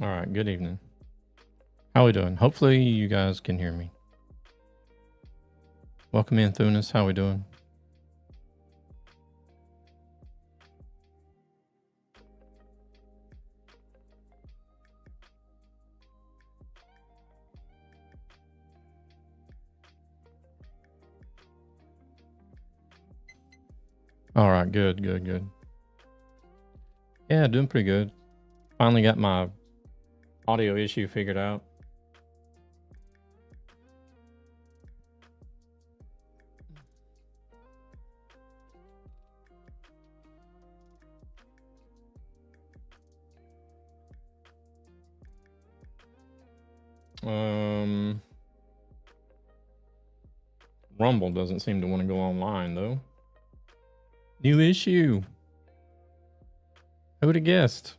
All right, good evening. How we doing? Hopefully you guys can hear me. Welcome in, Thunis. How we doing? All right, good. Yeah, doing pretty good. Finally got my audio issue figured out. Rumble doesn't seem to want to go online though. New issue. Who would have guessed?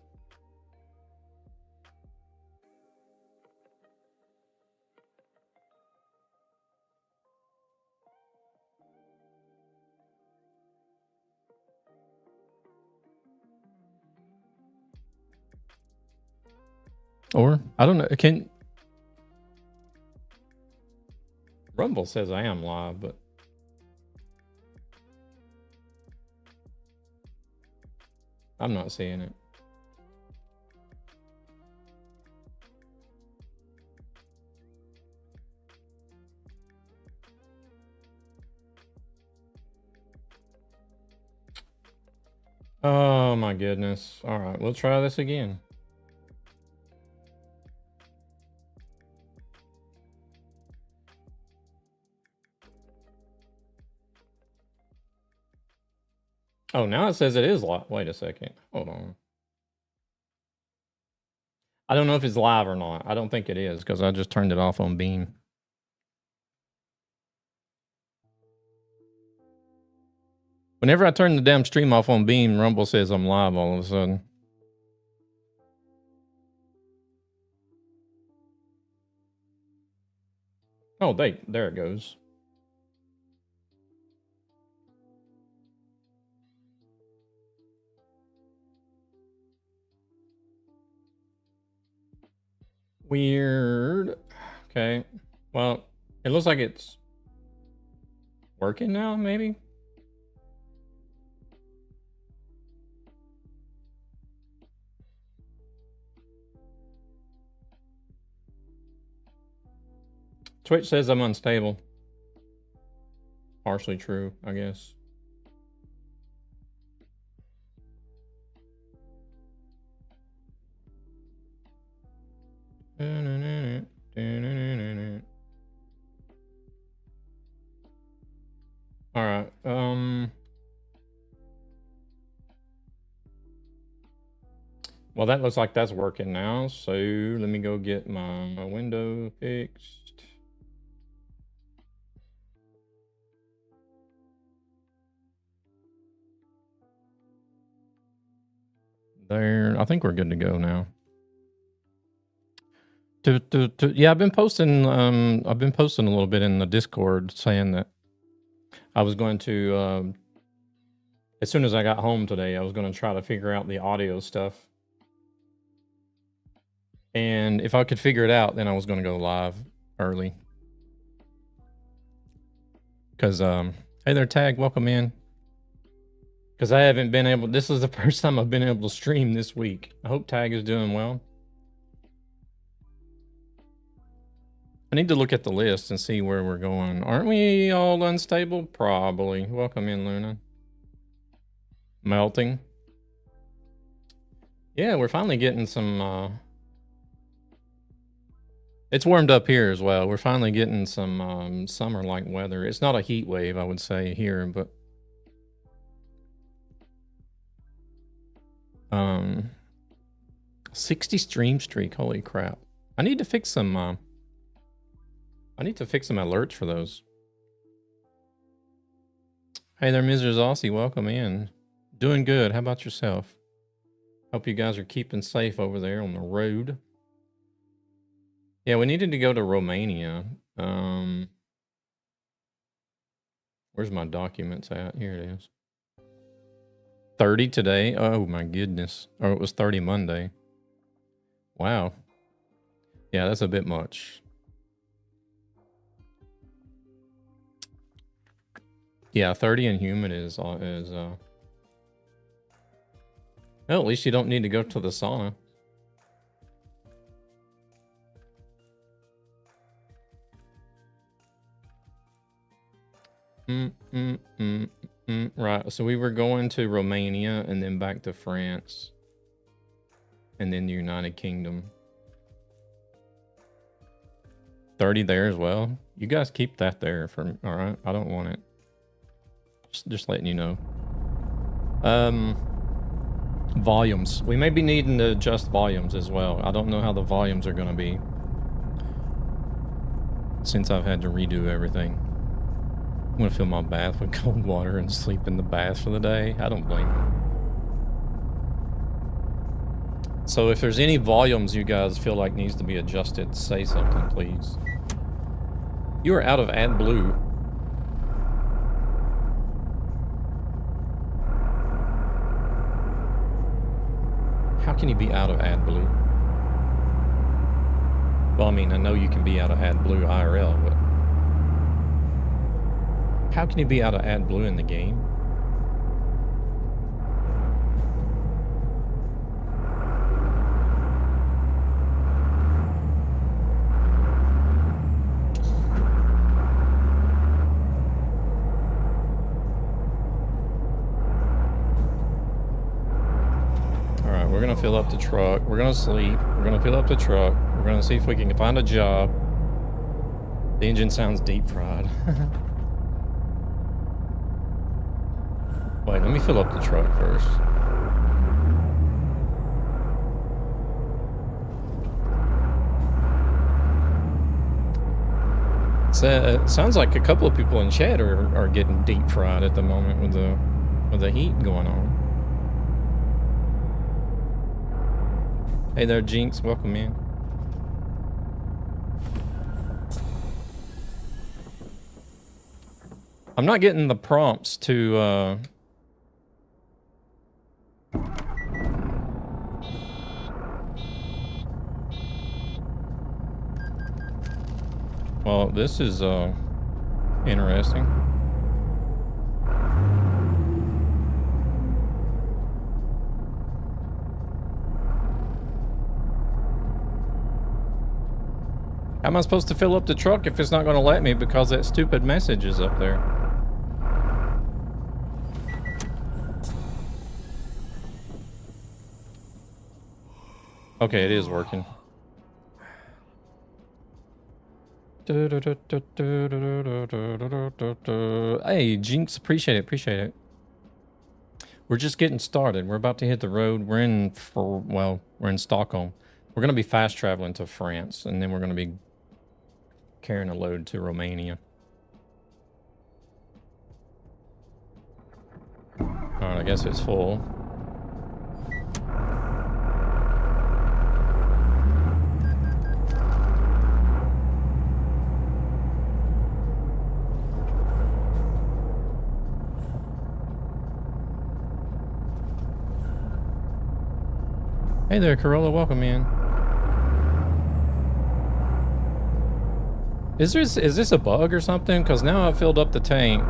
Or I don't know. Rumble says I am live, but I'm not seeing it. Oh my goodness. All right, we'll try this again. Oh, now it says it is live. Wait a second. Hold on. I don't know if it's live or not. I don't think it is because I just turned it off on Beam. Whenever I turn the damn stream off on Beam, Rumble says I'm live all of a sudden. Oh, there it goes. Weird. Okay. Well, it looks like it's working now, maybe? Twitch says I'm unstable. Partially true, I guess. All right. Well, that looks like that's working now. So let me go get my window fixed. There, I think we're good to go now. Yeah, I've been posting a little bit in the Discord saying that I was going to as soon as I got home today, I was going to try to figure out the audio stuff. And if I could figure it out, then I was going to go live early. Cuz hey there Tag, welcome in. Cuz I haven't been able, this is the first time I've been able to stream this week. I hope Tag is doing well. I need to look at the list and see where we're going. Aren't we all unstable? Probably. Welcome in, Luna. Melting. Yeah, we're finally getting some... It's warmed up here as well. We're finally getting some summer-like weather. It's not a heat wave, I would say, here, but... 60 stream streak, holy crap. I need to fix some... I need to fix some alerts for those. Hey there, Mrs. Aussie. Welcome in. Doing good. How about yourself? Hope you guys are keeping safe over there on the road. Yeah, we needed to go to Romania. Where's my documents at? Here it is. 30 today. Oh my goodness. Oh, it was 30 Monday. Wow. Yeah, that's a bit much. Yeah, 30 and humid is well, at least you don't need to go to the sauna. Right, so we were going to Romania and then back to France and then the United Kingdom. 30 there as well. You guys keep that there for, all right? I don't want it. Just letting you know. Volumes. We may be needing to adjust volumes as well. I don't know how the volumes are going to be since I've had to redo everything. I'm going to fill my bath with cold water and sleep in the bath for the day. I don't blame you. So if there's any volumes you guys feel like needs to be adjusted, say something, please. You are out of AdBlue. How can you be out of AdBlue? Well, I mean, I know you can be out of AdBlue IRL, but how can you be out of AdBlue in the game? We're gonna fill up the truck. We're gonna sleep. We're gonna fill up the truck. We're gonna see if we can find a job. The engine sounds deep fried. Wait, let me fill up the truck first. So, sounds like a couple of people in chat are getting deep fried at the moment with the heat going on. Hey there, Jinx. Welcome in. I'm not getting the prompts to... Well, this is interesting. How am I supposed to fill up the truck if it's not going to let me because that stupid message is up there? Okay, it is working. Hey, Jinx, appreciate it. We're just getting started. We're about to hit the road. We're in Stockholm. We're going to be fast traveling to France, and then we're going to be carrying a load to Romania. All right, I guess it's full. Hey there, Corolla, welcome in. Is this a bug or something? Because now I've filled up the tank.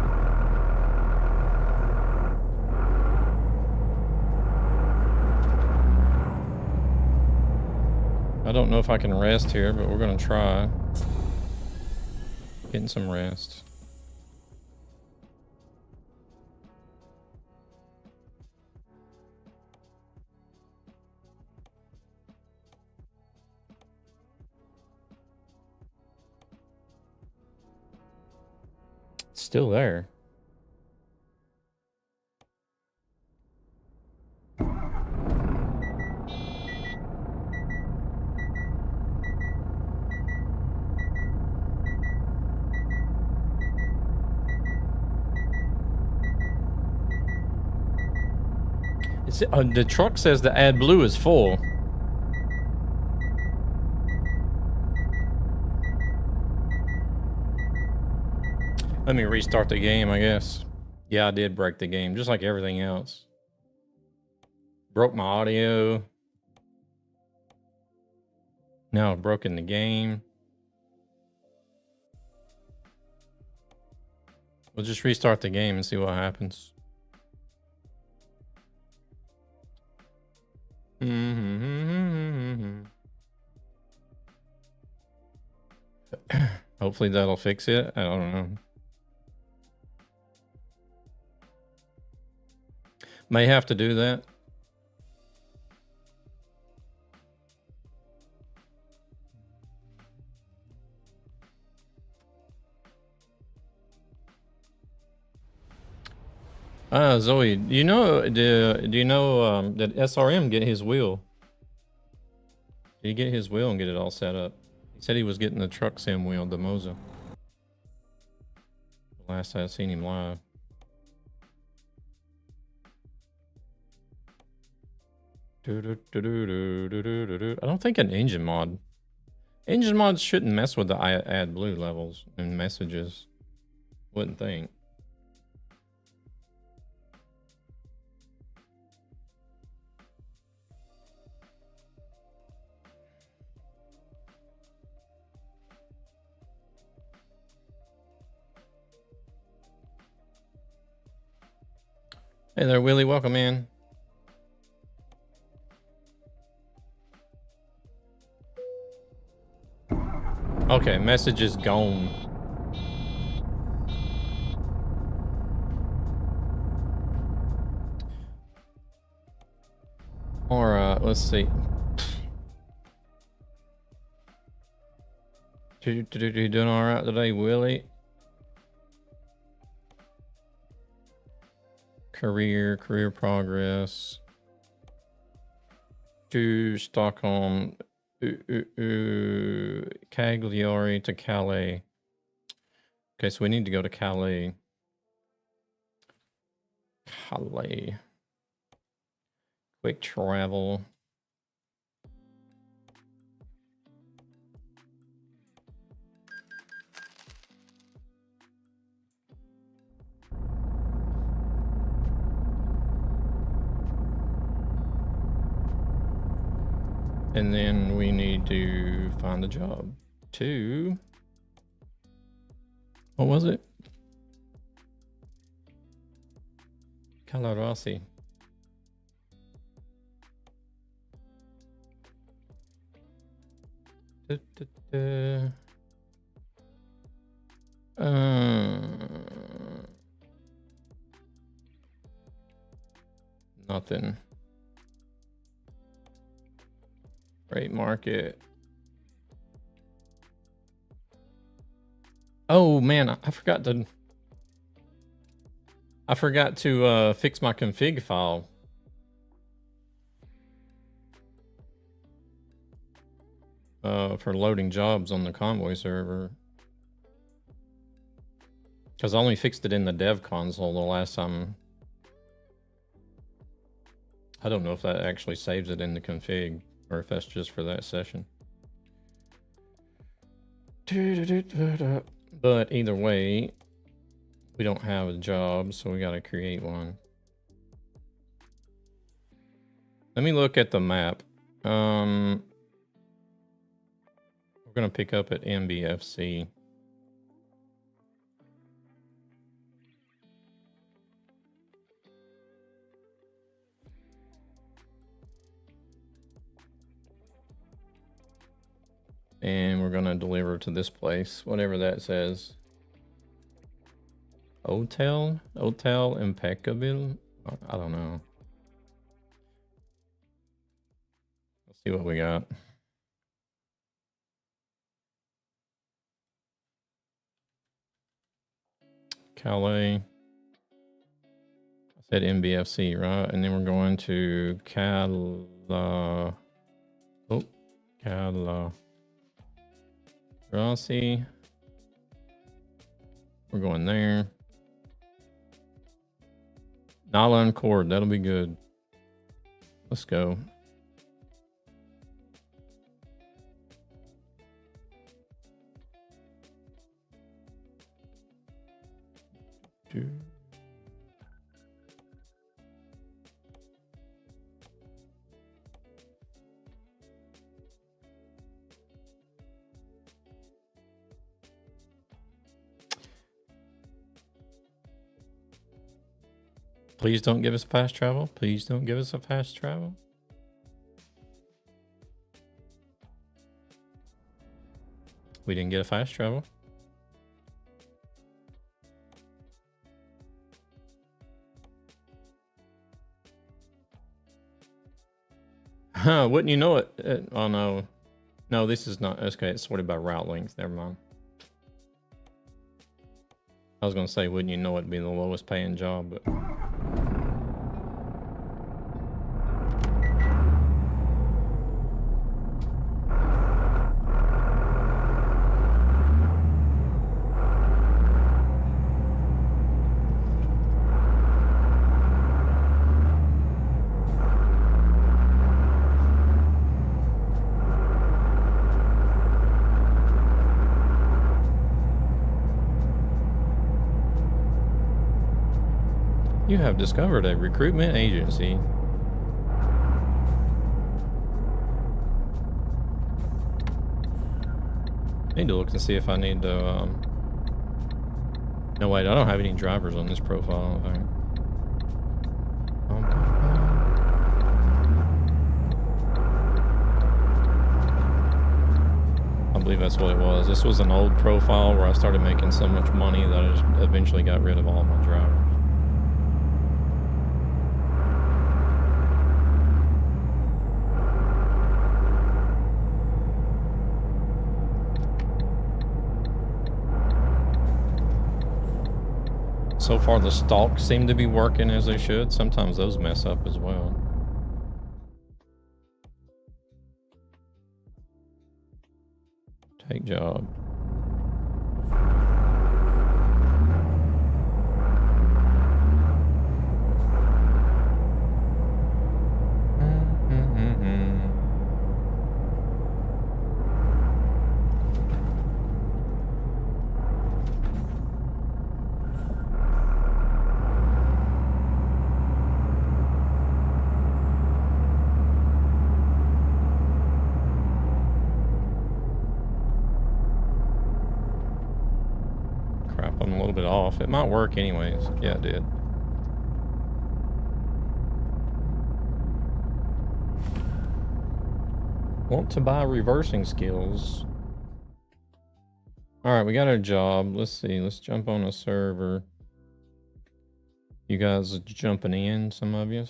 I don't know if I can rest here, but we're gonna try. Getting some rest. It's still there. The truck says the AdBlue is full. Let me restart the game, I guess. Yeah, I did break the game, just like everything else. Broke my audio. Now I've broken the game. We'll just restart the game and see what happens. Hopefully that'll fix it. I don't know. May have to do that. Zoe, do you know did SRM get his wheel? Did he get his wheel and get it all set up? He said he was getting the truck sim wheel, the Moza. Last I seen him live. I don't think an engine mod. Engine mods shouldn't mess with the add blue levels and messages. Wouldn't think. Hey there, Willie. Welcome in. Okay, message is gone. Alright, let's see. You doing alright today, Willie? Career progress. To Stockholm. Cagliari to Calais. Okay, so we need to go to Calais. Quick travel. And then we need to find a job to, what was it? Calarasi. Nothing. Freight market. Oh man, I forgot to fix my config file. For loading jobs on the Convoy server. Because I only fixed it in the dev console the last time. I don't know if that actually saves it in the config or if that's just for that session. But either way, we don't have a job, so we got to create one. Let me look at the map. We're going to pick up at MBFC. And we're going to deliver to this place, whatever that says. Hotel Impeccable? I don't know. Let's see what we got. Calais. I said MBFC, right? And then we're going to Rossi. We're going there. Nylon cord, that'll be good. Let's go. Please don't give us fast travel. Please don't give us a fast travel. We didn't get a fast travel. Huh, wouldn't you know it? Oh no. No, this is not. Okay, it's sorted by route length. Never mind. I was going to say, wouldn't you know it'd be the lowest paying job, but... You have discovered a recruitment agency. Need to look and see if I need to, No, wait, I don't have any drivers on this profile, I think. I believe that's what it was. This was an old profile where I started making so much money that I just eventually got rid of all my drivers. So far, the stalks seem to be working as they should. Sometimes those mess up as well. Take job. It might work anyways. Yeah, it did. Want to buy reversing skills. All right, we got our job. Let's see. Let's jump on a server. You guys jumping in, some of you?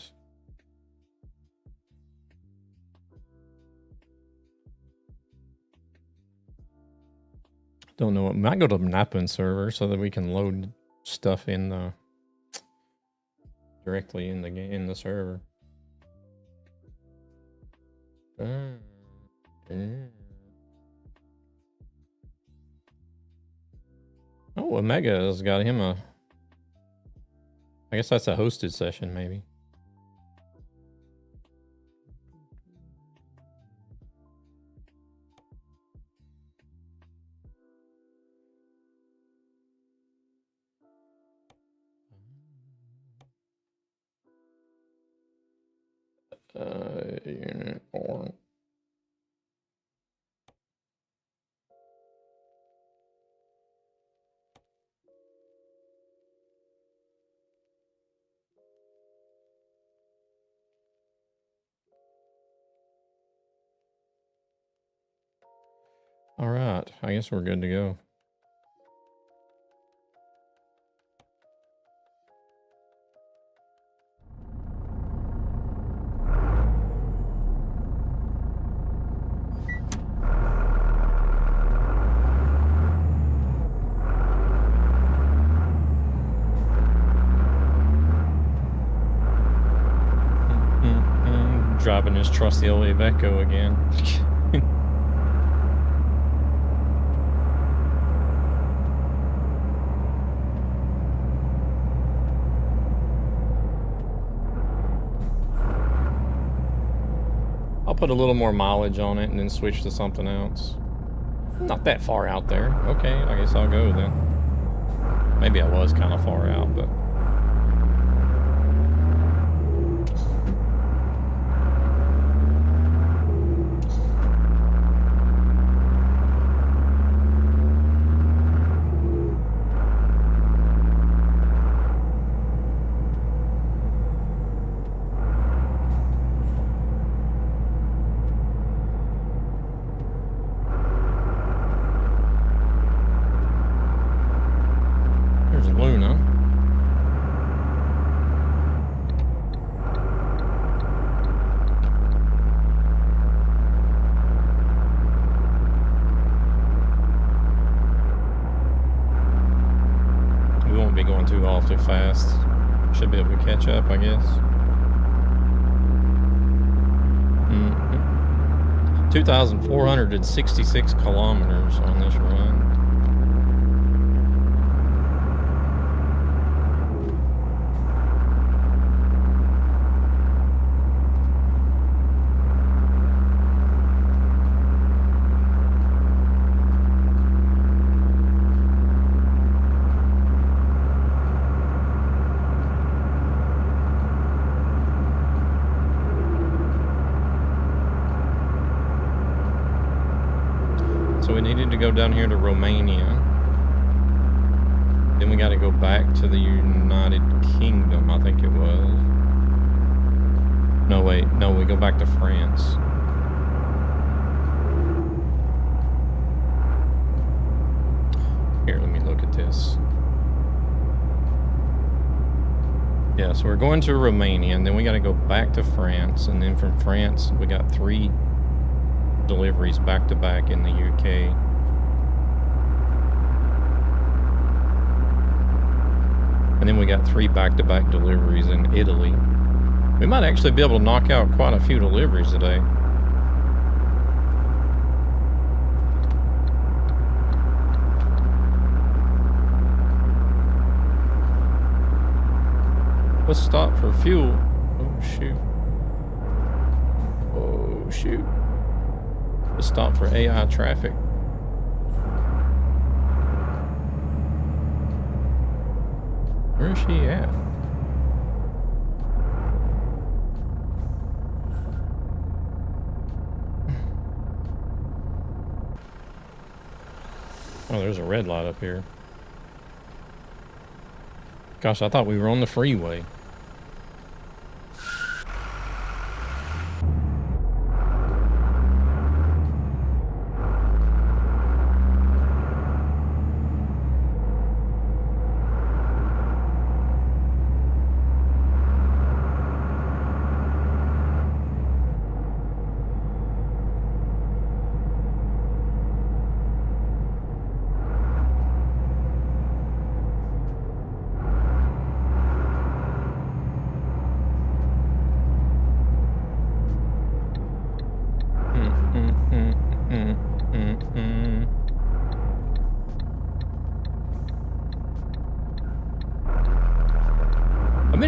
Don't know. I might go to Nappin server so that we can load stuff in the directly in the game in the server. Oh, Omega has got him a. I guess that's a hosted session, maybe. Unit or all right, I guess we're good to go. Driving his trusty old Iveco again. I'll put a little more mileage on it and then switch to something else. Not that far out there. Okay, I guess I'll go then. Maybe I was kind of far out, but... too awfully fast. Should be able to catch up, I guess. 2,466 kilometers on this run. So we needed to go down here to Romania. Then we got to go back to the United Kingdom, I think it was. No, wait. No, we go back to France. Here, let me look at this. Yeah, so we're going to Romania, and then we got to go back to France, and then from France, we got 3 deliveries back to back in the UK. And then we got 3 back-to-back deliveries in Italy. We might actually be able to knock out quite a few deliveries today. Let's stop for fuel. Oh, shoot. Oh, shoot. Let's stop for AI traffic. Where is she at? Oh, there's a red light up here. Gosh, I thought we were on the freeway.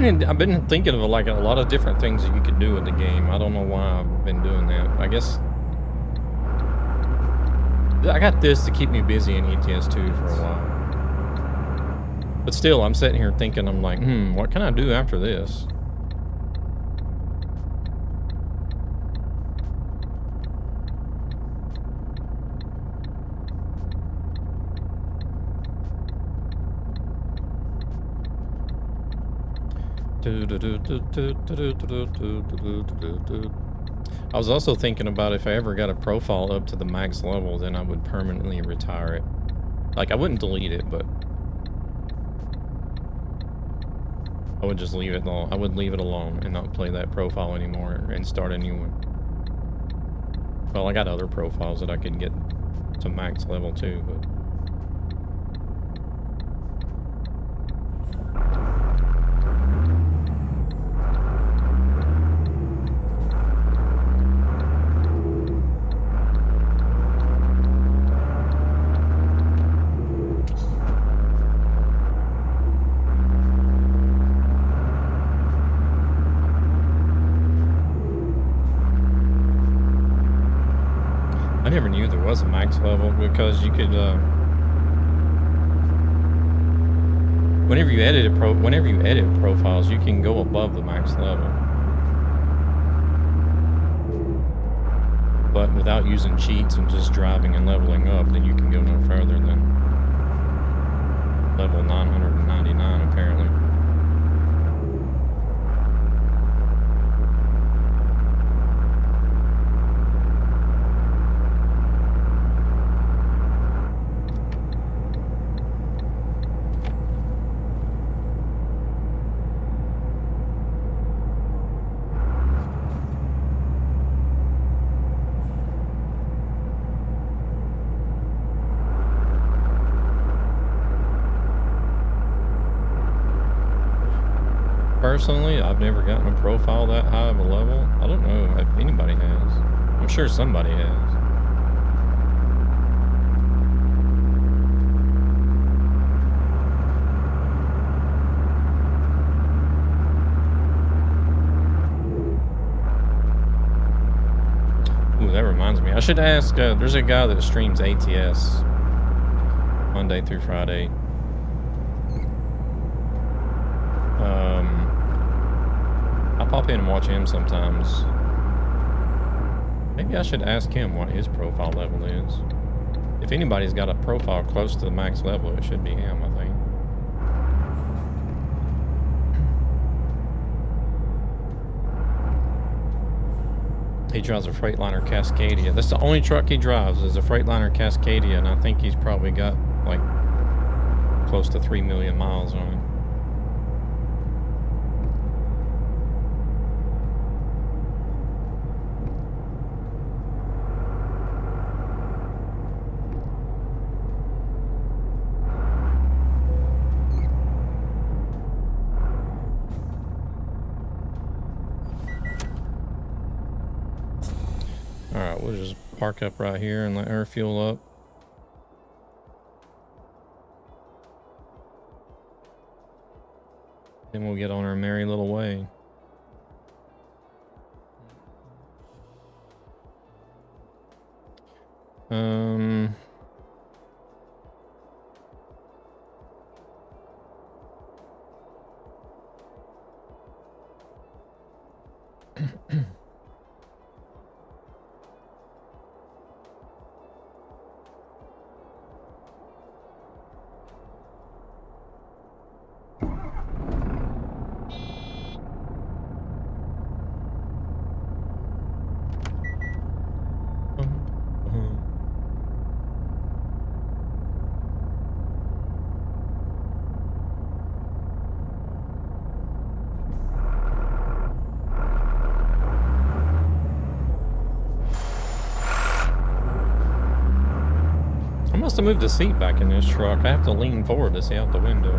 I've been thinking of like a lot of different things that you could do with the game. I don't know why I've been doing that. I guess I got this to keep me busy in ETS2 for a while. But still, I'm sitting here thinking, I'm like, what can I do after this? I was also thinking about if I ever got a profile up to the max level, then I would permanently retire it. Like, I wouldn't delete it, but I would just leave it alone. I would leave it alone and not play that profile anymore and start a new one. Well, I got other profiles that I could get to max level too, but I never knew there was a max level because you could, whenever you edit profiles, you can go above the max level. But without using cheats and just driving and leveling up, then you can go no further than level 999 apparently. personally, I've never gotten a profile that high of a level. I don't know if anybody has. I'm sure somebody has. Ooh, that reminds me. I should ask, there's a guy that streams ATS Monday through Friday. I pop in and watch him sometimes. Maybe I should ask him what his profile level is. If anybody's got a profile close to the max level, it should be him, I think. He drives a Freightliner Cascadia. That's the only truck he drives is a Freightliner Cascadia, and I think he's probably got like close to 3 million miles on it. Alright, we'll just park up right here and let her fuel up. Then we'll get on our merry little way. I must have moved the seat back in this truck. I have to lean forward to see out the window.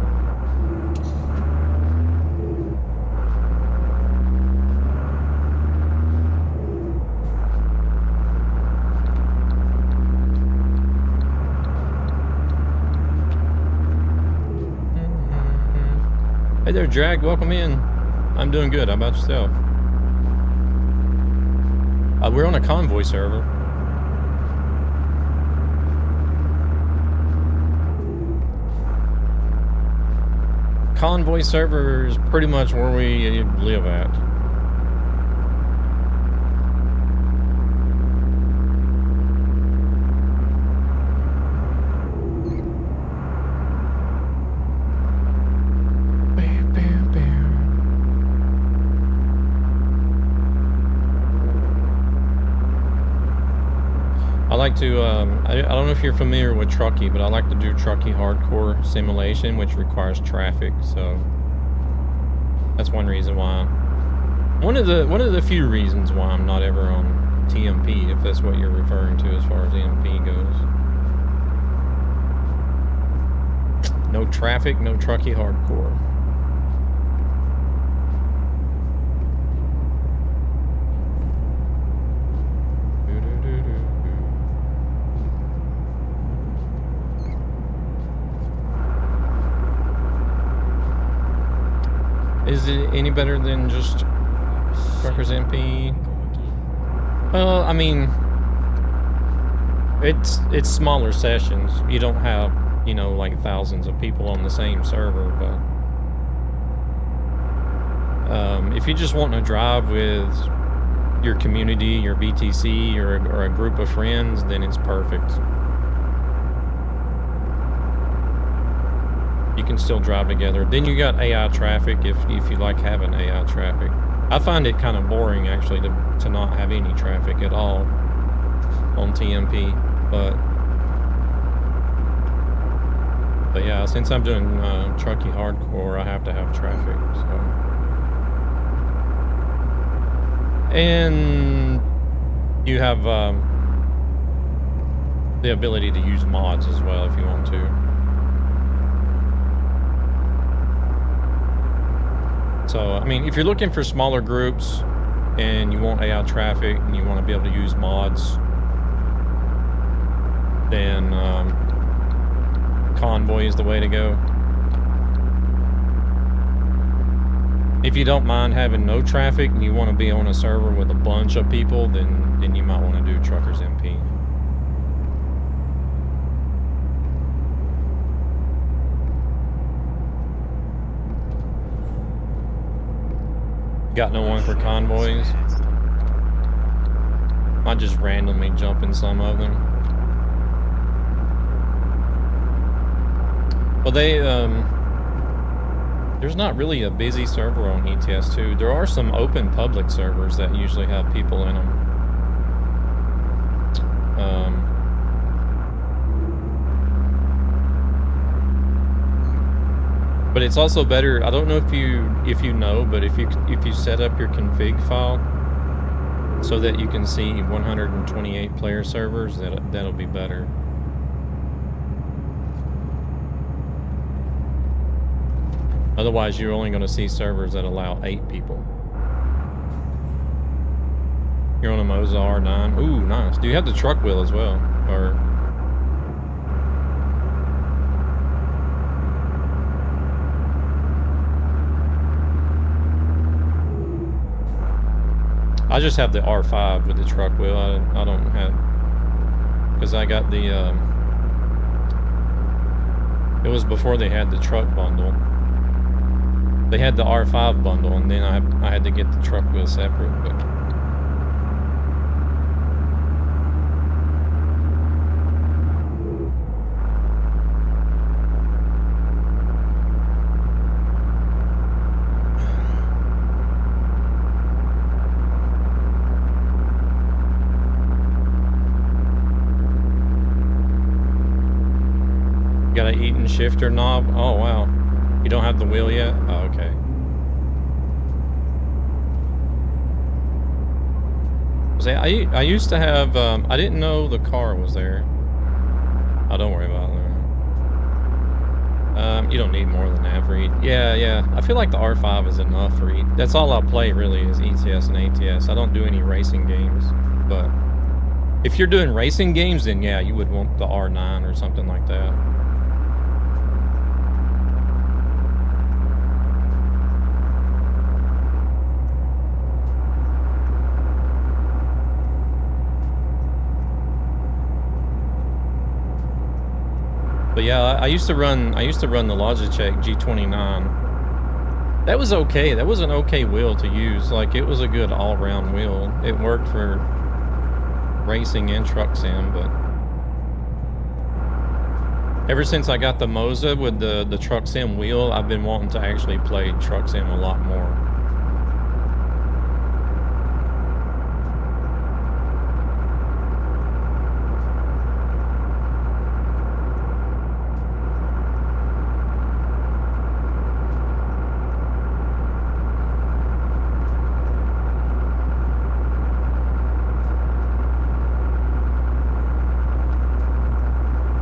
Hey there, Drag. Welcome in. I'm doing good. How about yourself? We're on a convoy server. Convoy server is pretty much where we live at. I like to, I don't know if you're familiar with Truckee, but I like to do Truckee Hardcore Simulation, which requires traffic, so that's one reason why. One of the few reasons why I'm not ever on TMP, if that's what you're referring to as far as EMP goes. No traffic, no Truckee Hardcore. Is it any better than just Truckers MP? Well, I mean, it's smaller sessions. You don't have, you know, like thousands of people on the same server, but if you just want to drive with your community, your BTC, or a group of friends, then it's perfect. You can still drive together. Then you got AI traffic if you like having AI traffic. I find it kind of boring actually to not have any traffic at all on TMP, but yeah, since I'm doing Truckee Hardcore, I have to have traffic. So, and you have the ability to use mods as well if you want to. So, I mean, if you're looking for smaller groups and you want AI traffic and you want to be able to use mods, then Convoy is the way to go. If you don't mind having no traffic and you want to be on a server with a bunch of people, then you might want to do Truckers MP. Got no one for convoys. Might just randomly jump in some of them. Well, there's not really a busy server on ETS2. There are some open public servers that usually have people in them. But it's also better. I don't know if you know, but if you set up your config file so that you can see 128 player servers, that'll be better. Otherwise, you're only going to see servers that allow 8 people. You're on a Moza R9. Ooh, nice. Do you have the truck wheel as well? Or I just have the R5 with the truck wheel. I don't have, because I got the it was before they had the truck bundle. They had the R5 bundle, and then I had to get the truck wheel separate. Got an Eaton shifter knob. Oh wow. You don't have the wheel yet? Oh, okay. I used to have, I didn't know the car was there. Oh, don't worry about that. You don't need more than that for ET. Yeah. I feel like the R5 is enough for ET. That's all I play really is ETS and ATS. I don't do any racing games. But if you're doing racing games, then yeah, you would want the R9 or something like that. But yeah, I used to run the Logitech G29. That was okay. That was an okay wheel to use. Like, it was a good all-round wheel. It worked for racing and truck sim, but ever since I got the Moza with the truck sim wheel, I've been wanting to actually play truck sim a lot more.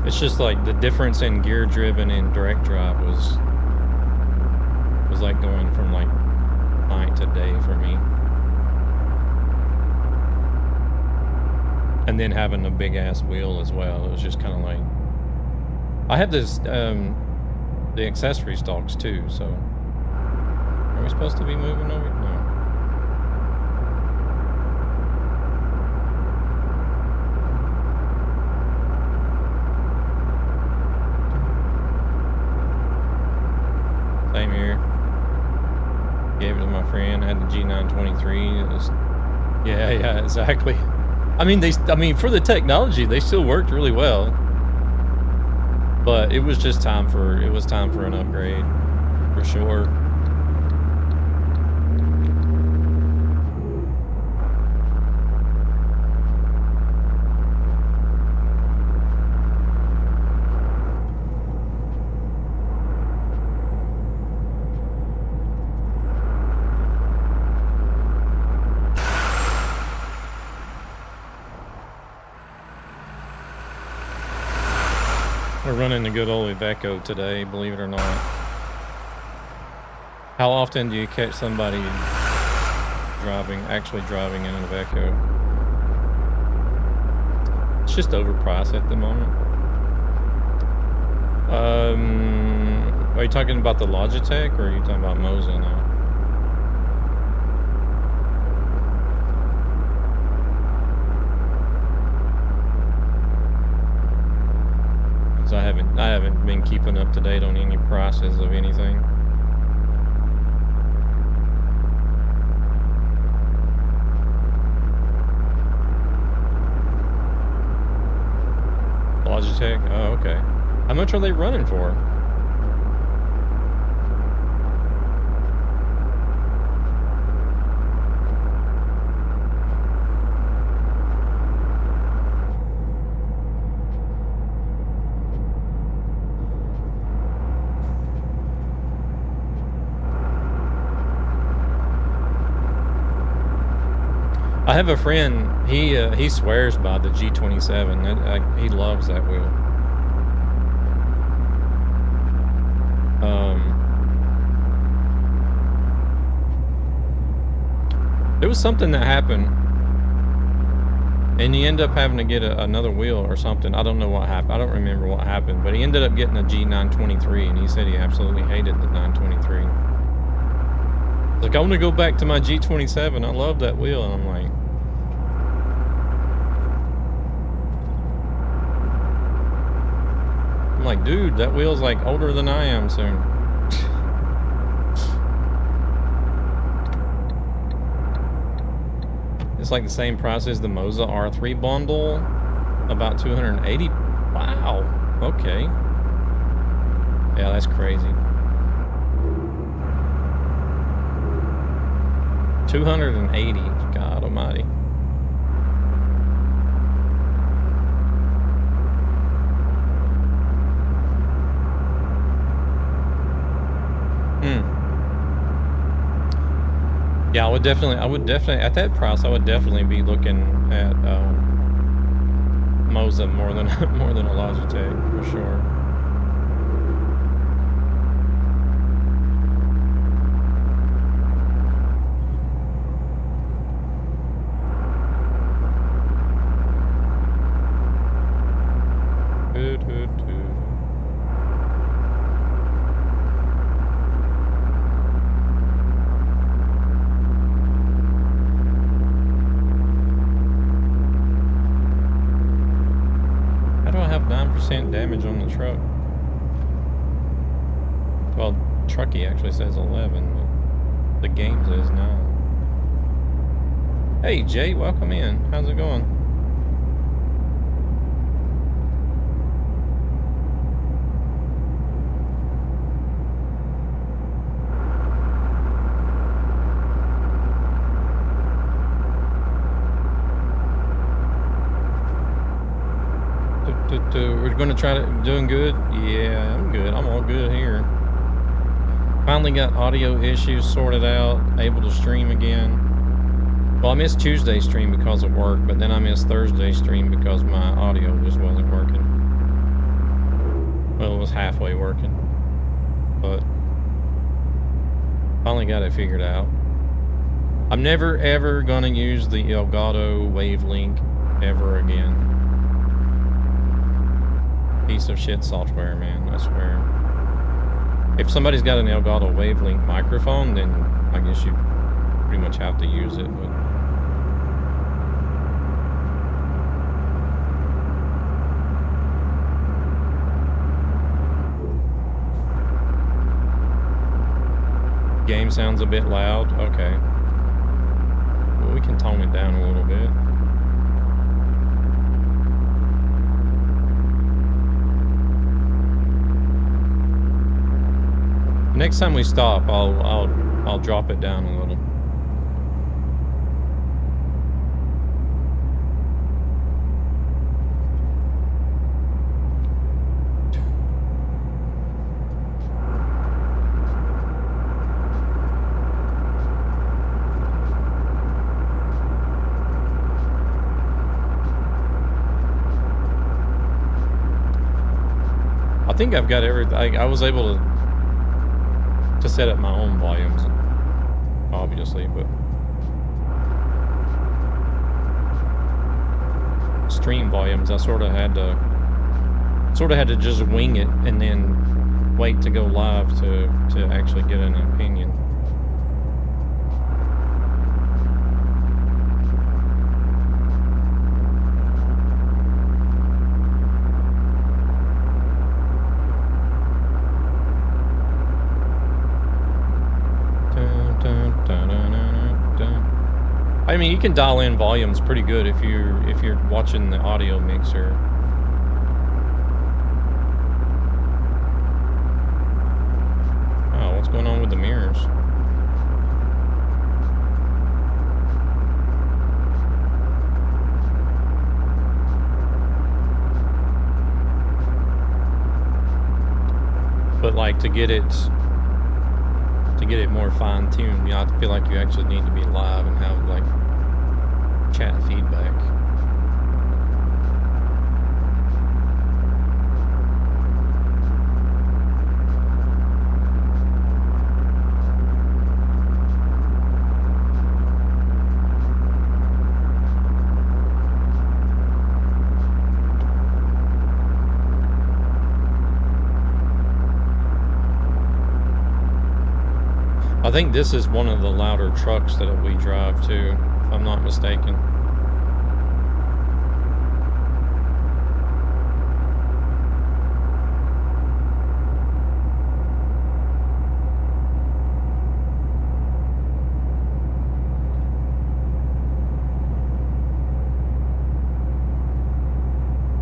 It's just like the difference in gear driven and direct drive was like going from like night to day for me. And then having a big ass wheel as well. It was just kind of like, I have this, the accessory stalks too, so. Are we supposed to be moving over? No. Same here. Gave it to my friend. I had the G923. It was, yeah, exactly. I mean, for the technology, they still worked really well. But it was just time for an upgrade, for sure. We're running the good old Iveco today, believe it or not. How often do you catch somebody actually driving in an Iveco? It's just overpriced at the moment. Are you talking about the Logitech, or are you talking about Moza now? Because I haven't been keeping up to date on any prices of anything. Logitech? Oh, okay. How much are they running for? I have a friend, he swears by the G27. He loves that wheel. There was something that happened, and he ended up having to get another wheel or something. I don't know what happened. I don't remember what happened, but he ended up getting a G923, and he said he absolutely hated the 923. Like, I want to go back to my G27. I love that wheel. And I'm like, dude, that wheel's like older than I am soon. It's like the same price as the Moza R3 bundle, about 280. Wow. Okay. Yeah, that's crazy. 280. God almighty. Yeah, I would definitely, at that price, I would definitely be looking at Moza more than a Logitech, for sure. Damage on the truck. Well, Truckee actually says 11, but the game says 9. Hey Jay, welcome in. How's it going? We're going to try to doing good. Yeah, I'm good. I'm all good here. Finally got audio issues sorted out. Able to stream again. Well, I missed Tuesday's stream because of work, but then I missed Thursday's stream because my audio just wasn't working. Well, it was halfway working, but finally got it figured out. I'm never ever gonna use the Elgato Wavelink ever again. Piece of shit software, man, I swear. If somebody's got an Elgato Wavelink microphone, then I guess you pretty much have to use it, but game sounds a bit loud. Okay. Well, we can tone it down a little bit. Next time we stop, I'll drop it down a little. I think I've got everything. I was able to to set up my own volumes, obviously, but stream volumes, I sort of had to just wing it and then wait to go live to actually get an opinion. I mean, you can dial in volumes pretty good if you're watching the audio mixer. Oh, what's going on with the mirrors? But like to get it more fine-tuned, you know, I feel like you actually need to be live and have like chat feedback. I think this is one of the louder trucks that we drive too, if I'm not mistaken.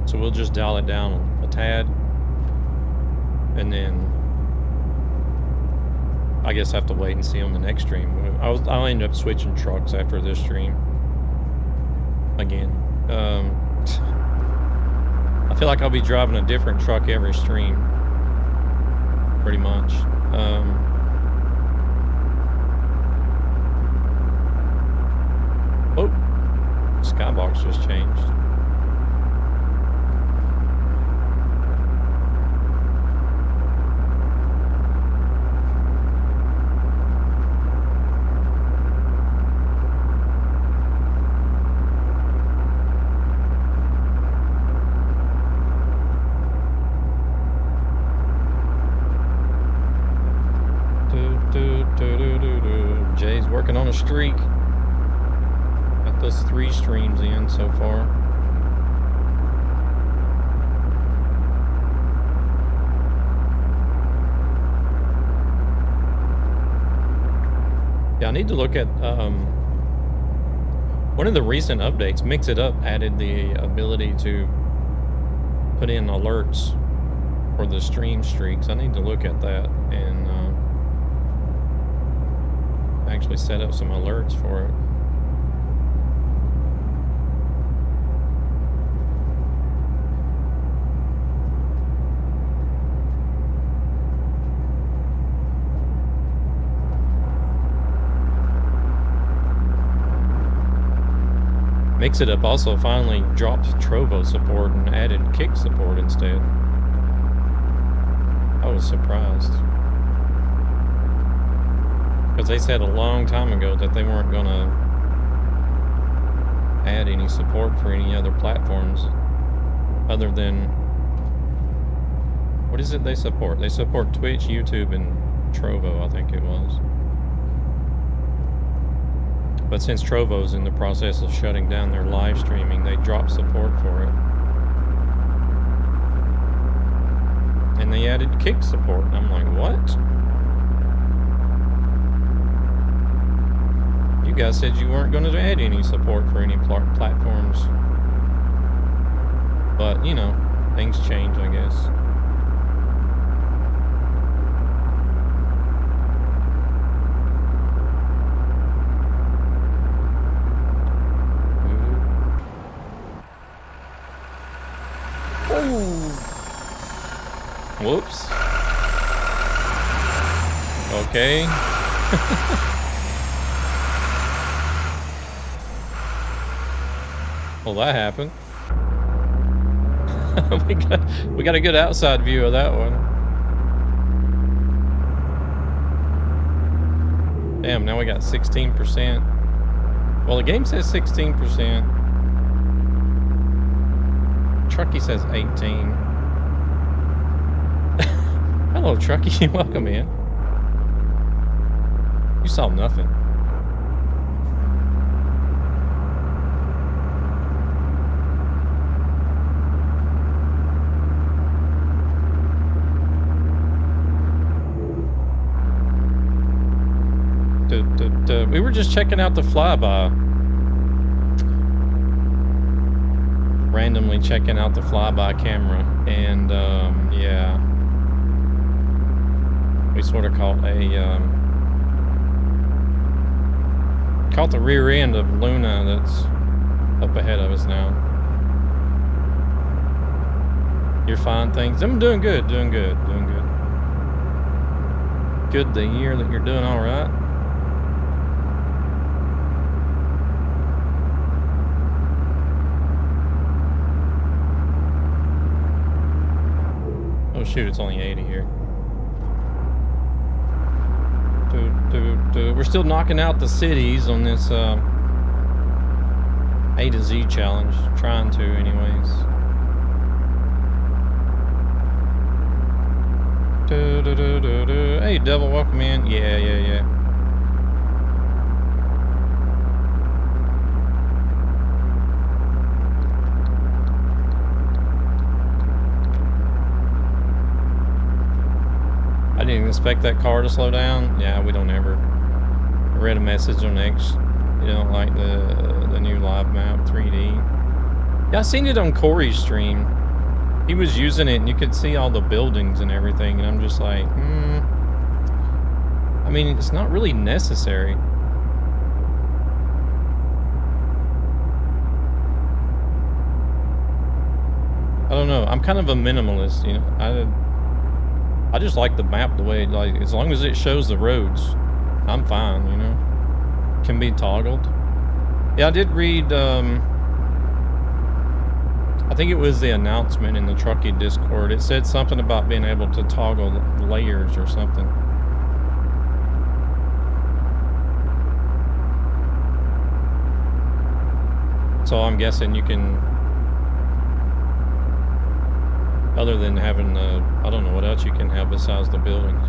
So we'll just dial it down a tad, and then I guess I have to wait and see on the next stream. I'll end up switching trucks after this stream again. I feel like I'll be driving a different truck every stream, pretty much. Oh, skybox just changed. Jay's working on a streak. Got those 3 streams in so far. Yeah, I need to look at one of the recent updates. Mix It Up added the ability to put in alerts for the stream streaks. I need to look at that and actually set up some alerts for it. Mix It Up also finally dropped Trovo support and added kick support instead. I was surprised. Because they said a long time ago that they weren't going to add any support for any other platforms other than... What is it they support? They support Twitch, YouTube, and Trovo, I think it was. But since Trovo's in the process of shutting down their live streaming, they dropped support for it. And they added kick support. And I'm like, what? You guys said you weren't going to add any support for any platforms. But, you know, things change, I guess. Whoops. Okay. Well, that happened. we got a good outside view of that one. Damn, now we got 16%. Well, the game says 16%. Truckee says 18. Hello, Truckee. Welcome in. You saw nothing. We were just checking out the flyby. Randomly checking out the flyby camera, and yeah, we sort of caught the rear end of Luna that's up ahead of us now. You're fine, things. I'm doing good, doing good, doing good. Good to hear that you're doing all right. Oh shoot, it's only 80 here. We're still knocking out the cities on this A to Z challenge. Trying to, anyways. Hey, Devil, welcome in. Yeah. I didn't expect that car to slow down. Yeah, we don't ever. I read a message on X. You don't like the new live map 3D. Yeah, I seen it on Corey's stream. He was using it and you could see all the buildings and everything, and I'm just like, I mean, it's not really necessary. I don't know. I'm kind of a minimalist, you know. I just like the map the way, like, as long as it shows the roads, I'm fine, you know. Can be toggled. Yeah, I did read, I think it was the announcement in the Truckee Discord. It said something about being able to toggle layers or something. So I'm guessing you can, other than having the, I don't know what else you can have besides the buildings.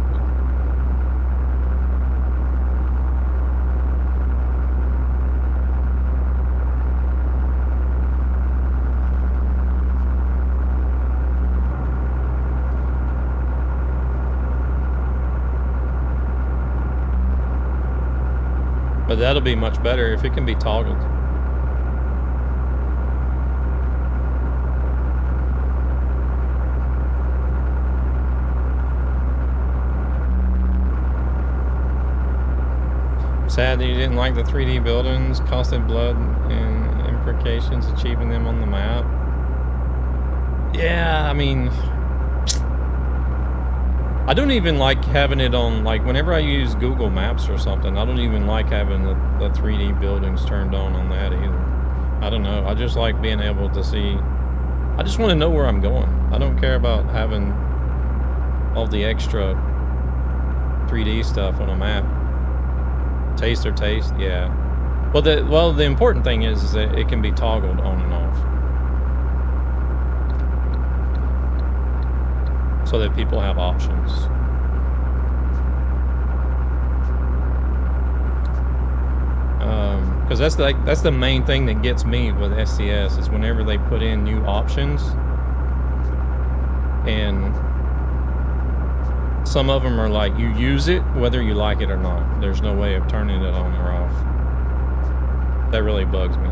But that'll be much better if it can be toggled. Sad that you didn't like the 3D buildings, costed blood and implications achieving them on the map. Yeah, I mean, I don't even like having it on, like, whenever I use Google Maps or something, I don't even like having the 3D buildings turned on that either. I don't know, I just like being able to see, I just want to know where I'm going. I don't care about having all the extra 3D stuff on a map. Taste or taste, yeah. Well, the important thing is that it can be toggled on and off, so that people have options. Because that's the main thing that gets me with SCS is whenever they put in new options, and some of them are like, you use it whether you like it or not. There's no way of turning it on or off. That really bugs me.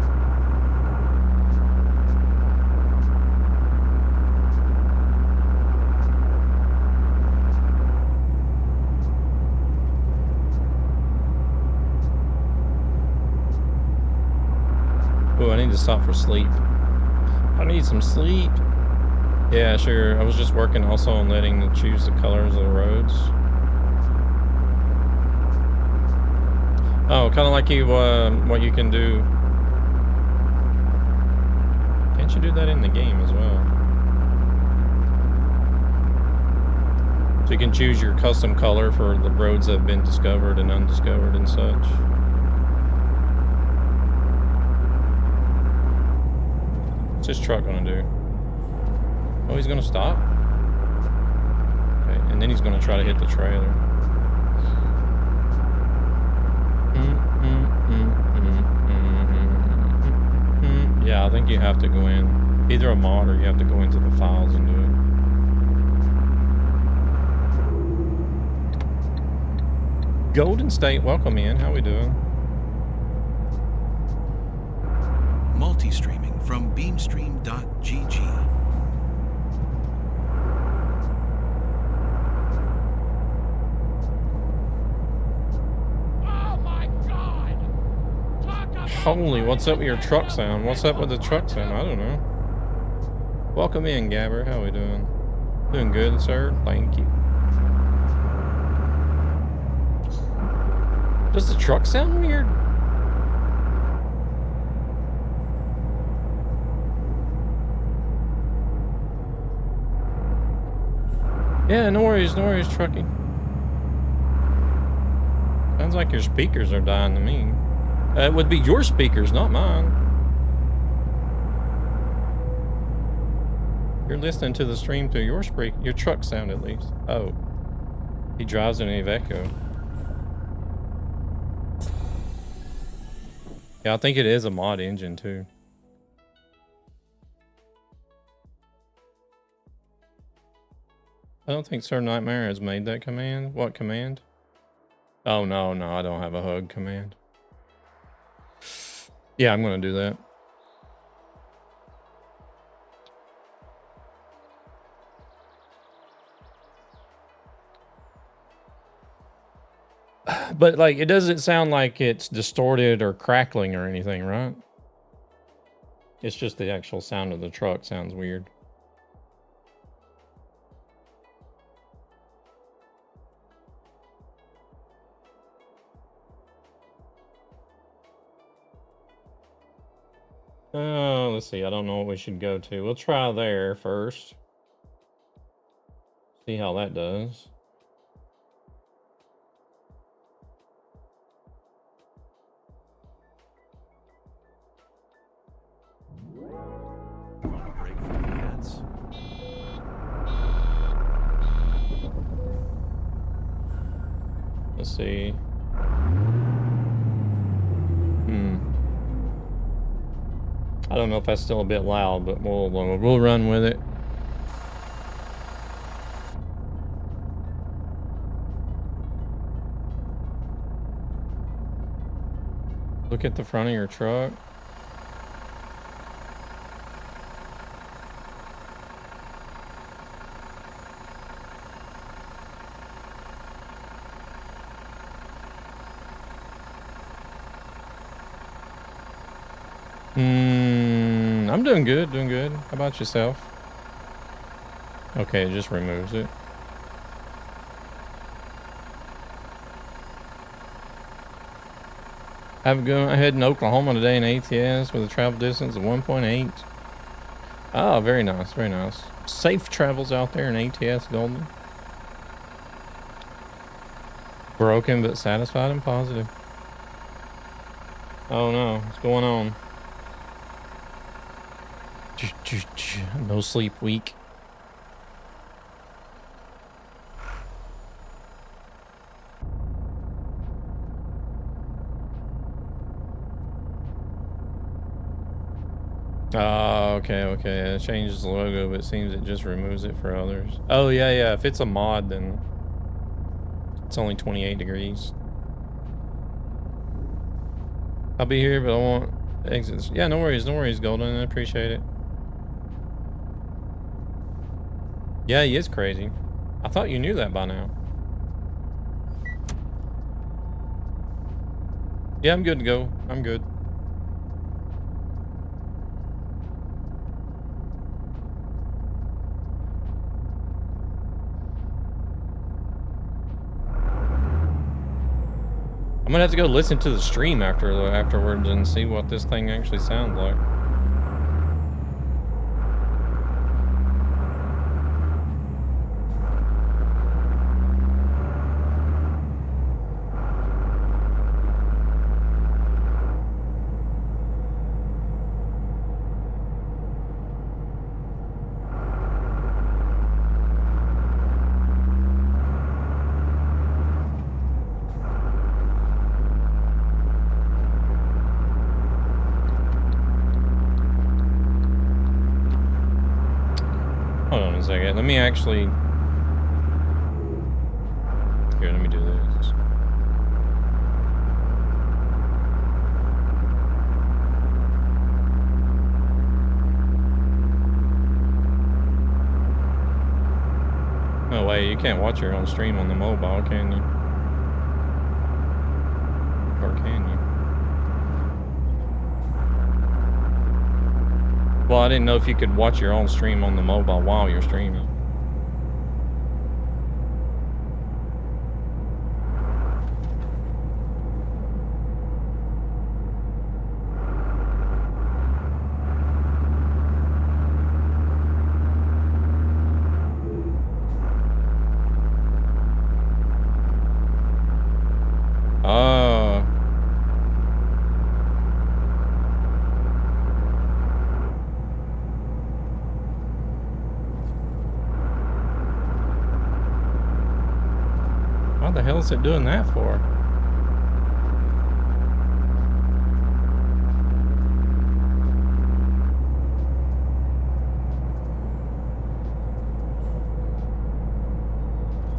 Ooh, I need to stop for sleep. I need some sleep. Yeah, sure. I was just working also on letting them choose the colors of the roads. Oh, kind of like you, what you can do. Can't you do that in the game as well? So you can choose your custom color for the roads that have been discovered and undiscovered and such. What's this truck gonna do? Oh, he's gonna stop? Okay, and then he's gonna try to hit the trailer. Yeah, I think you have to go in. Either a mod or you have to go into the files and do it. Golden State, welcome in. How we doing? Multi-streaming from beamstream.gg. Holy, what's up with your truck sound? What's up with the truck sound? I don't know. Welcome in, Gabber. How we doing? Doing good, sir. Thank you. Does the truck sound weird? Yeah, no worries, trucking. Sounds like your speakers are dying to me. It would be your speakers, not mine. You're listening to the stream through your truck sound at least. Oh. He drives an Iveco. Yeah, I think it is a mod engine too. I don't think Sir Nightmare has made that command. What command? Oh, no, I don't have a hug command. Yeah, I'm going to do that. But, like, it doesn't sound like it's distorted or crackling or anything, right? It's just the actual sound of the truck sounds weird. Oh, let's see. I don't know what we should go to. We'll try there first. See how that does. Break from the ads. Let's see. I don't know if that's still a bit loud, but we'll run with it. Look at the front of your truck. I'm doing good, How about yourself? Okay, it just removes it. I'm heading to Oklahoma today in ATS with a travel distance of 1.8. Oh, very nice, very nice. Safe travels out there in ATS, Golden. Broken but satisfied and positive. Oh no, what's going on? No sleep week. Oh, okay. It changes the logo, but it seems it just removes it for others. Oh, yeah. If it's a mod, then it's only 28 degrees. I'll be here, but I want exits. Yeah, no worries, Golden. I appreciate it. Yeah, he is crazy. I thought you knew that by now. Yeah, I'm good to go. I'm good. I'm gonna have to go listen to the stream afterwards and see what this thing actually sounds like. a second. Let me actually... Here, let me do this. No way, you can't watch your own stream on the mobile, can you? Or can you? Well, I didn't know if you could watch your own stream on the mobile while you're streaming. What the hell is it doing that for?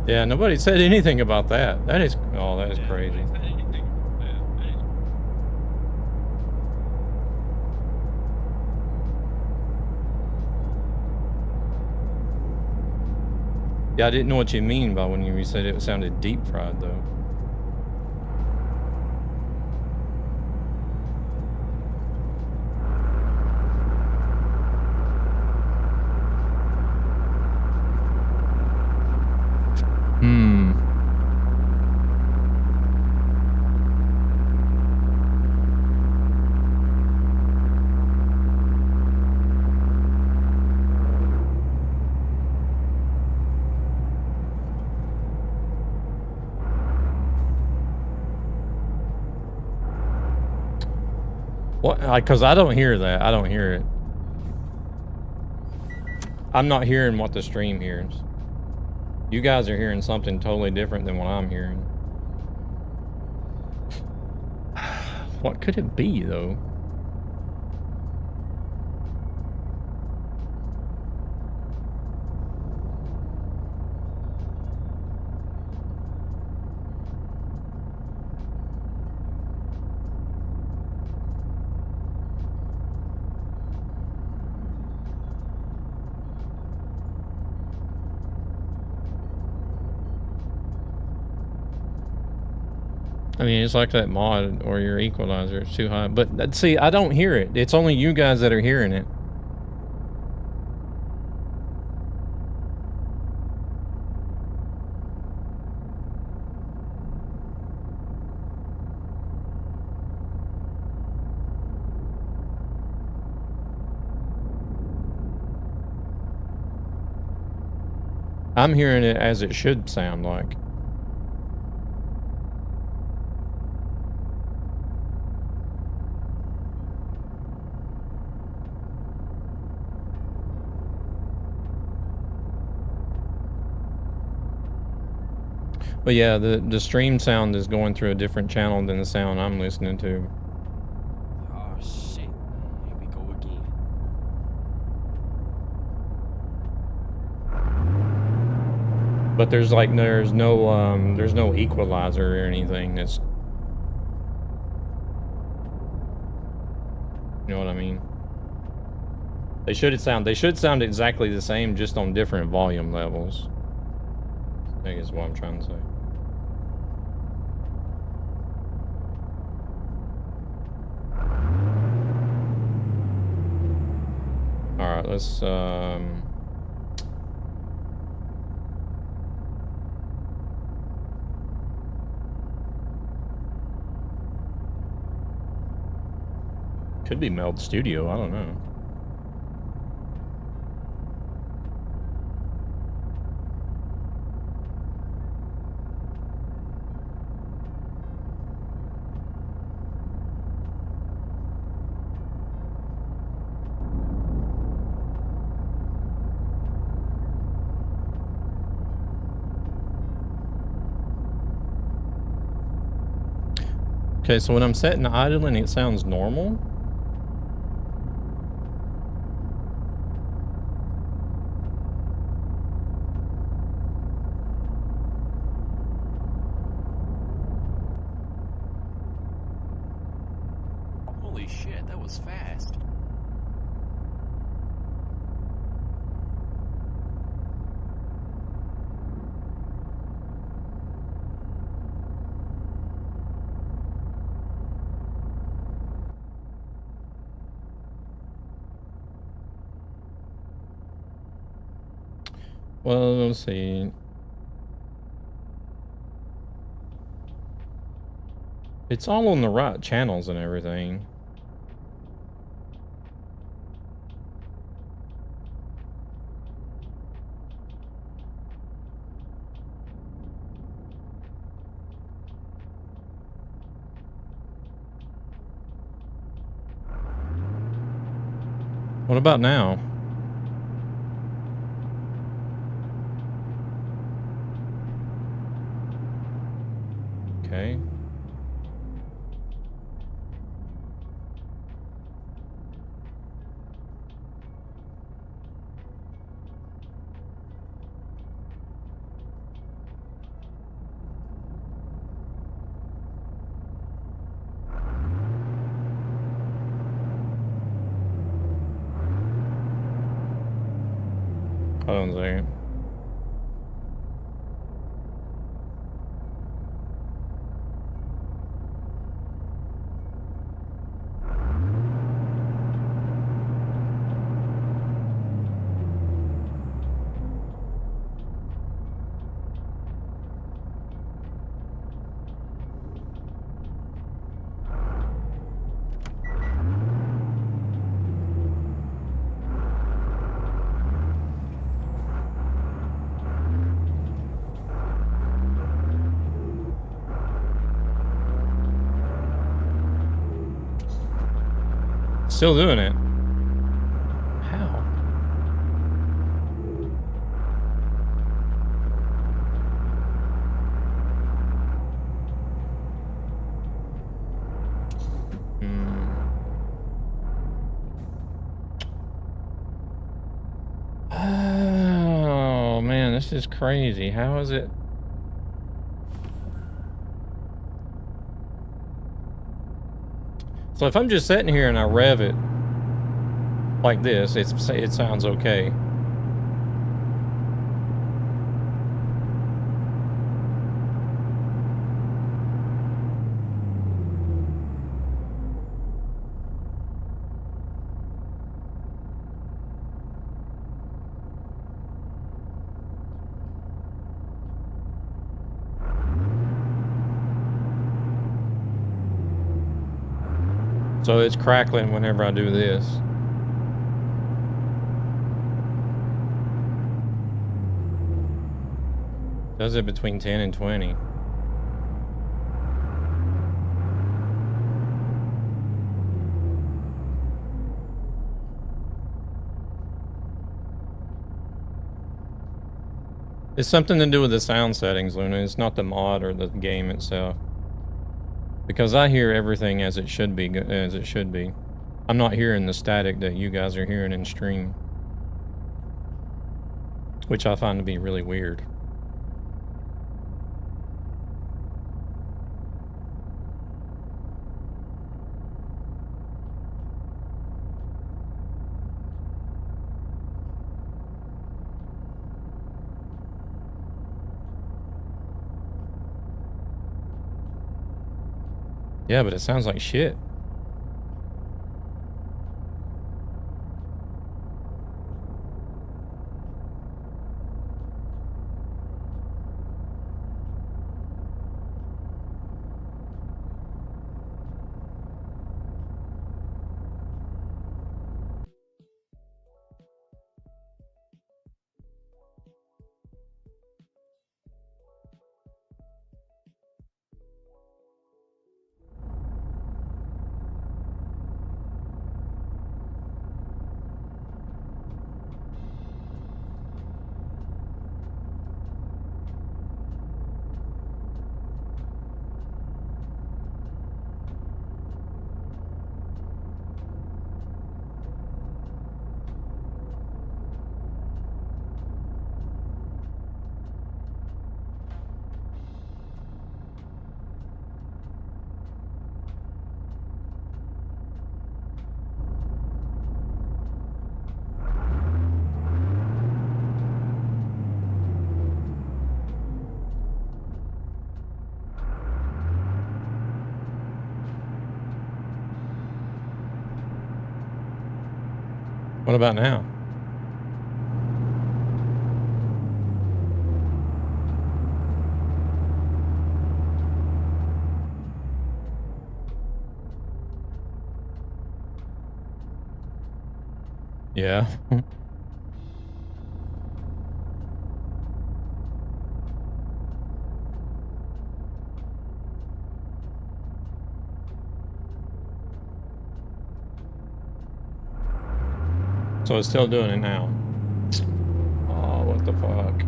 Yeah, nobody said anything about that. That is, oh, that is crazy. Yeah, I didn't know what you mean by when you said it sounded deep fried, though. What? Because I don't hear that. I don't hear it. I'm not hearing what the stream hears. You guys are hearing something totally different than what I'm hearing. What could it be, though? I mean, it's like that mod or your equalizer. It's too high. But see, I don't hear it. It's only you guys that are hearing it. I'm hearing it as it should sound like. But yeah, the stream sound is going through a different channel than the sound I'm listening to. Oh shit. Here we go again. But there's like there's no equalizer or anything that's, you know what I mean? They should sound exactly the same, just on different volume levels. I think is what I'm trying to say. All right, let's could be Meld Studio, I don't know. Okay, so when I'm setting idling, it sounds normal. Holy shit, that was fast. Well, let's see. It's all on the right channels and everything. What about now? Okay. Hold on a second. Still doing it. How? Oh man, this is crazy. How is it? So if I'm just sitting here and I rev it like this, it sounds okay. So it's crackling whenever I do this. Does it between 10 and 20. It's something to do with the sound settings, Luna. It's not the mod or the game itself. Because I hear everything as it should be, I'm not hearing the static that you guys are hearing in stream. Which I find to be really weird. Yeah, but it sounds like shit. What about now? Yeah. So it's still doing it now. Oh, what the fuck?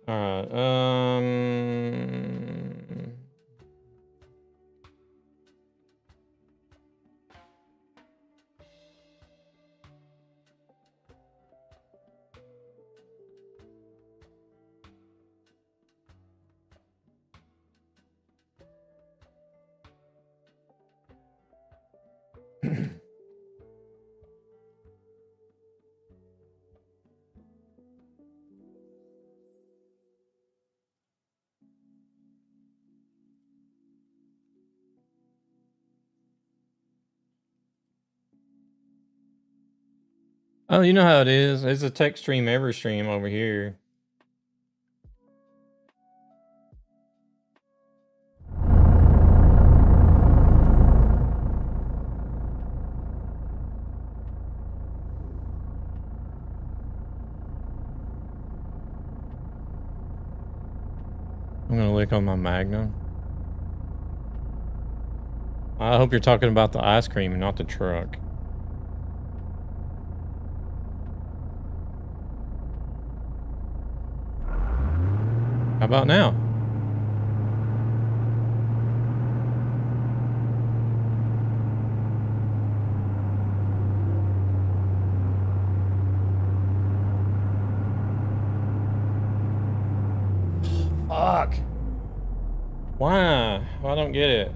Alright, oh, you know how it is. It's a text stream every stream over here. I'm gonna lick on my Magnum. I hope you're talking about the ice cream and not the truck. How about now? Fuck. Why? I don't get it.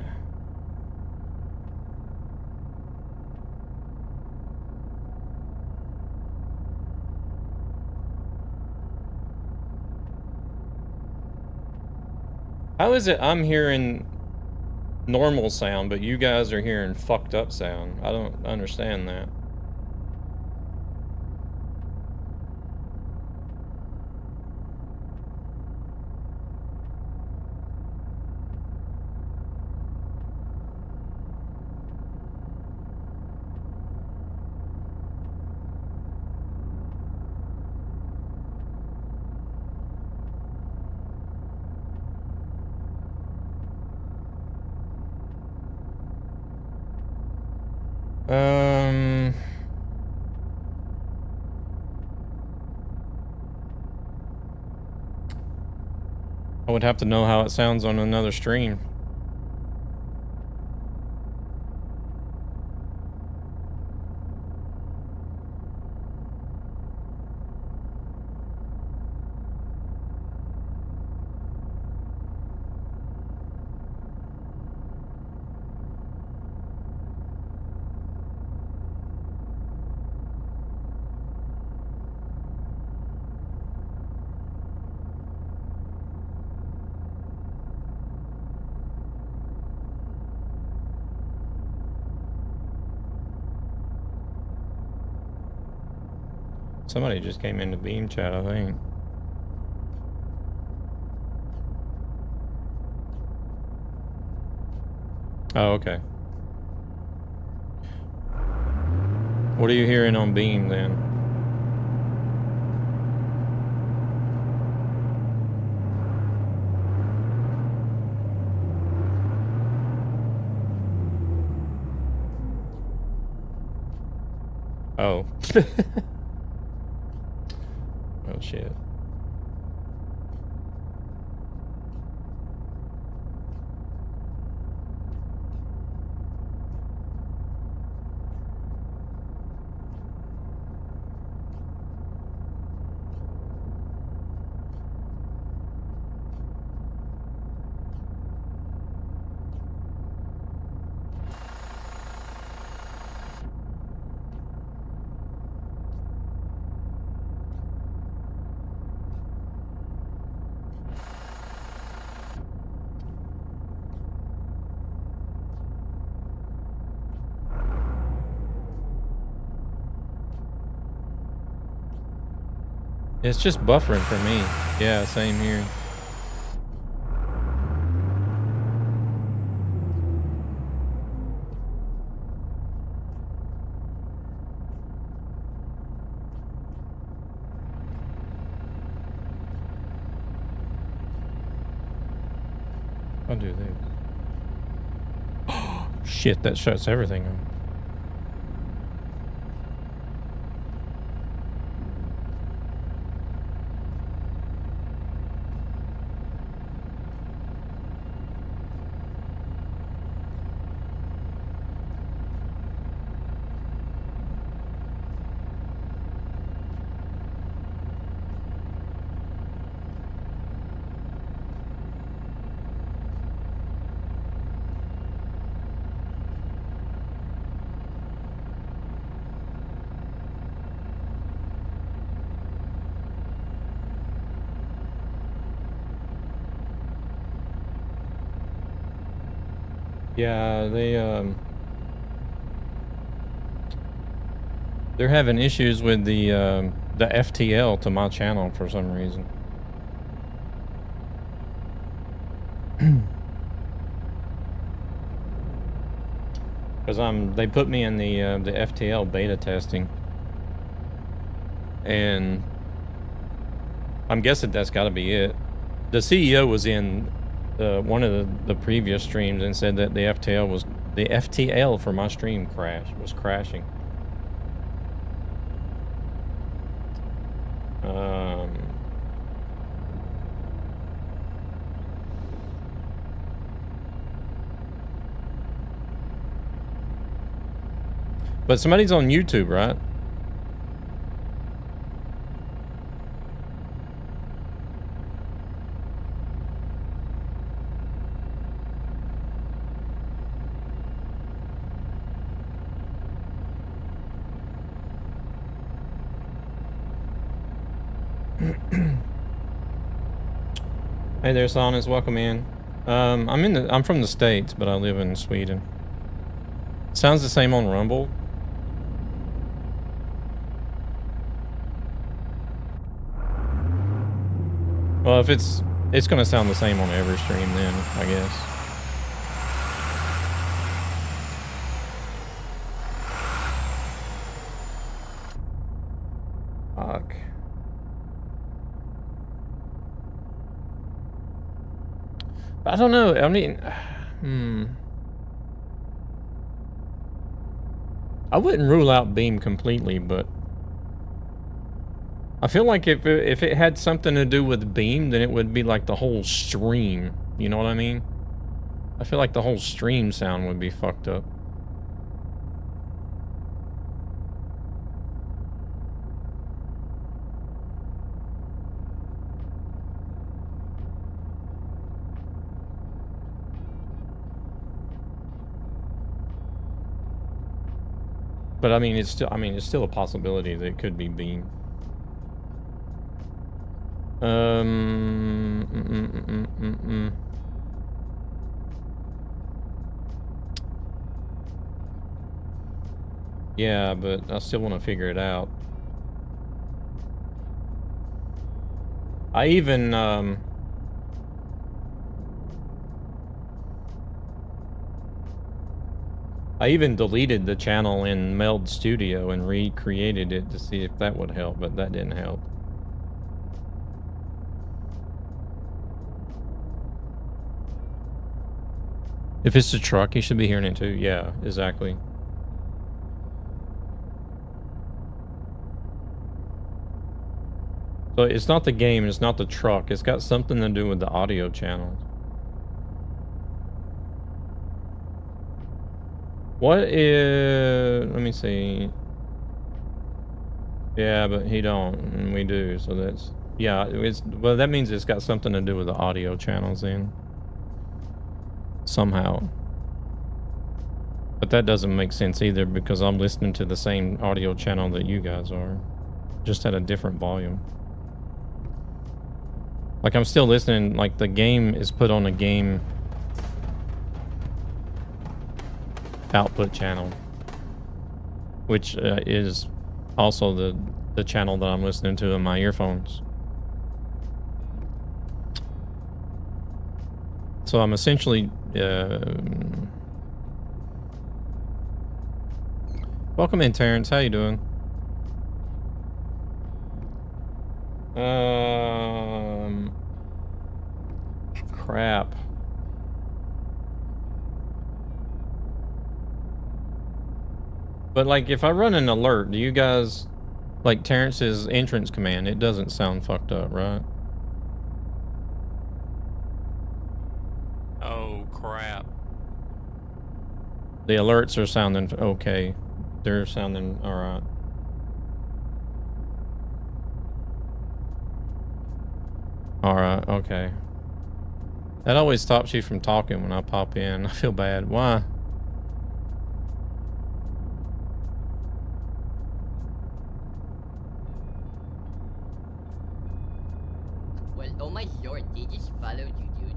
How is it I'm hearing normal sound, but you guys are hearing fucked up sound? I don't understand that. I would have to know how it sounds on another stream. Somebody just came into Beam chat, I think. Oh, okay. What are you hearing on Beam then? Oh. Oh shit. It's just buffering for me. Yeah, same here. I'll do this. Shit, that shuts everything on. Yeah, they're having issues with the FTL to my channel for some reason. Because they put me in the FTL beta testing, and I'm guessing that's got to be it. The CEO was in one of the previous streams and said that the FTL for my stream was crashing. But somebody's on YouTube, right? Hey there, Sonus. Welcome in. I'm from the States, but I live in Sweden. Sounds the same on Rumble. Well, if it's gonna sound the same on every stream then, I guess. Fuck. I don't know. I mean, I wouldn't rule out Beam completely, but I feel like if it had something to do with Beam, then it would be like the whole stream. You know what I mean? I feel like the whole stream sound would be fucked up. But I mean, it's still a possibility that it could be Beam. Yeah, but I still want to figure it out. I even deleted the channel in Meld Studio and recreated it to see if that would help, but that didn't help. If it's the truck, you should be hearing it too. Yeah, exactly. So it's not the game, it's not the truck. It's got something to do with the audio channels. What is... Let me see. Yeah, but he don't, and we do, so that's... Yeah, well, that means it's got something to do with the audio channels then. Somehow. But that doesn't make sense either, because I'm listening to the same audio channel that you guys are. Just at a different volume. Like, I'm still listening, like, the game is put on a game output channel, which is also the the channel that I'm listening to in my earphones. So I'm essentially welcome in, Terrence. How you doing? Crap. But like, if I run an alert, do you guys like Terrence's entrance command? It doesn't sound fucked up, right? Oh crap. The alerts are sounding okay. They're sounding all right. All right, okay. That always stops you from talking when I pop in. I feel bad. Why? Well, oh my lord, they just followed you, dude.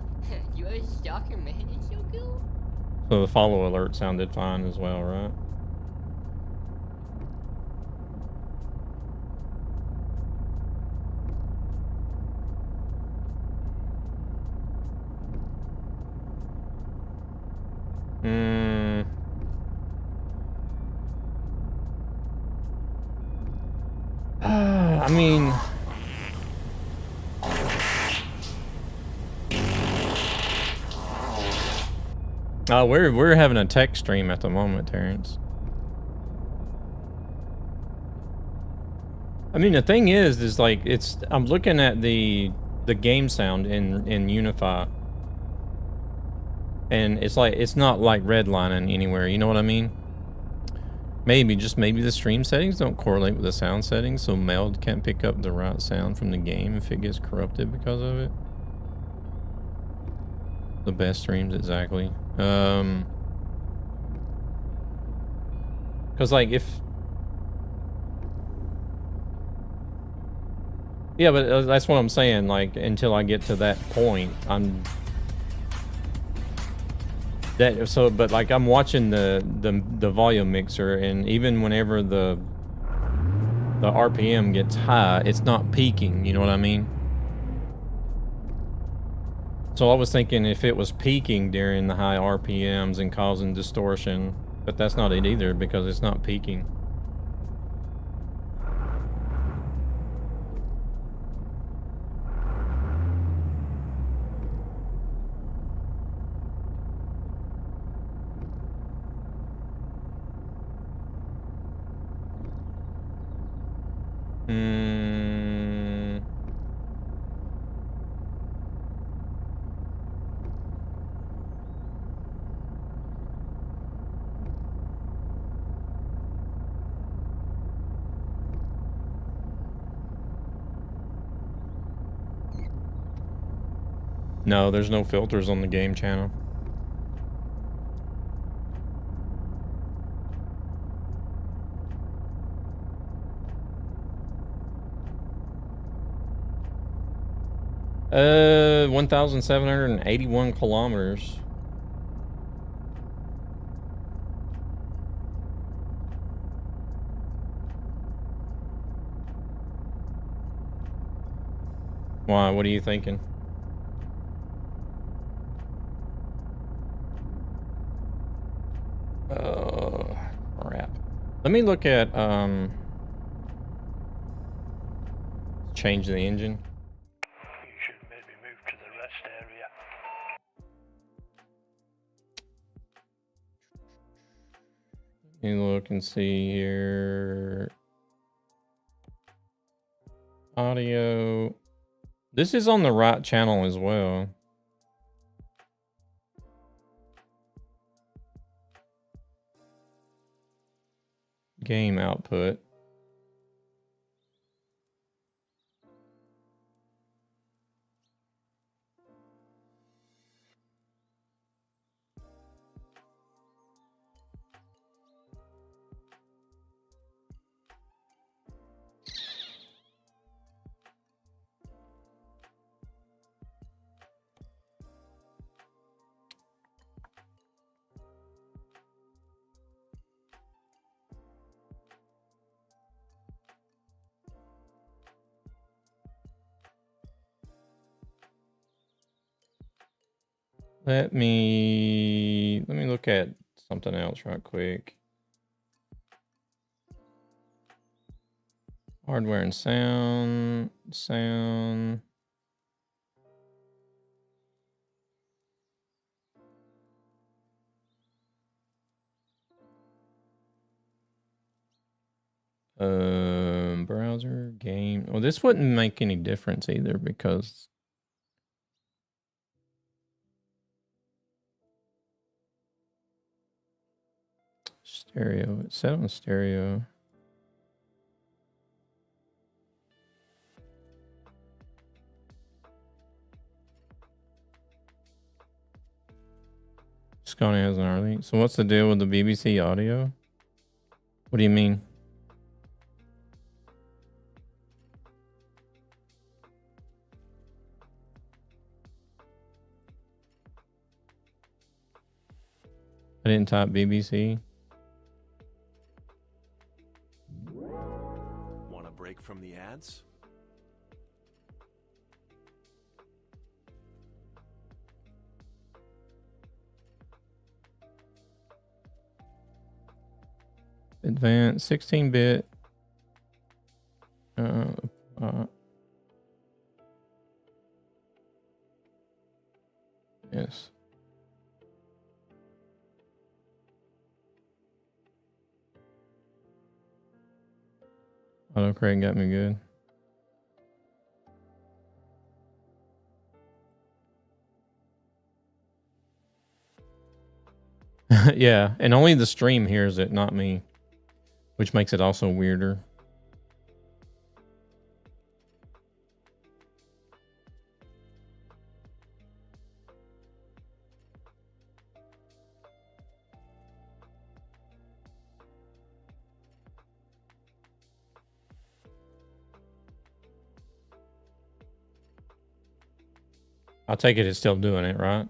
You are a stalker, man. It's so cool. So the follow alert sounded fine as well, right? I mean, we're having a tech stream at the moment, Terrence. I mean, the thing is like I'm looking at the game sound in Unify, and it's like it's not like redlining anywhere. You know what I mean? Maybe the stream settings don't correlate with the sound settings, so Meld can't pick up the right sound from the game if it gets corrupted because of it. The best streams, exactly. Because like yeah, but that's what I'm saying. Like until I get to that point, but like I'm watching the volume mixer, and even whenever the RPM gets high, it's not peaking. You know what I mean? So I was thinking if it was peaking during the high RPMs and causing distortion, but that's not it either because it's not peaking. No, there's no filters on the game channel. Uh, 1,781 kilometers. Why? What are you thinking? Crap. Let me look at, change the engine. You should maybe move to the rest area. Let me look and see here. Audio. This is on the right channel as well. Game output. Let me look at something else right quick. Hardware and sound. Browser, game. Well, this wouldn't make any difference either because stereo. It's set on stereo. Scotty has an early. So what's the deal with the BBC audio? What do you mean? I didn't type BBC. Want a break from the ads? Advanced 16-bit. Yes. Autocorrect got me good. Yeah, and only the stream hears it, not me, which makes it also weirder. I'll take it it's still doing it, right?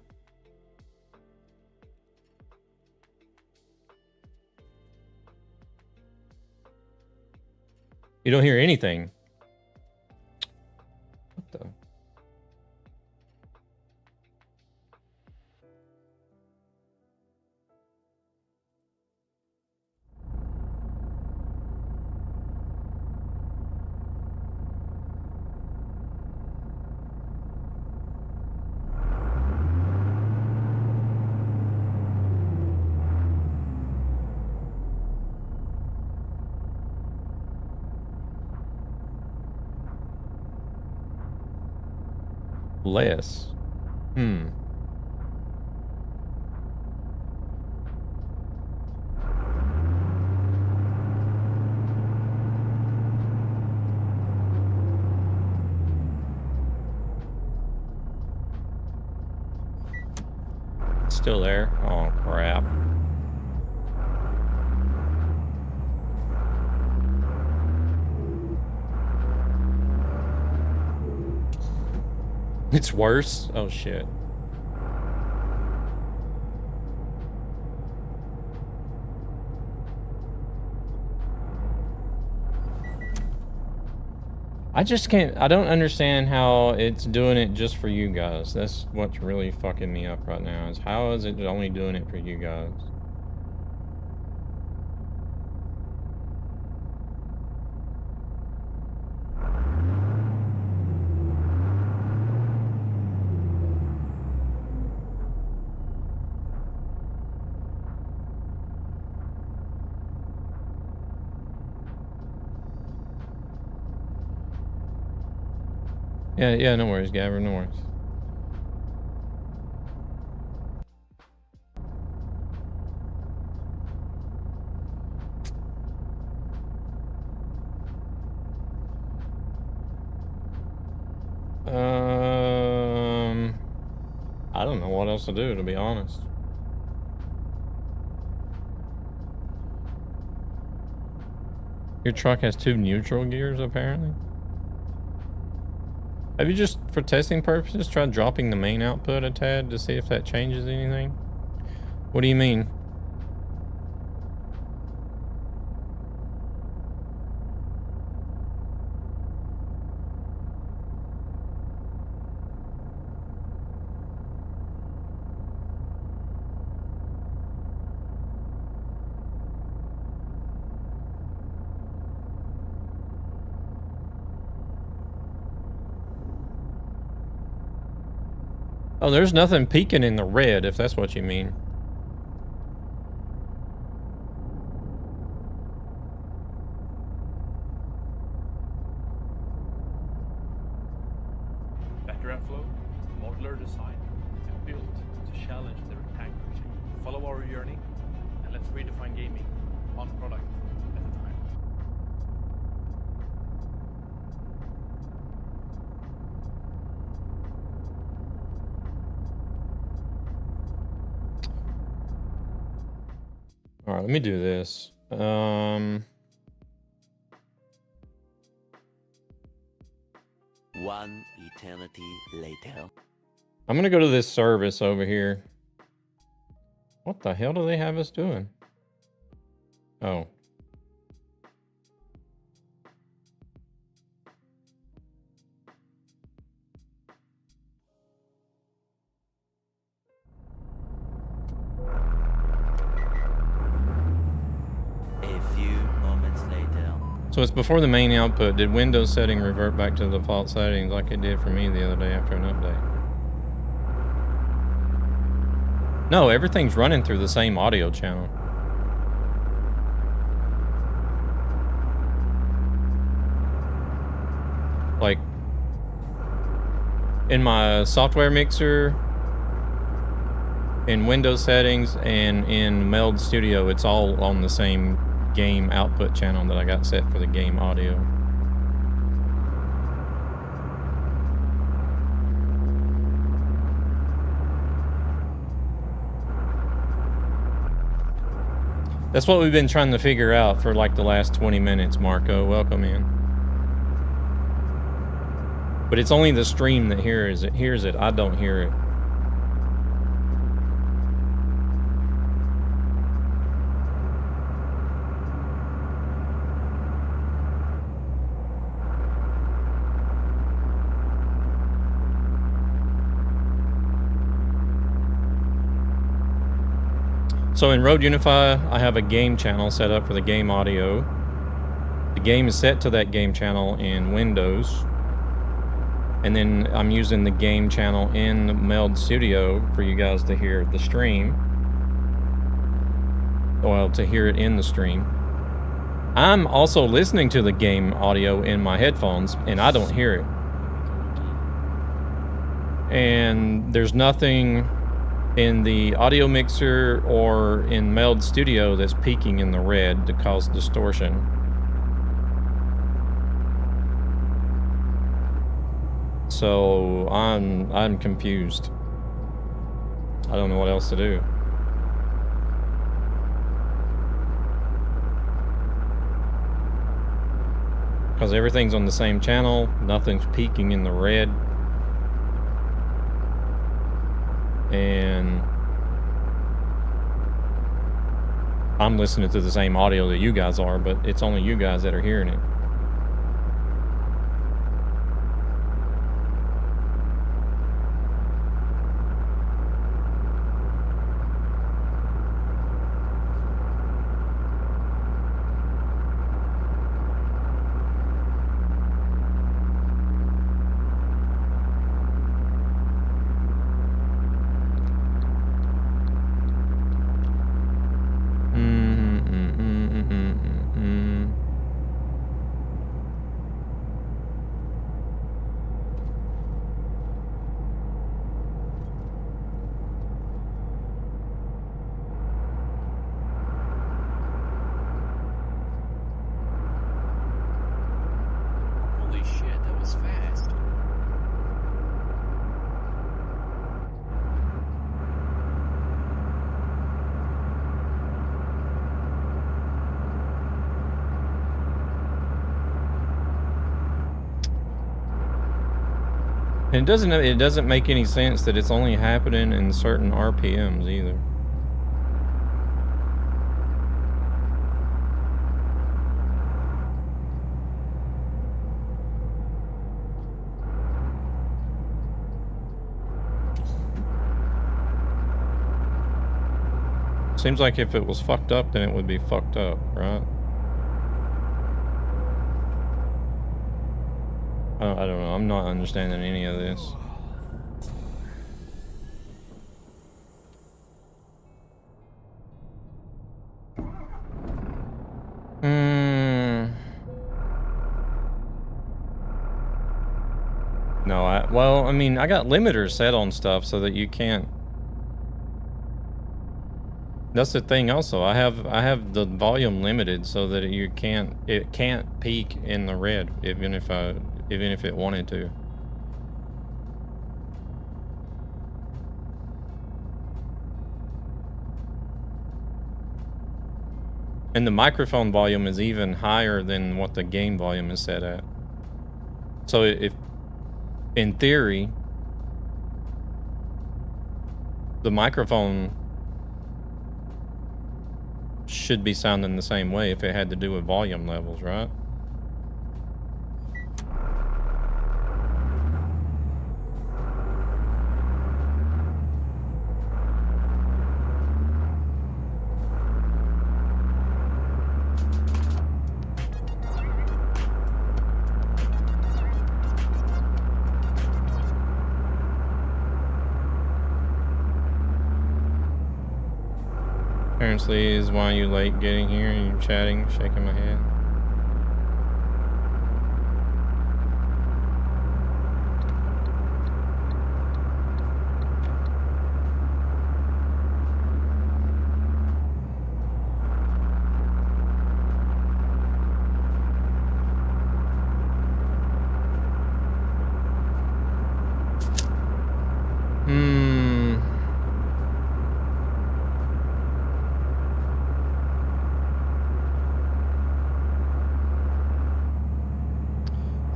You don't hear anything. What the? Less. Still there. Oh, crap. It's worse? Oh, shit. I just can't, I don't understand how it's doing it just for you guys. That's what's really fucking me up right now, is how is it only doing it for you guys? Yeah, no worries, Gabber, no worries. I don't know what else to do, to be honest. Your truck has 2 neutral gears, apparently. Have you just, for testing purposes, tried dropping the main output a tad to see if that changes anything? What do you mean? Oh, there's nothing peeking in the red, if that's what you mean. Better airflow, modular design, and built to challenge the rectangular shape. Follow our journey, and let's redefine gaming, one product at a time. All right, let me do this. One eternity later. I'm gonna go to this service over here. What the hell do they have us doing? Oh. A few moments later. So it's before the main output. Did Windows setting revert back to the default settings like it did for me the other day after an update? No, everything's running through the same audio channel. Like, in my software mixer, in Windows settings, and in Meld Studio, it's all on the same game output channel that I got set for the game audio. That's what we've been trying to figure out for like the last 20 minutes, Marco. Welcome in. But it's only the stream that hears it. I don't hear it. So in Rode Unify, I have a game channel set up for the game audio. The game is set to that game channel in Windows. And then I'm using the game channel in Meld Studio for you guys to hear the stream. Well, to hear it in the stream. I'm also listening to the game audio in my headphones, and I don't hear it. And there's nothing in the audio mixer or in Meld Studio that's peaking in the red to cause distortion. So I'm confused. I don't know what else to do. Because everything's on the same channel, nothing's peaking in the red. And I'm listening to the same audio that you guys are, but it's only you guys that are hearing it. Holy shit, that was fast. And it doesn't make any sense that it's only happening in certain RPMs either. Seems like if it was fucked up, then it would be fucked up, right? I don't know. I'm not understanding any of this. No, well, I mean, I got limiters set on stuff so that you can't. That's the thing also. I have the volume limited so that it can't peak in the red even if it wanted to. And the microphone volume is even higher than what the game volume is set at. So if, in theory, the microphone should be sounding the same way if it had to do with volume levels, right? Apparently is why you late getting here and you're chatting, shaking my head.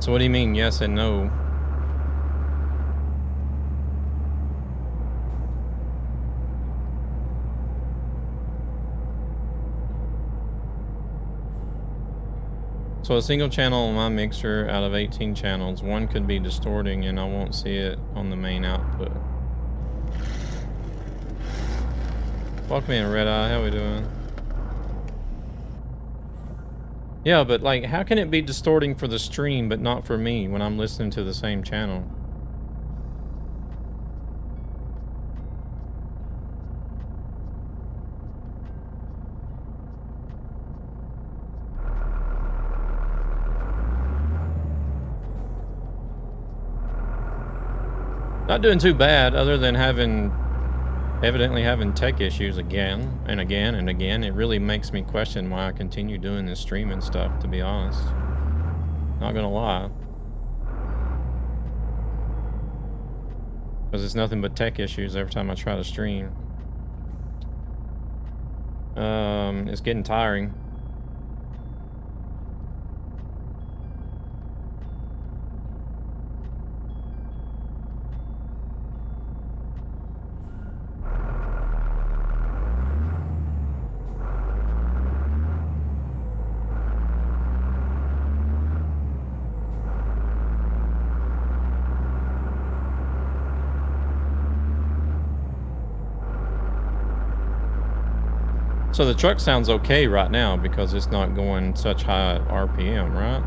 So what do you mean yes and no? So a single channel on my mixer out of 18 channels, one could be distorting and I won't see it on the main output. Welcome in, Red Eye, how we doing? Yeah, but like, how can it be distorting for the stream but not for me when I'm listening to the same channel? Not doing too bad, other than evidently having tech issues again and again and again. It really makes me question why I continue doing this streaming stuff, to be honest. Not gonna lie. Because it's nothing but tech issues every time I try to stream. It's getting tiring. So the truck sounds okay right now because it's not going such high RPM, right?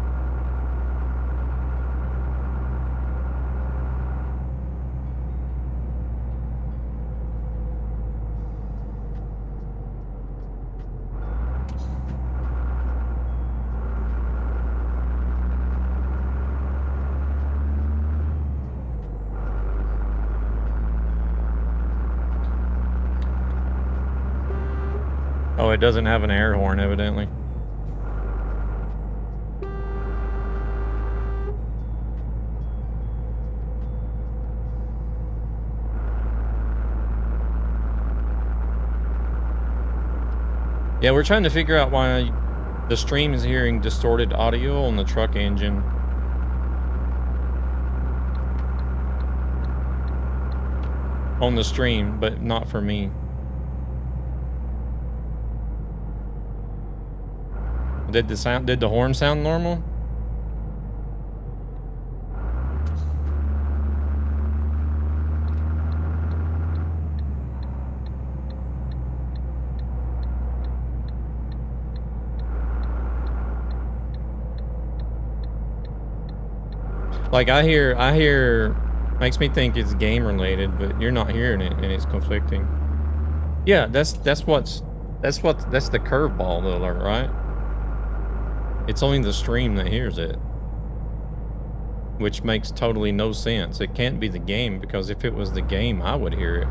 Oh, it doesn't have an air horn, evidently. Yeah, we're trying to figure out why the stream is hearing distorted audio on the truck engine. On the stream, but not for me. Did the horn sound normal? Like I hear makes me think it's game related, but you're not hearing it and it's conflicting. Yeah, that's the curveball alert, right? It's only the stream that hears it. which makes totally no sense. It can't be the game, because if it was the game, I would hear it.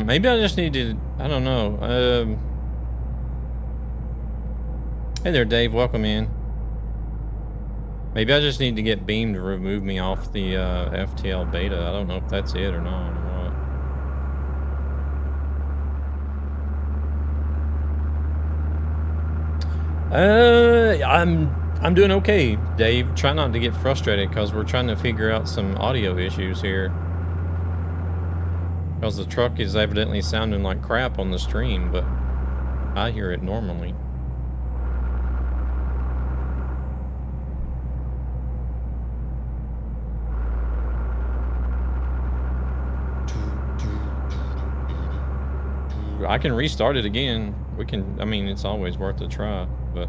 Maybe I just need to, I don't know. Hey there, Dave. Welcome in. Maybe I just need to get Beam to remove me off the FTL beta. I don't know if that's it or not or what. I'm doing okay, Dave. Try not to get frustrated, because we're trying to figure out some audio issues here. Because the truck is evidently sounding like crap on the stream, but I hear it normally. I can restart it again. We can, I mean, it's always worth a try, but.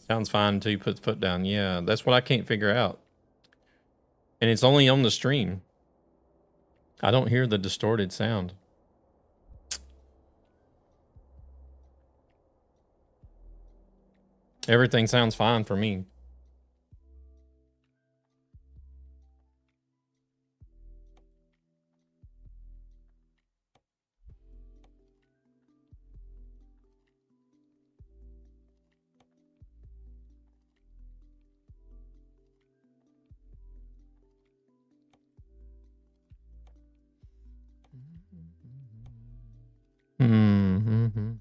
Sounds fine until you put the foot down. Yeah, that's what I can't figure out. And it's only on the stream. I don't hear the distorted sound. Everything sounds fine for me. Mm-hmm.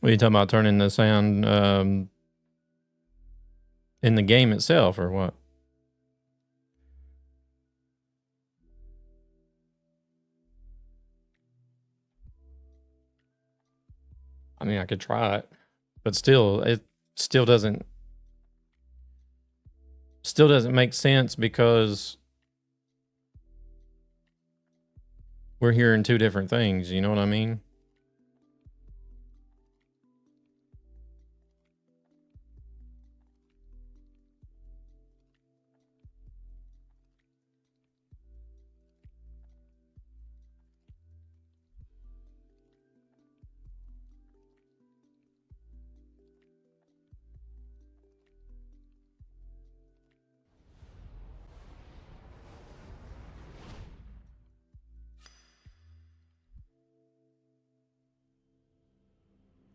What are you talking about, turning the sound in the game itself, or what? I mean, I could try it, but still, it still doesn't make sense, because we're hearing two different things. You know what I mean?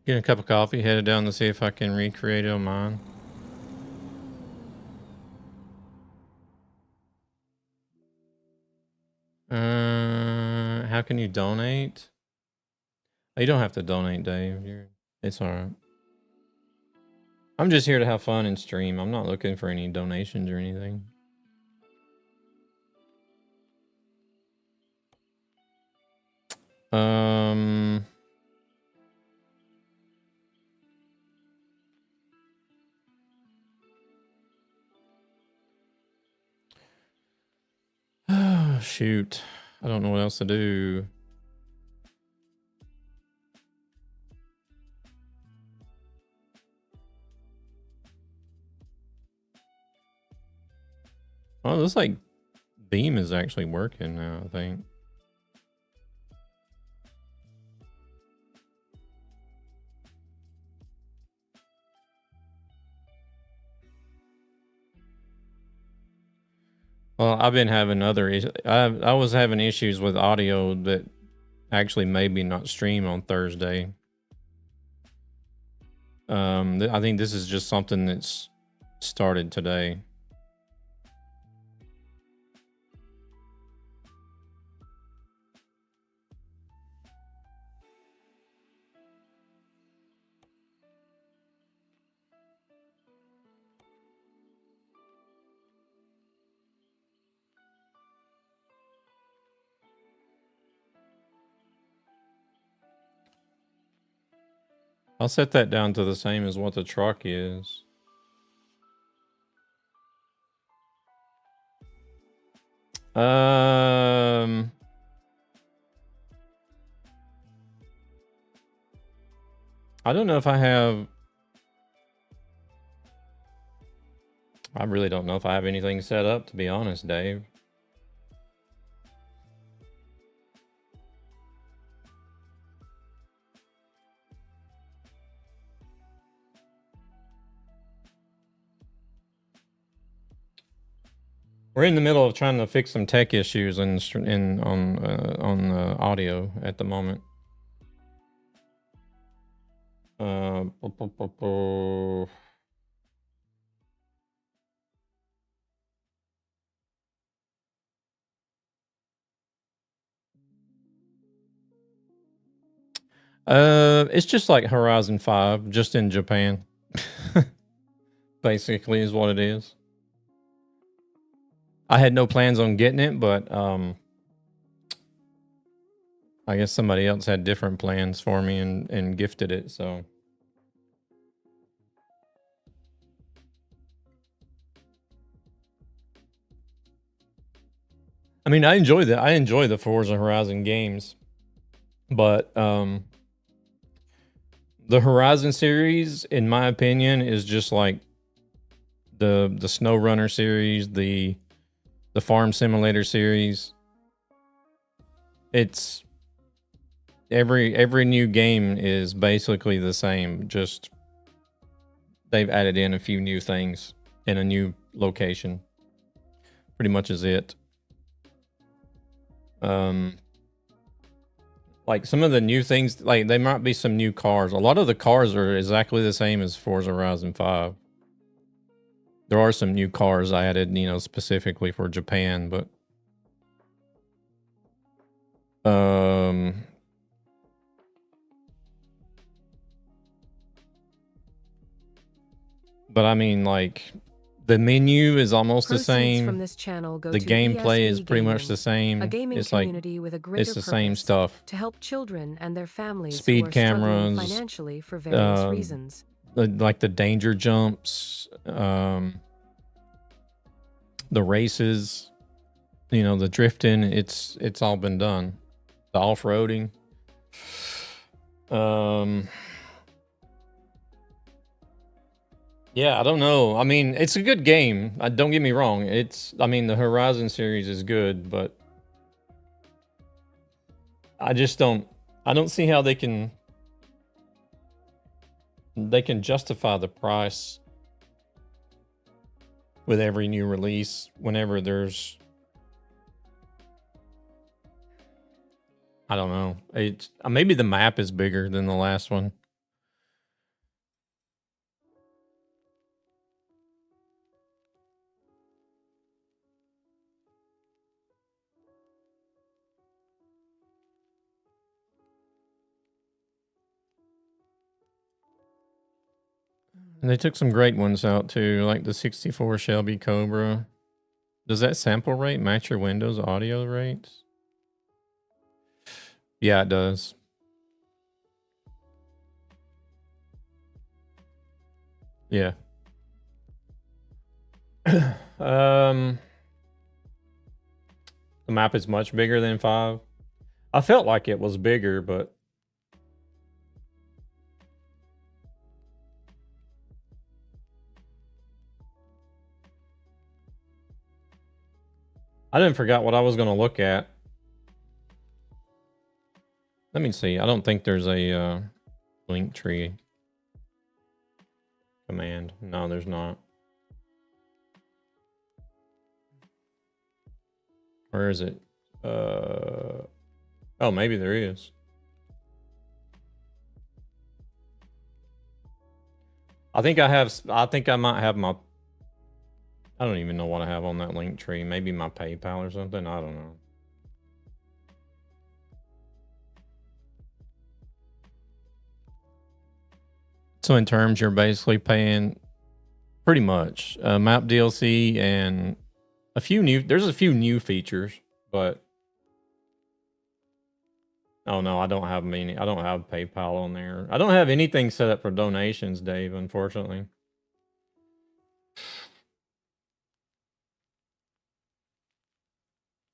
Getting a cup of coffee, headed down to see if I can recreate it on mine. How can you donate? Oh, you don't have to donate, Dave. It's all right. I'm just here to have fun and stream. I'm not looking for any donations or anything. Oh, shoot. I don't know what else to do. Oh, it looks like Beam is actually working now, I think. Well, I've been having other issues. I was having issues with audio that actually made me not stream on Thursday. I think this is just something that's started today. I'll set that down to the same as what the truck is. I don't know if I have. I really don't know if I have anything set up, to be honest, Dave. We're in the middle of trying to fix some tech issues on audio at the moment. It's just like Horizon 5, just in Japan. Basically is what it is. I had no plans on getting it, but I guess somebody else had different plans for me and gifted it, so. I mean, I enjoy the Forza Horizon games, but the Horizon series, in my opinion, is just like the Snow Runner series, the Farm Simulator series. It's every new game is basically the same, just they've added in a few new things in a new location. Pretty much is it. Like some of the new things, like there might be some new cars. A lot of the cars are exactly the same as Forza Horizon 5. There are some new cars I added, you know, specifically for Japan, but I mean, like the menu is almost the same. From this channel go the to gameplay is ESV pretty much Gaming, the same. a gaming It's like community with a greater it's the same purpose stuff. to help children and their families Speed who are struggling cameras, financially for various reasons. Like the danger jumps, the races, you know, the drifting. It's all been done. The off-roading. Yeah, I don't know. I mean, it's a good game. Don't get me wrong. I mean, the Horizon series is good, but I don't see how they can justify the price with every new release whenever there's, I don't know. It's maybe the map is bigger than the last one. And they took some great ones out too, like the 64 Shelby Cobra. Does that sample rate match your Windows audio rates? Yeah, it does. Yeah. The map is much bigger than 5. I felt like it was bigger, but I didn't forget what I was going to look at. Let me see. I don't think there's a link tree command. No, there's not. Where is it? Oh, maybe there is. I think I might have my, I don't even know what I have on that link tree. Maybe my PayPal or something. I don't know. So in terms, you're basically paying pretty much map DLC and there's a few new features, but oh no, I don't have PayPal on there. I don't have anything set up for donations, Dave, unfortunately.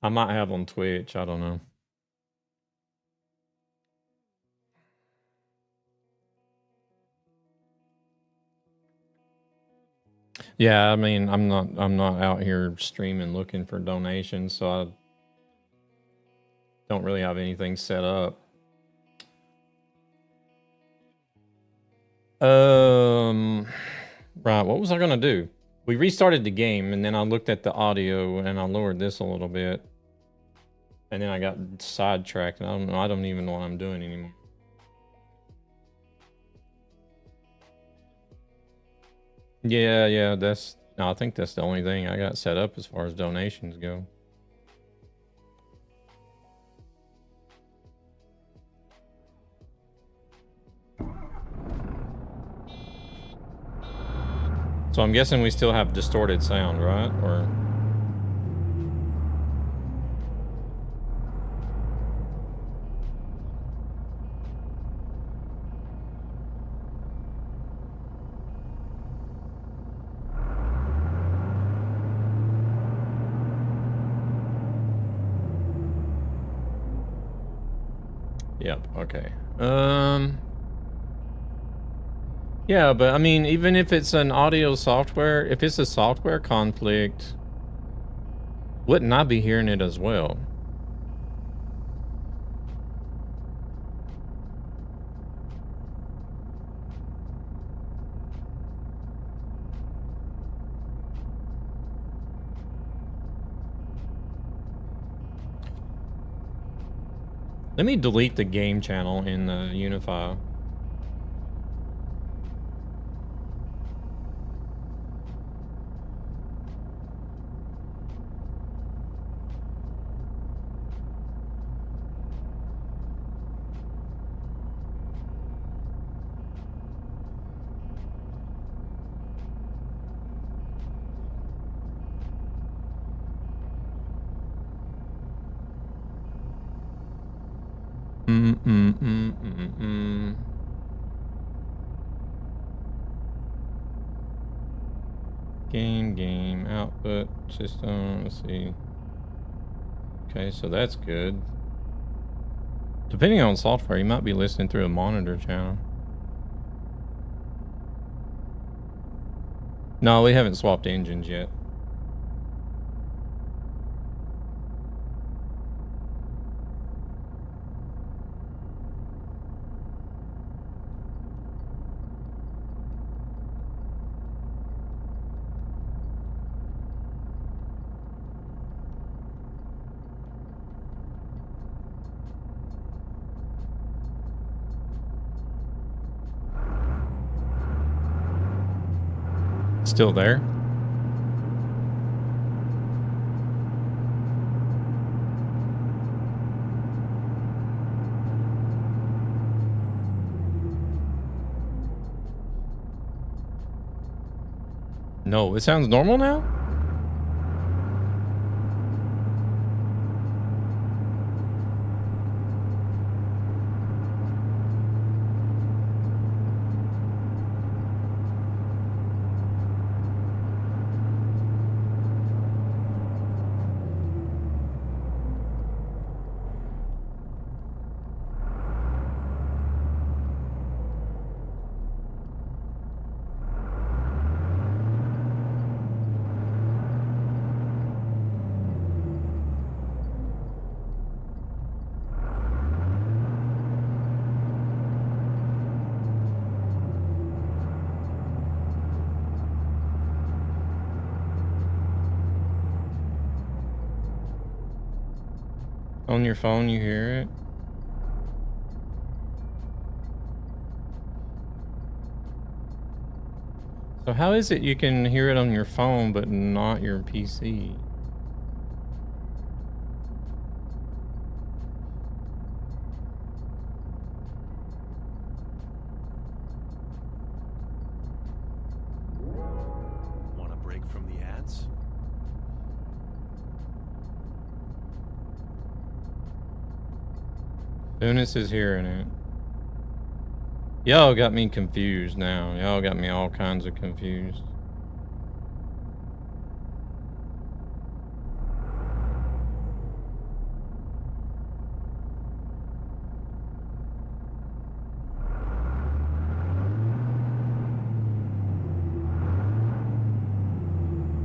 I might have on Twitch, I don't know. Yeah, I mean, I'm not out here streaming looking for donations, so I don't really have anything set up. Right, what was I gonna do? We restarted the game and then I looked at the audio and I lowered this a little bit. And then I got sidetracked and I don't even know what I'm doing anymore. Yeah, I think that's the only thing I got set up as far as donations go. So I'm guessing we still have distorted sound, right? Or yep, okay. Yeah, but I mean, even if it's an audio software, if it's a software conflict, wouldn't I be hearing it as well? Let me delete the game channel in the Unify. Game output system. Let's see. Okay, so that's good. Depending on software, you might be listening through a monitor channel. No, we haven't swapped engines yet. Still there? No, it sounds normal now? On your phone, you hear it? So how is it you can hear it on your phone but not your PC? Want a break from the ads? Eunice is hearing it. Y'all got me confused now. Y'all got me all kinds of confused.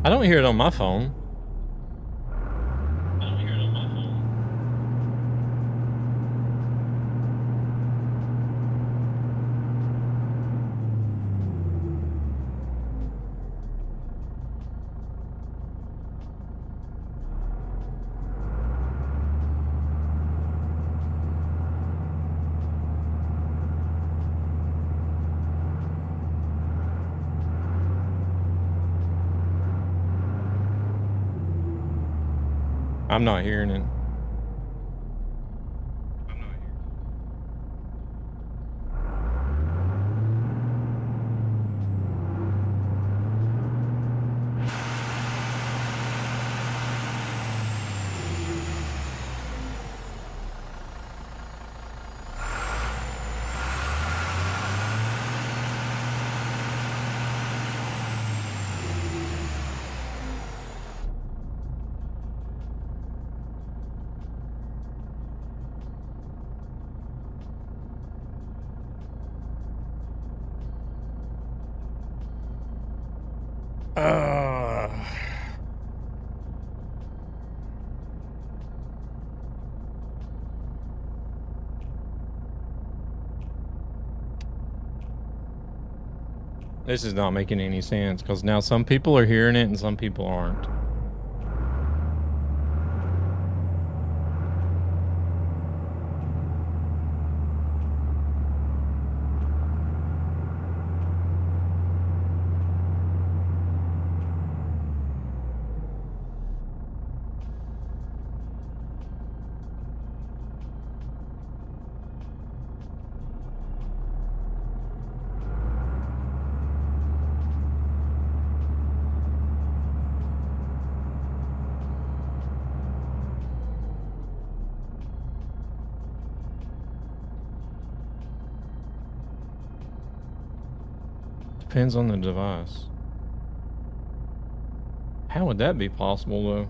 I don't hear it on my phone. I'm not hearing it. This is not making any sense because now some people are hearing it and some people aren't. Depends on the device. How would that be possible though?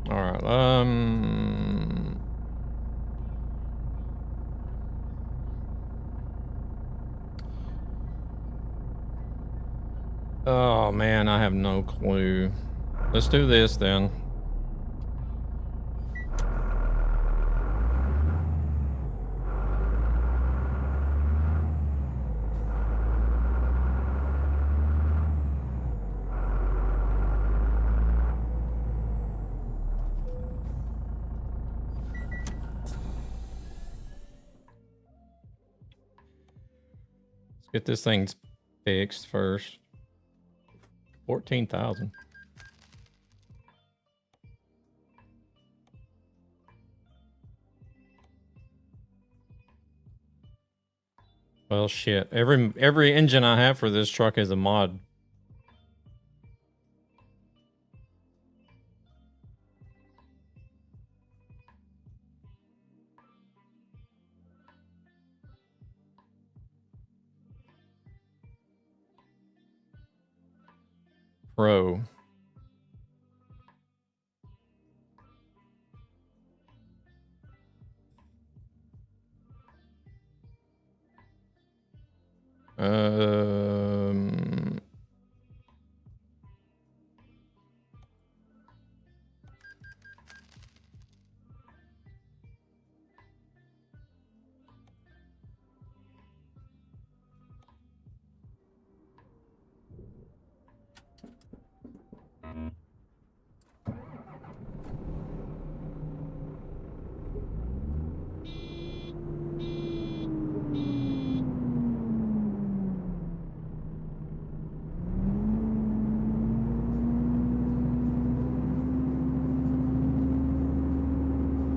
All right. Oh man, I have no clue. Let's do this then. Let's get this thing fixed first. 14,000. Well, shit. Every engine I have for this truck is a mod. Pro. Um,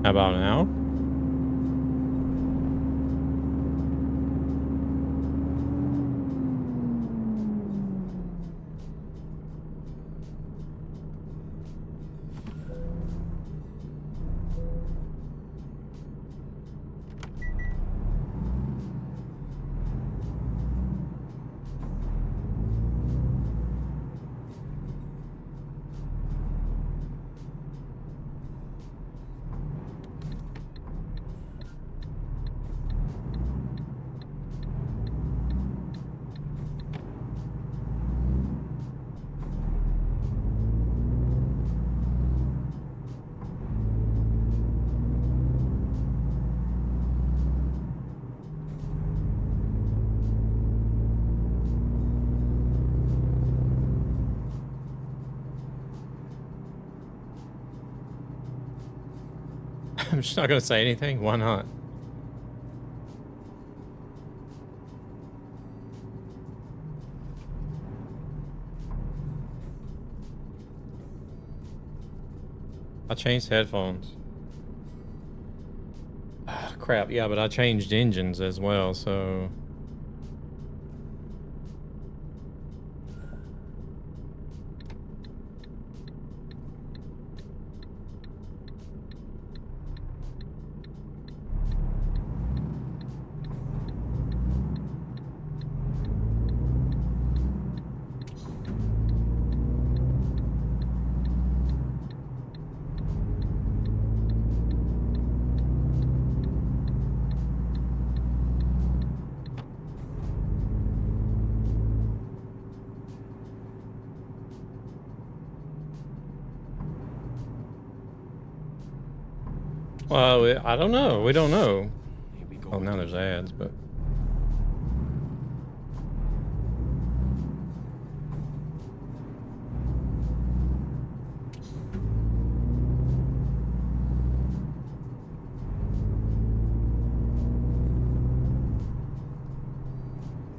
How about now? I'm just not gonna say anything. Why not? I changed headphones. Ah, crap. Yeah, but I changed engines as well, so... Well, I don't know. We don't know. Here we go. Oh, now there's ads, but...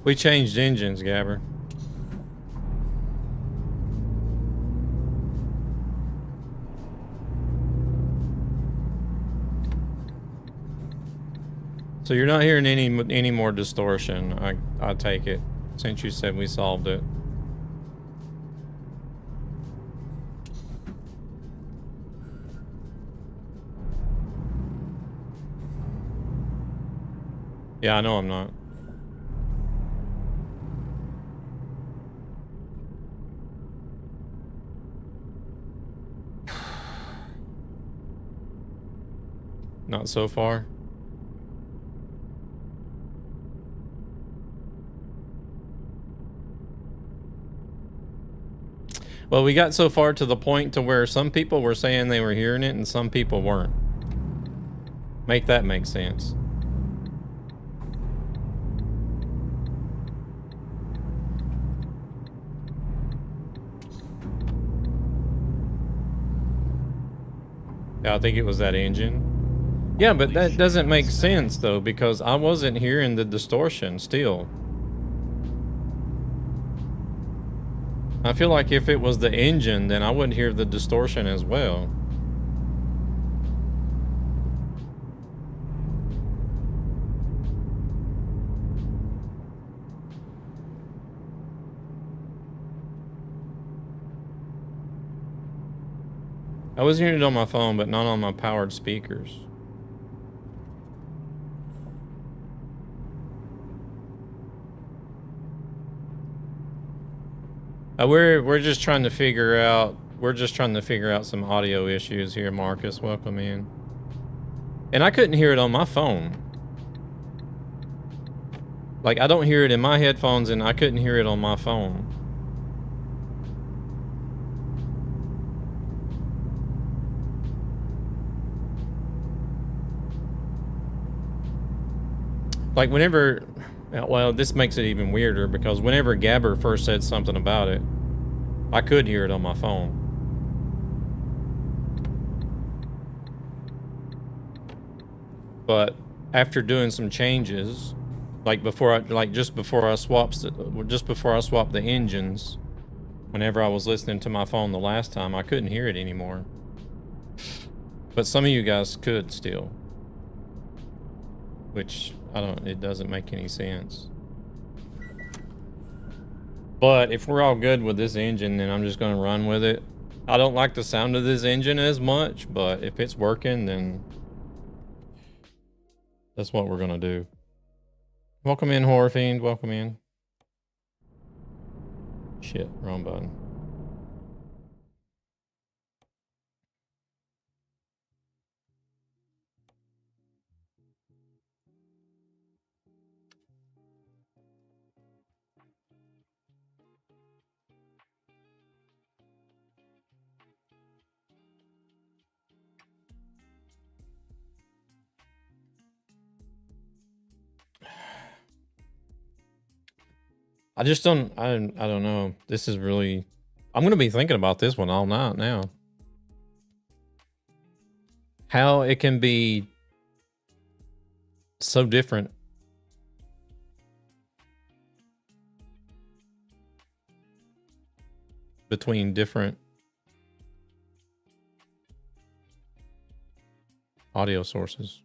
We changed engines, Gabber. So you're not hearing any more distortion, I take it, since you said we solved it. Yeah, I know I'm not. Not so far. Well, we got so far to the point to where some people were saying they were hearing it and some people weren't. Make that make sense. Yeah, I think it was that engine. Yeah, but that doesn't make sense though, because I wasn't hearing the distortion still. I feel like if it was the engine, then I wouldn't hear the distortion as well. I was hearing it on my phone, but not on my powered speakers. We're just trying to figure out some audio issues here, Marcus. Welcome in. And I couldn't hear it on my phone. Like, I don't hear it in my headphones and I couldn't hear it on my phone. Like whenever, well, this makes it even weirder because whenever Gabber first said something about it, I could hear it on my phone. But after doing some changes, like just before I swapped the engines, whenever I was listening to my phone the last time, I couldn't hear it anymore. But some of you guys could still. Which, it doesn't make any sense. But if we're all good with this engine, then I'm just going to run with it. I don't like the sound of this engine as much, but if it's working, then that's what we're going to do. Welcome in, Horror Fiend. Welcome in. Shit, wrong button. I just don't, I don't know. This is really, I'm going to be thinking about this one all night now. How it can be so different. Between different audio sources.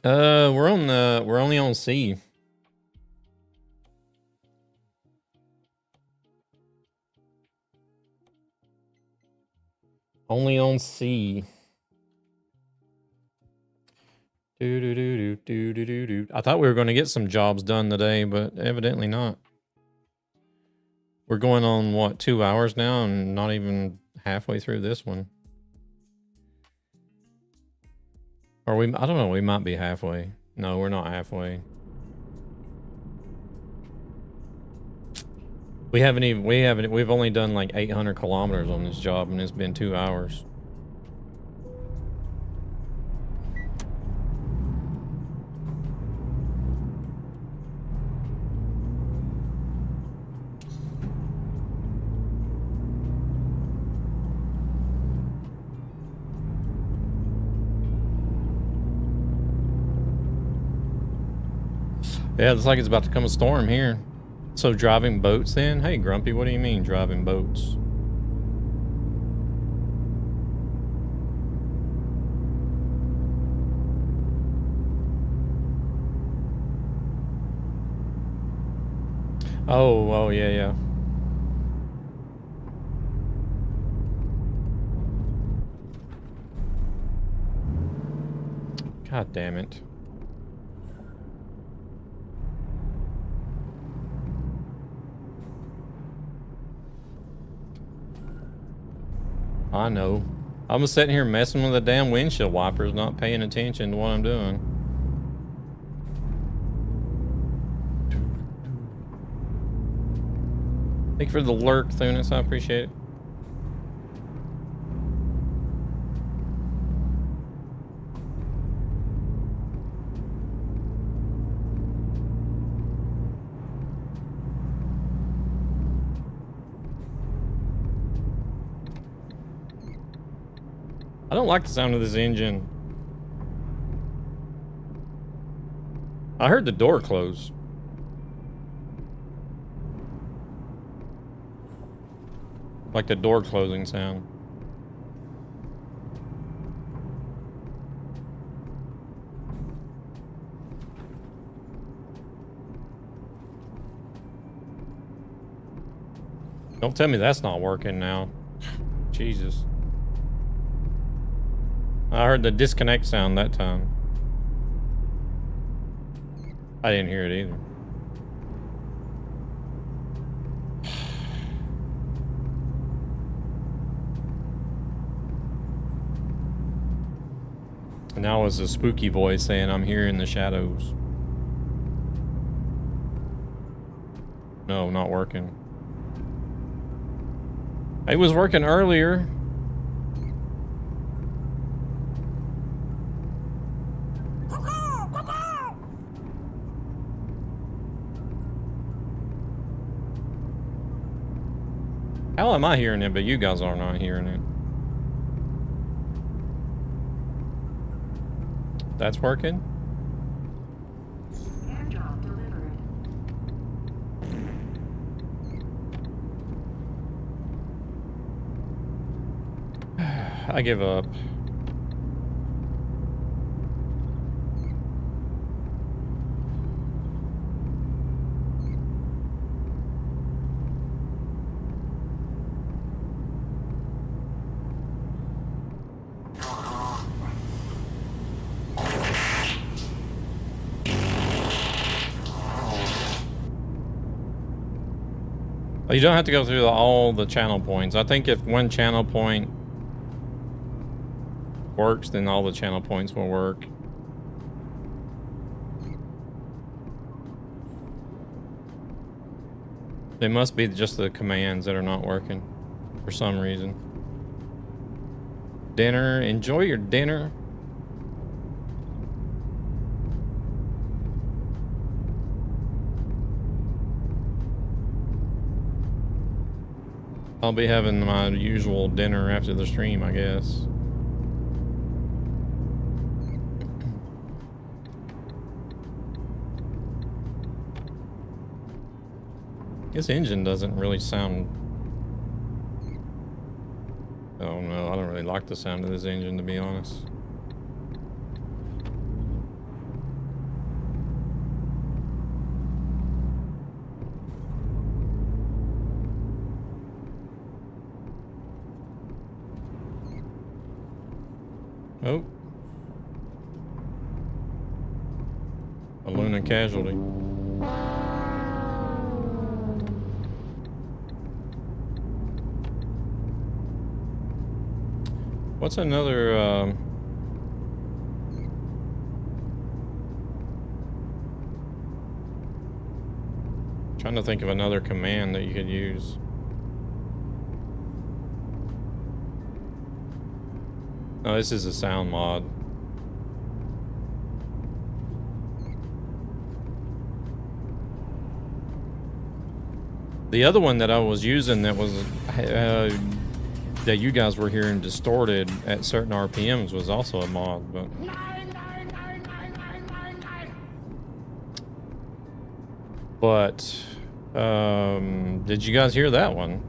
We're only on C. Only on C. I thought we were going to get some jobs done today, but evidently not. We're going on what, 2 hours now, and not even halfway through this one. Or I don't know, we might be halfway. No, we're not halfway. We've only done like 800 kilometers on this job, and it's been 2 hours. Yeah, it looks like it's about to come a storm here. So driving boats then? Hey, Grumpy, what do you mean driving boats? Oh, yeah, yeah. God damn it. I know. I'm sitting here messing with the damn windshield wipers, not paying attention to what I'm doing. Thank you for the lurk, Thunis. I appreciate it. I don't like the sound of this engine. I heard the door close. Like the door closing sound. Don't tell me that's not working now. Jesus. I heard the disconnect sound that time. I didn't hear it either. And now it's a spooky voice saying I'm here in the shadows. No, not working. It was working earlier. How am I hearing it, but you guys are not hearing it? That's working? Airdrop delivered. I give up. You don't have to go through all the channel points. I think if one channel point works, then all the channel points will work. They must be just the commands that are not working for some reason. Dinner. Enjoy your dinner. I'll be having my usual dinner after the stream, I guess. This engine doesn't really sound... Oh no, I don't really like the sound of this engine, to be honest. Oh. A Luna casualty. What's another, trying to think of another command that you could use. Oh, this is a sound mod. The other one that I was using that was that you guys were hearing distorted at certain RPMs was also a mod, but did you guys hear that one?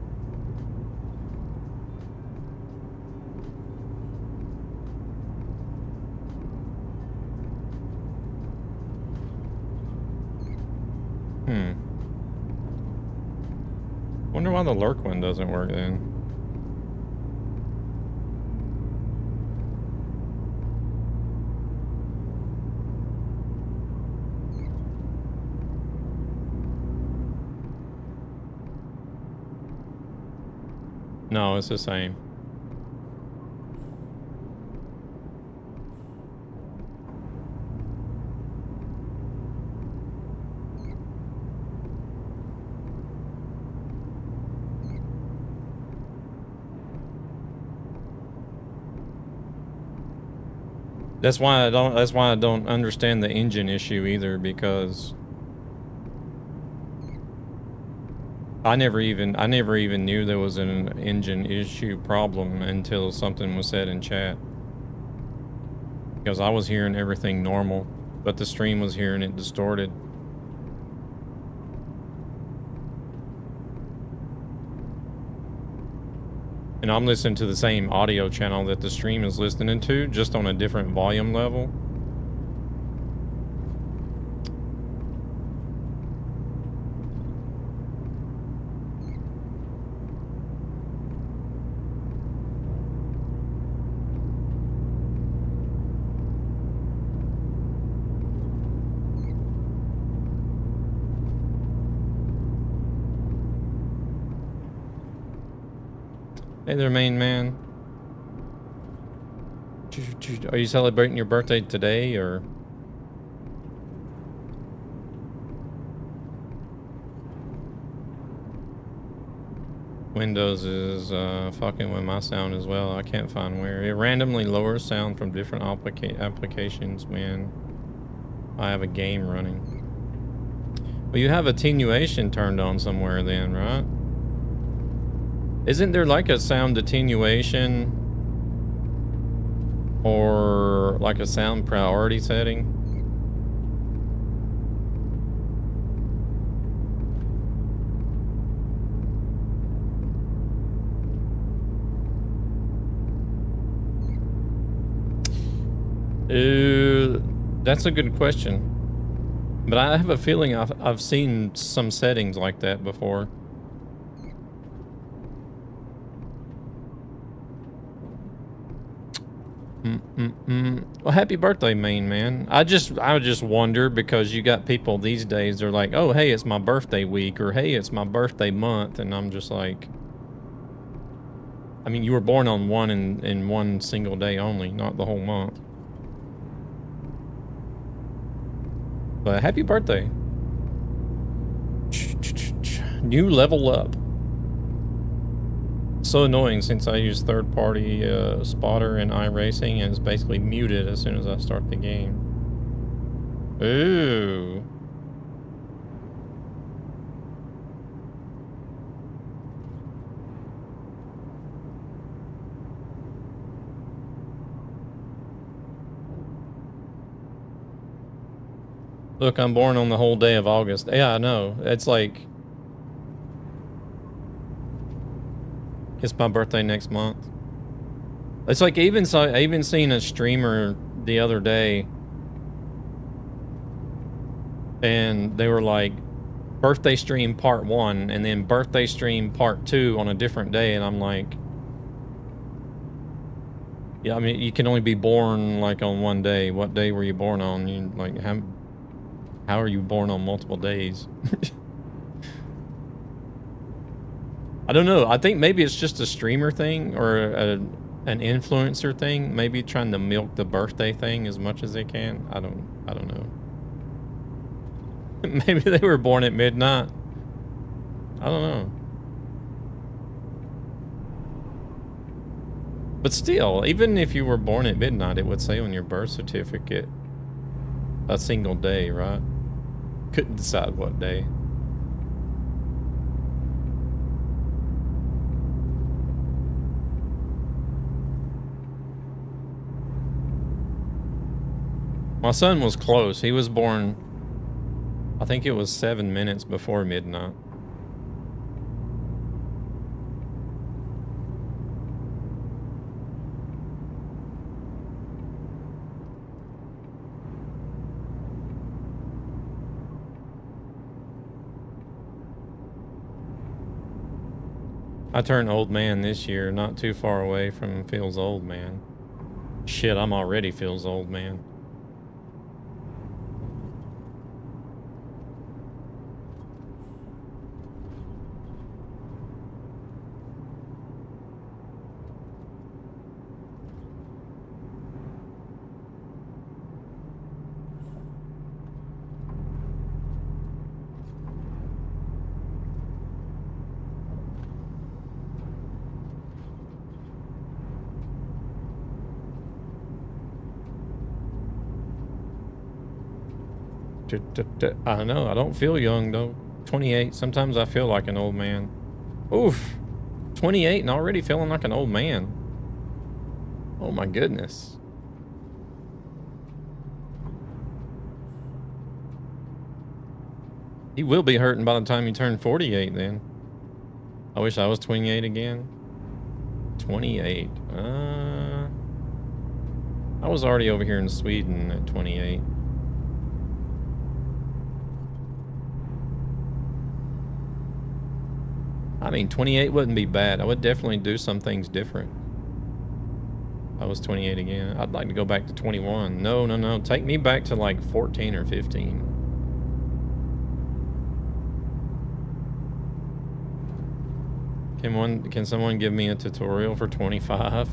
Wonder why the lurk one doesn't work then. No, it's the same. That's why I don't understand the engine issue either, because I never even knew there was an engine issue problem until something was said in chat. Because I was hearing everything normal, but the stream was hearing it distorted. And I'm listening to the same audio channel that the stream is listening to, just on a different volume level. Hey there, main man. Are you celebrating your birthday today, or? Windows is fucking with my sound as well. I can't find where. It randomly lowers sound from different applications when I have a game running. Well, you have attenuation turned on somewhere then, right? Isn't there like a sound attenuation or like a sound priority setting? That's a good question. But I have a feeling I've seen some settings like that before. Well, happy birthday, main man. I just wonder, because you got people these days, they're like, oh, hey, it's my birthday week, or hey, it's my birthday month, and I'm just like, I mean, you were born on one in one single day only, not the whole month. But happy birthday. New level up. So annoying since I use third-party spotter in iRacing, and it's basically muted as soon as I start the game. Ooh. Look, I'm born on the whole day of August. Yeah, I know. It's like, it's my birthday next month. It's like, I even seen a streamer the other day, and they were like, birthday stream part 1 and then birthday stream part 2 on a different day, and I'm like, yeah, I mean, you can only be born like on one day. What day were you born on? You like, how are you born on multiple days? I don't know. I think maybe it's just a streamer thing, or an influencer thing. Maybe trying to milk the birthday thing as much as they can. I don't know. Maybe they were born at midnight. I don't know. But still, even if you were born at midnight, it would say on your birth certificate a single day, right? Couldn't decide what day. My son was close. He was born, I think it was 7 minutes before midnight. I turned old man this year, not too far away from Phil's old man. Shit, I'm already Phil's old man. I don't know. I don't feel young, though. 28. Sometimes I feel like an old man. Oof. 28 and already feeling like an old man. Oh, my goodness. He will be hurting by the time you turn 48, then. I wish I was 28 again. 28. I was already over here in Sweden at 28. I mean, 28 wouldn't be bad. I would definitely do some things different. I was 28 again. I'd like to go back to 21. No, no, no. Take me back to like 14 or 15. Can someone give me a tutorial for 25?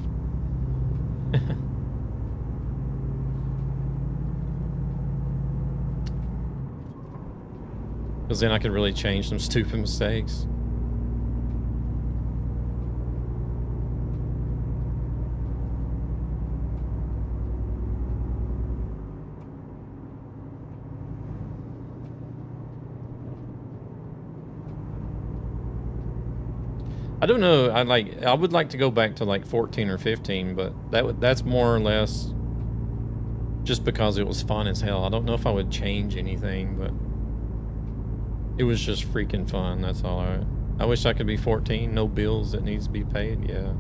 Because then I could really change some stupid mistakes. I don't know. I would like to go back to like 14 or 15, but that's more or less just because it was fun as hell. I don't know if I would change anything, but it was just freaking fun. That's all. I wish I could be 14. No bills that needs to be paid. Yeah.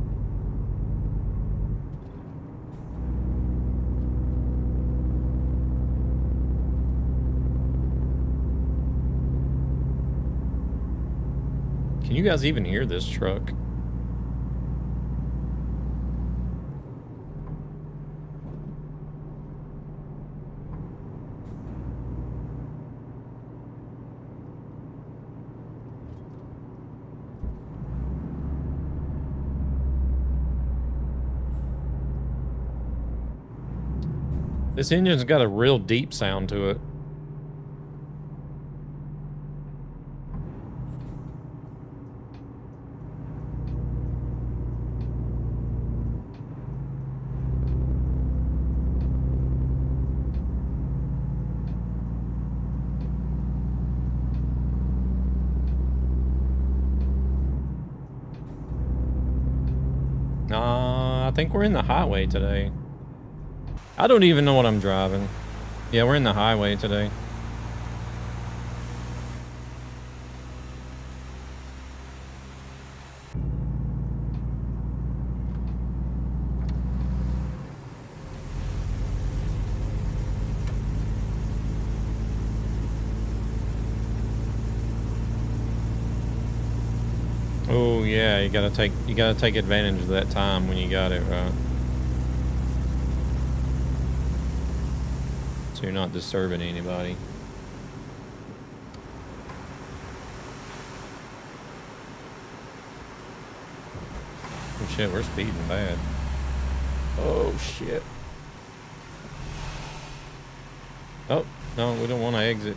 Can you guys even hear this truck? This engine's got a real deep sound to it. I think we're in the highway today. I don't even know what I'm driving. Yeah, we're in the highway today. Oh yeah, you gotta take advantage of that time when you got it right. So you're not disturbing anybody. Oh shit, we're speeding bad. Oh shit. Oh, no, we don't want to exit.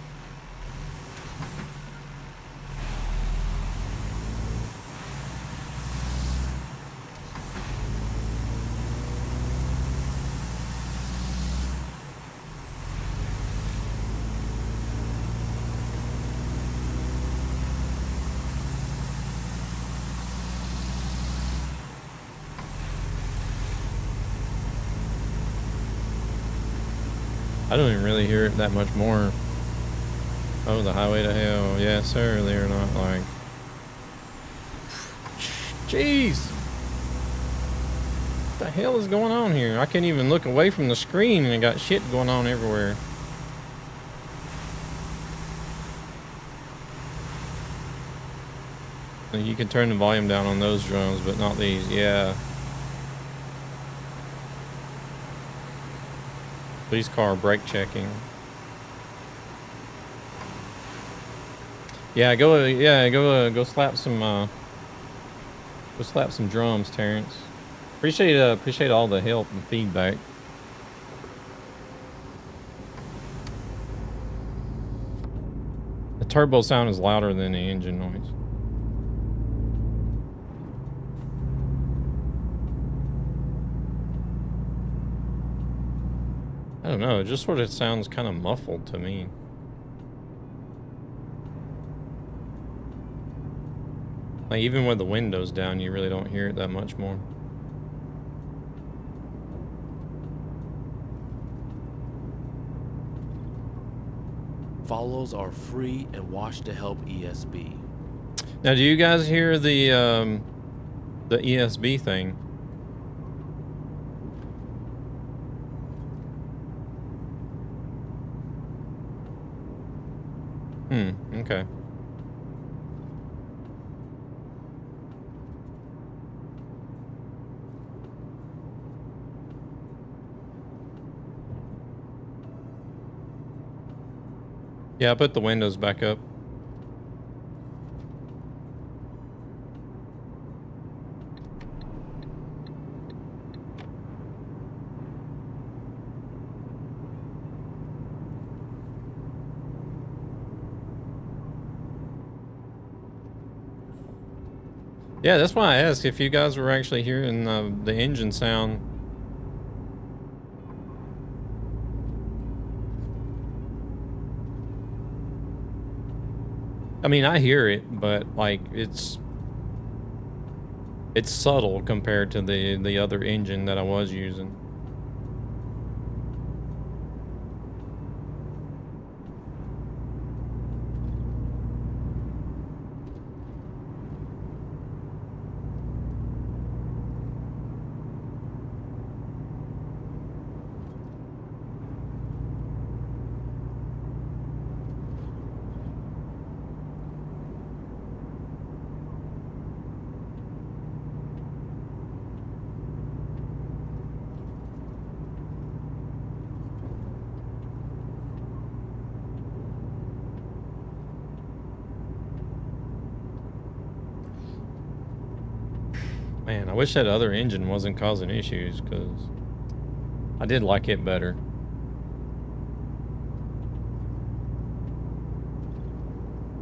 I don't even really hear it that much more. Oh, the highway to hell. Yeah, sir, they're not like... Jeez! What the hell is going on here? I can't even look away from the screen and it got shit going on everywhere. You can turn the volume down on those drums, but not these. Yeah. Police car brake checking. Yeah, go slap some drums, Terrence. Appreciate all the help and feedback. The turbo sound is louder than the engine noise. I don't know, it just sort of sounds kind of muffled to me. Like even with the windows down, you really don't hear it that much more. Follows are free and wash to help ESB. Now, do you guys hear the ESB thing? Okay. Yeah, I put the windows back up. Yeah, that's why I asked if you guys were actually hearing the engine sound. I mean, I hear it, but like it's subtle compared to the other engine that I was using. Man, I wish that other engine wasn't causing issues, because I did like it better.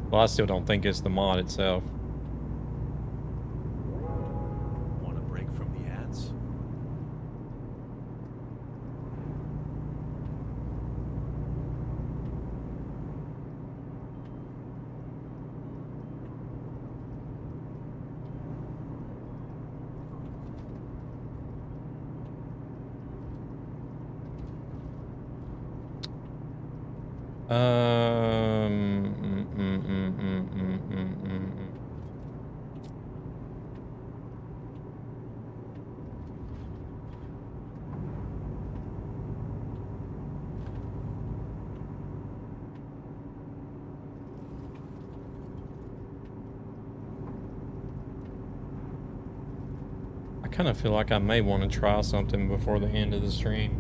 Well, I still don't think it's the mod itself. Want a break from the ads? I kind of feel like I may want to try something before the end of the stream.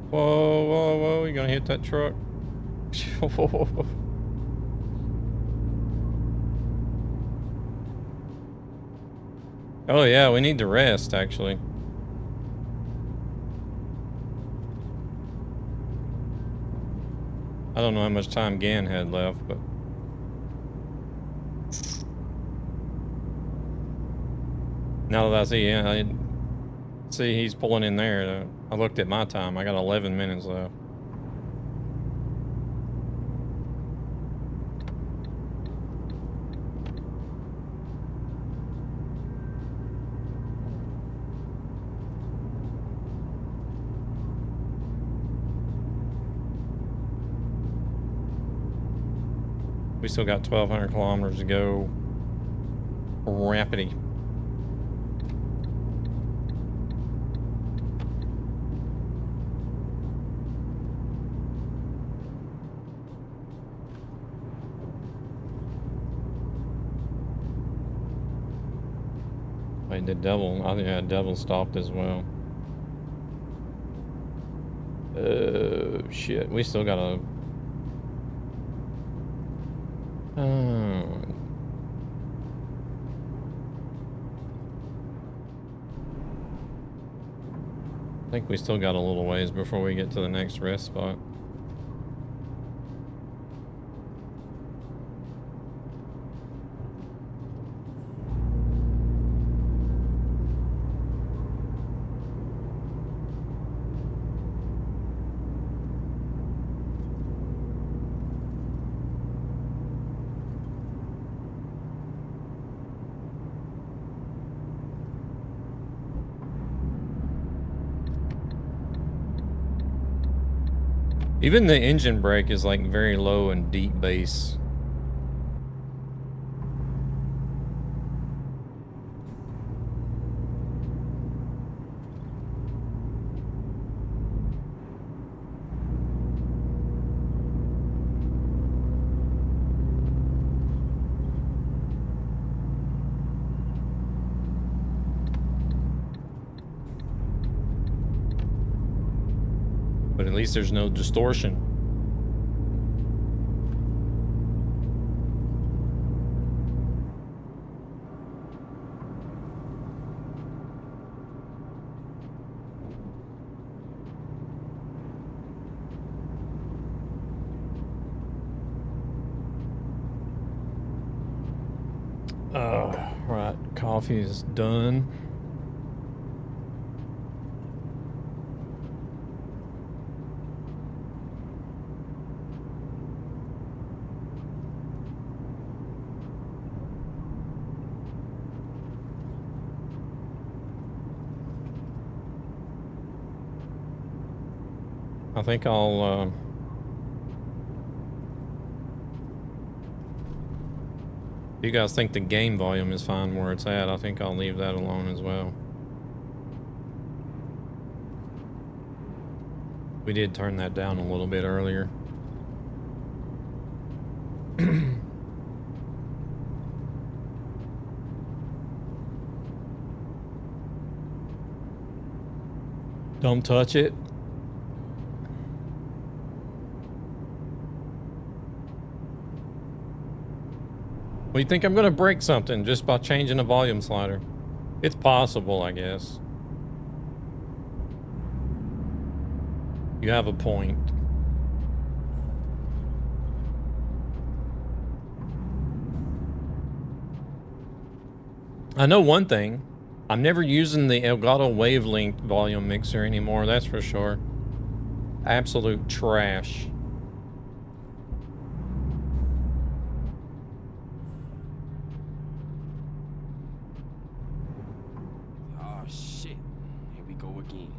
Whoa, whoa, whoa, you gonna hit that truck? Oh yeah, we need to rest, actually. I don't know how much time Gan had left, but... Now that I see, yeah, I see he's pulling in there. I looked at my time. I got 11 minutes left. We still got 1,200 kilometers to go. Rapidly. Wait, did Devil? I think Devil stopped as well. Shit. We still got a... I think we still got a little ways before we get to the next rest spot. Even the engine brake is like very low and deep bass. But at least there's no distortion. coffee is done. I think I'll if you guys think the game volume is fine where it's at, I think I'll leave that alone as well. We did turn that down a little bit earlier. Don't touch it. Well, you think I'm gonna break something just by changing the volume slider? It's possible, I guess. You have a point. I know one thing. I'm never using the Elgato wavelength volume mixer anymore, that's for sure. Absolute trash. Oh shit. Here we go again.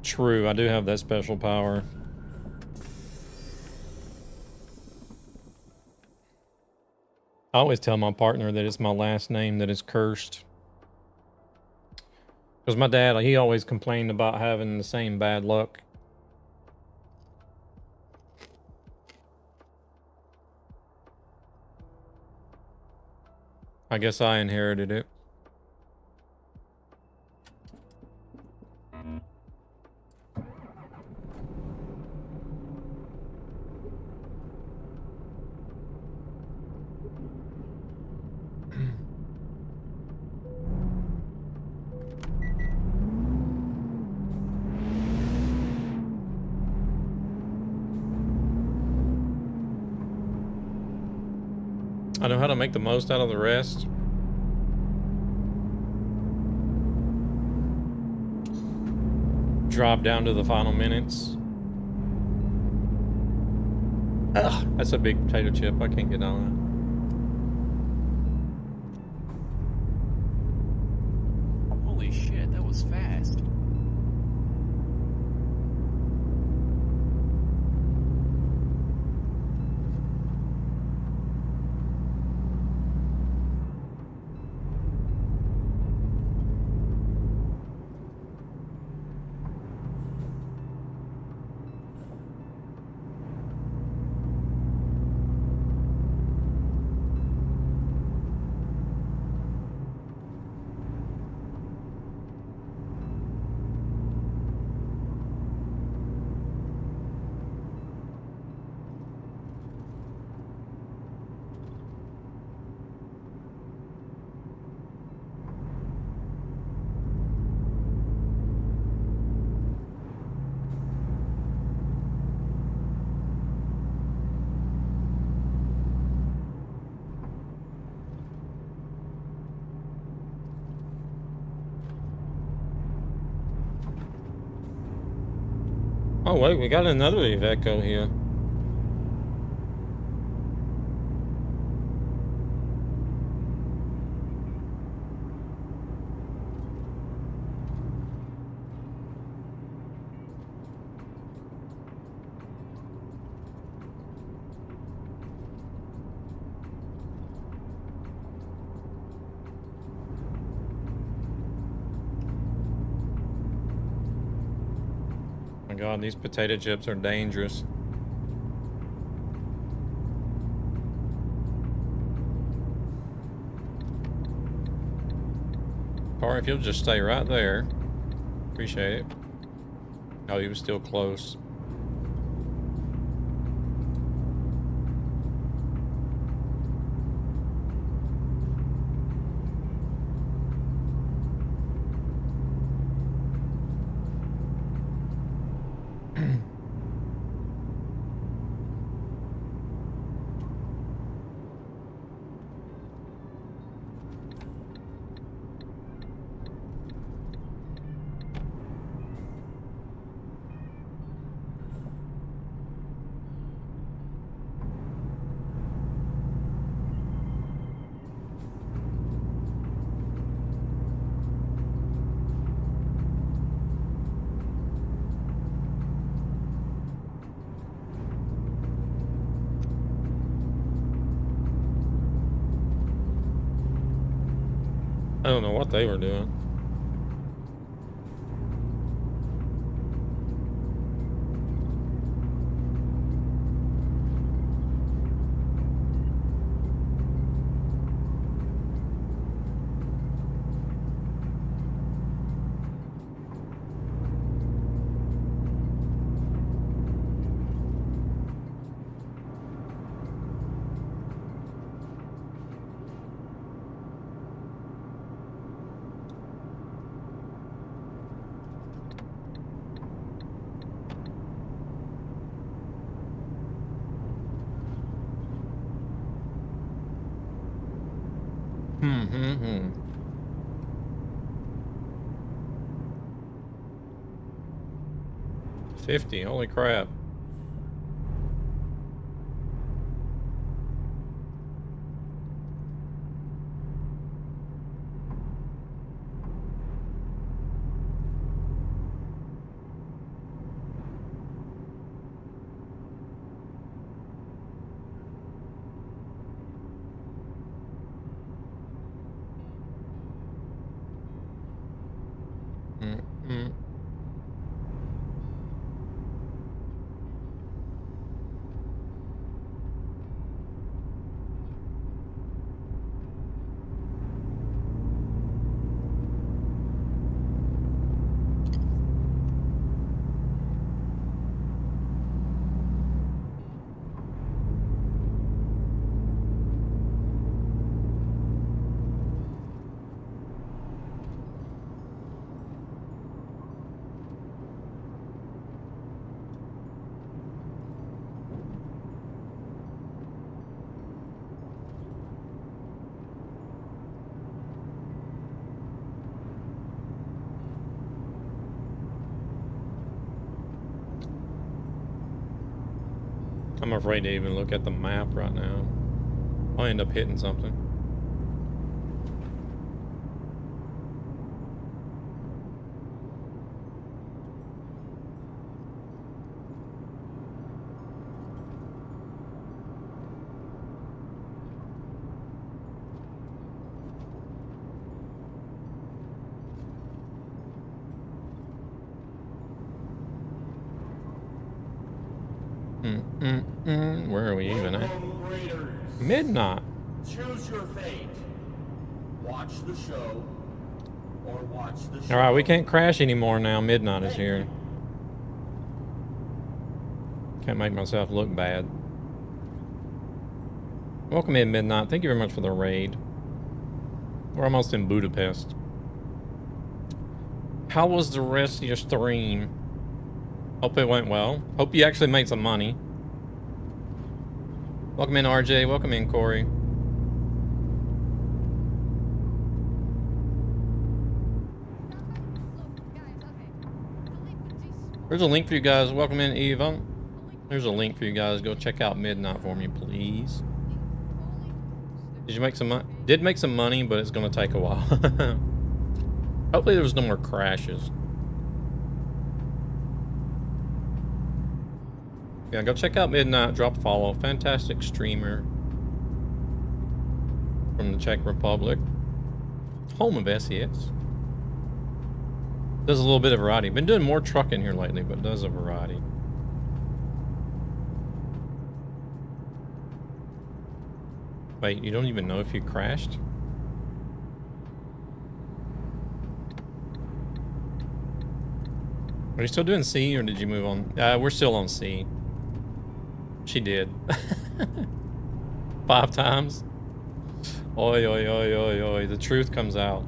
True, I do have that special power. I always tell my partner that it's my last name that is cursed. Because my dad, he always complained about having the same bad luck. I guess I inherited it. I know how to make the most out of the rest. Drop down to the final minutes. Ugh, that's a big potato chip. I can't get on Holy shit, that was fast. Oh wait, we got another Iveco here. My God, these potato chips are dangerous. Car, if you'll just stay right there. Appreciate it. Oh, he was still close. I don't know what they were doing. Hmm. 50, holy crap. Mm-hmm. I'm afraid to even look at the map right now. I'll end up hitting something. Where are we even at? Midnight. Choose your fate. Watch the show or watch the show. Alright, we can't crash anymore now. Midnight is here. Can't make myself look bad. Welcome in, Midnight. Thank you very much for the raid. We're almost in Budapest. How was the rest of your stream? Hope it went well. Hope you actually made some money. Welcome in, RJ. Welcome in, Corey. There's a link for you guys. Welcome in, Eva. There's a link for you guys. Go check out Midnight for me, please. Did you make some money? Did make some money, but it's going to take a while. Hopefully there's no more crashes. Yeah, go check out Midnight. Drop a follow. Fantastic streamer from the Czech Republic. Home of SES. Does a little bit of variety. Been doing more trucking here lately, but does a variety. Wait, you don't even know if you crashed? Are you still doing C, or did you move on? We're still on C. She did. 5 times. Oi, oi, oi, oi, oi. The truth comes out.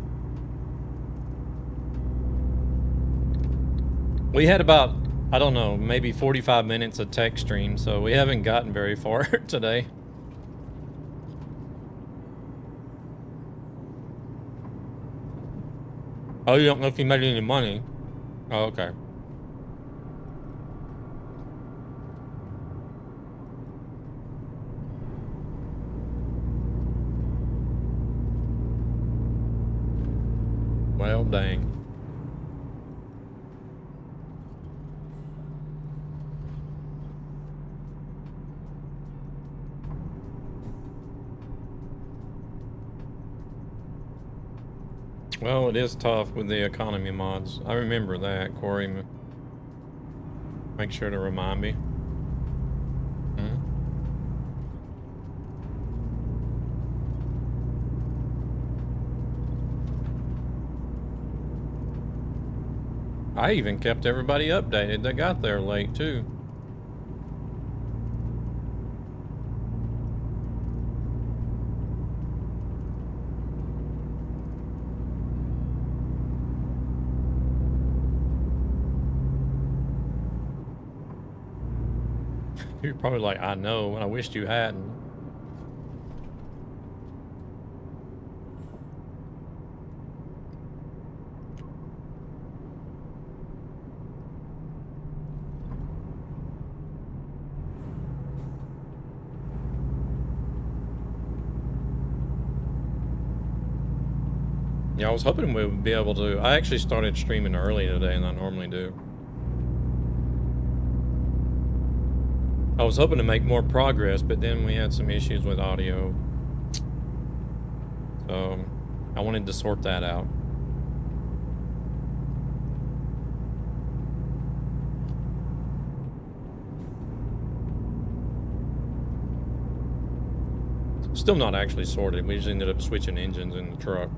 We had about, I don't know, maybe 45 minutes of tech stream, so we haven't gotten very far today. Oh, you don't know if you made any money? Oh, okay. Well, dang. Well, it is tough with the economy mods. I remember that, Corey. Make sure to remind me. Hmm? I even kept everybody updated that got there late, too. You're probably like, I know, and I wished you hadn't. Yeah, I was hoping we would be able to. I actually started streaming early today than I normally do. I was hoping to make more progress, but then we had some issues with audio. So I wanted to sort that out. Still not actually sorted. We just ended up switching engines in the truck.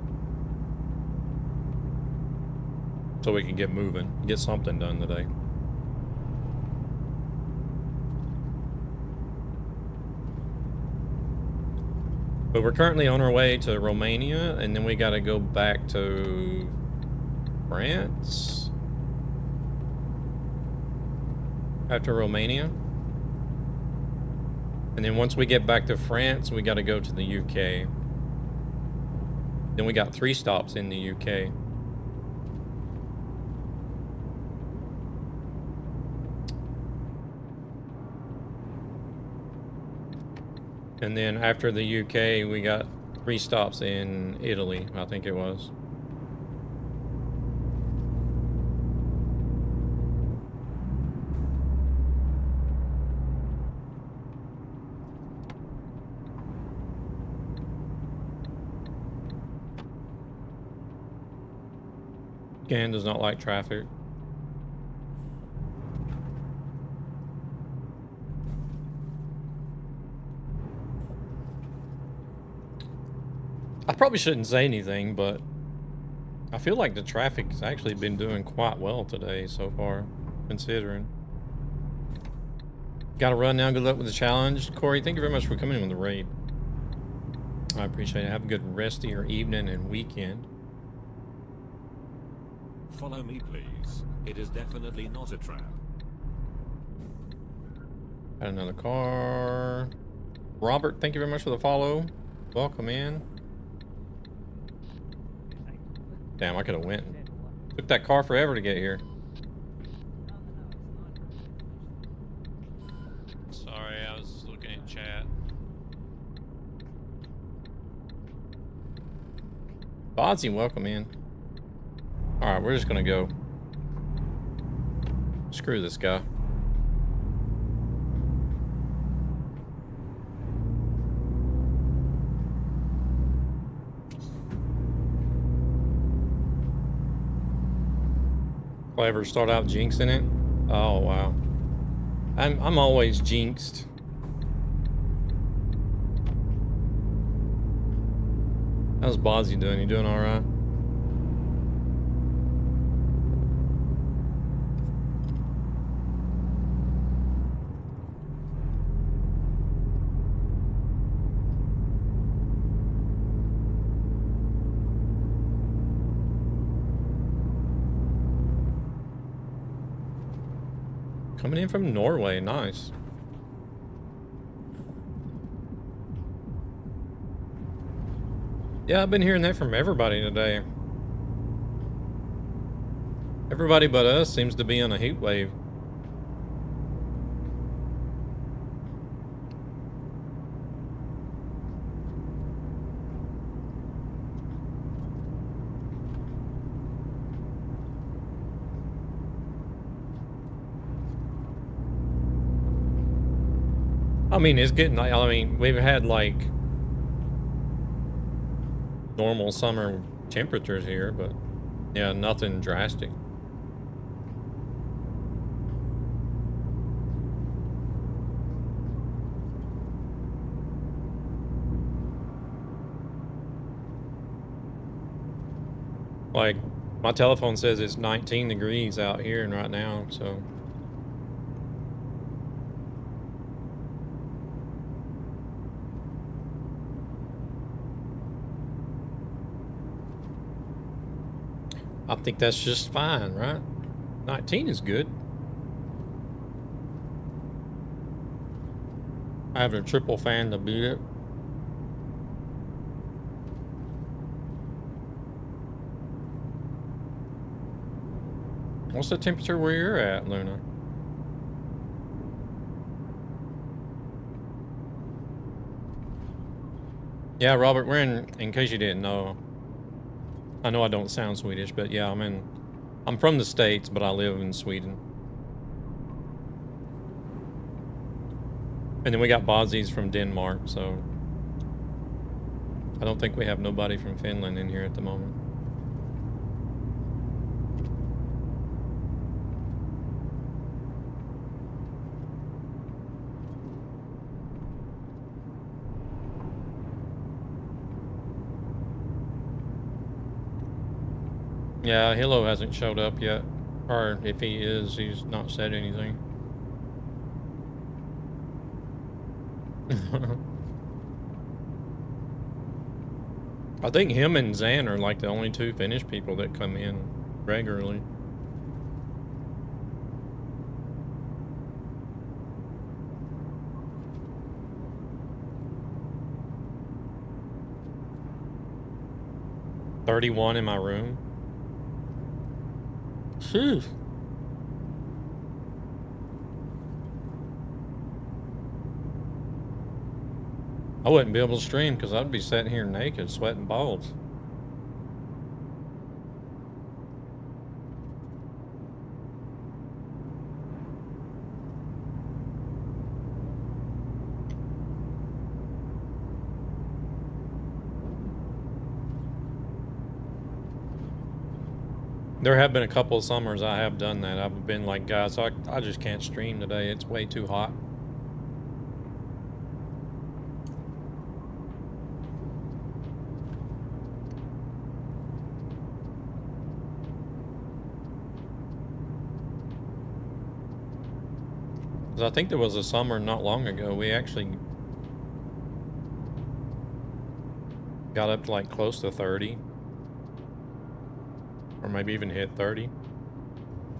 So we can get moving, get something done today. But we're currently on our way to Romania, and then we got to go back to France after Romania. And then once we get back to France, we got to go to the UK. Then we got 3 stops in the UK. And then after the UK, we got 3 stops in Italy, I think it was. Gan does not like traffic. I probably shouldn't say anything, but I feel like the traffic has actually been doing quite well today so far, considering. Got to run now. Good luck with the challenge. Corey, thank you very much for coming in with the raid. I appreciate it. Have a good rest of your evening and weekend. Follow me, please. It is definitely not a trap. Got another car. Robert, thank you very much for the follow. Welcome in. Damn, I could have went. Took that car forever to get here. Sorry, I was looking at chat. Bodsy, welcome in. Alright, we're just gonna go. Screw this guy. Will I ever start out jinxing it? Oh wow. I'm always jinxed. How's Bodsy doing? You doing alright? Coming in from Norway, nice. Yeah, I've been hearing that from everybody today. Everybody but us seems to be on a heat wave. I mean, it's getting, I mean, we've had like normal summer temperatures here, but yeah, nothing drastic. Like, my telephone says it's 19 degrees out here and right now, so. I think that's just fine, right? 19 is good. I have a triple fan to beat it. What's the temperature where you're at, Luna? Yeah, Robert, we're in case you didn't know. I know I don't sound Swedish, but yeah, I'm from the States, but I live in Sweden. And then we got Bozzies from Denmark, so I don't think we have nobody from Finland in here at the moment. Yeah, Hilo hasn't showed up yet. Or if he is, he's not said anything. I think him and Zan are like the only two Finnish people that come in regularly. $31 in my room. Phew. I wouldn't be able to stream because I'd be sitting here naked, sweating balls. There have been a couple of summers I have done that. I've been like, guys, I just can't stream today. It's way too hot. I think there was a summer not long ago, we actually got up to like close to 30. Or maybe even hit 30.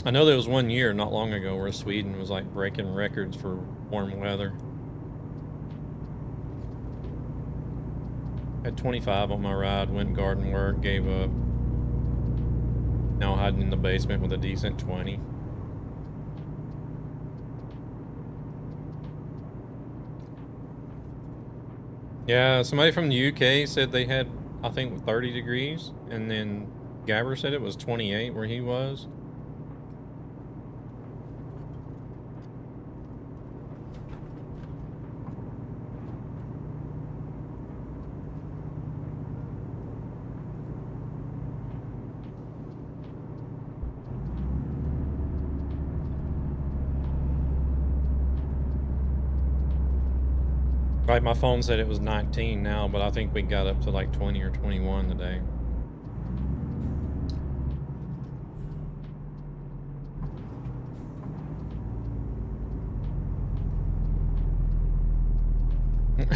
I know there was one year not long ago where Sweden was like breaking records for warm weather. Had 25 on my ride, went garden work, gave up. Now hiding in the basement with a decent 20. Yeah, somebody from the UK said they had, I think, 30 degrees, and then Gabber said it was 28 where he was. Right, my phone said it was 19 now, but I think we got up to like 20 or 21 today.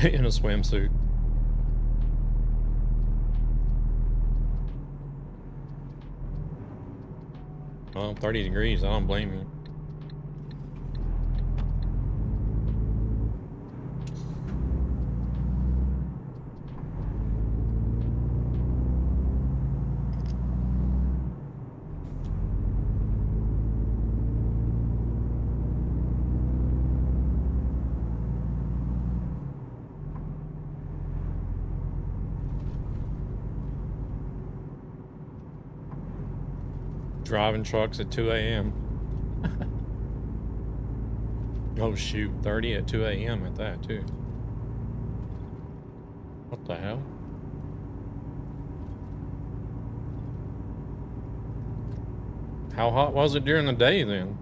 In a swimsuit. Well, 30 degrees, I don't blame you. Driving trucks at 2 a.m. Oh shoot, 30 at 2 a.m. at that too. What the hell? How hot was it during the day then?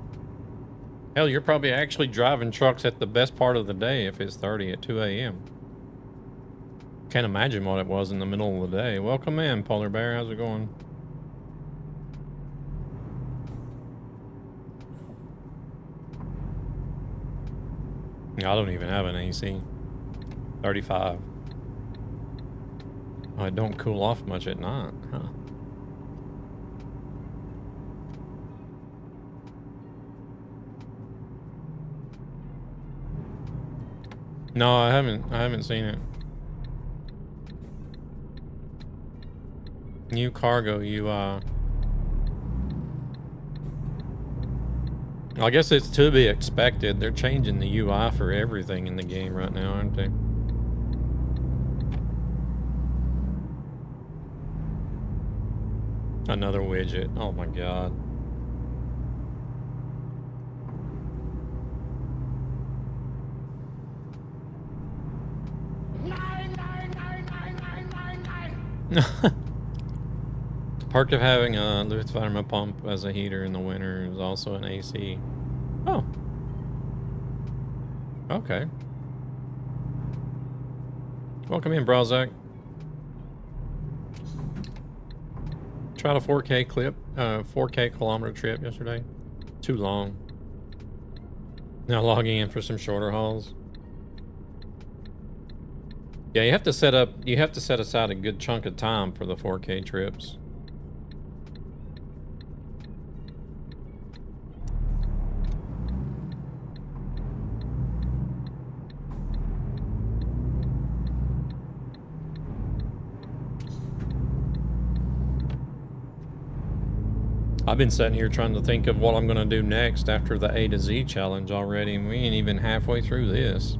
Hell, you're probably actually driving trucks at the best part of the day if it's 30 at 2 a.m. Can't imagine what it was in the middle of the day. Welcome in, Polar Bear. How's it going? I don't even have an AC. 35. Oh, it don't cool off much at night, huh? No, I haven't seen it. New cargo UI. I guess it's to be expected. They're changing the UI for everything in the game right now, aren't they? Another widget. Oh my god. The perk of having a Luftwärme pump as a heater in the winter is also an AC. Oh. Okay. Welcome in, Brazak. Tried a 4K clip, 4K kilometer trip yesterday. Too long. Now logging in for some shorter hauls. Yeah, you have to set aside a good chunk of time for the 4K trips. I've been sitting here trying to think of what I'm going to do next after the A to Z challenge already, and we ain't even halfway through this.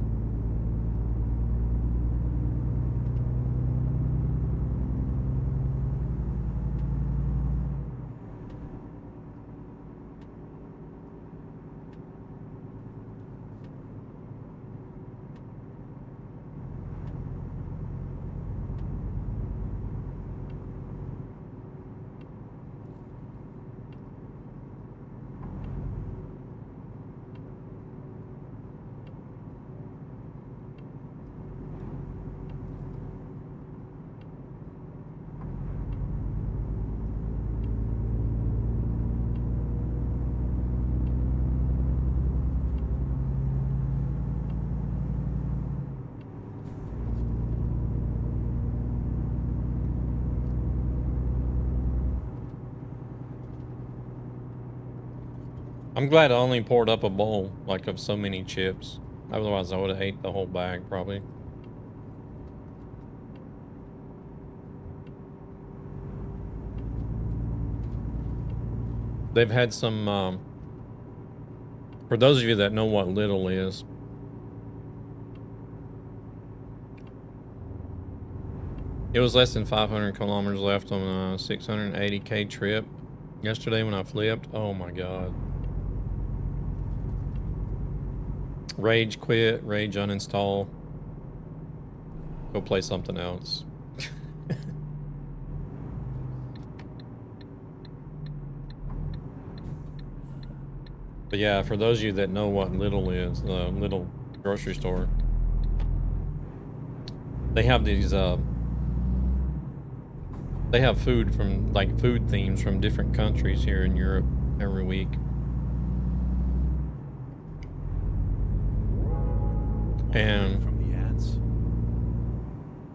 I'm glad I only poured up a bowl, like, of so many chips. Otherwise, I would have ate the whole bag, probably. They've had some, for those of you that know what Little is, it was less than 500 kilometers left on a 680K trip yesterday when I flipped. Oh my God. Rage quit, rage uninstall. Go play something else. But yeah, for those of you that know what Little is, the Little grocery store, they have these, they have food from, like, food themes from different countries here in Europe every week. And from the ads.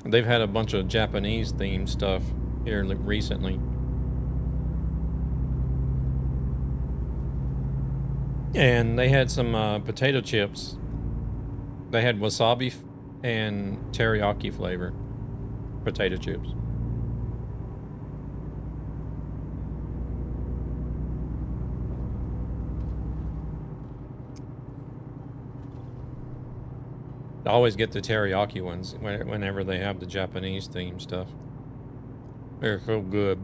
They've had a bunch of Japanese themed stuff here recently. And they had some potato chips. They had wasabi and teriyaki flavor potato chips. I always get the teriyaki ones whenever they have the Japanese themed stuff. They're so good.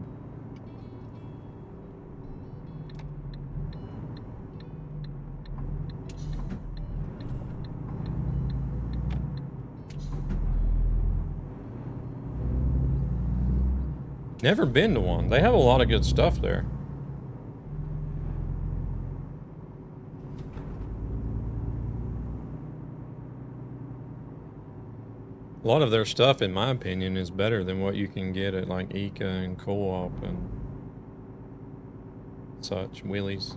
Never been to one. They have a lot of good stuff there. A lot of their stuff, in my opinion, is better than what you can get at like Ika and Co-op and such. Wheelies.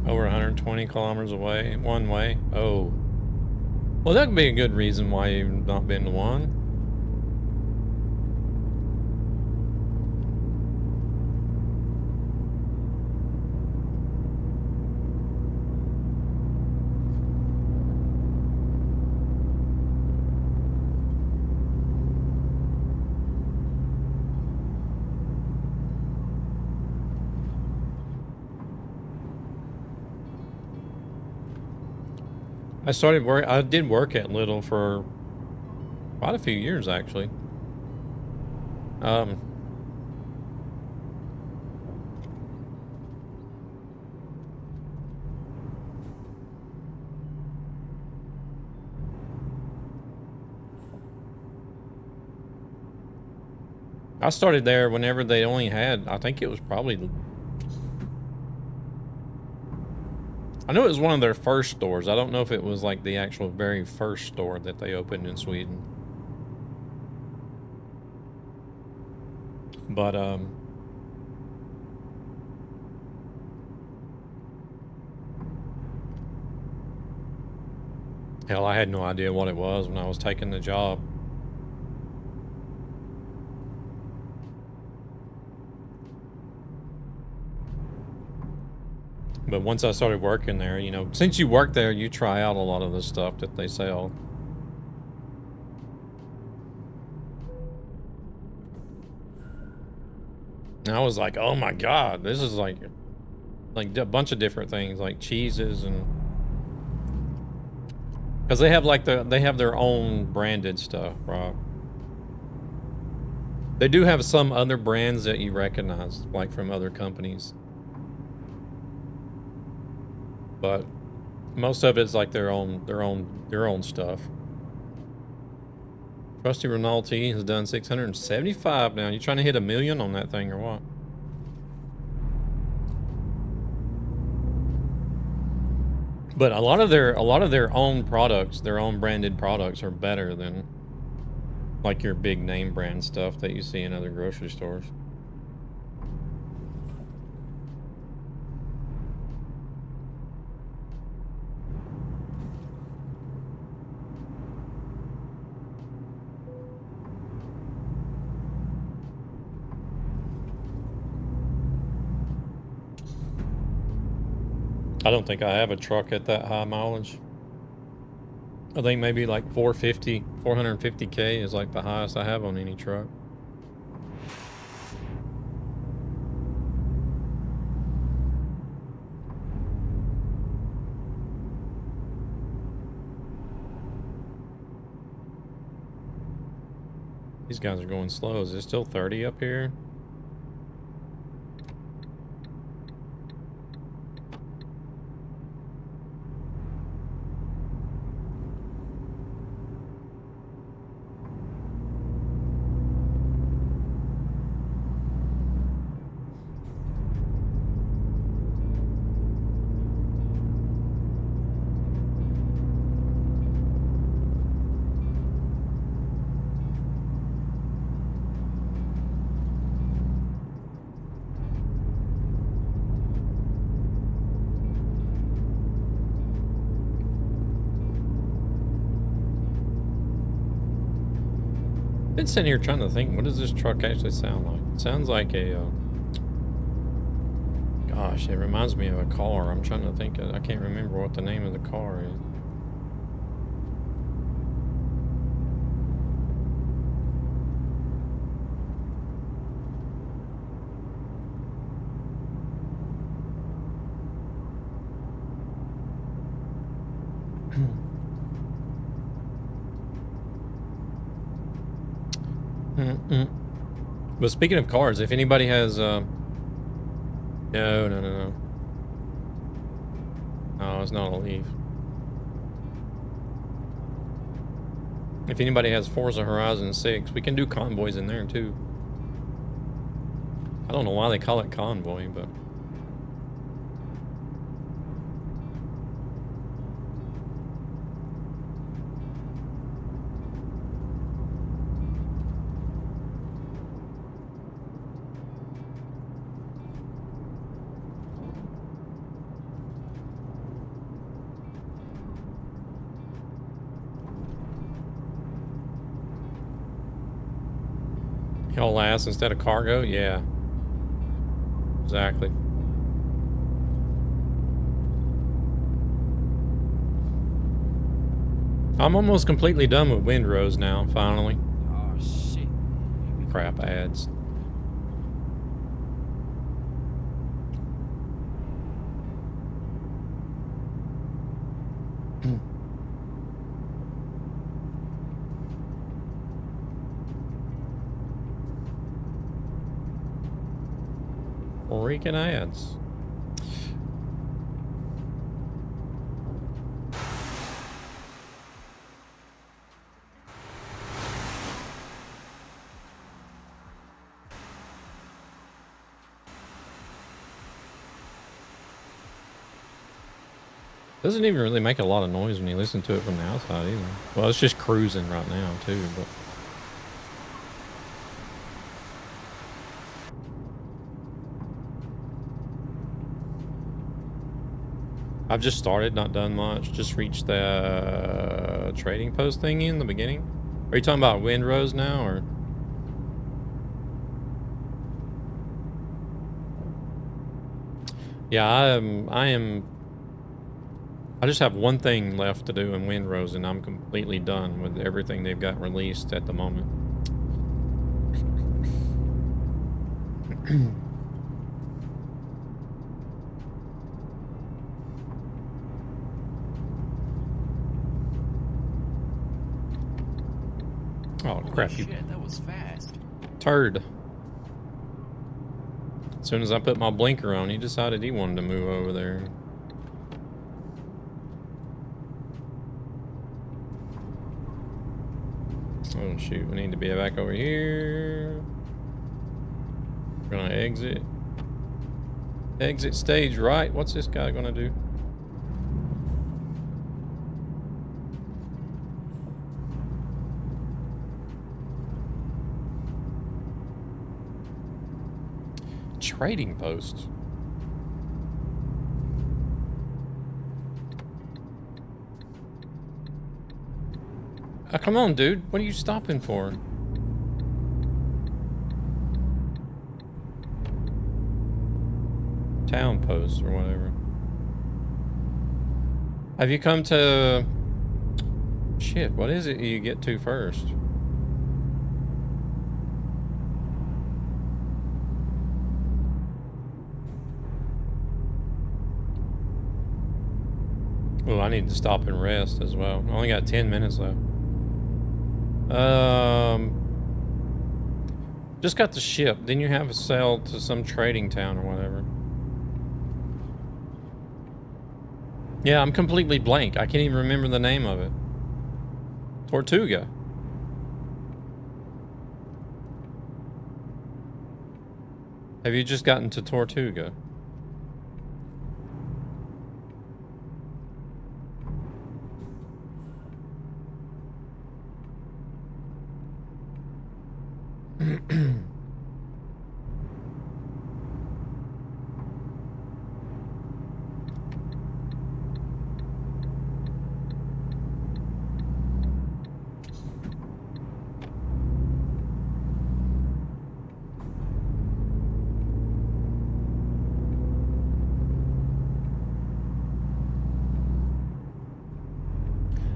Over 120 kilometers away, one way. Oh. Well, that could be a good reason why you've not been to one. I did work at Little for quite a few years, actually. I started there whenever they only had, I think it was probably, I know it was one of their first stores. I don't know if it was like the actual very first store that they opened in Sweden. But, hell, I had no idea what it was when I was taking the job. But once I started working there, you know, since you work there, you try out a lot of the stuff that they sell. And I was like, oh my God, this is like a bunch of different things, like cheeses and, because they have like they have their own branded stuff, right? They do have some other brands that you recognize, like from other companies. But most of it's like their own stuff. Trusty Ronaldo has done 675 now. You trying to hit 1 million on that thing or what? But a lot of their own products, their own branded products, are better than like your big name brand stuff that you see in other grocery stores. I don't think I have a truck at that high mileage. I think maybe like 450K is like the highest I have on any truck. These guys are going slow. Is it still 30 up here? Been sitting here trying to think, what does this truck actually sound like? It sounds like a, gosh, it reminds me of a car. I'm trying to think, I can't remember what the name of the car is. But speaking of cars, if anybody has, no, it's not a Leaf. If anybody has Forza Horizon 6, we can do convoys in there too. I don't know why they call it convoy, but Haul ass instead of cargo? Yeah. Exactly. I'm almost completely done with Windrose now, finally. Oh shit. Crap ads. Freaking ads. Doesn't even really make a lot of noise when you listen to it from the outside either. Well, it's just cruising right now too, but I've just started, not done much. Just reached the trading post thingy in the beginning. Are you talking about Windrose now, or? Yeah, I just have one thing left to do in Windrose, and I'm completely done with everything they've got released at the moment. Oh crap! Holy shit, that was fast. Turd. As soon as I put my blinker on, he decided he wanted to move over there. Oh shoot, we need to be back over here. We're gonna exit. Exit stage right. What's this guy gonna do? Trading post. Oh, come on, dude. What are you stopping for? Town post or whatever. Have you come to... Shit, what is it you get to first? Oh, I need to stop and rest as well. I only got 10 minutes left. Just got the ship. Didn't you have a sail to some trading town or whatever? Yeah, I'm completely blank. I can't even remember the name of it. Tortuga. Have you just gotten to Tortuga?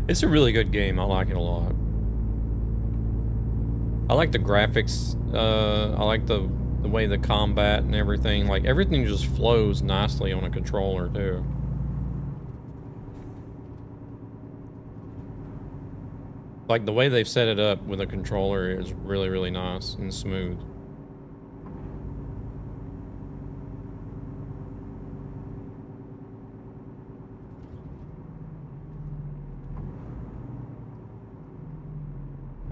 It's a really good game. I like it a lot. I like the graphics. I like the way the combat and everything. Like, everything just flows nicely on a controller, too. Like, the way they've set it up with a controller is really, really nice and smooth.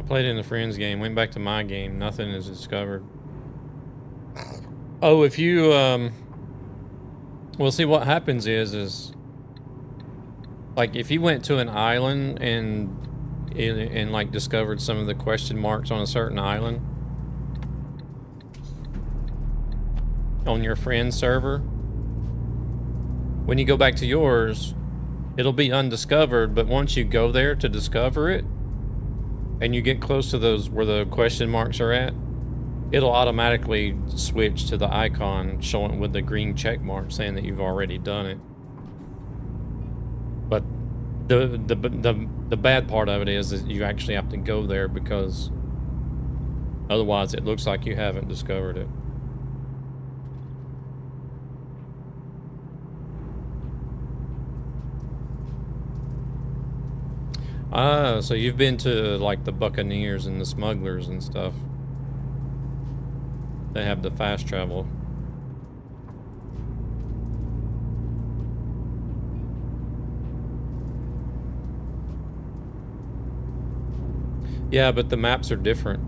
Played in a friend's game, went back to my game, nothing is discovered. Oh, if you, well, see, what happens is, like, if you went to an island and like, discovered some of the question marks on a certain island, on your friend's server, when you go back to yours, it'll be undiscovered, but once you go there to discover it, and you get close to those where the question marks are at, it'll automatically switch to the icon showing with the green check mark saying that you've already done it. But the bad part of it is that you actually have to go there, because otherwise it looks like you haven't discovered it. Ah, so you've been to like the Buccaneers and the Smugglers and stuff. They have the fast travel. Yeah, but the maps are different.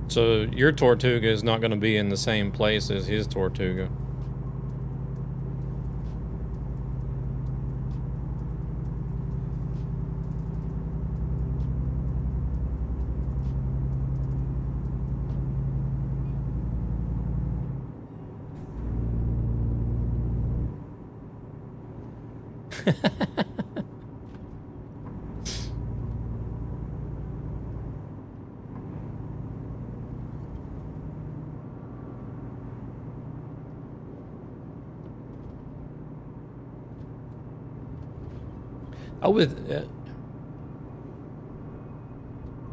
So your Tortuga is not going to be in the same place as his Tortuga. I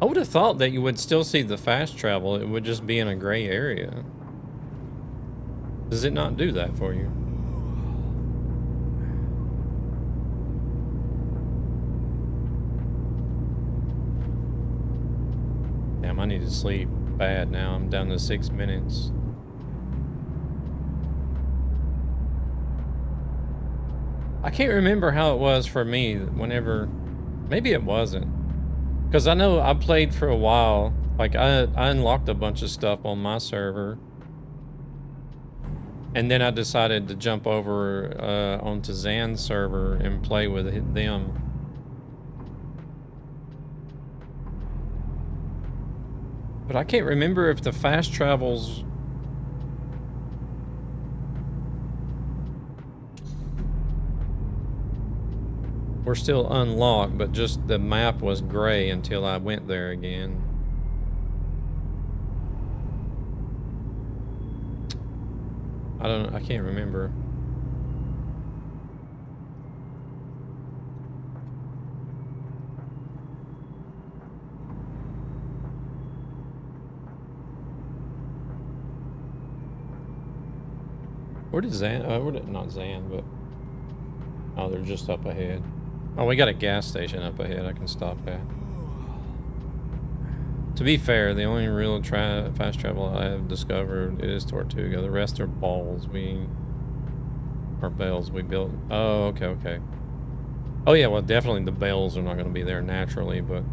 would have thought that you would still see the fast travel. It would just be in a gray area. Does it not do that for you? Damn, I need to sleep bad now. I'm down to 6 minutes. I can't remember how it was for me whenever, maybe it wasn't. Because I know I played for a while. Like I unlocked a bunch of stuff on my server. And then I decided to jump over onto Zan's server and play with them. But I can't remember if the fast travels were still unlocked, but just the map was gray until I went there again. I can't remember. Where did Zan, not Zan, but, oh, they're just up ahead. Oh, we got a gas station up ahead I can stop at. To be fair, the only real fast travel I have discovered is Tortuga. The rest are balls. Or bells we built. Oh, okay. Oh yeah, well definitely the bells are not going to be there naturally, but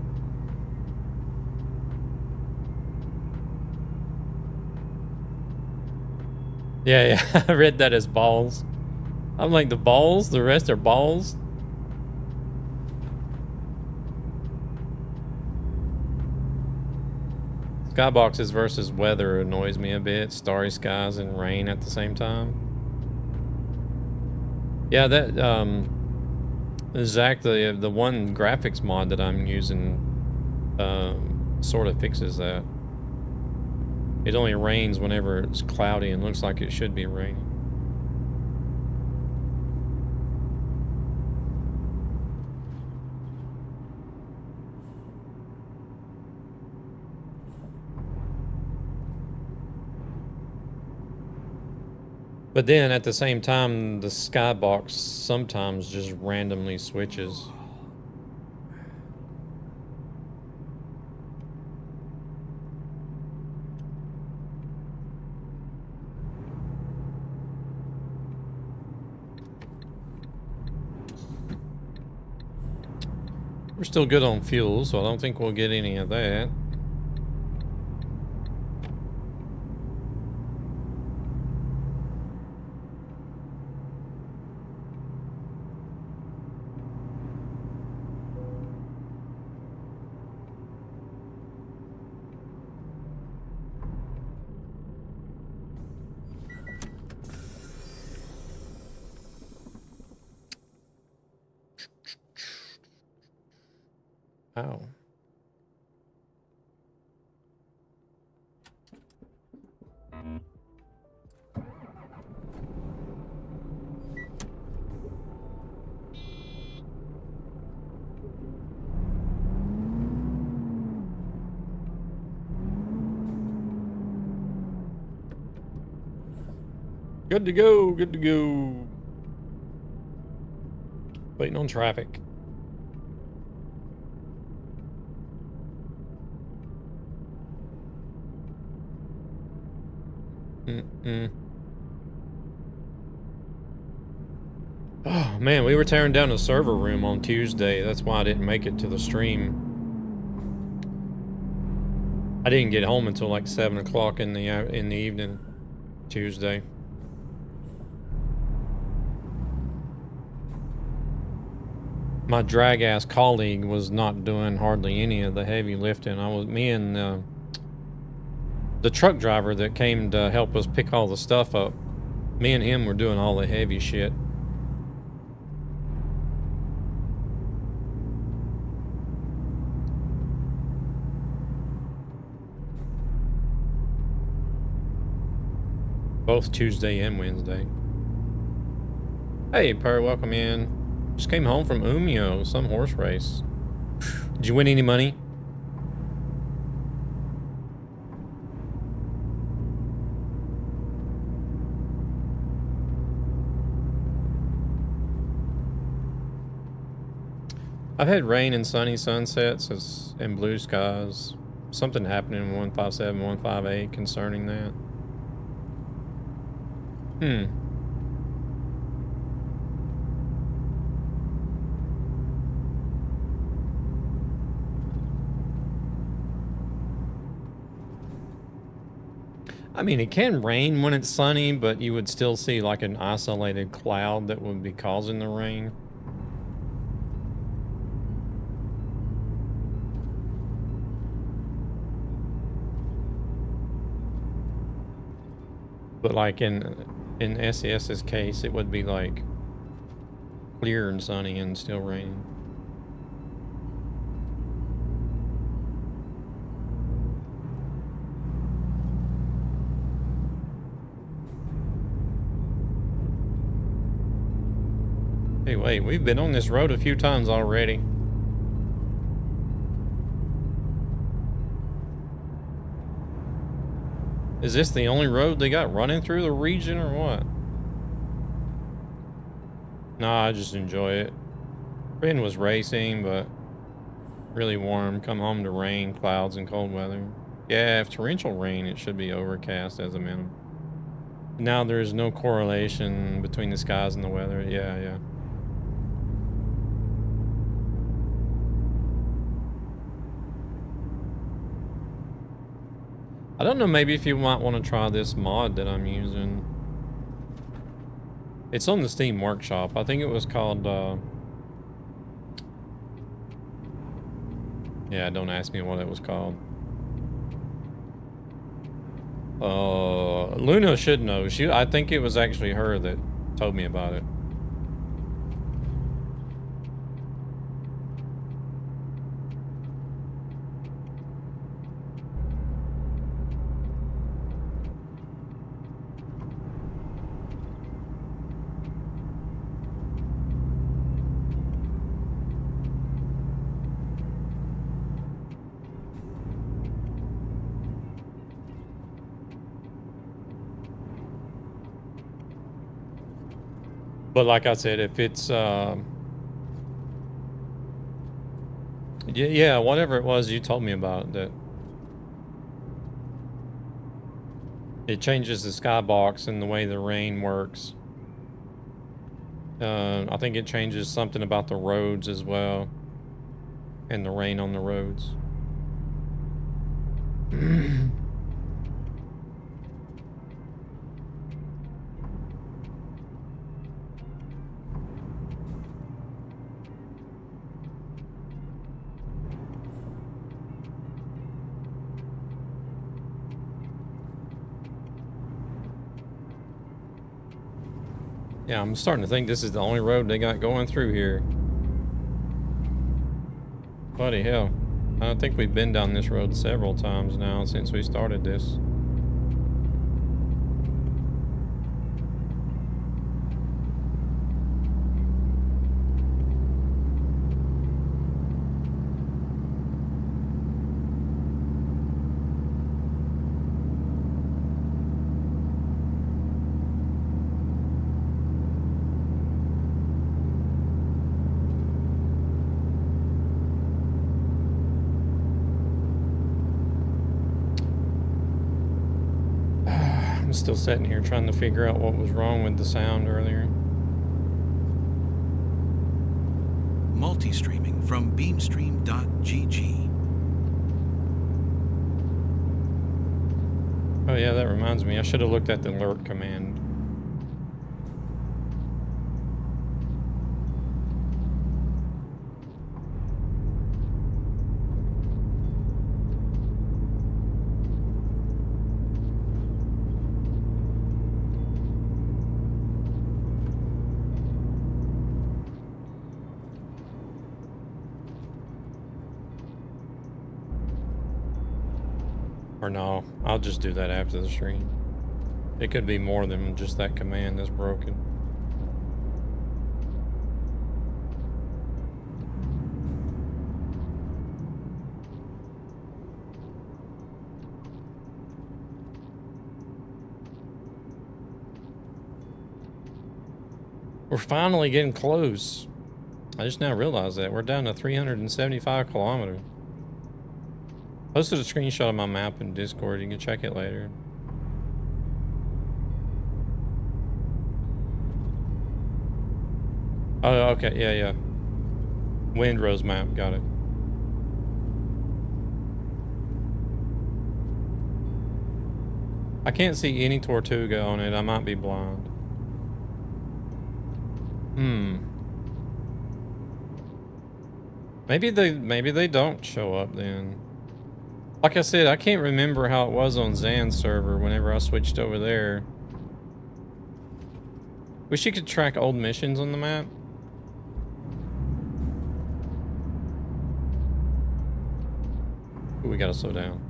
yeah, I read that as balls. I'm like, the balls? The rest are balls? Skyboxes versus weather annoys me a bit. Starry skies and rain at the same time. Yeah, that exactly the one graphics mod that I'm using sort of fixes that. It only rains whenever it's cloudy and looks like it should be raining. But then at the same time, the skybox sometimes just randomly switches. We're still good on fuel, so I don't think we'll get any of that. Wow. Good to go, good to go. Waiting on traffic. Oh man, we were tearing down a server room on Tuesday. That's why I didn't make it to the stream. I didn't get home until like 7 o'clock in the evening, Tuesday. My drag ass colleague was not doing hardly any of the heavy lifting. Me and the truck driver that came to help us pick all the stuff up, me and him were doing all the heavy shit. Both Tuesday and Wednesday. Hey, Per, welcome in. Just came home from Umio, some horse race. Did you win any money? I've had rain and sunny sunsets and blue skies. Something happened in 157, 158 concerning that. I mean, it can rain when it's sunny, but you would still see like an isolated cloud that would be causing the rain. But like in SES's case, it would be like clear and sunny and still raining. Hey, wait, we've been on this road a few times already. Is this the only road they got running through the region or what? Nah, I just enjoy it. Friend was racing, but really warm. Come home to rain, clouds, and cold weather. Yeah, if torrential rain, it should be overcast as a minimum. Now there's no correlation between the skies and the weather. Yeah. I don't know, maybe if you might want to try this mod that I'm using. It's on the Steam Workshop. I think it was called, yeah, don't ask me what it was called. Luna should know. I think it was actually her that told me about it. But like I said, if it's, yeah, whatever it was you told me about, that it changes the skybox and the way the rain works. I think it changes something about the roads as well, and the rain on the roads. Yeah, I'm starting to think this is the only road they got going through here. Bloody hell. I think we've been down this road several times now since we started this. Still sitting here trying to figure out what was wrong with the sound earlier. Multi-streaming from beamstream.gg. Oh yeah, that reminds me. I should have looked at the alert command. Or no, I'll just do that after the stream. It could be more than just that command that's broken. We're finally getting close. I just now realized that. We're down to 375 kilometers. Posted a screenshot of my map in Discord. You can check it later. Oh, okay. Yeah, yeah. Windrose map. Got it. I can't see any Tortuga on it. I might be blind. Maybe they don't show up then. Like I said, I can't remember how it was on Zan's server whenever I switched over there. Wish you could track old missions on the map. Ooh, we gotta slow down.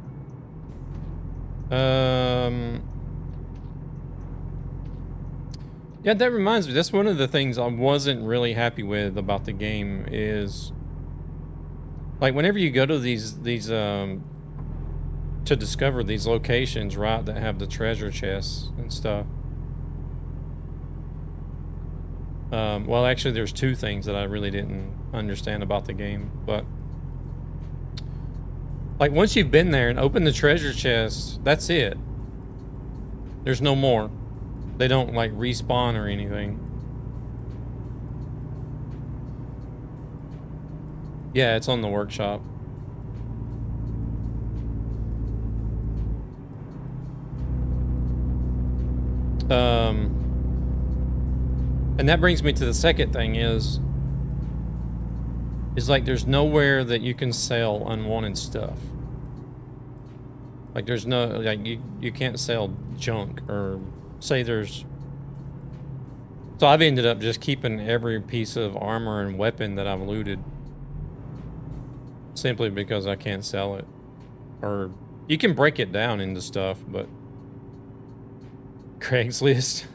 Yeah, that reminds me. That's one of the things I wasn't really happy with about the game is, like, whenever you go to these to discover these locations, right, that have the treasure chests and stuff. Well, actually, there's two things that I really didn't understand about the game, but like once you've been there and opened the treasure chest, that's it. There's no more. They don't like respawn or anything. Yeah, it's on the workshop. And that brings me to the second thing is like there's nowhere that you can sell unwanted stuff. Like there's no, like you can't sell junk or say there's. So I've ended up just keeping every piece of armor and weapon that I've looted simply because I can't sell it. Or you can break it down into stuff, but Craigslist.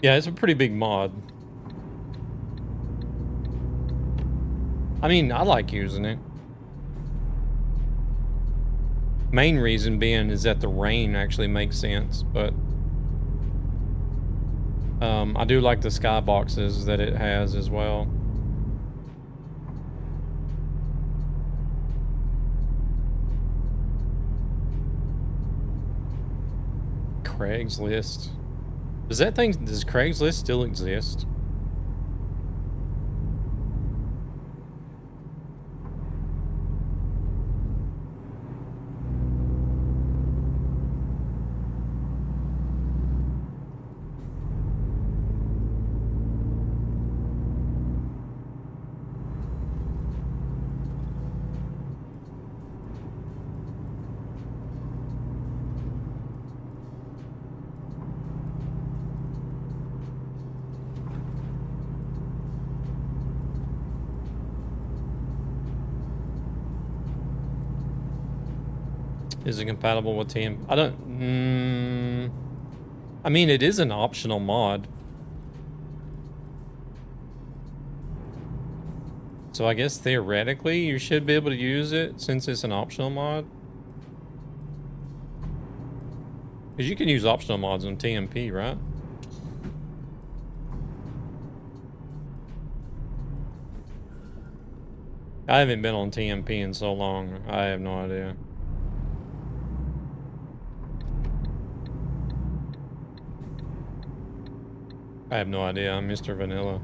Yeah, it's a pretty big mod. I mean, I like using it. Main reason being is that the rain actually makes sense, but I do like the skyboxes that it has as well. Craigslist. Does Craigslist still exist? Is it compatible with TMP? I don't... I mean, it is an optional mod. So I guess theoretically you should be able to use it since it's an optional mod. Because you can use optional mods on TMP, right? I haven't been on TMP in so long. I have no idea. I have no idea. I'm Mr. Vanilla.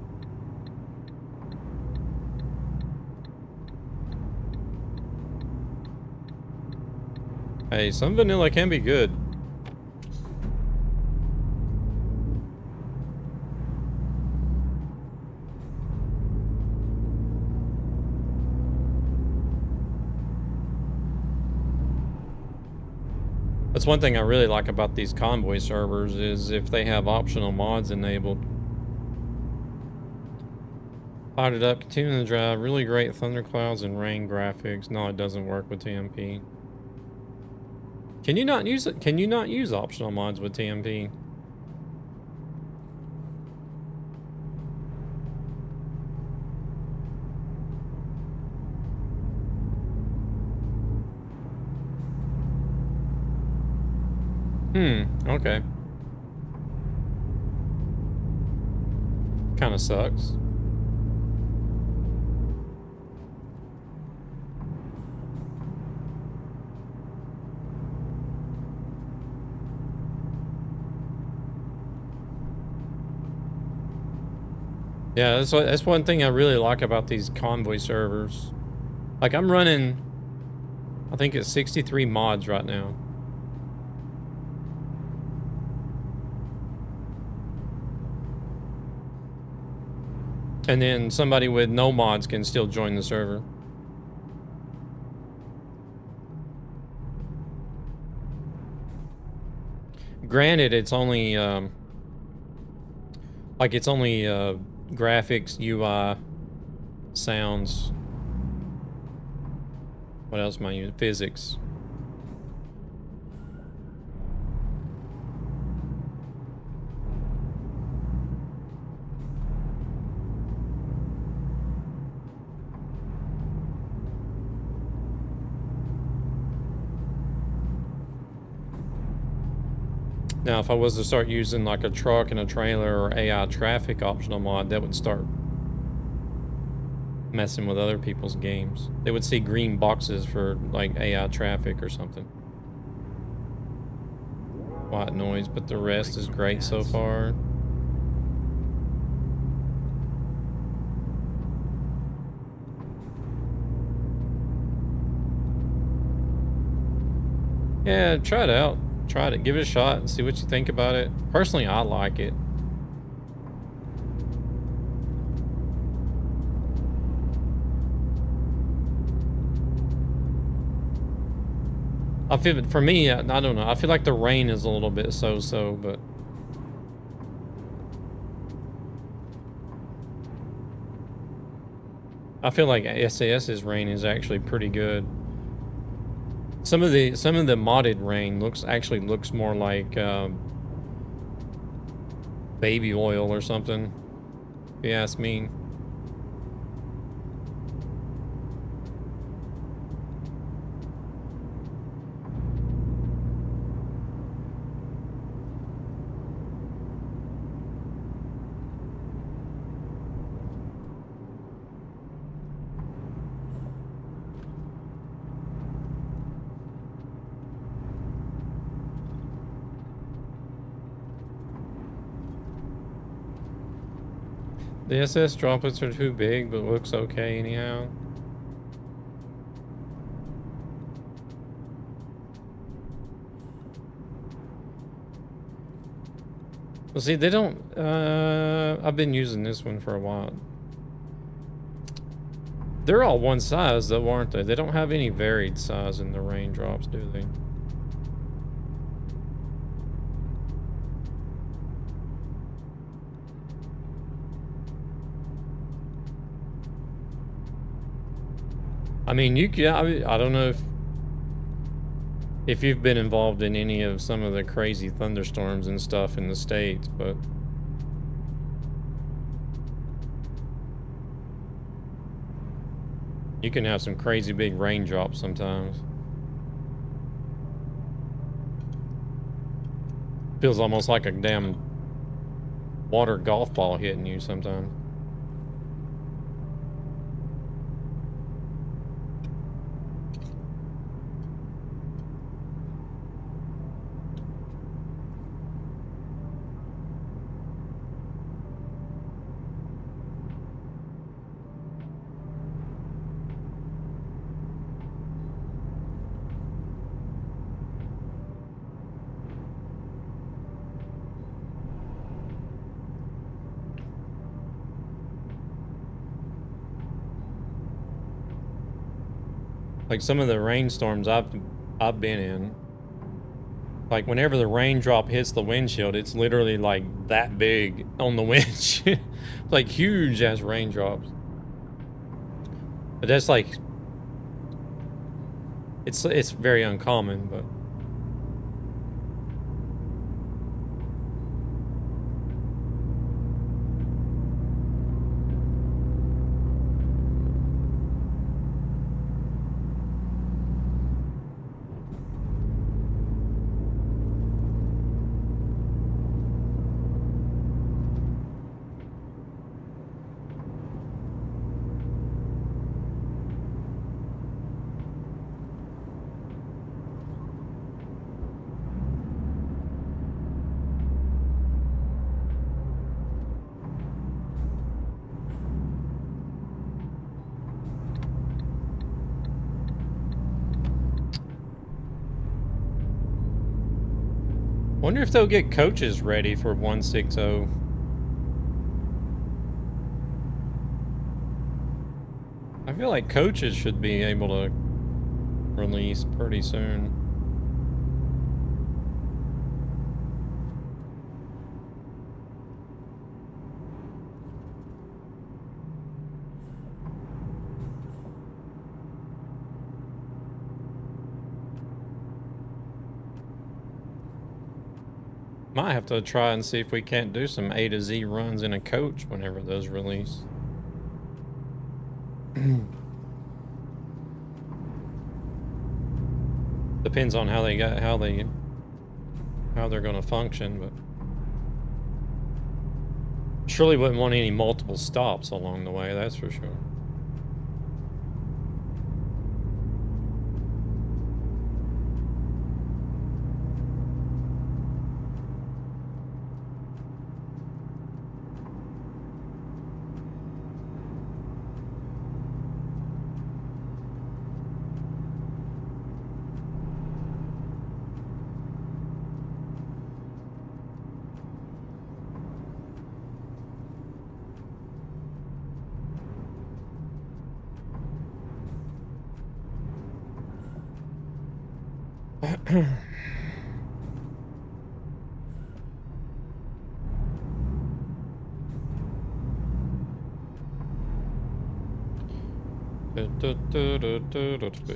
Hey, some vanilla can be good. That's one thing I really like about these Convoy servers is if they have optional mods enabled. Fired it up, continuing the drive, really great thunderclouds and rain graphics. No, it doesn't work with TMP. Can you not use it? Can you not use optional mods with TMP? Okay. Kind of sucks. Yeah, that's one thing I really like about these Convoy servers. Like, I'm running, I think it's 63 mods right now. And then somebody with no mods can still join the server. Granted, it's only, like, it's only, graphics, UI, sounds. What else am I using? Physics. Now, if I was to start using like a truck and a trailer or AI traffic optional mod, that would start messing with other people's games. They would see green boxes for like AI traffic or something. White noise, but the rest is great so far. Yeah, try it out. Try it, give it a shot and see what you think about it. Personally, I like it. I feel, for me, I don't know. I feel like the rain is a little bit so-so, but I feel like SAS's rain is actually pretty good. Some of the modded rain looks more like baby oil or something, if you ask me. The SS droplets are too big, but looks okay anyhow. Well, see, they don't, I've been using this one for a while. They're all one size though, aren't they? They don't have any varied size in the raindrops, do they? I mean, you can, I don't know if, if you've been involved in any of some of the crazy thunderstorms and stuff in the States, but you can have some crazy big raindrops sometimes. Feels almost like a damn water golf ball hitting you sometimes. Like some of the rainstorms I've been in, like whenever the raindrop hits the windshield, it's literally like that big on the windshield. Like huge ass raindrops. But that's like, it's very uncommon, but wonder if they'll get coaches ready for 160. I feel like coaches should be able to release pretty soon. Might have to try and see if we can't do some A to Z runs in a coach whenever those release. Depends on how they're gonna function, but surely wouldn't want any multiple stops along the way, that's for sure.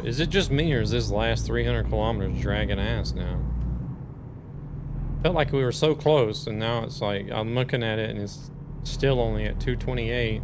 Is it just me, or is this last 300 kilometers dragging ass now? Felt like we were so close, and now it's like I'm looking at it and it's still only at 228.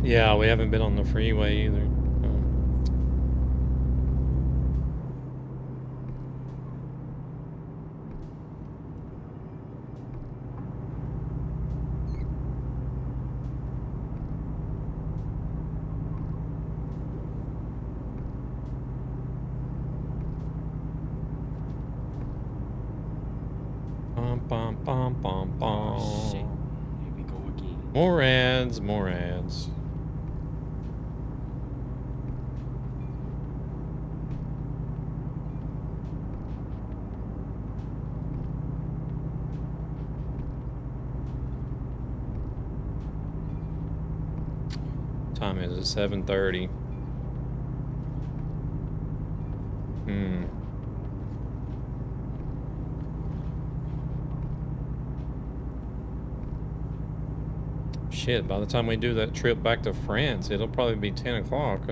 Yeah, we haven't been on the freeway either. Bum, bum, bum, bum, bum. Oh shit. Here we go again. More ads, more ads. Time is it? 7:30. Shit, by the time we do that trip back to France, it'll probably be 10 o'clock.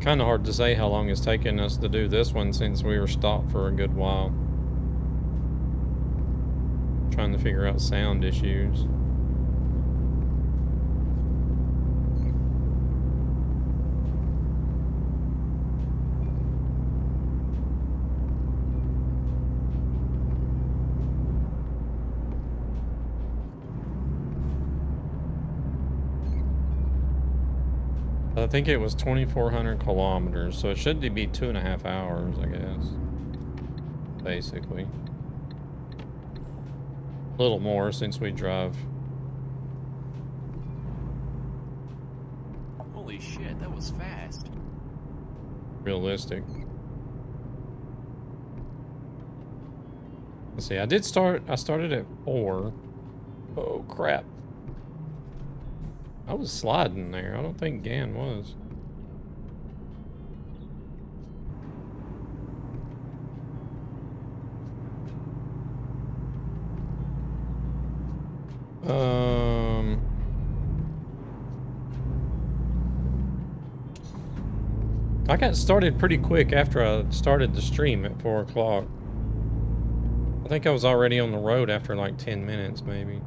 Kind of hard to say how long it's taken us to do this one since we were stopped for a good while. Trying to figure out sound issues. I think it was 2,400 kilometers, so it should be 2.5 hours, I guess. Basically. A little more since we drive. Holy shit, that was fast. Realistic. Let's see, I started at 4. Oh crap. I was sliding there. I don't think Gan was. I got started pretty quick after I started the stream at 4 o'clock. I think I was already on the road after like 10 minutes, maybe.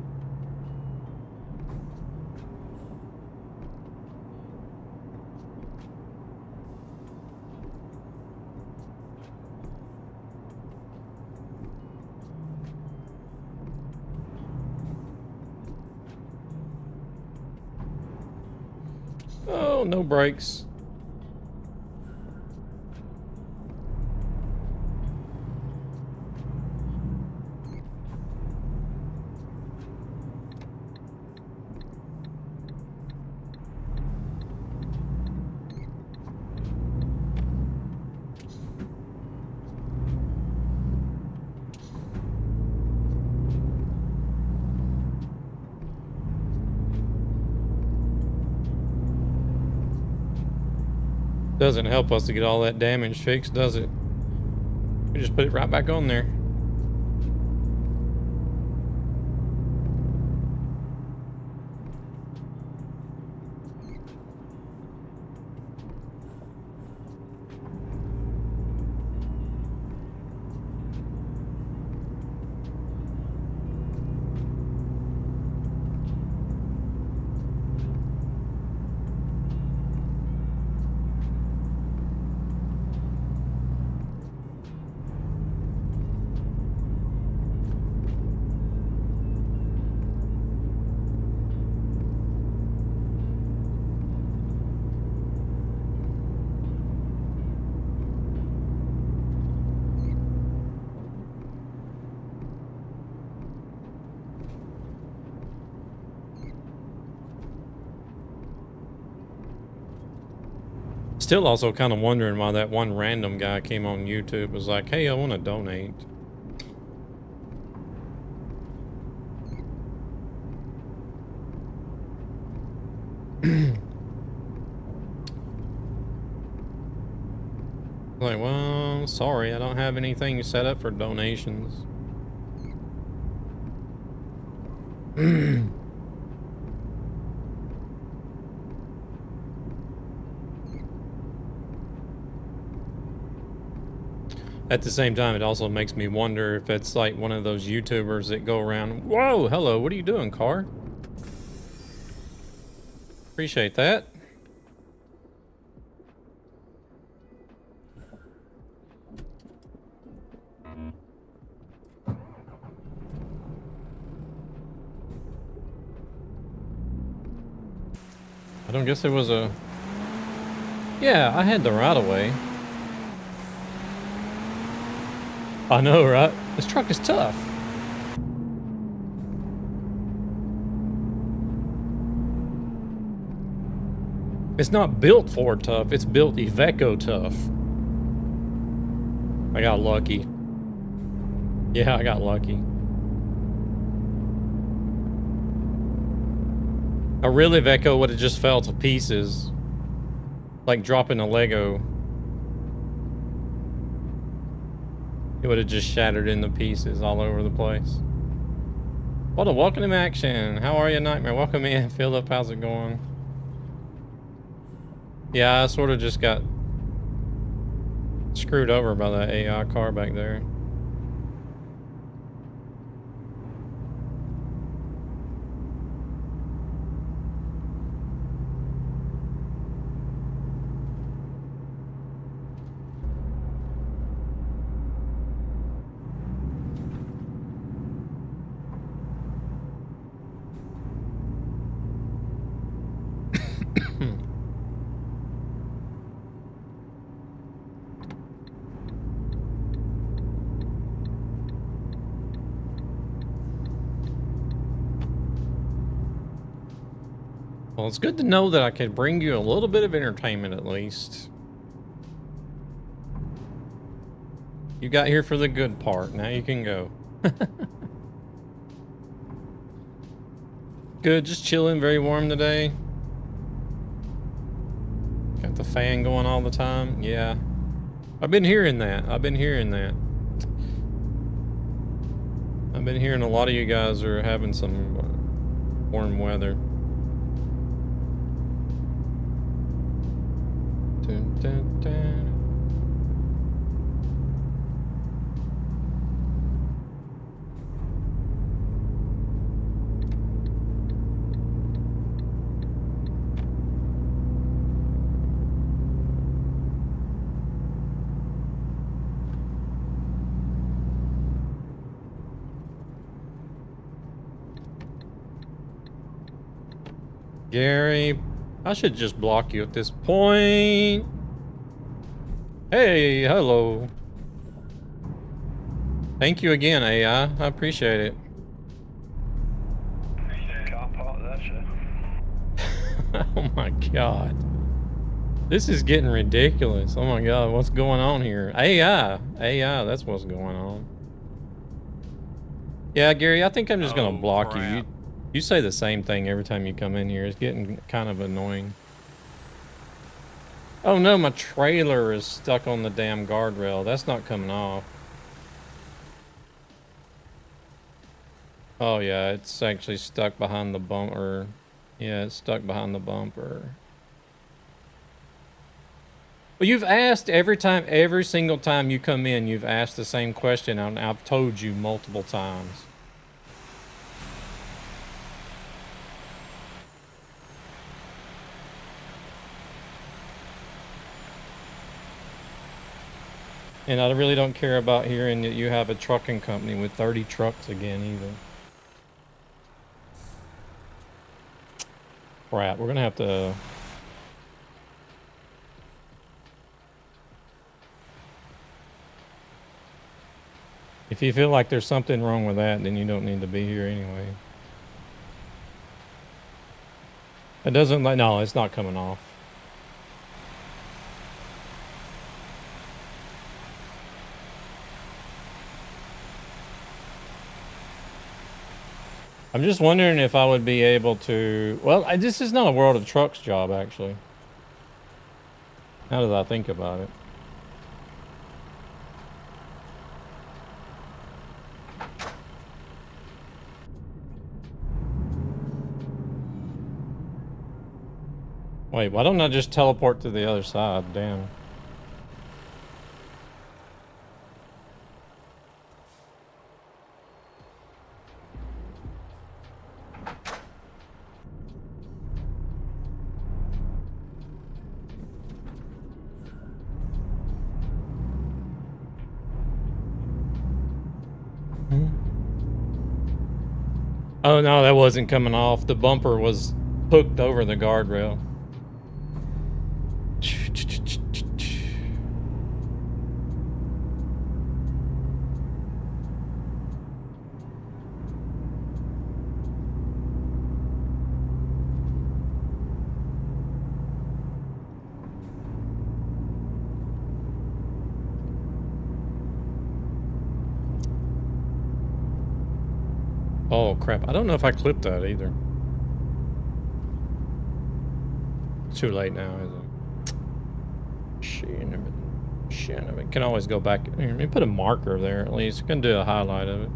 Oh, no brakes. Doesn't help us to get all that damage fixed, does it? We just put it right back on there. Still also kind of wondering why that one random guy came on YouTube was like, hey, I want to donate. Like, well, sorry, I don't have anything set up for donations. At the same time, it also makes me wonder if it's like one of those YouTubers that go around, whoa, hello, what are you doing, car? Appreciate that. I don't guess there was a... Yeah, I had the right of way. I know, right? This truck is tough. It's not built Ford tough, it's built Iveco tough. I got lucky. Yeah, I got lucky. A real Iveco would have just fell to pieces. Like dropping a Lego. It would have just shattered into pieces all over the place. What a welcome action. How are you, Nightmare? Welcome in. Philip, how's it going? Yeah, I sort of just got screwed over by that AI car back there. Well, it's good to know that I could bring you a little bit of entertainment at least. You got here for the good part. Now you can go. Good, just chilling. Very warm today. Got the fan going all the time. Yeah. I've been hearing that. I've been hearing a lot of you guys are having some warm weather. Dun, dun, dun. Gary, I should just block you at this point. Hey, hello. Thank you again, AI. I appreciate it. Can't park there, sir. Oh my god. This is getting ridiculous. Oh my god, what's going on here? AI, that's what's going on. Yeah, Gary, I think I'm just gonna block you. You say the same thing every time you come in here. It's getting kind of annoying. Oh no, my trailer is stuck on the damn guardrail. That's not coming off. Oh yeah, it's actually stuck behind the bumper. Yeah, it's stuck behind the bumper. Well, you've asked every single time you come in, you've asked the same question, and I've told you multiple times. And I really don't care about hearing that you have a trucking company with 30 trucks again either. Crap, we're gonna have to... If you feel like there's something wrong with that, then you don't need to be here anyway. It doesn't like... No, it's not coming off. I'm just wondering if I would be able to... Well, this is not a World of Trucks job, actually. Now that I think about it. Wait, why don't I just teleport to the other side? Damn. Oh no, that wasn't coming off. The bumper was hooked over the guardrail. Oh crap, I don't know if I clipped that either. It's too late now, is it? Shit, I can always go back. Let me put a marker there at least. I can do a highlight of it.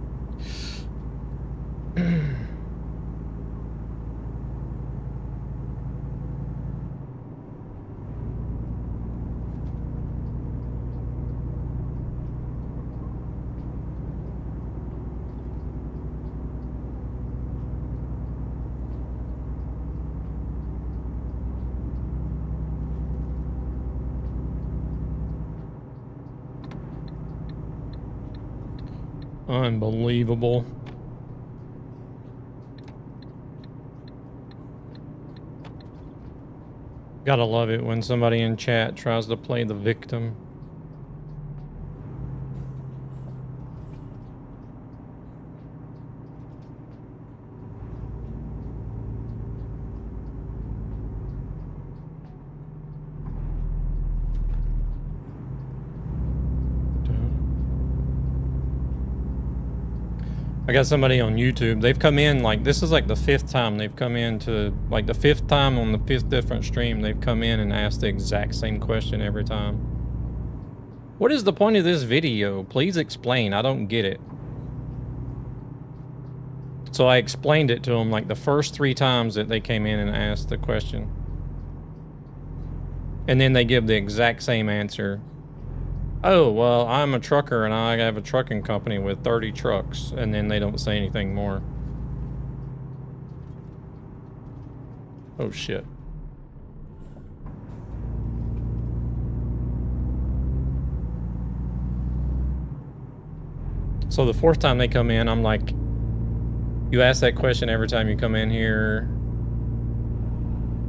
Unbelievable. Gotta love it when somebody in chat tries to play the victim. I got somebody on YouTube. They've come in, like, this is like the 5th time they've come in to, like, the 5th time on the 5th different stream, they've come in and asked the exact same question every time. What is the point of this video? Please explain. I don't get it. So I explained it to them, like, the first 3 times that they came in and asked the question. And then they give the exact same answer. Oh, well, I'm a trucker and I have a trucking company with 30 trucks, and then they don't say anything more. Oh, shit. So the 4th time they come in, I'm like, you ask that question every time you come in here.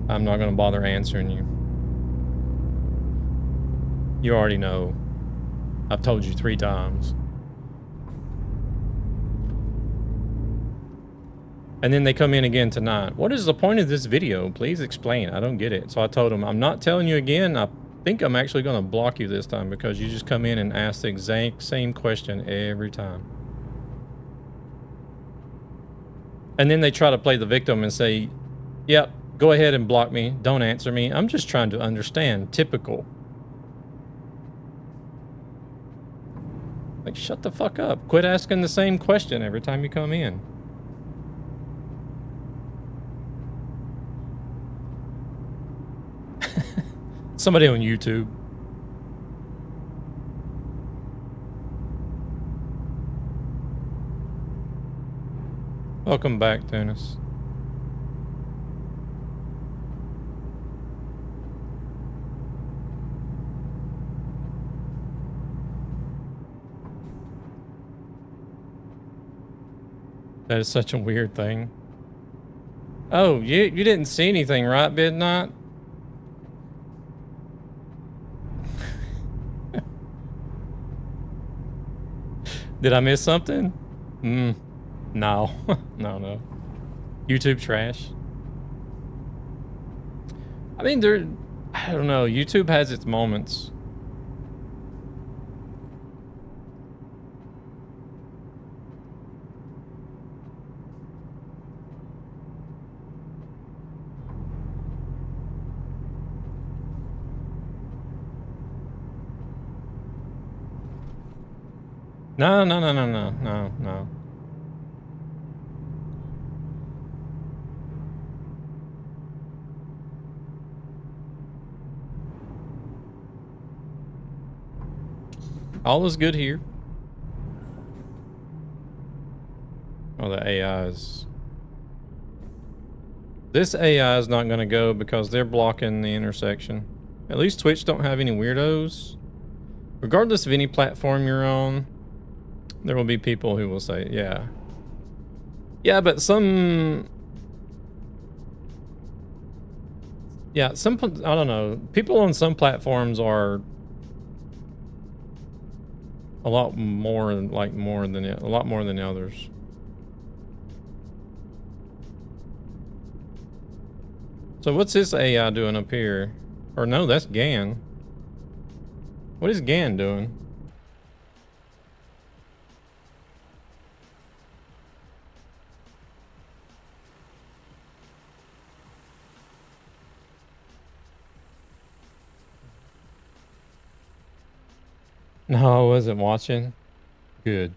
I'm not going to bother answering you. You already know. I've told you 3 times. And then they come in again tonight. What is the point of this video? Please explain. I don't get it. So I told them, I'm not telling you again. I think I'm actually going to block you this time because you just come in and ask the exact same question every time. And then they try to play the victim and say, yep, go ahead and block me. Don't answer me. I'm just trying to understand. Typical. Like, shut the fuck up. Quit asking the same question every time you come in. Somebody on YouTube. Welcome back, Dennis. That is such a weird thing. Oh, you didn't see anything, right, Midnight? Did I miss something? No. No. YouTube trash. I mean, I don't know. YouTube has its moments. No. All is good here. Oh, the AI is... This AI is not going to go because they're blocking the intersection. At least Twitch don't have any weirdos. Regardless of any platform you're on, there will be people who will say, yeah. Yeah, but some Yeah, I don't know. People on some platforms are a lot more than a lot more than the others. So what's this AI doing up here? Or no, that's Gan. What is Gan doing? No, I wasn't watching. Good.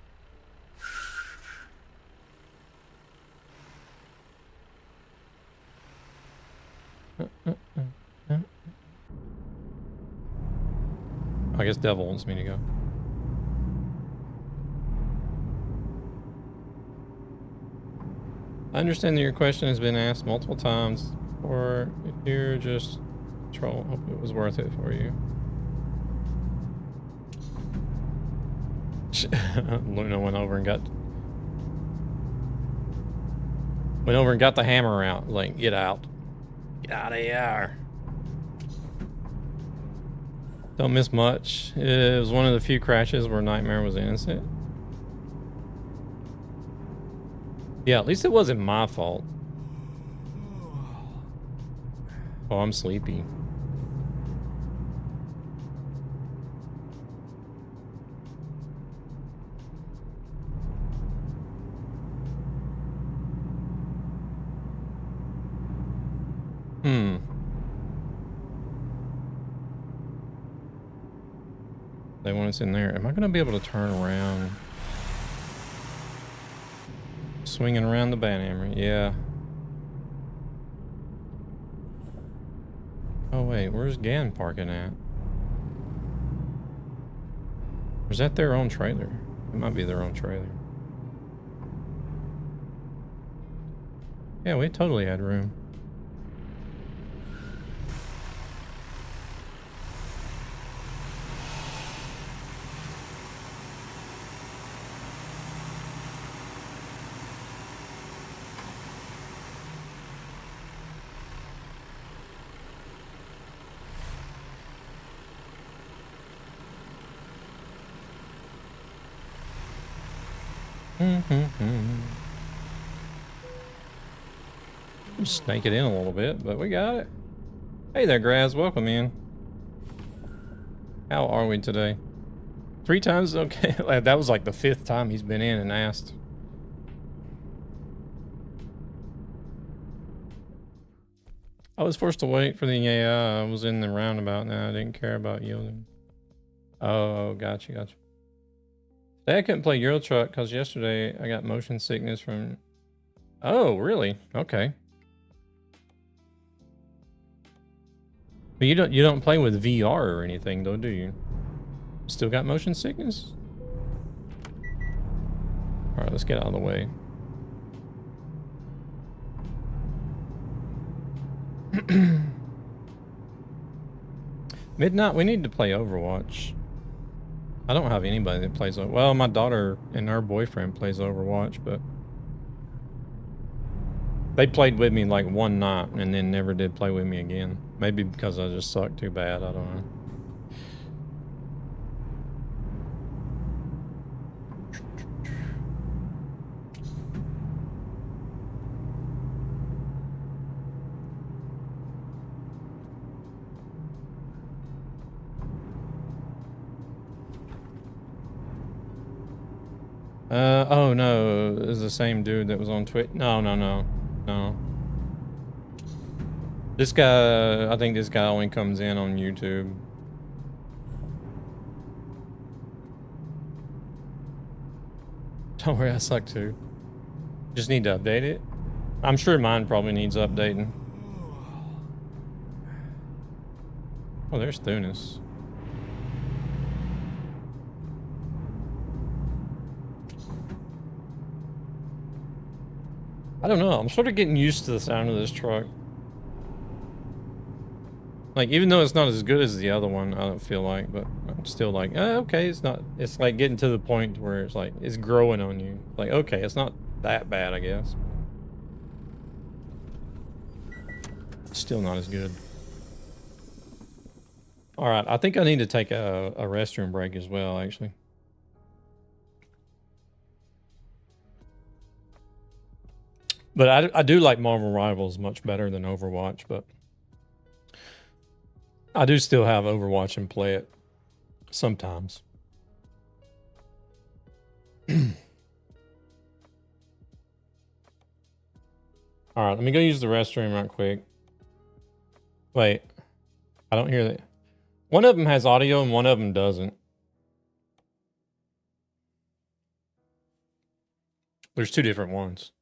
I guess Devil wants me to go. I understand that your question has been asked multiple times, or if you're just troll, hope it was worth it for you. Luna went over and got the hammer out. Like, get out. Get out of here. Don't miss much. It was one of the few crashes where Nightmare was innocent. Yeah, at least it wasn't my fault. Oh, I'm sleepy. They want us in there. Am I going to be able to turn around? Swinging around the banhammer. Yeah. Oh, wait. Where's Gan parking at? Or is that their own trailer? It might be their own trailer. Yeah, we totally had room. Snake it in a little bit, but we got it. Hey there, Graz. Welcome in. How are we today? 3 times? Okay. That was like the 5th time he's been in and asked. I was forced to wait for the AI. I was in the roundabout now. I didn't care about yielding. Oh, gotcha. Today I couldn't play Euro Truck because yesterday I got motion sickness from... Oh, really? Okay. But you don't play with VR or anything though, do you? Still got motion sickness? Alright, let's get out of the way. Midnight, we need to play Overwatch. I don't have anybody that plays... Well, my daughter and her boyfriend plays Overwatch, but... They played with me like one night and then never did play with me again. Maybe because I just suck too bad, I don't know. Oh no, it was the same dude that was on Twitch. No. This guy, I think this guy only comes in on YouTube. Don't worry, I suck too. Just need to update it. I'm sure mine probably needs updating. Oh, there's Thunis. I don't know, I'm sort of getting used to the sound of this truck. Like, even though it's not as good as the other one, I don't feel like, but I'm still like, okay, it's not, it's like getting to the point where it's like, it's growing on you. Like, okay, it's not that bad, I guess. Still not as good. All right, I think I need to take a restroom break as well, actually. But I do like Marvel Rivals much better than Overwatch, but I do still have Overwatch and play it sometimes. All right, let me go use the restroom right quick. Wait, I don't hear that. One of them has audio and one of them doesn't. There's two different ones.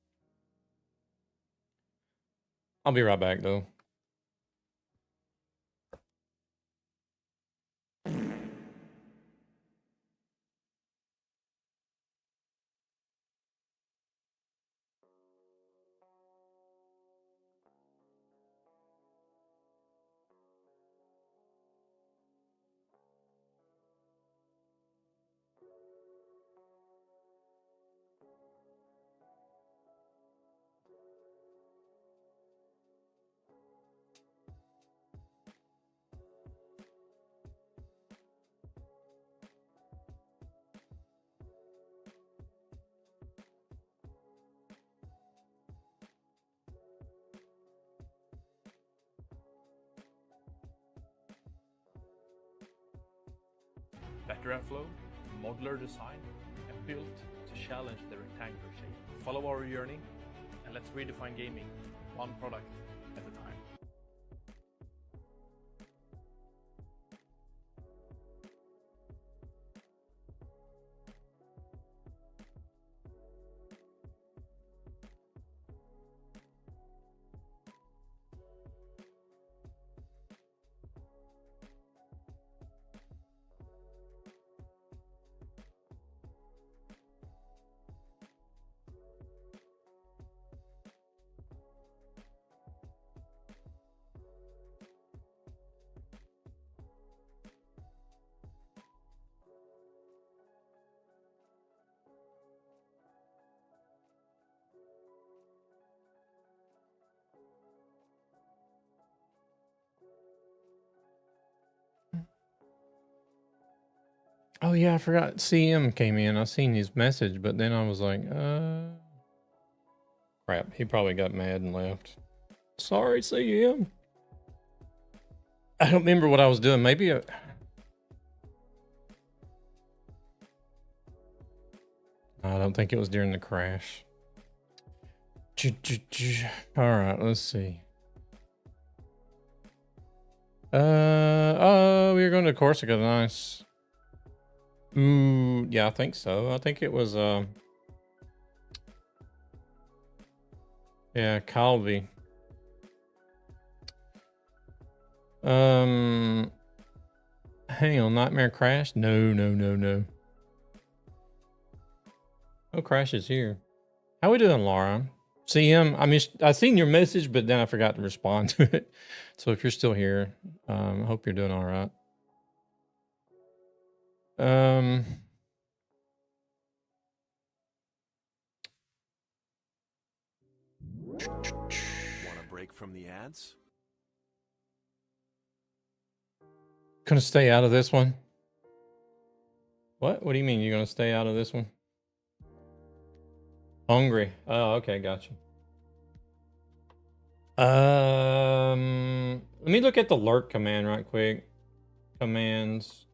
I'll be right back though. Better airflow, modular design, and built to challenge the rectangular shape. Follow our journey, and let's redefine gaming, one product at a time. Oh yeah, I forgot CM came in. I seen his message, but then I was like, crap. He probably got mad and left. Sorry, CM. I don't remember what I was doing. Maybe I don't think it was during the crash. All right, let's see. Oh, we were going to Corsica. Nice. Ooh, yeah, I think so. I think it was, yeah, Calvi. Hang on, Nightmare Crash? No. No Crash is here. How we doing, Laura? See him? I mean, I seen your message, but then I forgot to respond to it. So if you're still here, I hope you're doing all right. Want a break from the ads? Gonna stay out of this one? What? What do you mean you're gonna stay out of this one? Hungry. Oh, okay, gotcha. Let me look at the lurk command right quick. Commands.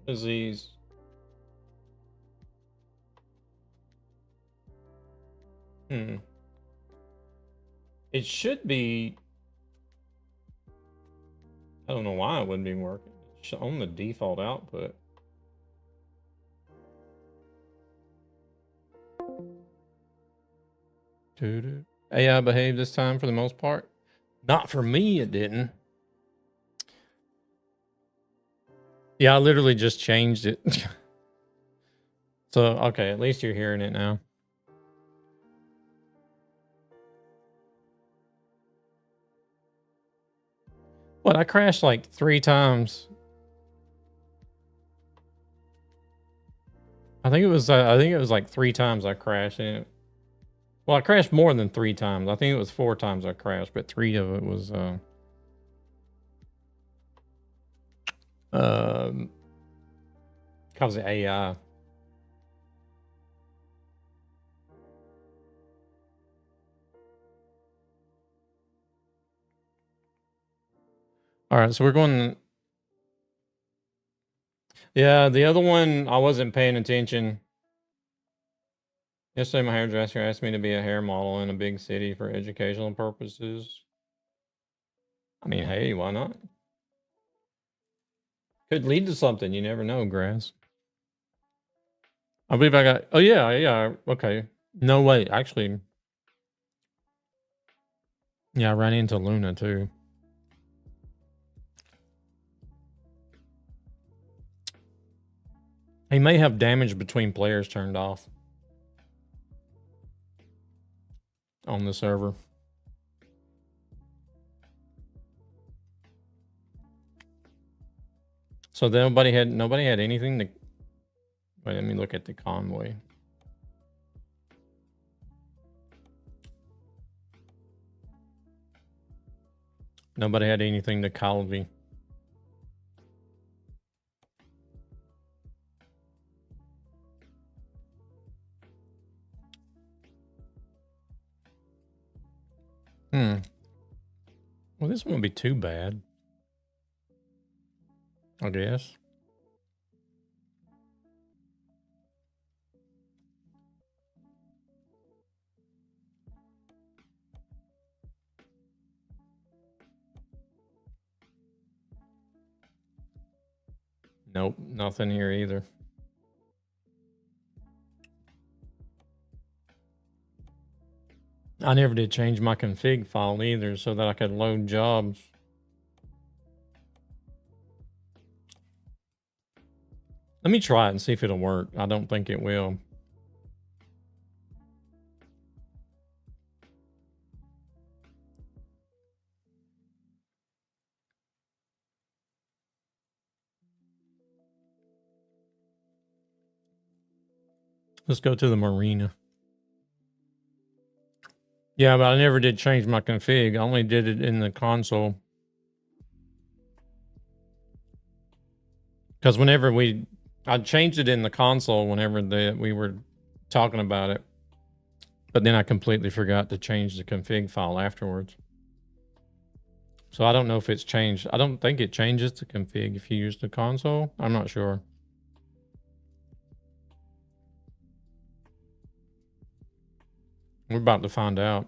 Disease. It should be. I don't know why it wouldn't be working. It's on the default output. AI behaved this time for the most part. Not for me, it didn't. Yeah, I literally just changed it. So, okay, at least you're hearing it now. What? I crashed like 3 times. I think it was like 3 times I crashed in it. Well, I crashed more than 3 times. I think it was 4 times I crashed, but 3 of it was because of AI. All right, so we're going. Yeah, the other one I wasn't paying attention. Yesterday, my hairdresser asked me to be a hair model in a big city for educational purposes. I mean, hey, why not? Could lead to something. You never know, Grass. I believe I got. Oh yeah. Okay. No way. Actually, yeah, I ran into Luna too. He may have damage between players turned off on the server. So nobody had anything to. Wait, let me look at the convoy. Nobody had anything to Calvi. Well, this won't be too bad, I guess. Nope, nothing here either. I never did change my config file either so that I could load jobs. Let me try it and see if it'll work. I don't think it will. Let's go to the marina. Yeah, but I never did change my config. I only did it in the console. Because whenever I changed it in the console whenever we were talking about it. But then I completely forgot to change the config file afterwards. So I don't know if it's changed. I don't think it changes the config if you use the console. I'm not sure. We're about to find out.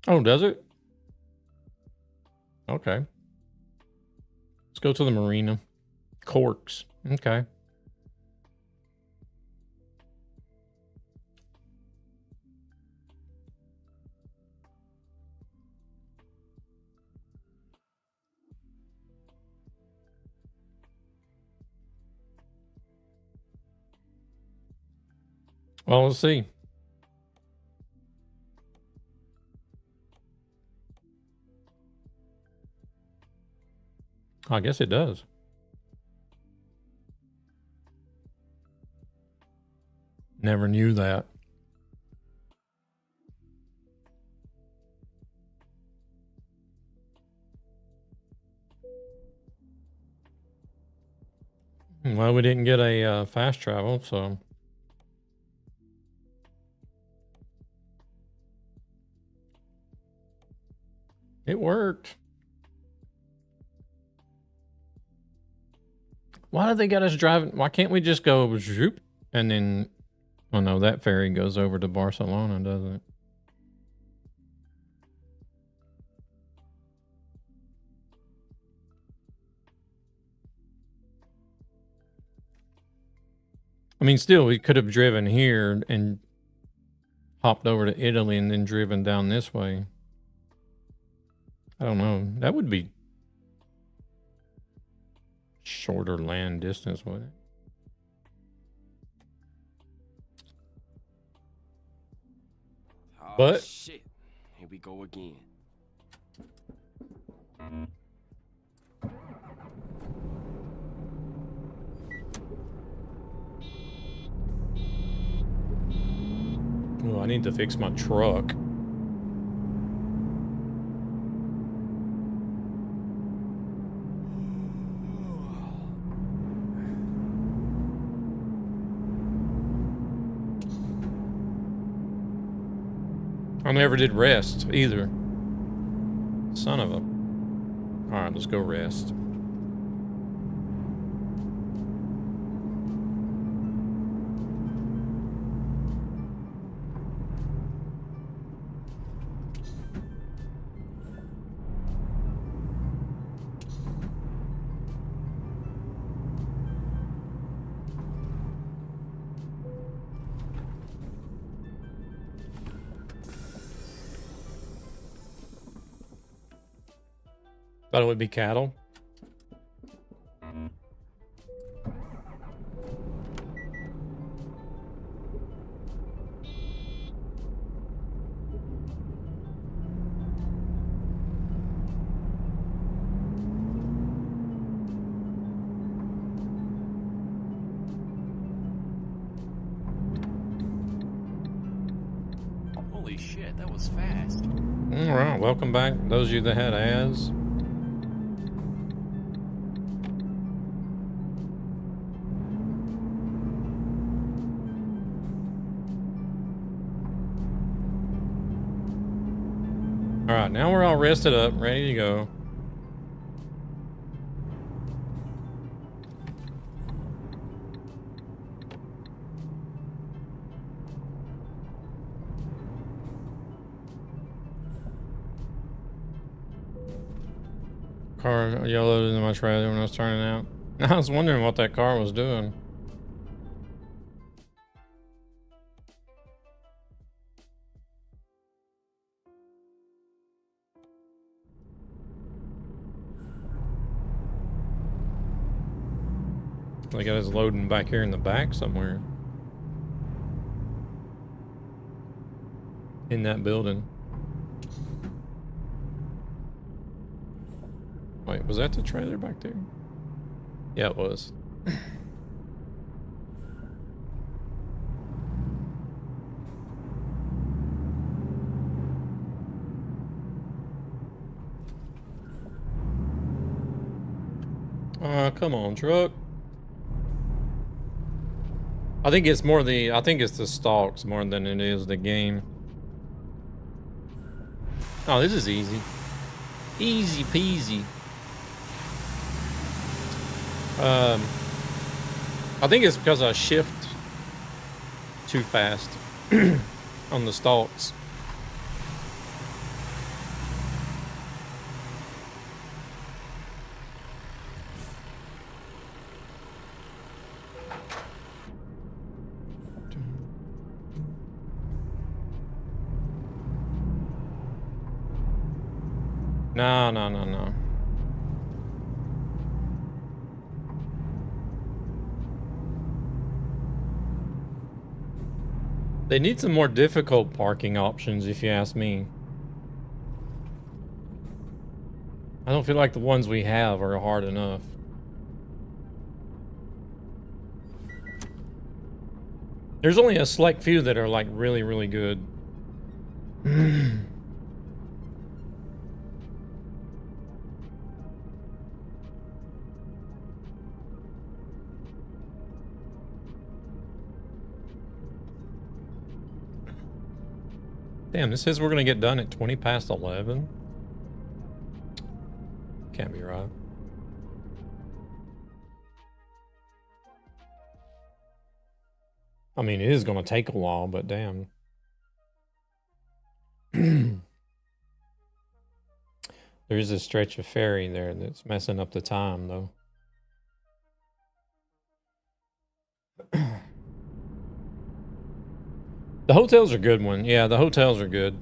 Oh, does it? Okay. Let's go to the marina. Corks. Okay. Well, let's see. I guess it does. Never knew that. Well, we didn't get a fast travel, so. It worked. Why do they got us driving? Why can't we just go zoop and then... Oh no, that ferry goes over to Barcelona, doesn't it? I mean, still, we could have driven here and hopped over to Italy and then driven down this way. I don't know. That would be shorter land distance, wouldn't it? Oh, But shit. we go again. Oh, I need to fix my truck. I never did rest either. Son of a... Alright, let's go rest. Thought it would be cattle. Holy shit, that was fast. Alright, welcome back. Those of you that had ads. Alright, now we're all rested up, ready to go. Car yellowed in my trailer when I was turning out. I was wondering what that car was doing. They got us loading back here in the back somewhere. In that building. Wait, was that the trailer back there? Yeah, it was. Come on, truck. I think it's more the, I think it's the stalks more than it is the game. Oh, this is easy. Easy peasy. I think it's because I shift too fast on the stalks. No, no, no, no. They need some more difficult parking options, if you ask me. I don't feel like the ones we have are hard enough. There's only a select few that are like really, really good. Damn, this says we're gonna get done at 20 past 11. Can't be right. I mean, it is gonna take a while, but damn. There is a stretch of ferry there that's messing up the time, though. The hotels are good one. Yeah, the hotels are good.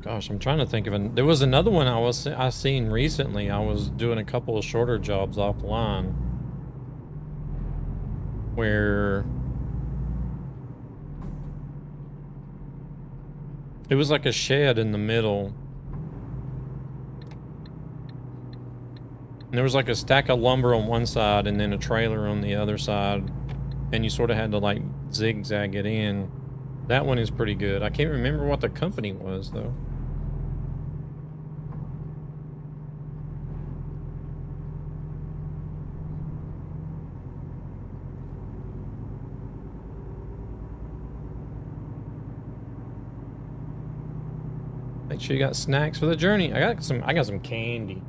Gosh, I'm trying to think of there was another one I seen recently. I was doing a couple of shorter jobs offline where it was like a shed in the middle. And there was like a stack of lumber on one side and then a trailer on the other side. And you sort of had to like zigzag it in. That one is pretty good. I can't remember what the company was though. Make sure you got snacks for the journey. I got some candy.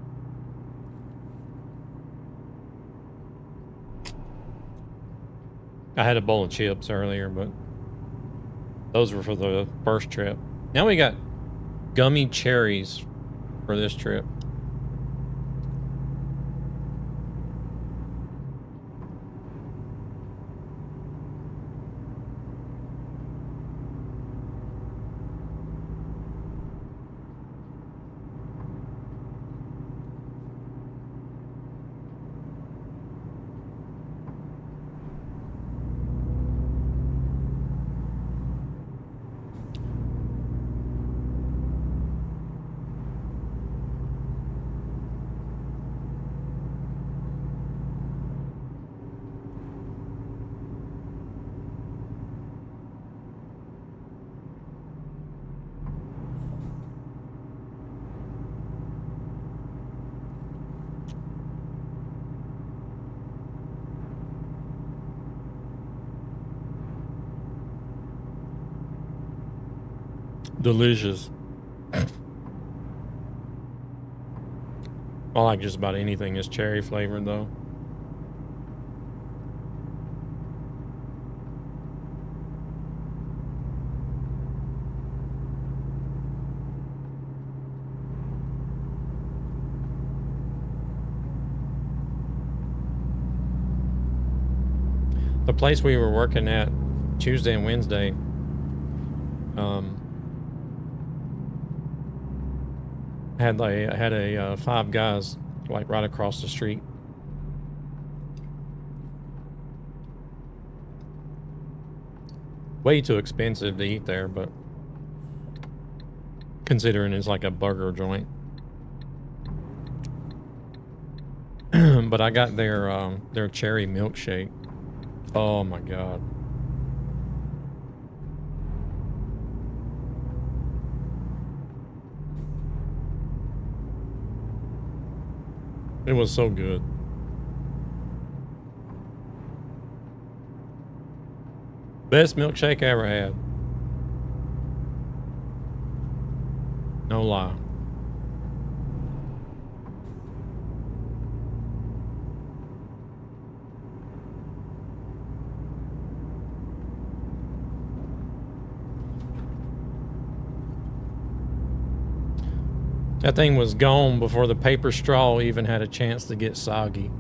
I had a bowl of chips earlier, but those were for the first trip. Now we got gummy cherries for this trip. Delicious. I like just about anything that's cherry flavored though. The place we were working at Tuesday and Wednesday, had a Five Guys like right across the street. Way too expensive to eat there, but considering it's like a burger joint. But I got their cherry milkshake. Oh my god. It was so good. Best milkshake I ever had. No lie. That thing was gone before the paper straw even had a chance to get soggy.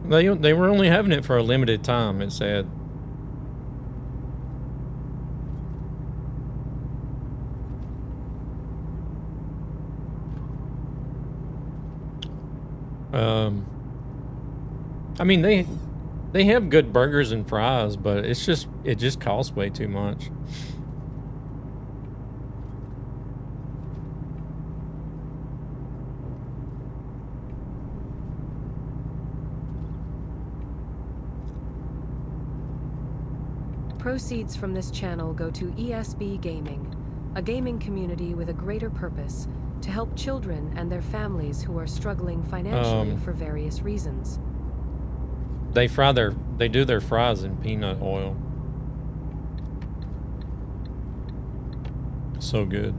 They were only having it for a limited time, it said. I mean, they have good burgers and fries, but it just costs way too much. Proceeds from this channel go to ESB Gaming, a gaming community with a greater purpose to help children and their families who are struggling financially for various reasons. They do their fries in peanut oil. So good.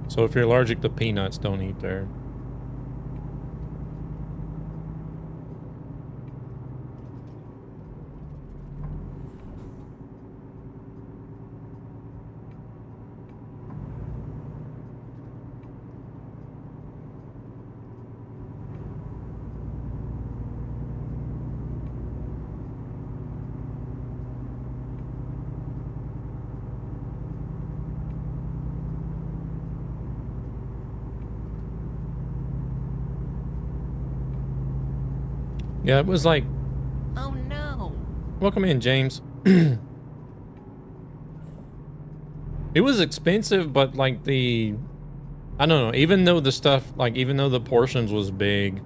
So if you're allergic to peanuts, don't eat there. Yeah, it was like, Oh no! welcome in, James. It was expensive, but like I don't know, even though the stuff, like even though the portions was big,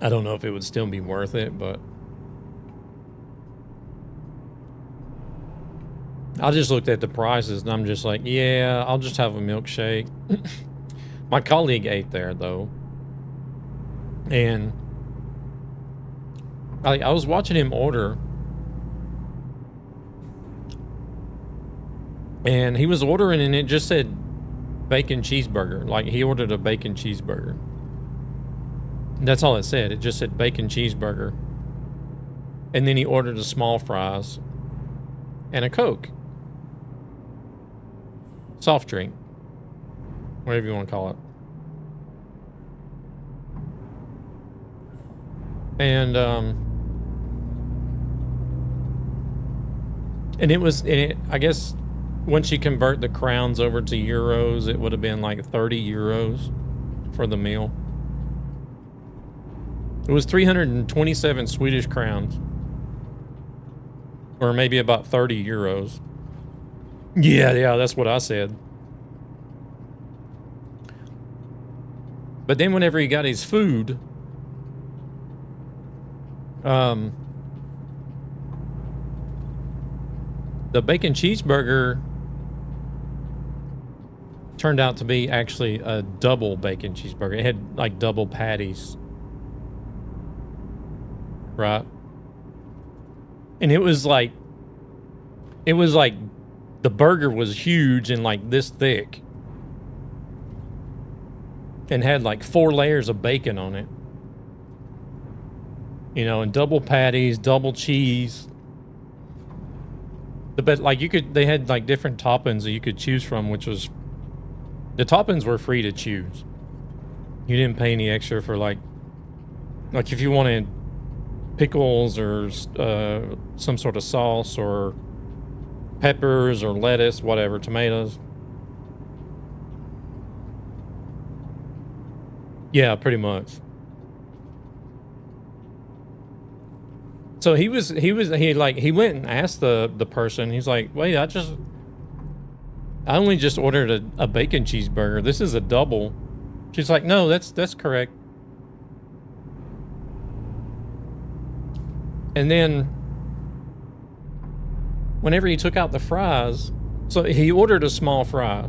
I don't know if it would still be worth it, but I just looked at the prices and I'm just like, yeah, I'll just have a milkshake. My colleague ate there though. And I was watching him order. And he was ordering and it just said bacon cheeseburger. Like he ordered a bacon cheeseburger. That's all it said. It just said bacon cheeseburger. And then he ordered a small fries and a Coke. Soft drink. Whatever you want to call it. And I guess once you convert the crowns over to euros, it would have been like 30 euros for the meal. It was 327 Swedish crowns. Or maybe about 30 euros. Yeah, that's what I said. But then whenever he got his food, the bacon cheeseburger turned out to be actually a double bacon cheeseburger. It had like double patties. Right? And it was like the burger was huge and like this thick. And had like 4 layers of bacon on it. You know, and double patties, double cheese. But like they had like different toppings that you could choose from, which was, the toppings were free to choose. You didn't pay any extra for like if you wanted pickles or some sort of sauce or peppers or lettuce, whatever, tomatoes. Yeah, pretty much. So he went and asked the person. He's like, wait, I only just ordered a bacon cheeseburger. This is a double. She's like, no, that's correct. And then whenever he took out the fries, so he ordered a small fry.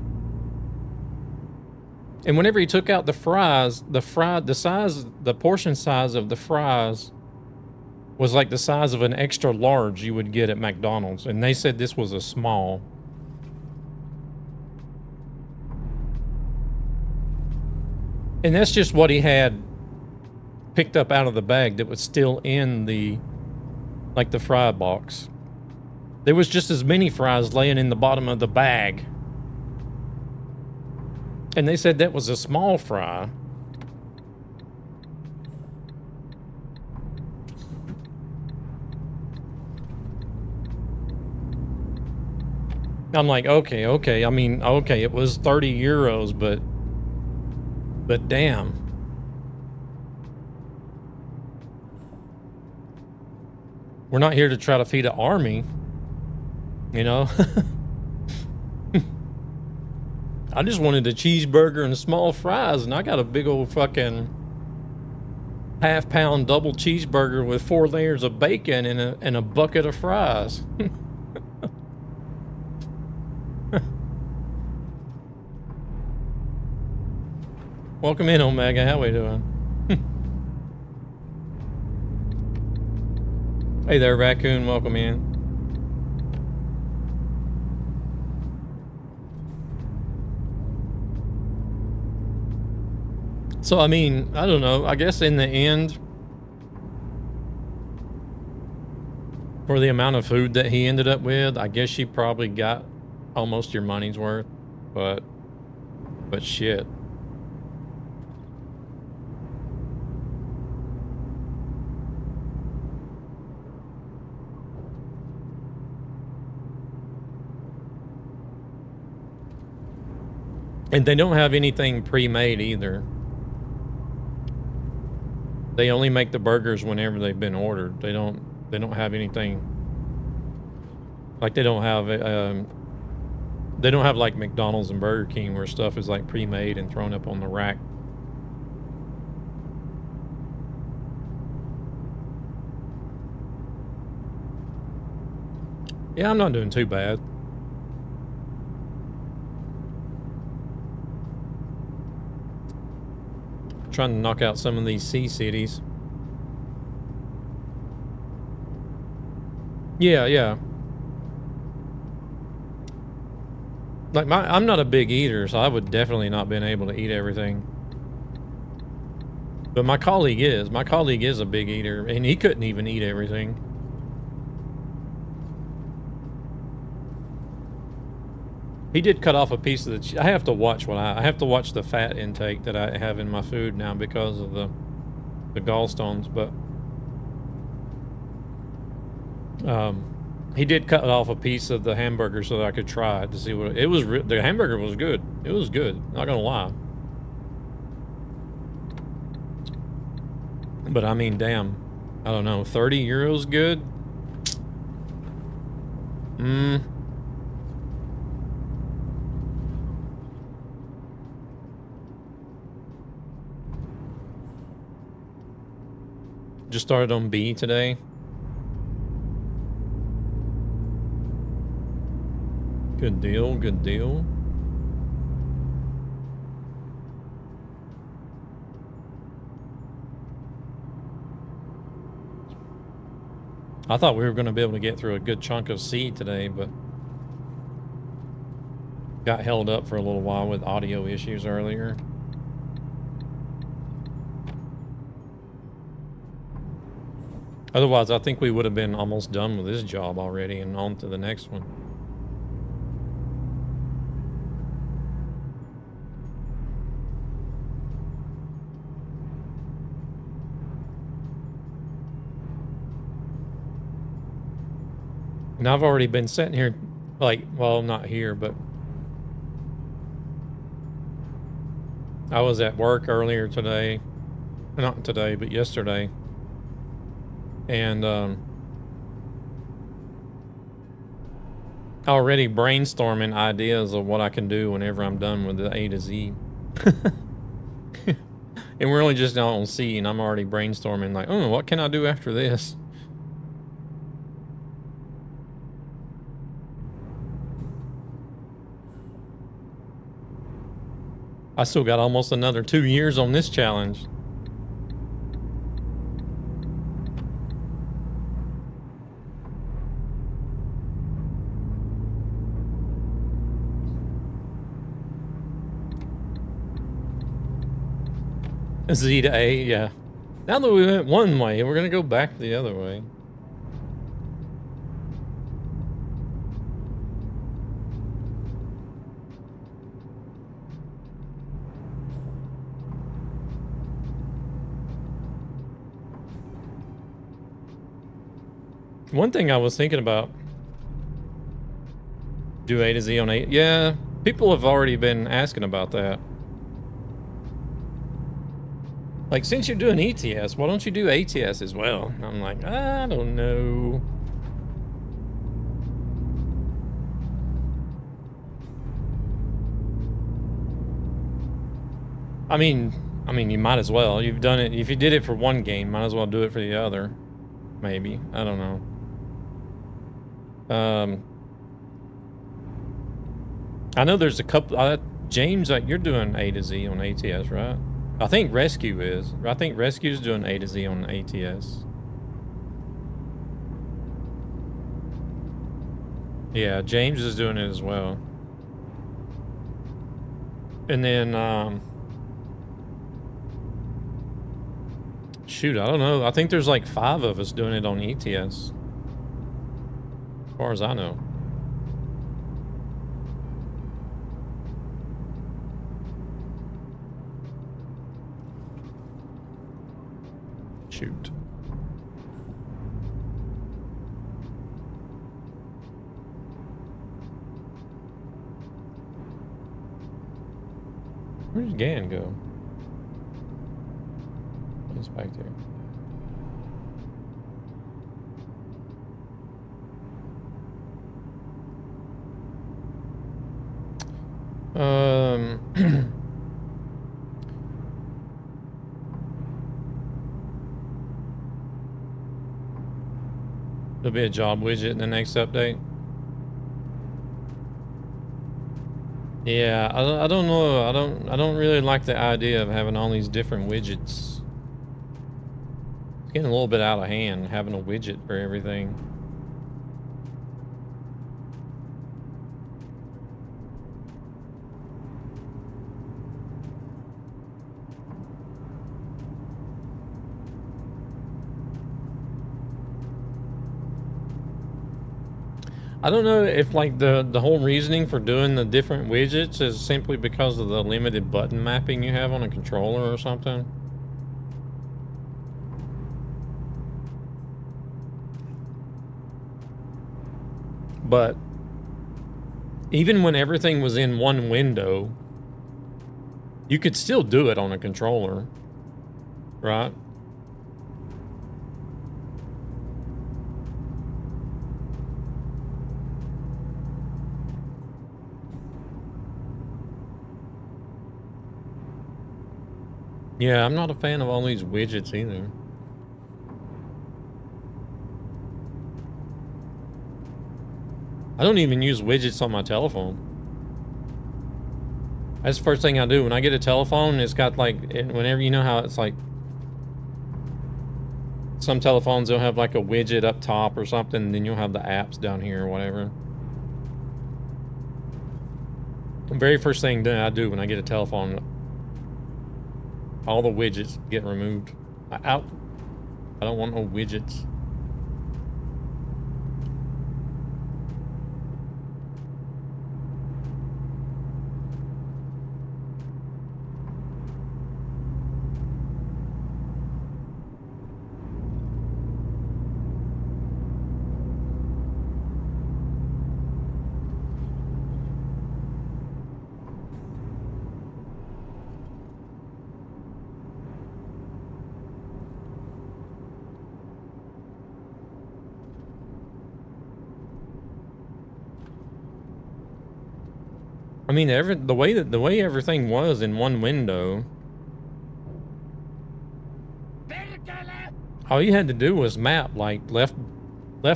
And whenever he took out the fries, the portion size of the fries was like the size of an extra large you would get at McDonald's. And they said this was a small. And that's just what he had picked up out of the bag that was still in the fry box. There was just as many fries laying in the bottom of the bag. And they said that was a small fry. I'm like, okay. I mean, okay, it was 30 euros, but damn. We're not here to try to feed an army, you know? I just wanted a cheeseburger and small fries, and I got a big old fucking half-pound double cheeseburger with 4 layers of bacon and a bucket of fries. Welcome in, Omega. How we doing? Hey there, Raccoon. Welcome in. So, I mean, I don't know. I guess in the end, for the amount of food that he ended up with, I guess you probably got almost your money's worth. But shit. And they don't have anything pre-made either. They only make the burgers whenever they've been ordered. They don't have anything. Like they don't have like McDonald's and Burger King where stuff is like pre-made and thrown up on the rack. Yeah, I'm not doing too bad. Trying to knock out some of these sea cities. Yeah. Like I'm not a big eater, so I would definitely not been able to eat everything. But my colleague is. My colleague is a big eater, and he couldn't even eat everything. He did cut off a piece of the. I have to watch I have to watch the fat intake that I have in my food now because of the gallstones. But he did cut off a piece of the hamburger so that I could try it to see what it was. The hamburger was good. It was good. Not gonna lie. But I mean, damn. I don't know. 30 euros good. Just started on B today. Good deal, good deal. I thought we were going to be able to get through a good chunk of C today, but got held up for a little while with audio issues earlier. Otherwise, I think we would have been almost done with this job already and on to the next one. And I've already been sitting here, like, well, not here, but I was at work earlier today. Not today, but yesterday. And already brainstorming ideas of what I can do whenever I'm done with the A to Z. And we're only just now on C, and I'm already brainstorming like, oh, what can I do after this? I still got almost another 2 years on this challenge. Z to A, yeah. Now that we went one way, we're gonna go back the other way. One thing I was thinking about, do A to Z on 8. Yeah, people have already been asking about that. Like, since you're doing ETS, why don't you do ATS as well? And I'm like, I don't know. I mean, you might as well. You've done it. If you did it for one game, might as well do it for the other. Maybe. I don't know. I know there's a couple. James, you're doing A to Z on ATS, right? I think Rescue is. I think Rescue's doing A to Z on ATS. Yeah, James is doing it as well. And then, shoot, I don't know. I think there's like 5 of us doing it on ETS. As far as I know. Shoot. Where did Gan go? inspect here. There'll be a job widget in the next update. Yeah, I don't know. I don't really like the idea of having all these different widgets. It's getting a little bit out of hand, having a widget for everything. I don't know if like the whole reasoning for doing the different widgets is simply because of the limited button mapping you have on a controller or something. But even when everything was in one window, you could still do it on a controller, right? Yeah, I'm not a fan of all these widgets either. I don't even use widgets on my telephone. That's the first thing I do. When I get a telephone, it's got like, whenever, you know how it's like, some telephones will have like a widget up top or something, and then you'll have the apps down here or whatever. The very first thing that I do when I get a telephone, all the widgets get removed. Out. I don't want no widgets. I mean, the way everything was in one window, all you had to do was map like left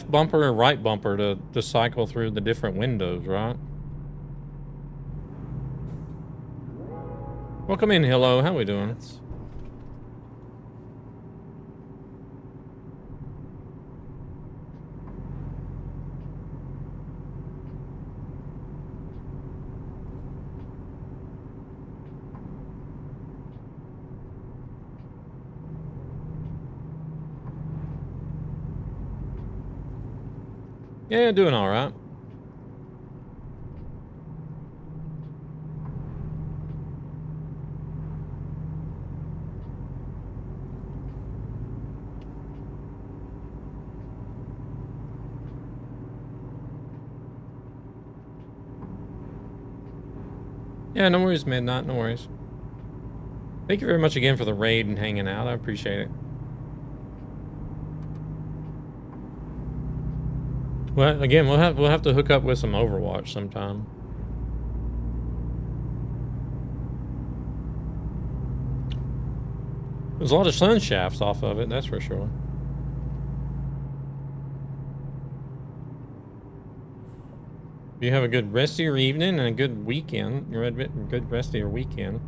bumper or right bumper to cycle through the different windows, right? Welcome in, hello. How we doing? Yeah, doing all right. Yeah, no worries, Midnight, no worries. Thank you very much again for the raid and hanging out. I appreciate it. Well, again, we'll have to hook up with some Overwatch sometime. There's a lot of sun shafts off of it, that's for sure. You have a good rest of your evening and a good weekend. Good rest of your weekend.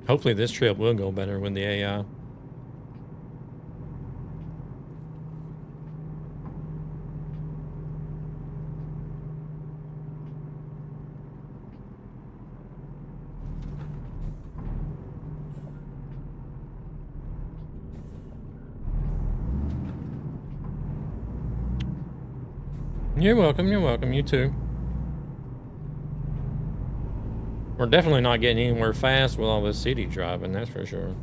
Hopefully this trip will go better with the AI. You're welcome, you too. We're definitely not getting anywhere fast with all this city driving, that's for sure.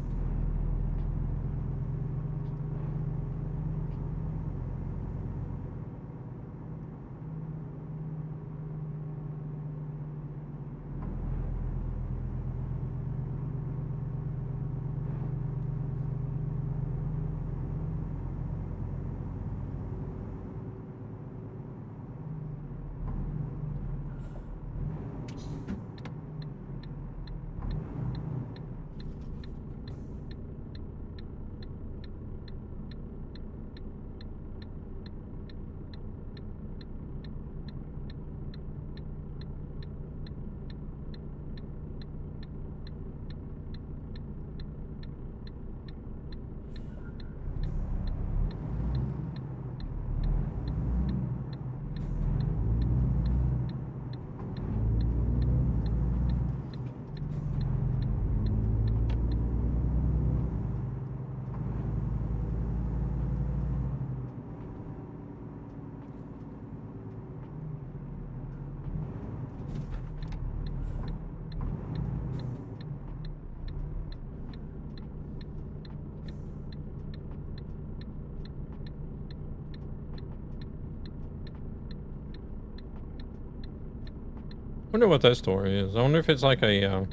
Wonder what that store is. I wonder if it's like a kind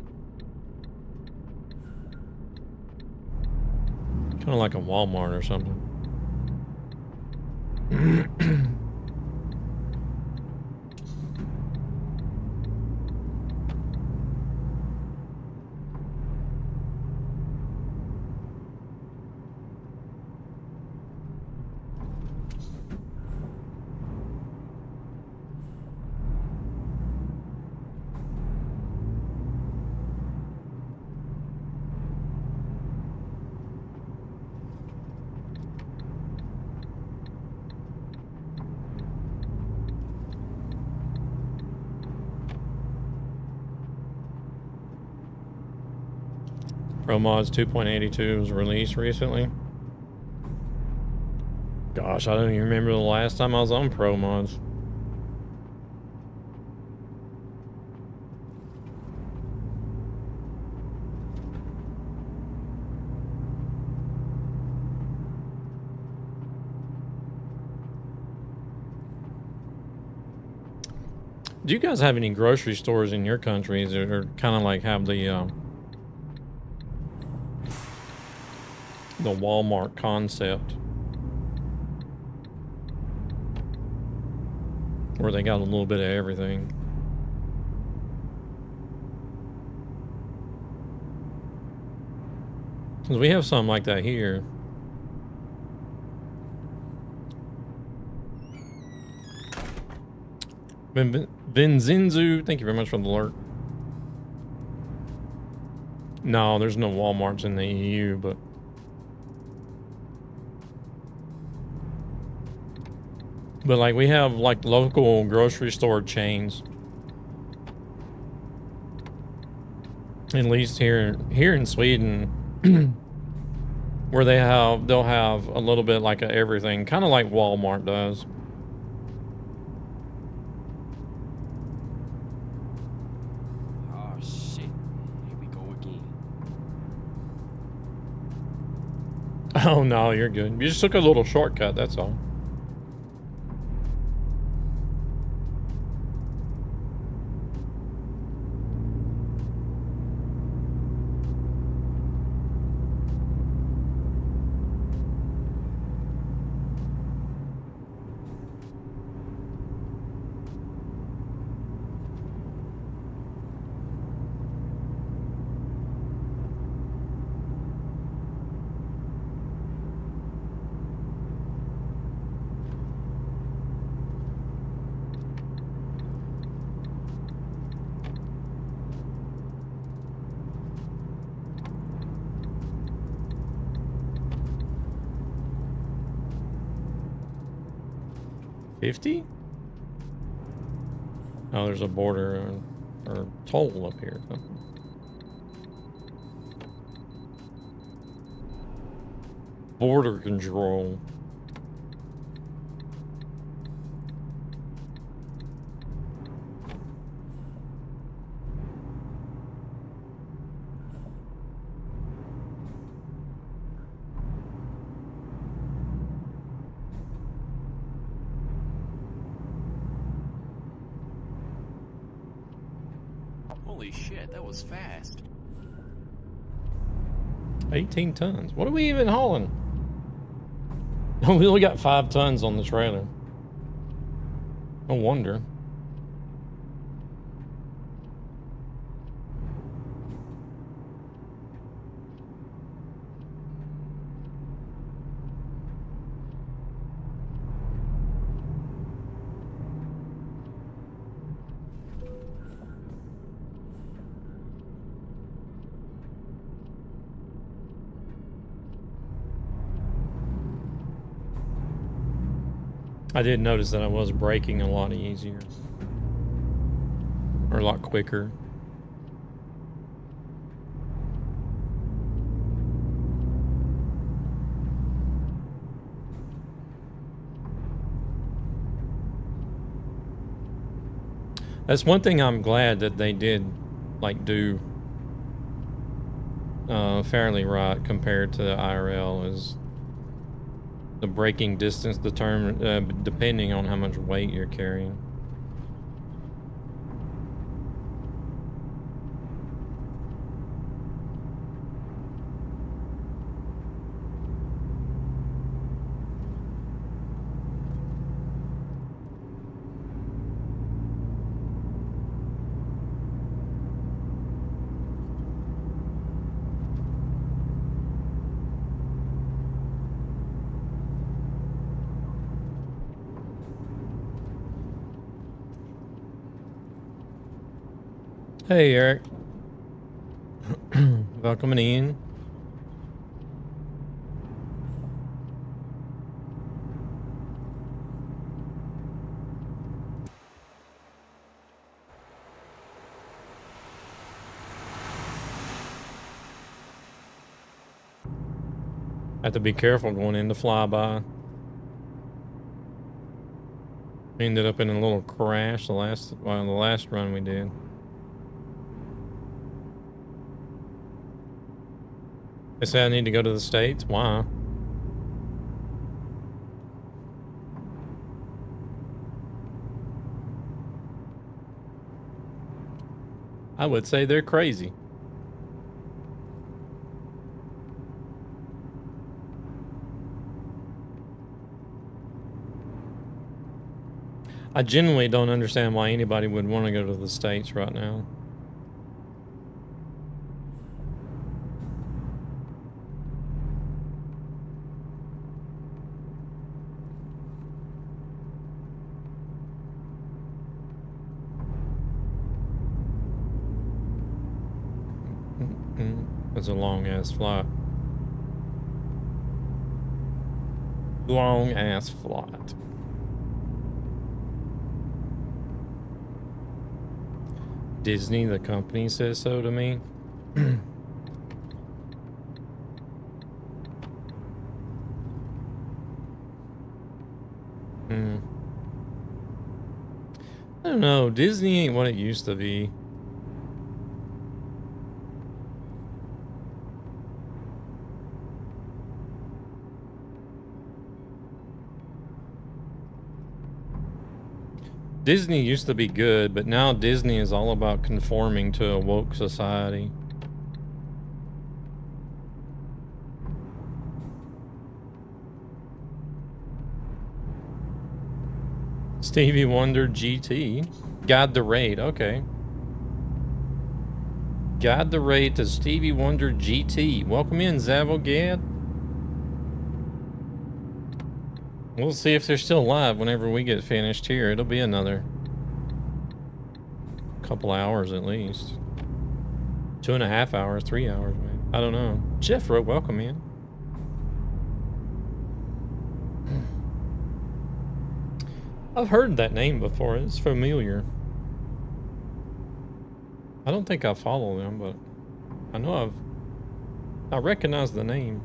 of like a Walmart or something. Pro Mods 2.82 was released recently. Gosh, I don't even remember the last time I was on Pro Mods. Do you guys have any grocery stores in your countries that are kind of like have the Walmart concept, where they got a little bit of everything? Because we have something like that here. Vinzinzu, thank you very much for the alert. No, there's no Walmarts in the EU, but like we have like local grocery store chains. At least here in Sweden, where they'll have a little bit like of everything, kind of like Walmart does. Oh shit. Here we go again. Oh no, you're good. You just took a little shortcut, that's all. $50? Oh, there's a border or toll up here. Border control. Holy shit, that was fast. 18 tons. What are we even hauling? We only got 5 tons on the trailer. No wonder. I did notice that I was braking a lot easier. Or a lot quicker. That's one thing I'm glad that they did, like, do fairly right compared to the IRL is the braking distance determined depending on how much weight you're carrying. Hey, Eric. Welcome in. Have to be careful going into flyby. We ended up in a little crash the last run we did. They say I need to go to the States. Why? I would say they're crazy. I genuinely don't understand why anybody would want to go to the States right now. That's a long ass flight. Long ass flight. Disney, the company, says so to me. I don't know. Disney ain't what it used to be. Disney used to be good, but now Disney is all about conforming to a woke society. Stevie Wonder GT. Guide the Raid, okay. Guide the Raid to Stevie Wonder GT. Welcome in, Zavogad. We'll see if they're still live whenever we get finished here. It'll be another couple hours at least. 2.5 hours, 3 hours, man. I don't know. Jeffro, welcome in. I've heard that name before. It's familiar. I don't think I follow them, but I know I recognize the name.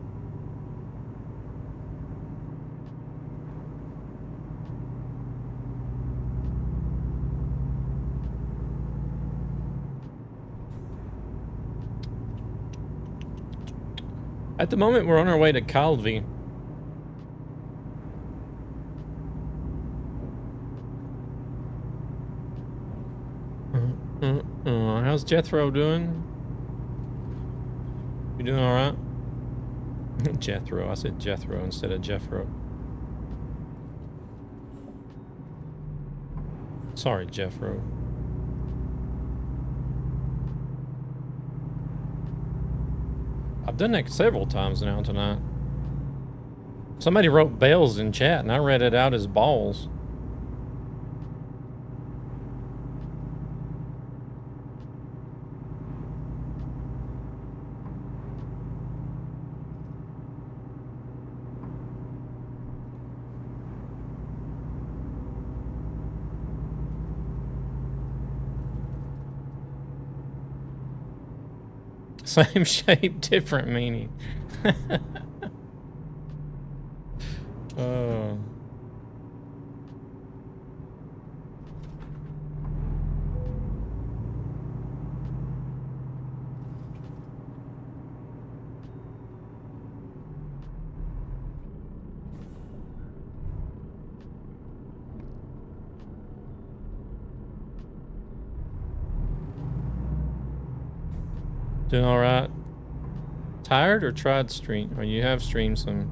At the moment, we're on our way to Calvi. How's Jethro doing? You doing all right? Jethro. I said Jethro instead of Jeffro. Sorry, Jeffro. I've done that several times now tonight. Somebody wrote bells in chat and I read it out as balls. Same shape, different meaning. Doing all right? Tired or tried stream? Or you have streamed some?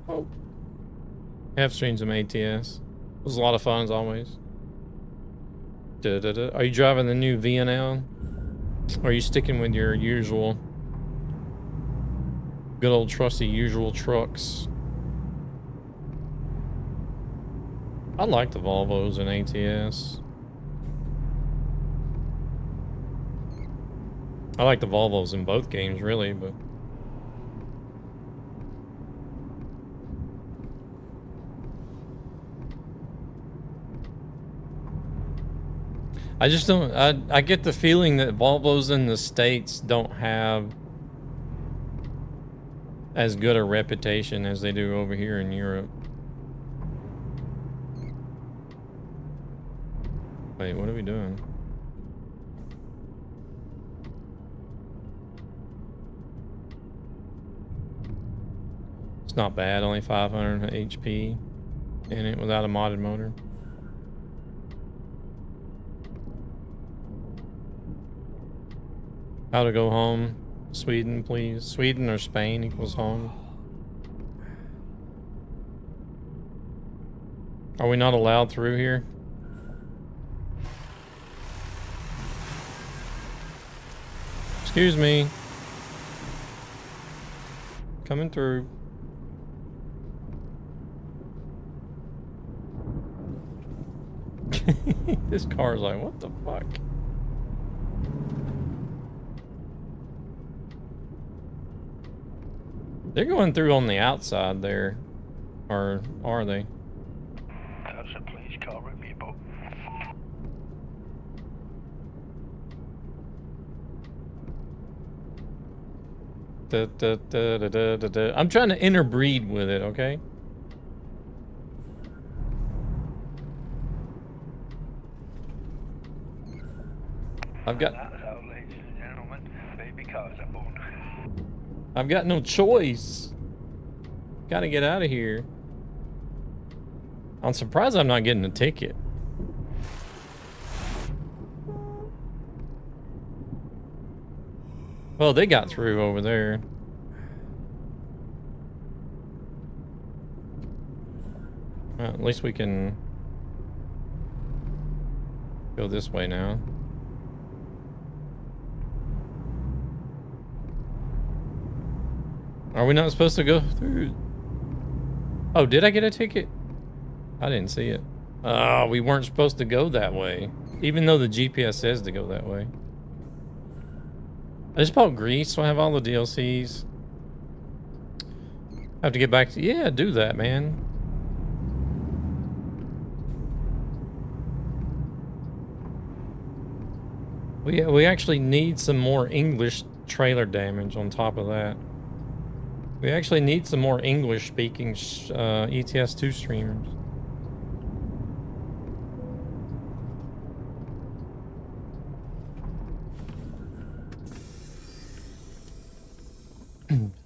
Oh, have streamed some ATS. It was a lot of fun as always. Are you driving the new VNL? Or are you sticking with your usual, good old trusty usual trucks? I like the Volvos and ATS. I like the Volvos in both games, really, but I just don't. I get the feeling that Volvos in the States don't have as good a reputation as they do over here in Europe. Wait, what are we doing? It's not bad, only 500 HP in it without a modded motor. How to go home? Sweden, please. Sweden or Spain equals home. Are we not allowed through here? Excuse me. Coming through. This car's like, what the fuck? They're going through on the outside there. Or are they? That's a police car with me, but I'm trying to interbreed with it, okay? I've got... that's how, ladies and gentlemen, baby cars are born. I've got no choice. Gotta get out of here. I'm surprised I'm not getting a ticket. Well, they got through over there. Well, at least we can go this way now. Are we not supposed to go through? Oh, did I get a ticket? I didn't see it. Oh, we weren't supposed to go that way. Even though the GPS says to go that way. I just bought Greece, so I have all the DLCs. I have to get back to... Yeah, do that, man. We actually need some more English trailer damage on top of that. We actually need some more English-speaking ETS2 streamers.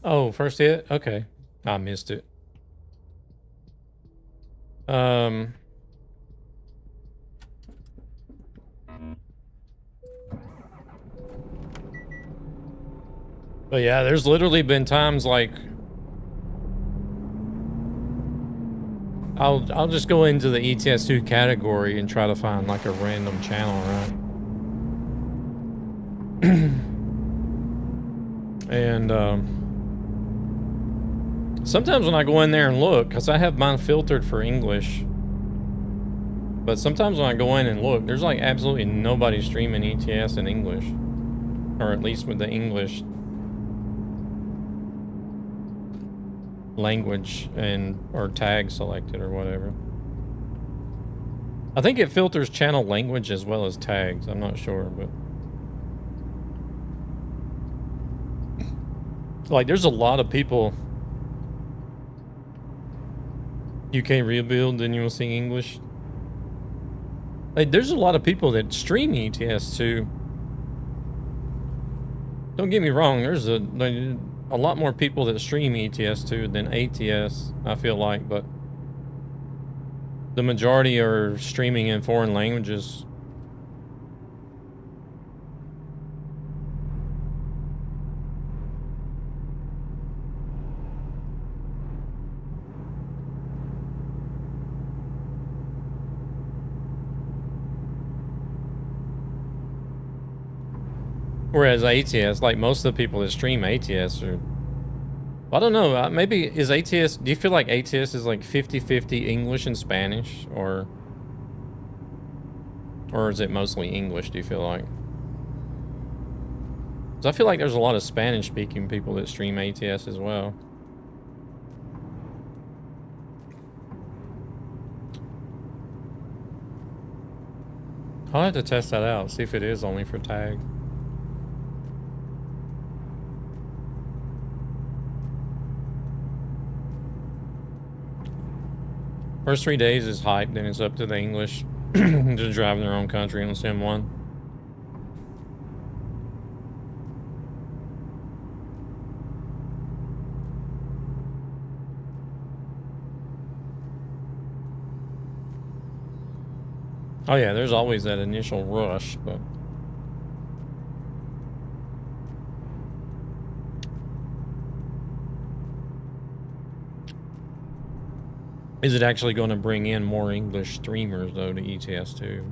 Oh, first hit? Okay. I missed it. But yeah, there's literally been times like I'll just go into the ETS2 category and try to find like a random channel, right? And sometimes when I go in there and look, because I have mine filtered for English, but sometimes when I go in and look, there's like absolutely nobody streaming ETS in English, or at least with the English language and or tag selected or whatever. I think it filters channel language as well as tags. I'm not sure, but like there's a lot of people. UK rebuild, then you will sing English. Like there's a lot of people that stream ETS2. Don't get me wrong, there's a lot more people that stream ETS2 than ATS, I feel like, but the majority are streaming in foreign languages. Whereas ATS, like most of the people that stream ATS are, I don't know, maybe is ATS, do you feel like ATS is like 50-50 English and Spanish, or is it mostly English, do you feel like? 'Cause I feel like there's a lot of Spanish-speaking people that stream ATS as well. I'll have to test that out, see if it is only for tag. First 3 days is hype, then it's up to the English to drive in their own country on Sim 1. Oh yeah, there's always that initial rush, but is it actually going to bring in more English streamers though to ETS2?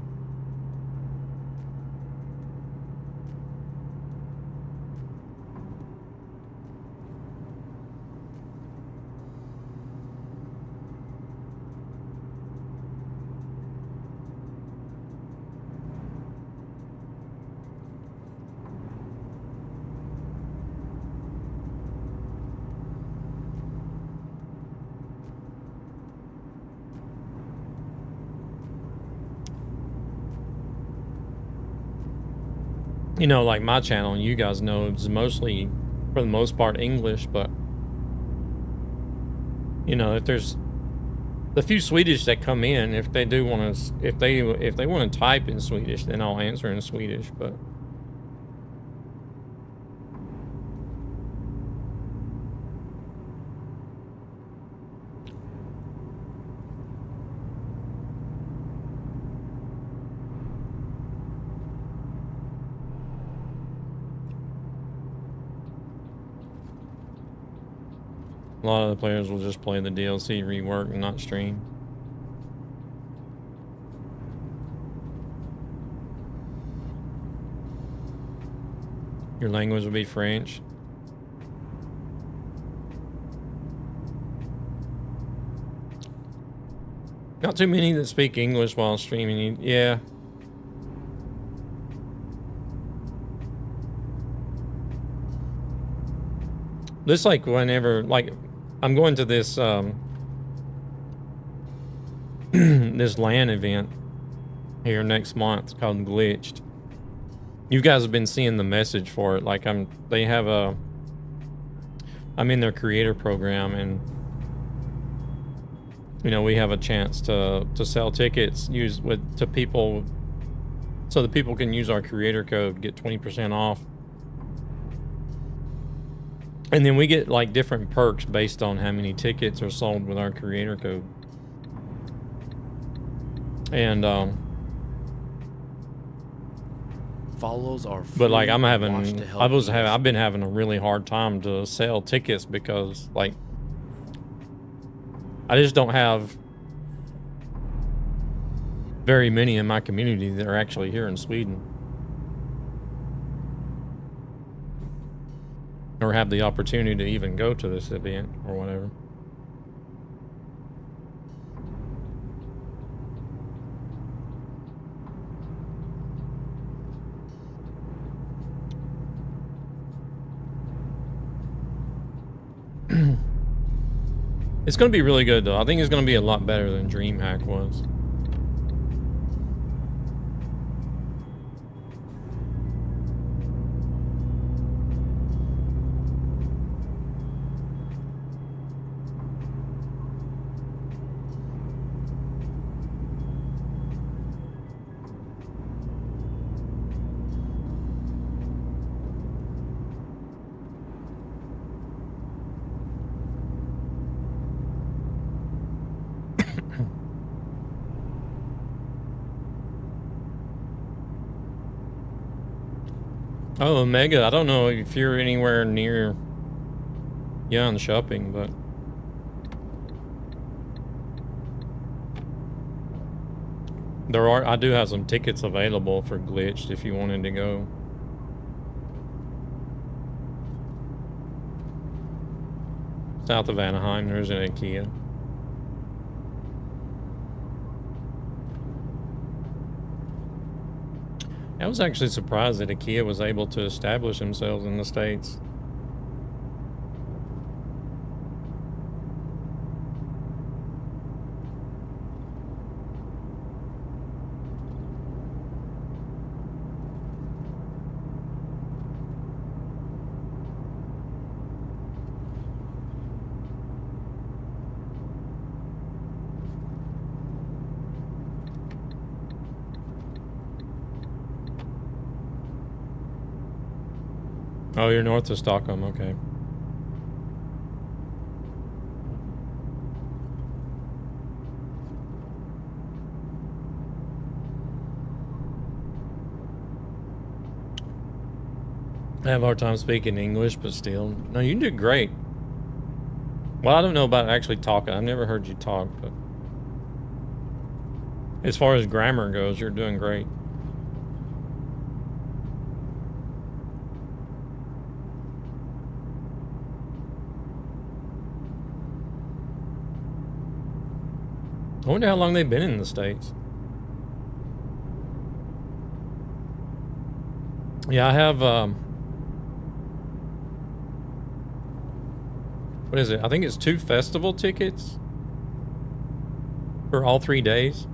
You know, like my channel, and you guys know, it's mostly, for the most part, English, but you know, if there's the few Swedish that come in, if they do want to, if they want to type in Swedish, then I'll answer in Swedish, but a lot of the players will just play the DLC rework and not stream. Your language will be French. Not too many that speak English while streaming. Yeah. This, like, whenever, like, I'm going to this this LAN event here next month called Glitched. You guys have been seeing the message for it. Like, I'm in their creator program, and you know, we have a chance to sell tickets to people, so that people can use our creator code, get 20% off. And then we get like different perks based on how many tickets are sold with our creator code. And follows are free. But like I've been having a really hard time to sell tickets because like I just don't have very many in my community that are actually here in Sweden, or have the opportunity to even go to this event or whatever. It's going to be really good though. I think it's going to be a lot better than DreamHack was. Oh, Omega, I don't know if you're anywhere near Jan shopping, but I do have some tickets available for Glitched if you wanted to go. South of Anaheim, there's an IKEA. I was actually surprised that IKEA was able to establish themselves in the States. Oh, you're north of Stockholm, okay. I have a hard time speaking English, but still. No, you did great. Well, I don't know about actually talking. I've never heard you talk, but as far as grammar goes, you're doing great. I wonder how long they've been in the States. Yeah, I have, what is it? I think it's 2 festival tickets for all 3 days.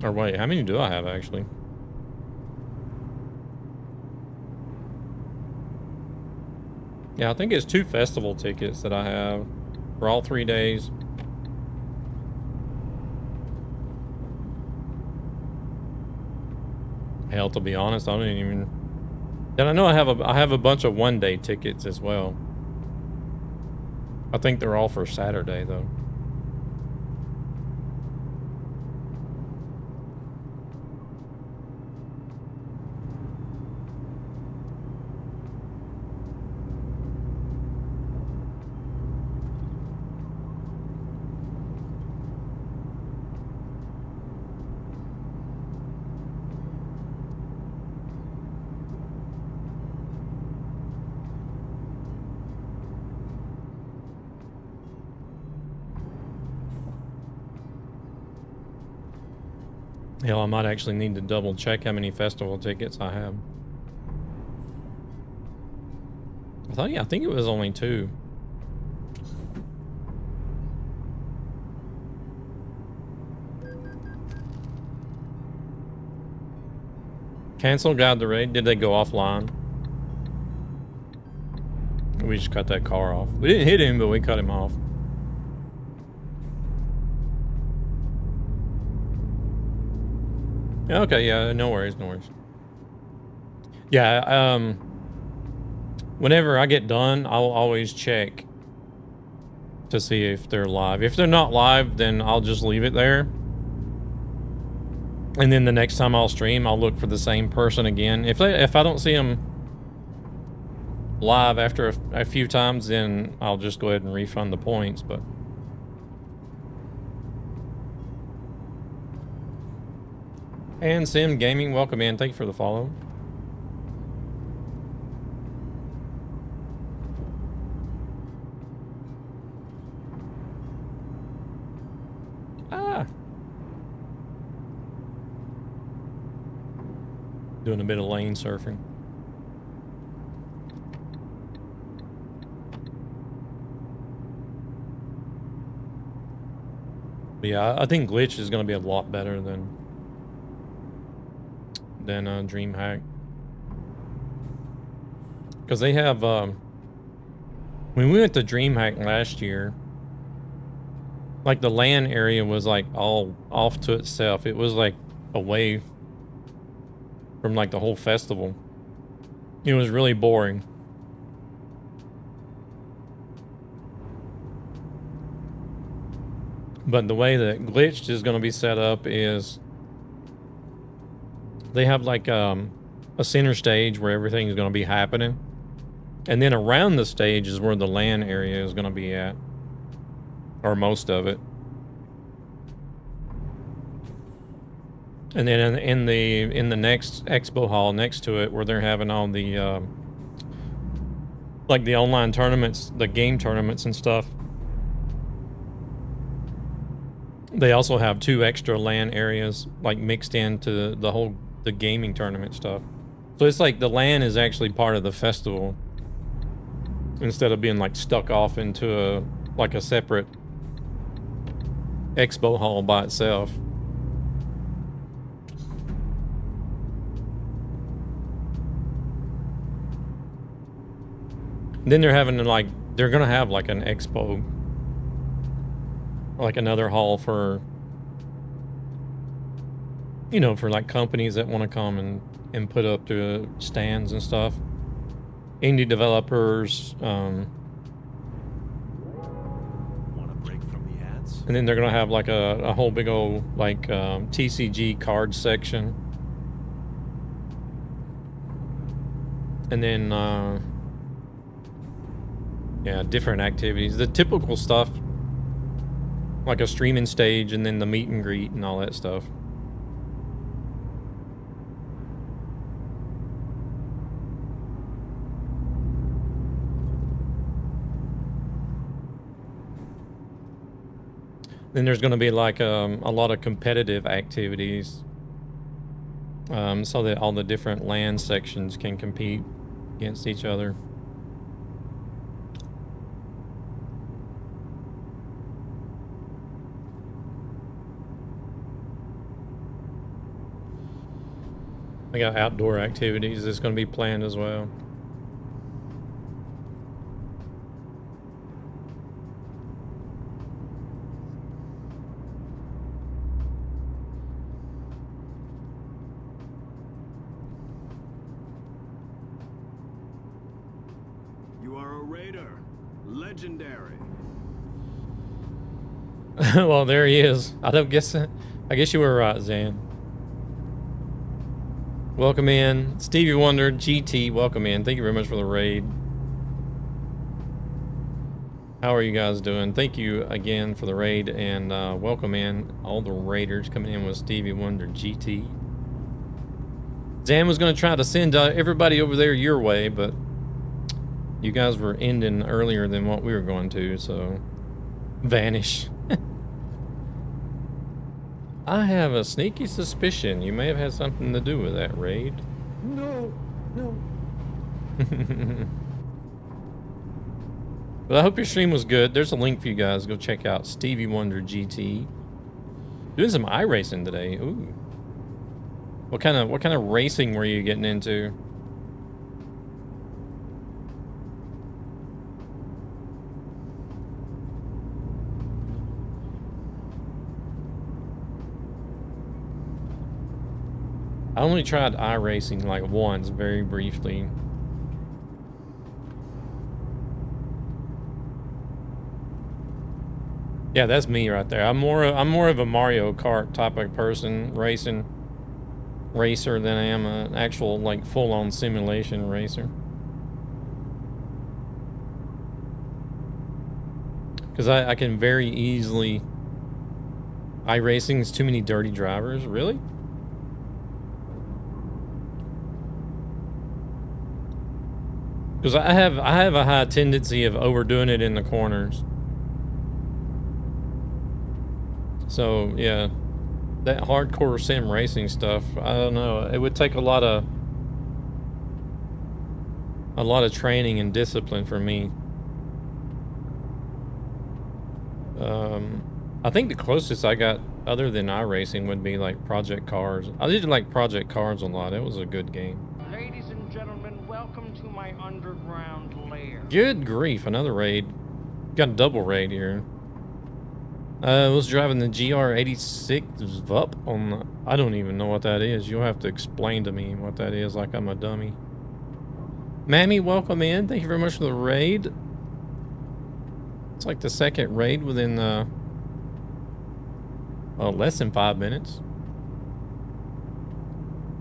Or wait, how many do I have actually? Yeah, I think it's 2 festival tickets that I have for all 3 days. Hell, to be honest, I don't even. And I know I have a bunch of 1-day tickets as well. I think they're all for Saturday though. Hell, I might actually need to double check how many festival tickets I have. I think it was only 2. Cancel Guide the Raid. Did they go offline? We just cut that car off. We didn't hit him, but we cut him off. Okay, yeah, no worries, no worries. Yeah, whenever I get done, I'll always check to see if they're live. If they're not live, then I'll just leave it there. And then the next time I'll stream, I'll look for the same person again. If I don't see them live after a few times, then I'll just go ahead and refund the points, but... And Sim Gaming, welcome in. Thank you for the follow. Ah. Doing a bit of lane surfing. But yeah, I think Glitch is going to be a lot better than DreamHack, because they have when we went to DreamHack last year, like the LAN area was like all off to itself. It was like away from like the whole festival. It was really boring. But the way that Glitched is going to be set up is they have like a center stage where everything is going to be happening. And then around the stage is where the LAN area is going to be at. Or most of it. And then in the next expo hall next to it, where they're having all the like the online tournaments, the game tournaments and stuff. They also have 2 extra LAN areas, like mixed into the gaming tournament stuff. So it's like the LAN is actually part of the festival, instead of being like stuck off into a separate expo hall by itself. Then they're having they're gonna have like an expo, like another hall for, you know, for like companies that want to come and put up the stands and stuff. Indie developers, Want a break from the ads? and then they're gonna have like a whole big old like TCG card section, and then yeah, different activities, the typical stuff, like a streaming stage, and then the meet and greet and all that stuff. Then there's going to be like a lot of competitive activities, so that all the different LAN sections can compete against each other. I got outdoor activities that's going to be planned as well. You are a raider. Legendary. Well, there he is. I guess you were right, Zan. Welcome in. Stevie Wonder GT, welcome in. Thank you very much for the raid. How are you guys doing? Thank you again for the raid, and welcome in all the raiders coming in with Stevie Wonder GT. Zan was going to try to send everybody over there your way, but you guys were ending earlier than what we were going to, so vanish. I have a sneaky suspicion you may have had something to do with that raid. No, no. But I hope your stream was good. There's a link for you guys. Go check out Stevie Wonder GT. Doing some iRacing today. Ooh. What kind of racing were you getting into? I only tried iRacing like once, very briefly. Yeah, that's me right there. I'm more of a Mario Kart type of person, racer than I am an actual like full-on simulation racer. Because I can very easily. iRacing's too many dirty drivers, really? Because I have a high tendency of overdoing it in the corners. So yeah, that hardcore sim racing stuff, I don't know. It would take a lot of training and discipline for me. I think the closest I got other than iRacing would be like Project Cars. I did like Project Cars a lot. It was a good game. Ladies and gentlemen, welcome to my underground lair. Good grief, another raid. Got a double raid here. I was driving the GR86 up on the, I don't even know what that is. You'll have to explain to me what that is, like I'm a dummy. Mammy, welcome in. Thank you very much for the raid. It's like the second raid within less than 5 minutes.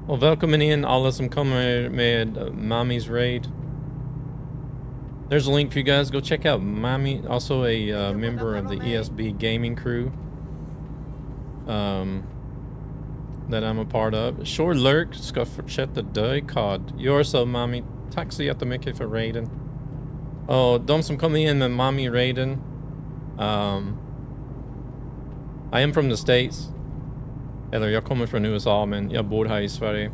Well, welcoming in alla som kommer med Mommy's raid. There's a link for you guys. Go check out Mommy, also a member of the ESB gaming crew that I'm a part of. Sure lurk, ska fortsätta dö i kod. Gör så, Mommy. Tack så jättemycket för raiden. de som kommer in med Mommy Raiden. I am from the States. Eller jag kommer från USA, men jag bor här i Sverige.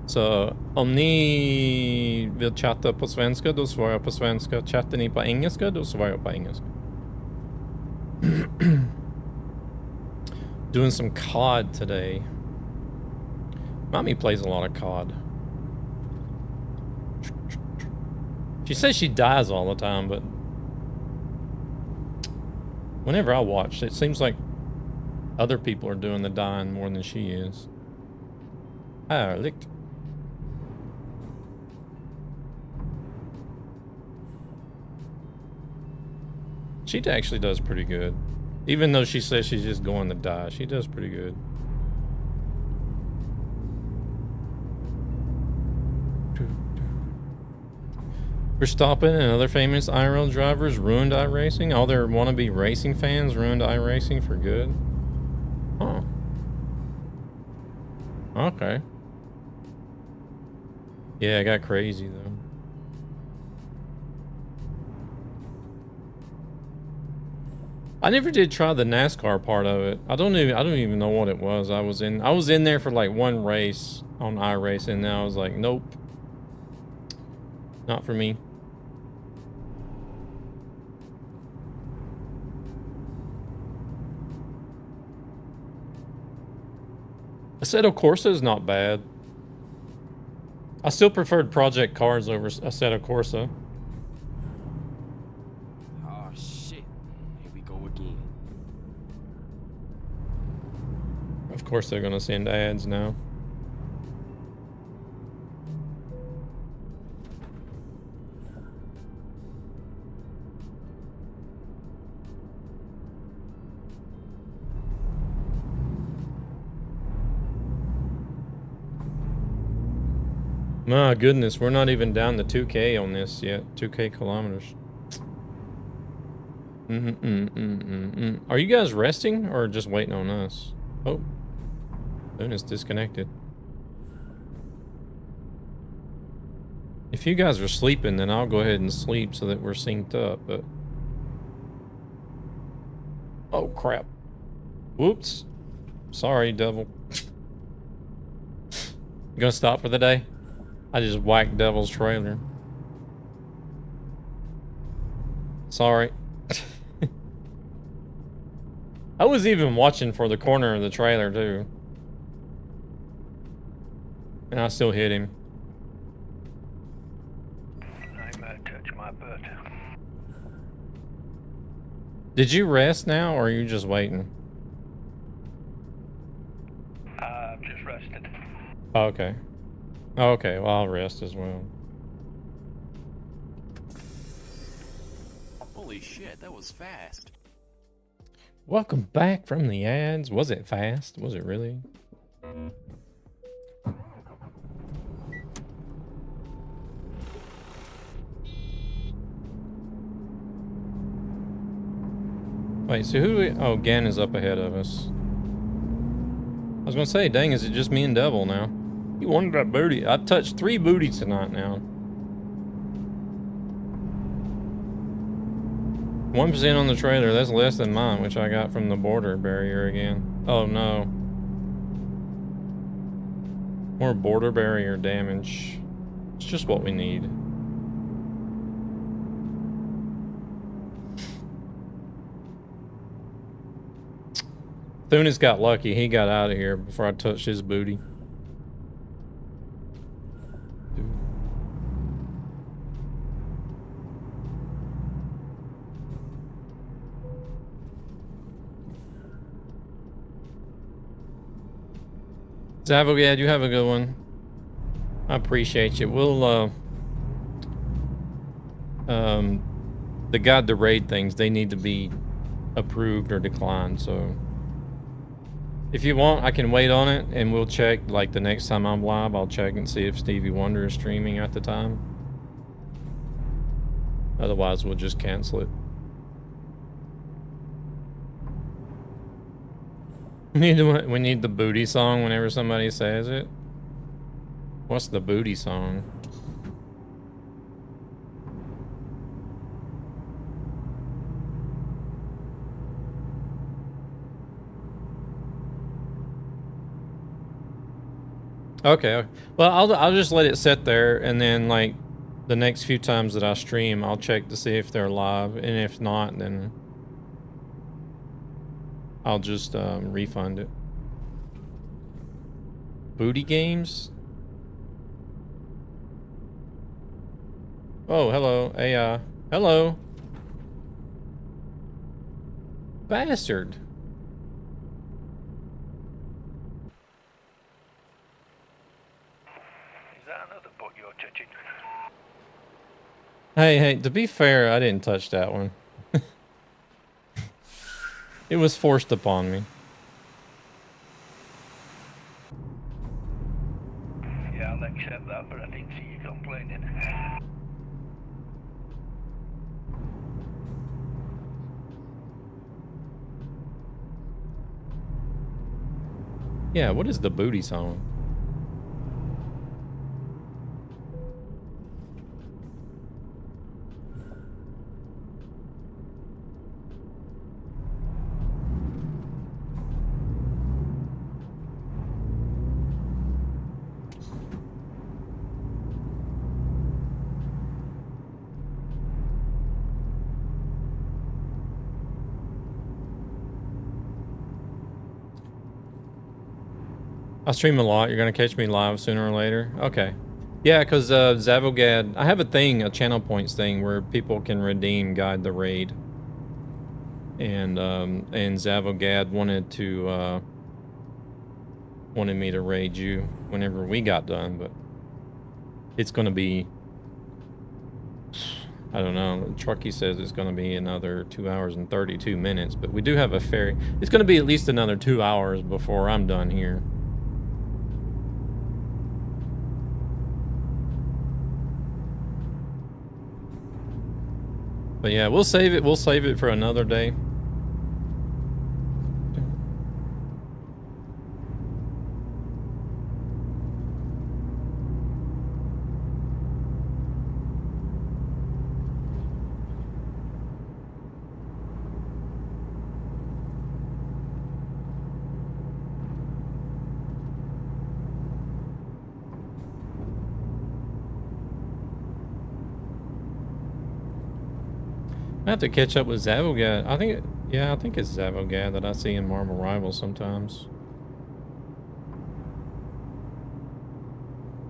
Så om ni vill chatta på svenska, då svarar jag på svenska. Chattar ni på engelska, då svarar jag på engelska. Doing some COD today. Mommy plays a lot of COD. She says she dies all the time, but whenever I watch, it seems like other people are doing the dying more than she is. Licked. She actually does pretty good. Even though she says she's just going to die, she does pretty good. Verstappen and other famous IRL drivers ruined iRacing. All their wannabe racing fans ruined iRacing for good. Oh. Okay. Yeah, it got crazy though. I never did try the NASCAR part of it. I don't even know what it was. I was in there for like one race on iRacing, and I was like, nope. Not for me. Assetto Corsa is not bad. I still preferred Project Cars over Assetto Corsa. Oh shit. Here we go again. Of course they're gonna send ads now. My goodness, we're not even down to 2K on this yet. 2K kilometers. Are you guys resting or just waiting on us? Oh, Boone is disconnected. If you guys are sleeping, then I'll go ahead and sleep so that we're synced up, but... Oh, crap. Whoops. Sorry, devil. You gonna stop for the day? I just whacked Devil's trailer. Sorry. I was even watching for the corner of the trailer too. And I still hit him. I might touch my butt. Did you rest now or are you just waiting? I've just rested. Oh, okay. Okay, well, I'll rest as well. Holy shit, that was fast. Welcome back from the ads. Was it fast? Was it really? Wait, so oh, Gan is up ahead of us. I was gonna say, dang, is it just me and Devil now? He wanted that booty. I've touched 3 booties tonight now. 1% on the trailer. That's less than mine, which I got from the border barrier again. Oh no. More border barrier damage. It's just what we need. Thunis got lucky. He got out of here before I touched his booty. Zavogad, you have a good one. I appreciate you. We'll, the guide to raid things, they need to be approved or declined, so... If you want, I can wait on it, and we'll check, like, the next time I'm live, I'll check and see if Stevie Wonder is streaming at the time. Otherwise, we'll just cancel it. We need the booty song whenever somebody says it. What's the booty song? Okay. Well, I'll just let it sit there, and then like the next few times that I stream, I'll check to see if they're live, and if not, then I'll just refund it. Booty games? Oh, hello. Hey, hello. Bastard. Is that another butt you're touching? Hey, to be fair, I didn't touch that one. It was forced upon me. Yeah, I'll accept that, but I didn't see you complaining. Yeah, what is the booty song? I stream a lot. You're gonna catch me live sooner or later. Okay. Yeah, because Zavogad, I have a thing, a channel points thing, where people can redeem Guide the Raid. And Zavogad wanted me to raid you whenever we got done, but it's gonna be, I don't know. Truckee says it's gonna be another 2 hours and 32 minutes, but we do have a ferry. It's gonna be at least another 2 hours before I'm done here. But yeah, we'll save it. We'll save it for another day. I have to catch up with Zavogad. I think, yeah, I think it's Zavogad that I see in Marvel Rivals sometimes.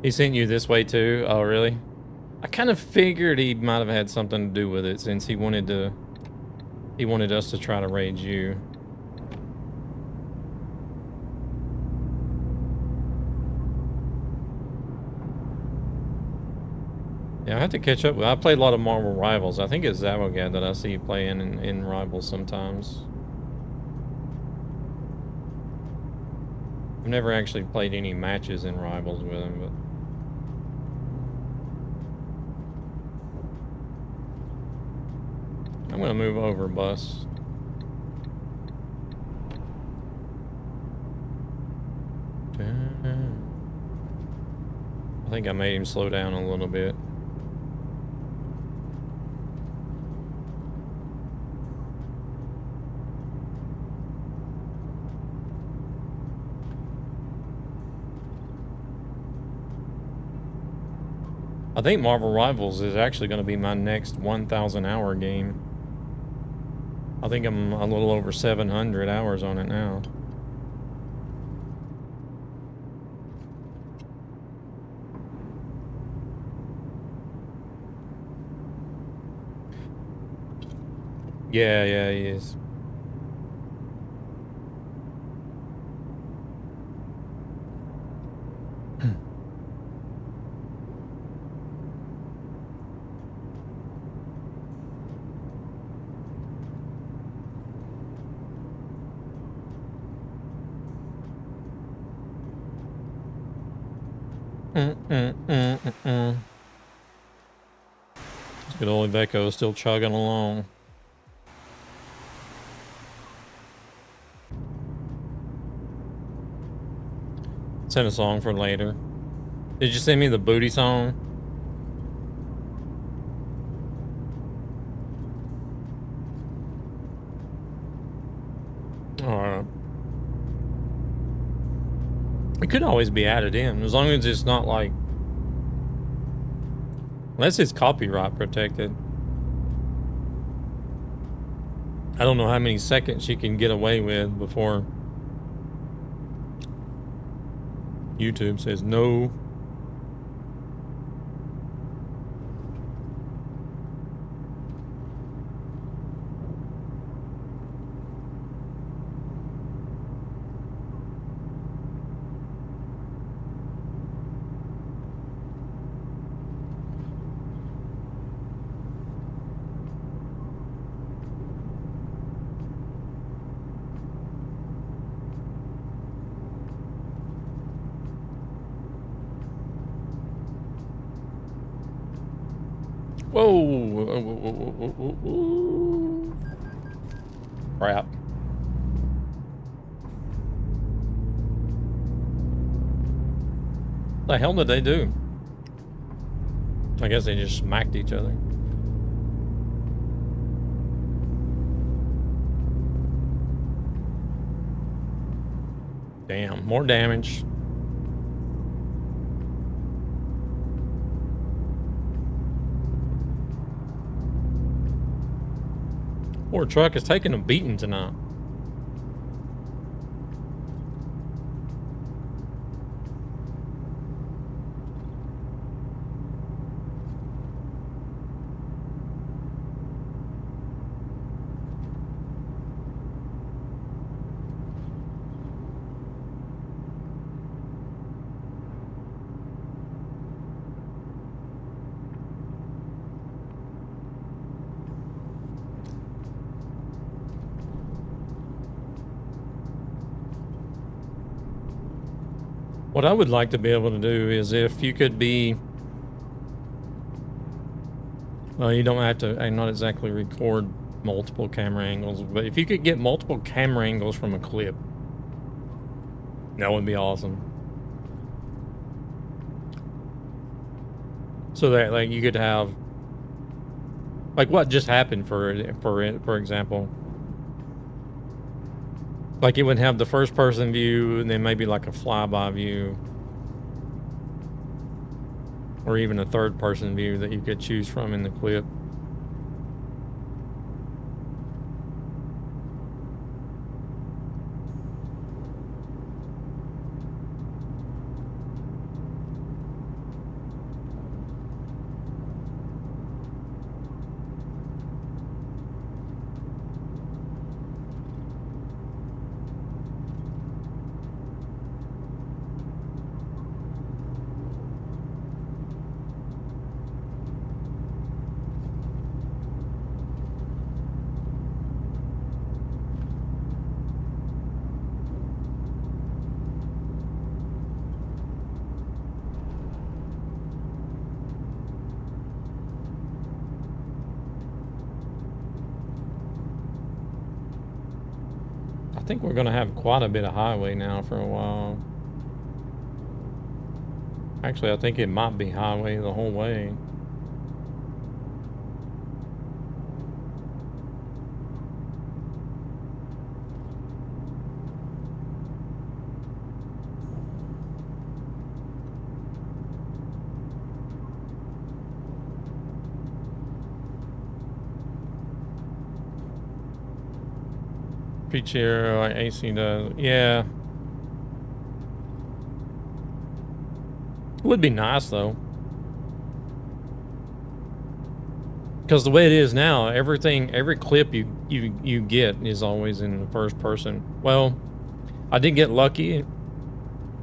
He sent you this way too? Oh, really? I kind of figured he might have had something to do with it since he wanted us to try to raid you. Yeah, I have to catch up with. I play a lot of Marvel Rivals. I think it's Zavogad that I see playing in Rivals sometimes. I've never actually played any matches in Rivals with him, but I'm gonna move over, bus. I think I made him slow down a little bit. I think Marvel Rivals is actually going to be my next 1,000 hour game. I think I'm a little over 700 hours on it now. Yeah, he is. Good old Iveco still chugging along. Send a song for later. Did you send me the booty song? Alright. could always be added in, as long as it's not like, unless it's copyright protected. I don't know how many seconds you can get away with before YouTube says no. Whoa. Crap. The hell did they do? I guess they just smacked each other. Damn, more damage. Poor truck is taking a beating tonight. What I would like to be able to do is if you could be, well, you don't have to, not exactly record multiple camera angles, but if you could get multiple camera angles from a clip, that would be awesome. So that, like, you could have, like, what just happened for example. Like, it would have the first person view and then maybe like a flyby view. Or even a third person view that you could choose from in the clip. I think we're going to have quite a bit of highway now for a while. Actually, I think it might be highway the whole way. Feature like AC does, yeah. It would be nice though, because the way it is now, every clip you get is always in the first person. Well, I did get lucky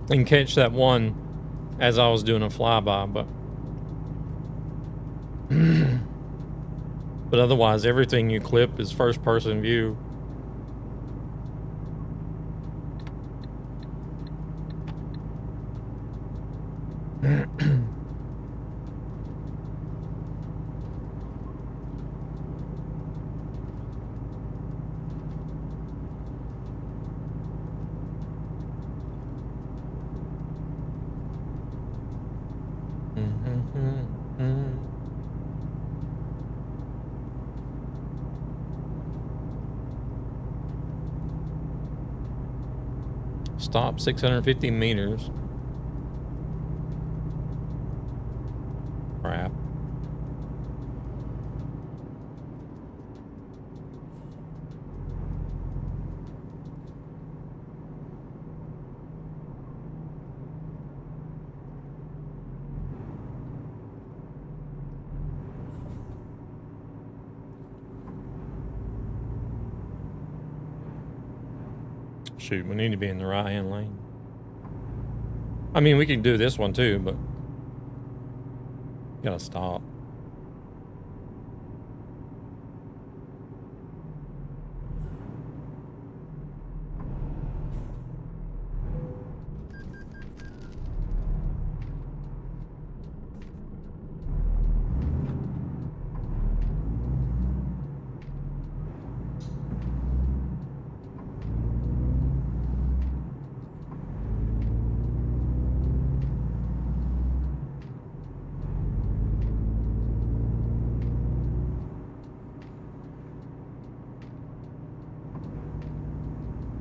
and catch that one as I was doing a flyby, but otherwise everything you clip is first person view. Stop 650 meters. Shoot, we need to be in the right-hand lane. I mean, we can do this one too, but gotta stop.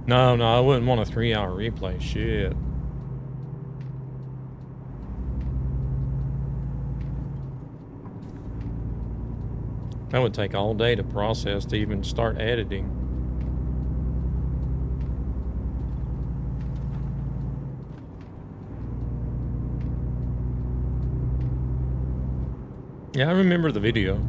No, I wouldn't want a 3-hour replay. Shit. That would take all day to process to even start editing. Yeah, I remember the video.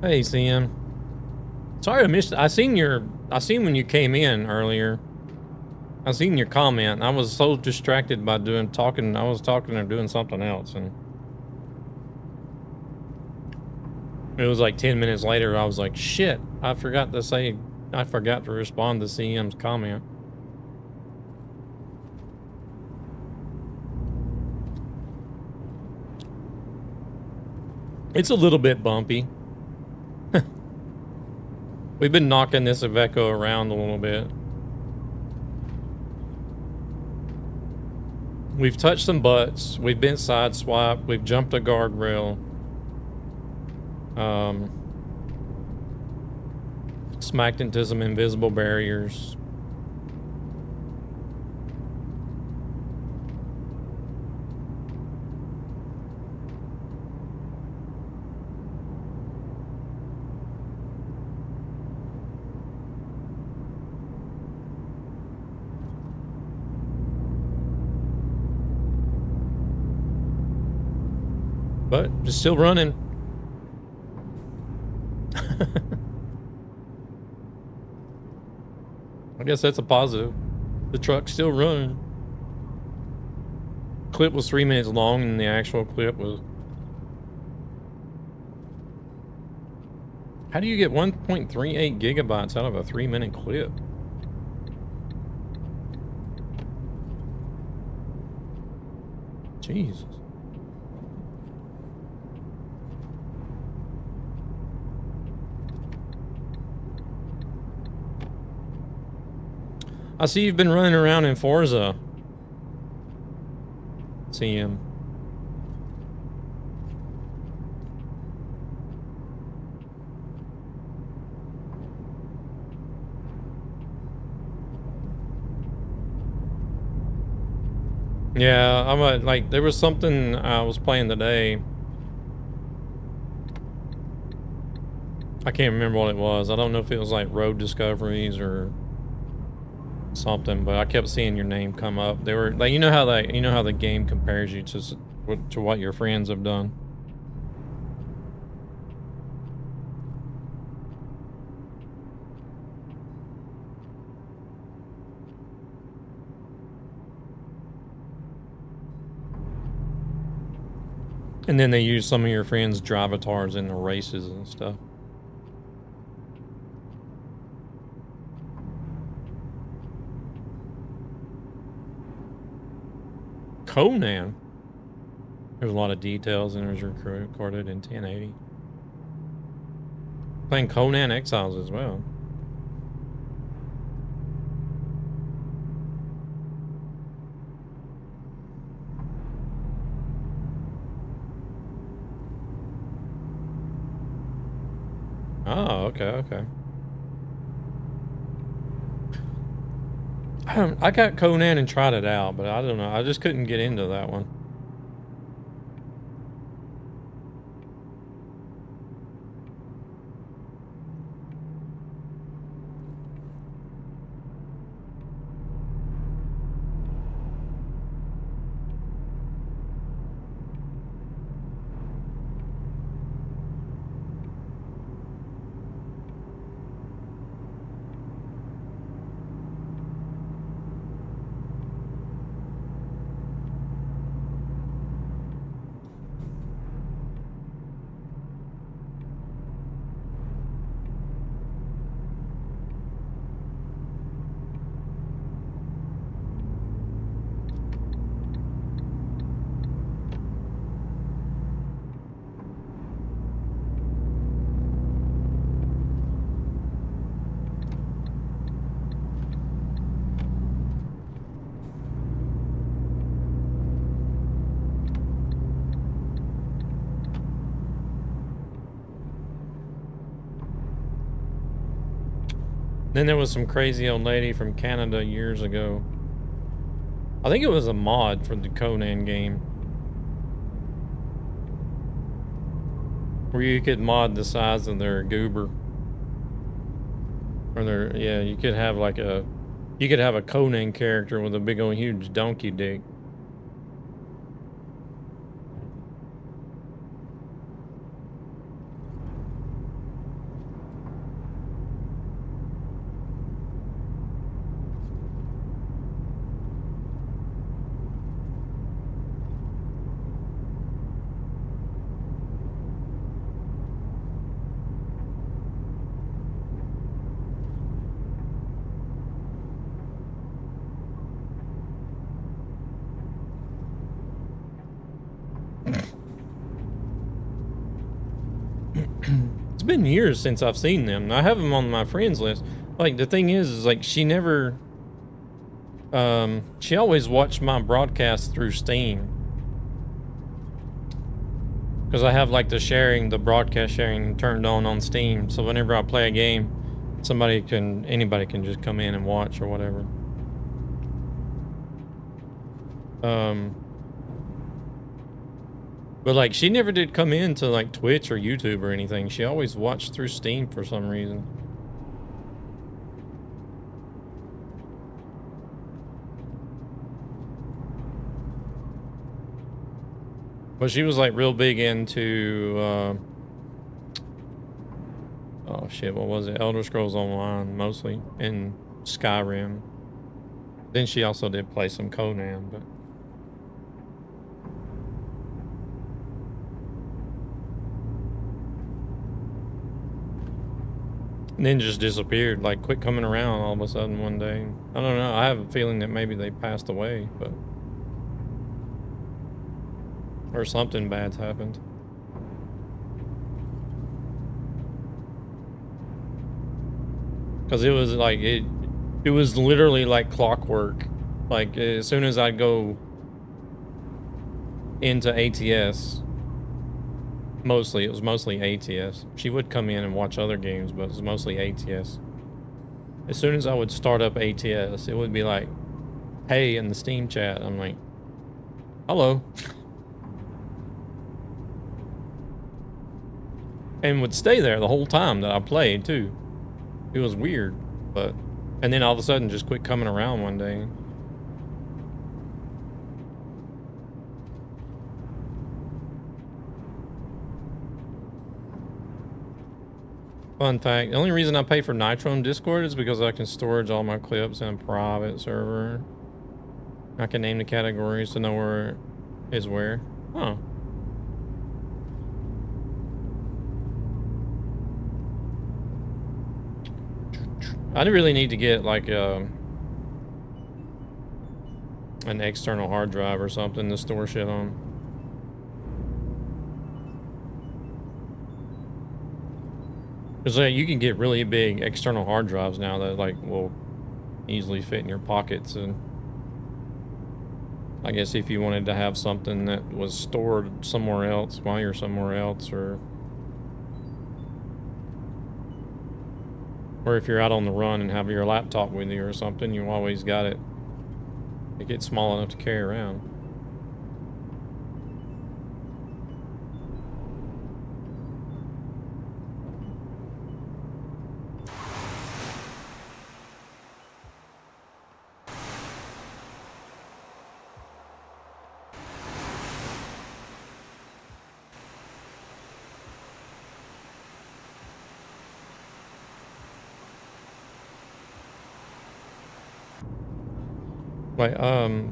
Hey, CM. Sorry I missed it. I seen when you came in earlier. I seen your comment. I was so distracted by talking. I was talking or doing something else, and it was like 10 minutes later. I was like, shit, I forgot to respond to CM's comment. It's a little bit bumpy. We've been knocking this Iveco around a little bit. We've touched some butts. We've been sideswiped. We've jumped a guardrail. Smacked into some invisible barriers. But it's still running. I guess that's a positive. The truck's still running. Clip was 3 minutes long, and the actual clip was... How do you get 1.38 gigabytes out of a 3-minute clip? Jesus. I see you've been running around in Forza. CM. Yeah, like, there was something I was playing today. I can't remember what it was. I don't know if it was like Road Discoveries or something, but I kept seeing your name come up. They were like, you know how the game compares you to what your friends have done. And then they use some of your friends' drivatars in the races and stuff. Conan. There's a lot of details and it was recorded in 1080. Playing Conan Exiles as well. Oh, okay. I got Conan and tried it out, but I don't know. I just couldn't get into that one. Then there was some crazy old lady from Canada years ago. I think it was a mod for the Conan game, where you could mod the size of their goober. Or their, yeah, you could have like a, you could have a Conan character with a big old huge donkey dick. It's been years since I've seen them. I have them on my friends list. Like, the thing is like, she never, she always watched my broadcast through Steam. Because I have, like, the broadcast sharing turned on Steam. So whenever I play a game, anybody can just come in and watch or whatever. But like, she never did come into like Twitch or YouTube or anything. She always watched through Steam for some reason. But she was like real big into, oh shit, what was it? Elder Scrolls Online, mostly, and Skyrim. Then she also did play some Conan, but... And then just disappeared, like quit coming around all of a sudden one day. I don't know, I have a feeling that maybe they passed away, but... Or something bad's happened. Because it was like, it was literally like clockwork. Like, as soon as I'd go into ATS, it was mostly ATS. She would come in and watch other games, but it was mostly ATS. As soon as I would start up ATS, it would be like, hey, in the Steam chat. I'm like, hello. And would stay there the whole time that I played, too. It was weird, but... And then all of a sudden just quit coming around one day. Fun fact, the only reason I pay for Nitro in Discord is because I can storage all my clips in a private server. I can name the categories to know where is where. Huh. I really need to get like an external hard drive or something to store shit on. Because you can get really big external hard drives now that like will easily fit in your pockets, and I guess if you wanted to have something that was stored somewhere else while you're somewhere else, or if you're out on the run and have your laptop with you or something, you always got it. It gets small enough to carry around.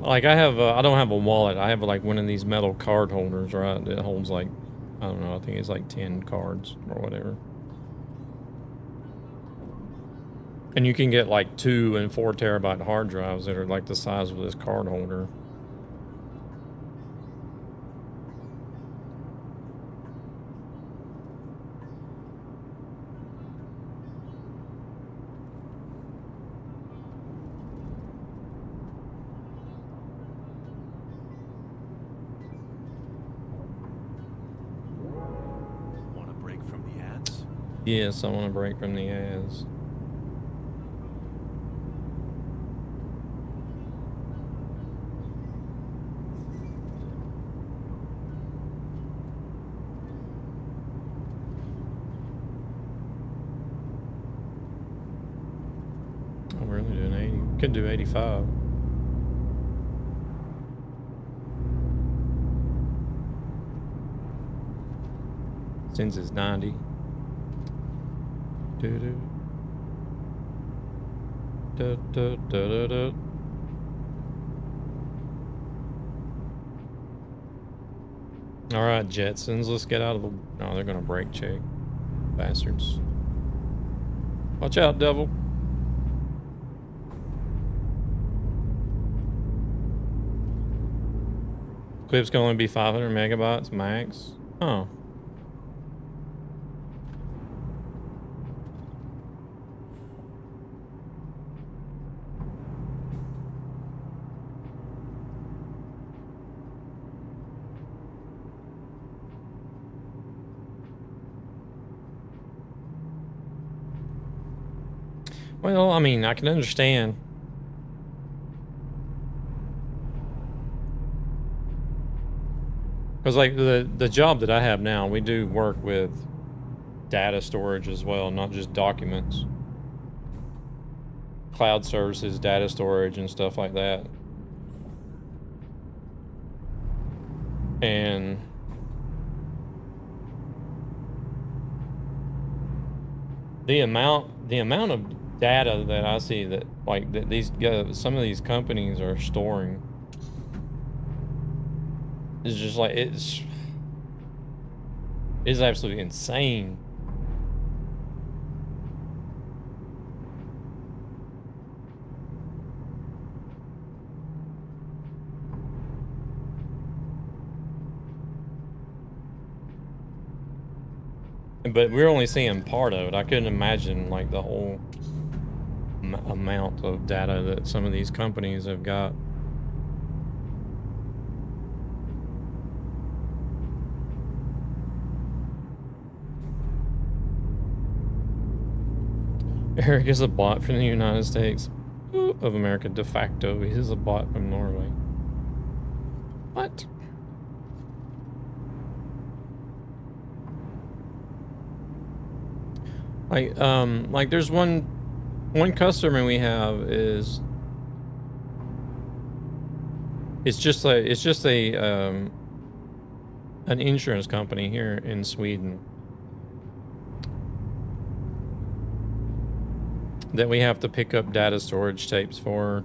Like I have, I don't have a wallet. I have like one of these metal card holders, right? That holds like, I don't know, I think it's like 10 cards or whatever. And you can get like 2 and 4 terabyte hard drives that are like the size of this card holder. Yes, I want to break from the ads. Could do 85. Since it's 90. Do-do. Da-da-da-da-da. All right, Jetsons, let's get out of the... No, they're gonna brake check. Bastards. Watch out, devil. Clip's gonna only be 500 megabytes max. Oh. Well, I mean, I can understand. Because like the job that I have now, we do work with data storage as well, not just documents. Cloud services, data storage, and stuff like that. And the amount of data that I see that like that these some of these companies are storing is just like it's absolutely insane. But we're only seeing part of it. I couldn't imagine like the whole amount of data that some of these companies have got. Eric is a bot from the United States of America de facto. He is a bot from Norway. What? Like there's one customer we have is it's just a an insurance company here in Sweden that we have to pick up data storage tapes for.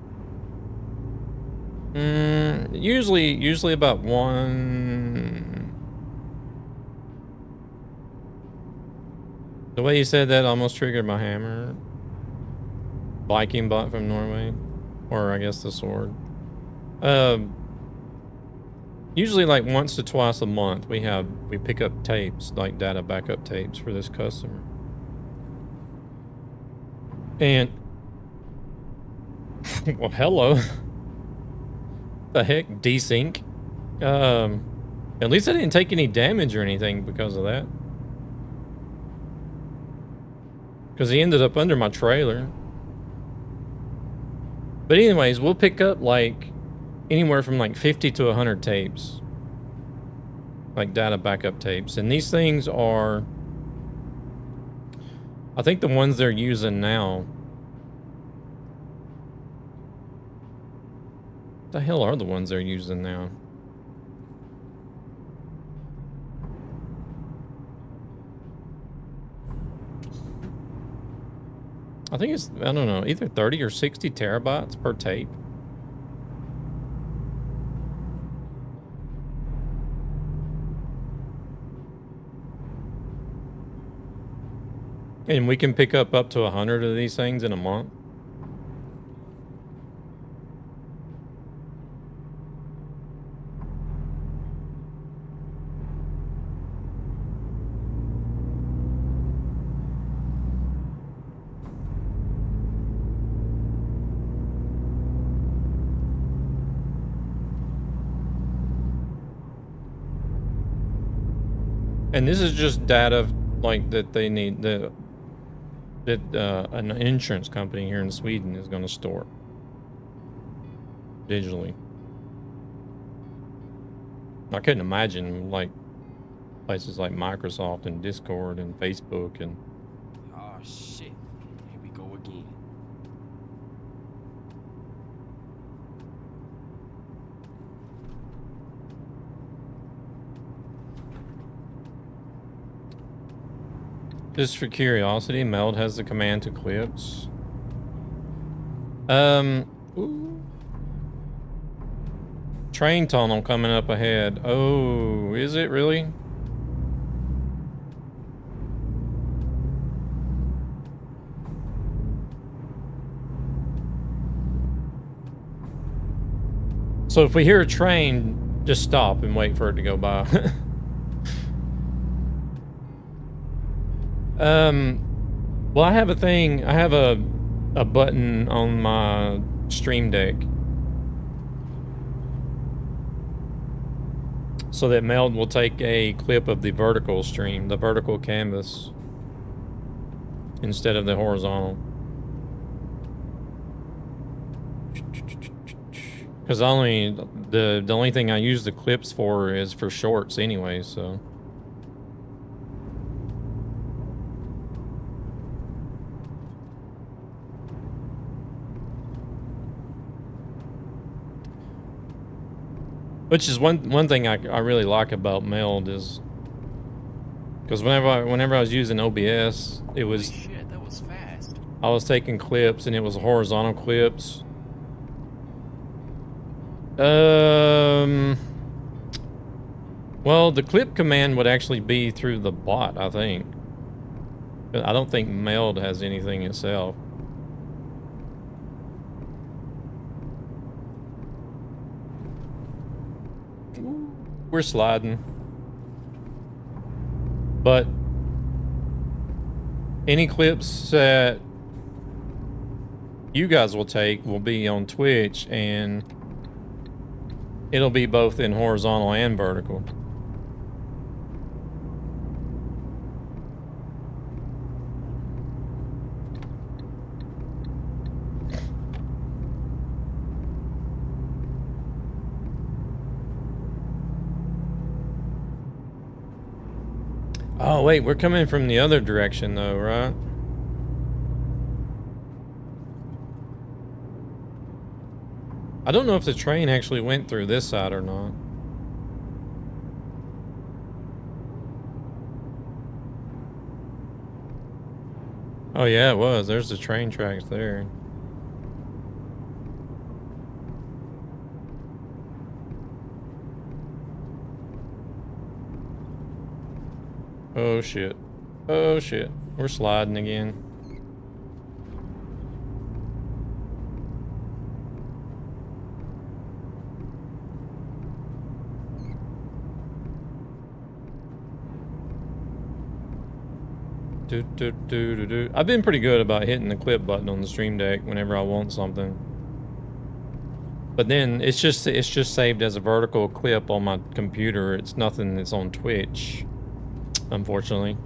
Usually about one. The way you said that almost triggered my hammer. Viking bot from Norway, or I guess the sword. Usually like once to twice a month we pick up tapes, like data backup tapes for this customer. And well, hello. The heck, desync. At least I didn't take any damage or anything because of that. Because he ended up under my trailer. But anyways, we'll pick up like anywhere from like 50 to 100 tapes. Like data backup tapes. And these things are, I think the ones they're using now. What the hell are the ones they're using now? I think it's, I don't know, either 30 or 60 terabytes per tape. And we can pick up to 100 of these things in a month. And this is just data like that they need that an insurance company here in Sweden is going to store digitally. I couldn't imagine like places like Microsoft and Discord and Facebook and. Oh shit! Here we go again. Just for curiosity, Meld has the command to clips. Ooh. Train tunnel coming up ahead. Oh, is it really? So if we hear a train, just stop and wait for it to go by. Well, I have a thing. I have a button on my Stream Deck so that Meld will take a clip of the vertical stream, the vertical canvas, instead of the horizontal. Because the only thing I use the clips for is for shorts anyway, so. Which is one thing I really like about Meld is because whenever I was using OBS, it was Holy shit, that was fast. I was taking clips and it was horizontal clips. Well, the clip command would actually be through the bot, I think. I don't think Meld has anything itself. We're sliding. But any clips that you guys will take will be on Twitch, and it'll be both in horizontal and vertical. Oh, wait, we're coming from the other direction though, right? I don't know if the train actually went through this side or not. Oh yeah, it was. There's the train tracks there. Oh shit. Oh shit. We're sliding again. I've been pretty good about hitting the clip button on the Stream Deck whenever I want something. But then it's just saved as a vertical clip on my computer. It's nothing that's on Twitch, unfortunately.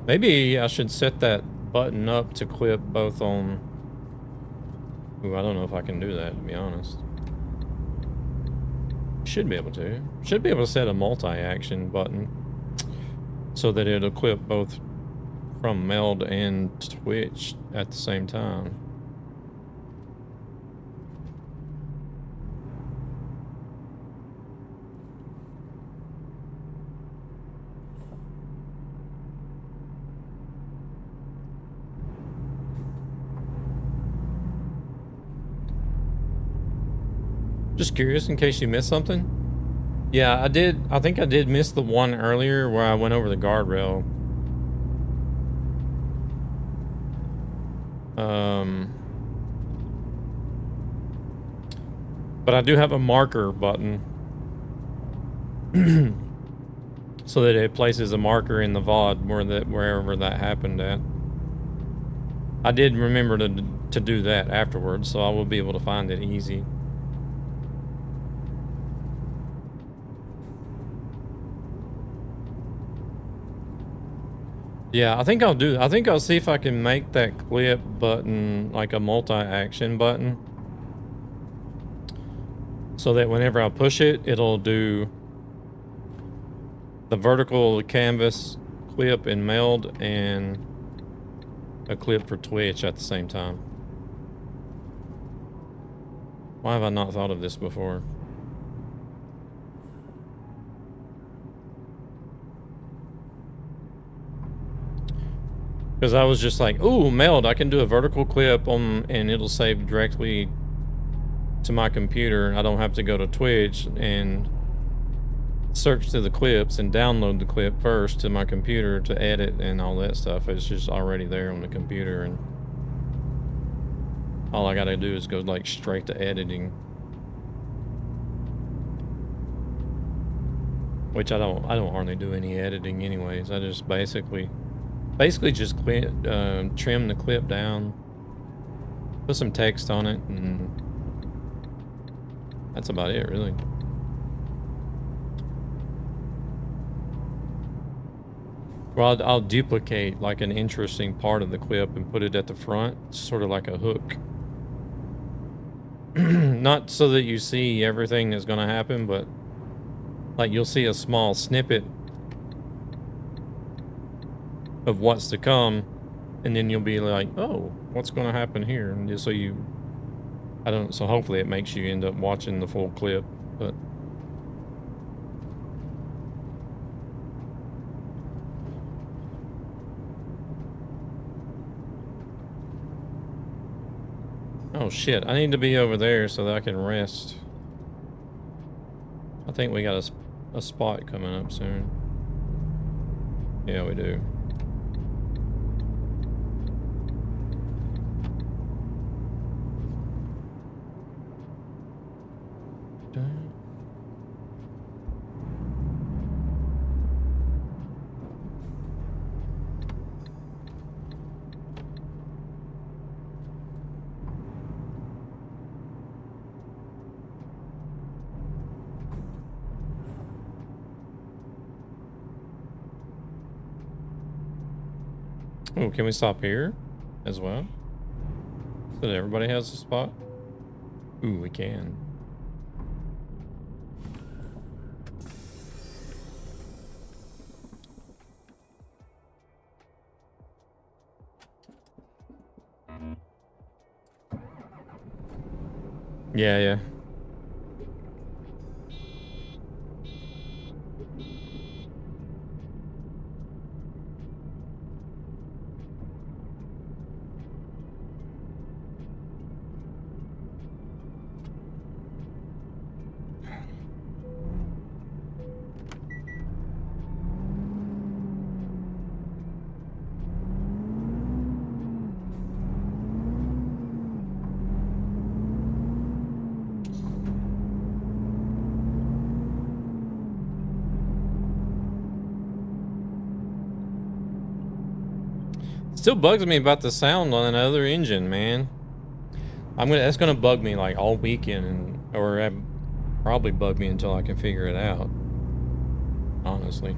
Maybe I should set that button up to clip both on... Ooh, I don't know if I can do that, to be honest. Should be able to. Should be able to set a multi-action button so that it'll clip both from Meld and Twitch at the same time. Just curious in case you missed something. Yeah, I did. I think I did miss the one earlier where I went over the guardrail. But I do have a marker button so that it places a marker in the VOD wherever that happened at. I did remember to do that afterwards, so I will be able to find it easy. Yeah, I think I'll see if I can make that clip button like a multi-action button. so that whenever I push it, it'll do the vertical canvas clip and meld and a clip for Twitch at the same time. Why have I not thought of this before? Because I was just like, ooh, meld, I can do a vertical clip on, and it'll save directly to my computer. I don't have to go to Twitch and search through the clips and download the clip first to my computer to edit and all that stuff. It's just already there on the computer, and all I gotta do is go like straight to editing. Which I don't hardly do any editing anyways. I just basically just trim the clip down, put some text on it, and that's about it, really. Well, I'll duplicate like an interesting part of the clip and put it at the front, sort of like a hook. Not so that you see everything that's going to happen, but like you'll see a small snippet of what's to come, and then you'll be like, oh, what's going to happen here? And just so you, so hopefully it makes you end up watching the full clip, but. Oh shit, I need to be over there so that I can rest. I think we got a spot coming up soon. Yeah, we do. Oh, can we stop here as well? So that everybody has a spot? Ooh, we can. Yeah, yeah. Still bugs me about the sound on another engine, man. That's gonna bug me like all weekend, or probably bug me until I can figure it out. Honestly.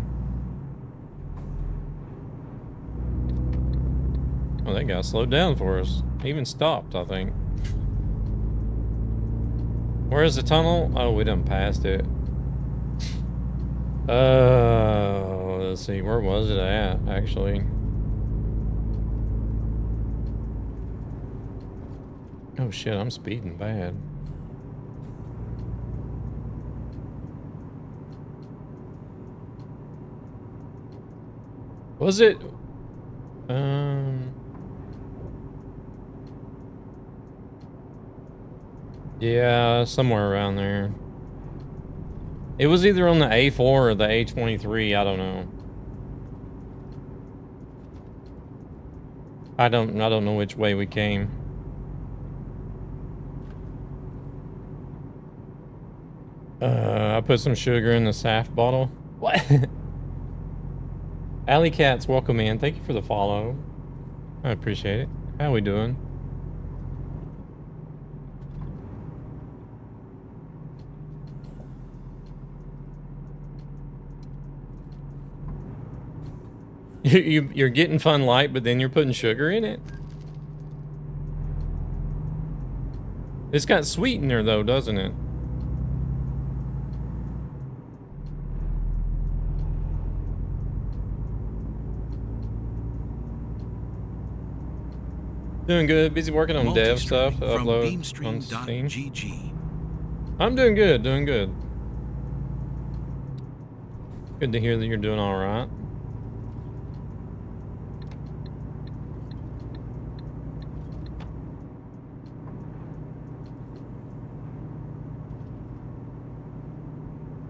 Oh, that guy slowed down for us. He even stopped, I think. Where is the tunnel? Oh, we done passed it. Let's see, where was it at, actually? Oh shit, I'm speeding bad. Was it? Yeah, somewhere around there. It was either on the A4 or the A23, I don't know. I don't know which way we came. I put some sugar in the Saft bottle. What? Alley Cats, welcome in. Thank you for the follow. I appreciate it. How we doing? You're getting Fun Light, but then you're putting sugar in it? It's got sweetener though, doesn't it? Doing good. Busy working on dev stuff to upload on Steam. I'm doing good. Doing good. Good to hear that you're doing all right.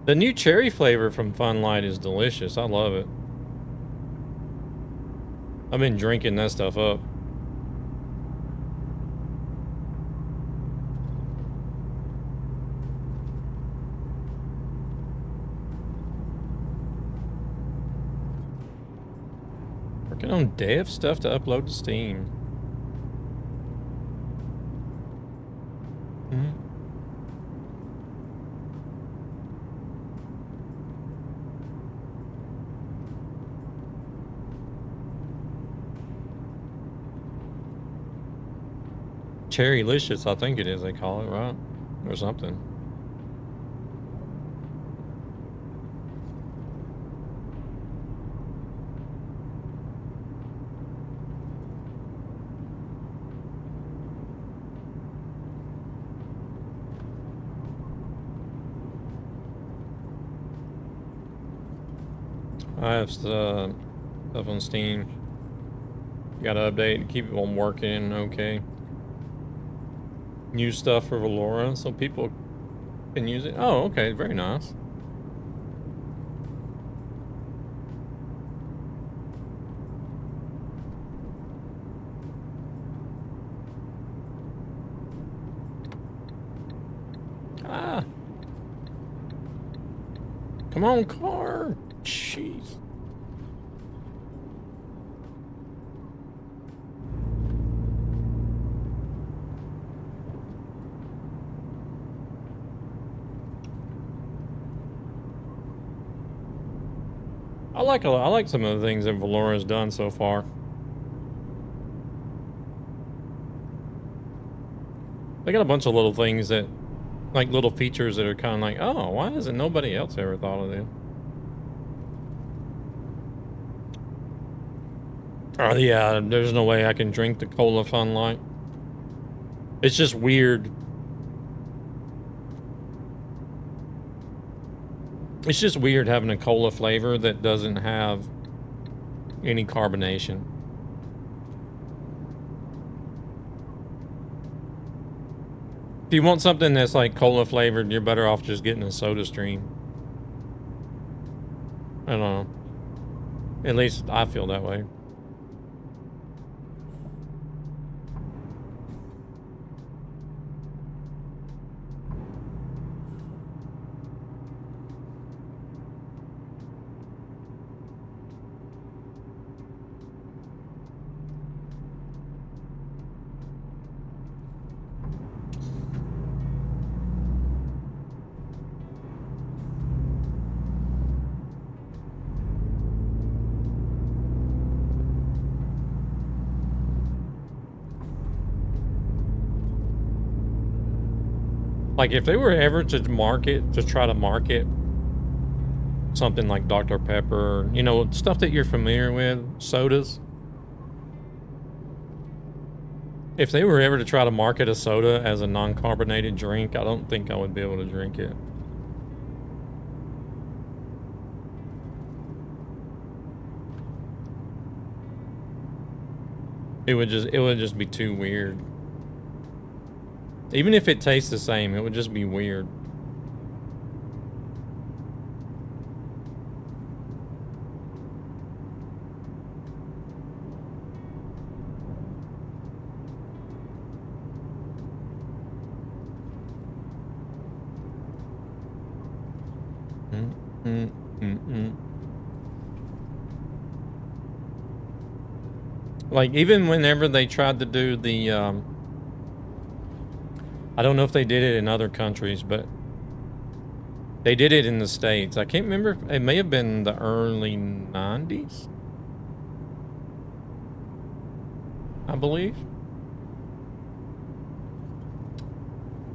The new cherry flavor from Fun Light is delicious. I love it. I've been drinking that stuff up. Working on dev stuff to upload to Steam. Cherrylicious, I think it is, they call it, right? Or something. I have stuff on Steam. Gotta update, keep it on working, okay. New stuff for Valora, so people can use it. Oh, okay, very nice. Ah. Come on, car. Jeez. I like some of the things that Valora's done so far. They got a bunch of little things that, like little features that are kind of like, oh, why hasn't nobody else ever thought of them? Oh yeah, there's no way I can drink the Cola Fun Light. It's just weird. It's just weird having a cola flavor that doesn't have any carbonation. If you want something that's like cola flavored, you're better off just getting a Soda Stream. I don't know. At least I feel that way. Like, if they were ever to try to market something like Dr. Pepper, you know, stuff that you're familiar with, sodas. If they were ever to try to market a soda as a non-carbonated drink, I don't think I would be able to drink it. It would just be too weird. Even if it tastes the same, it would just be weird. Like, even whenever they tried to do the, I don't know if they did it in other countries, but they did it in the States. I can't remember. It may have been the early 90s, I believe.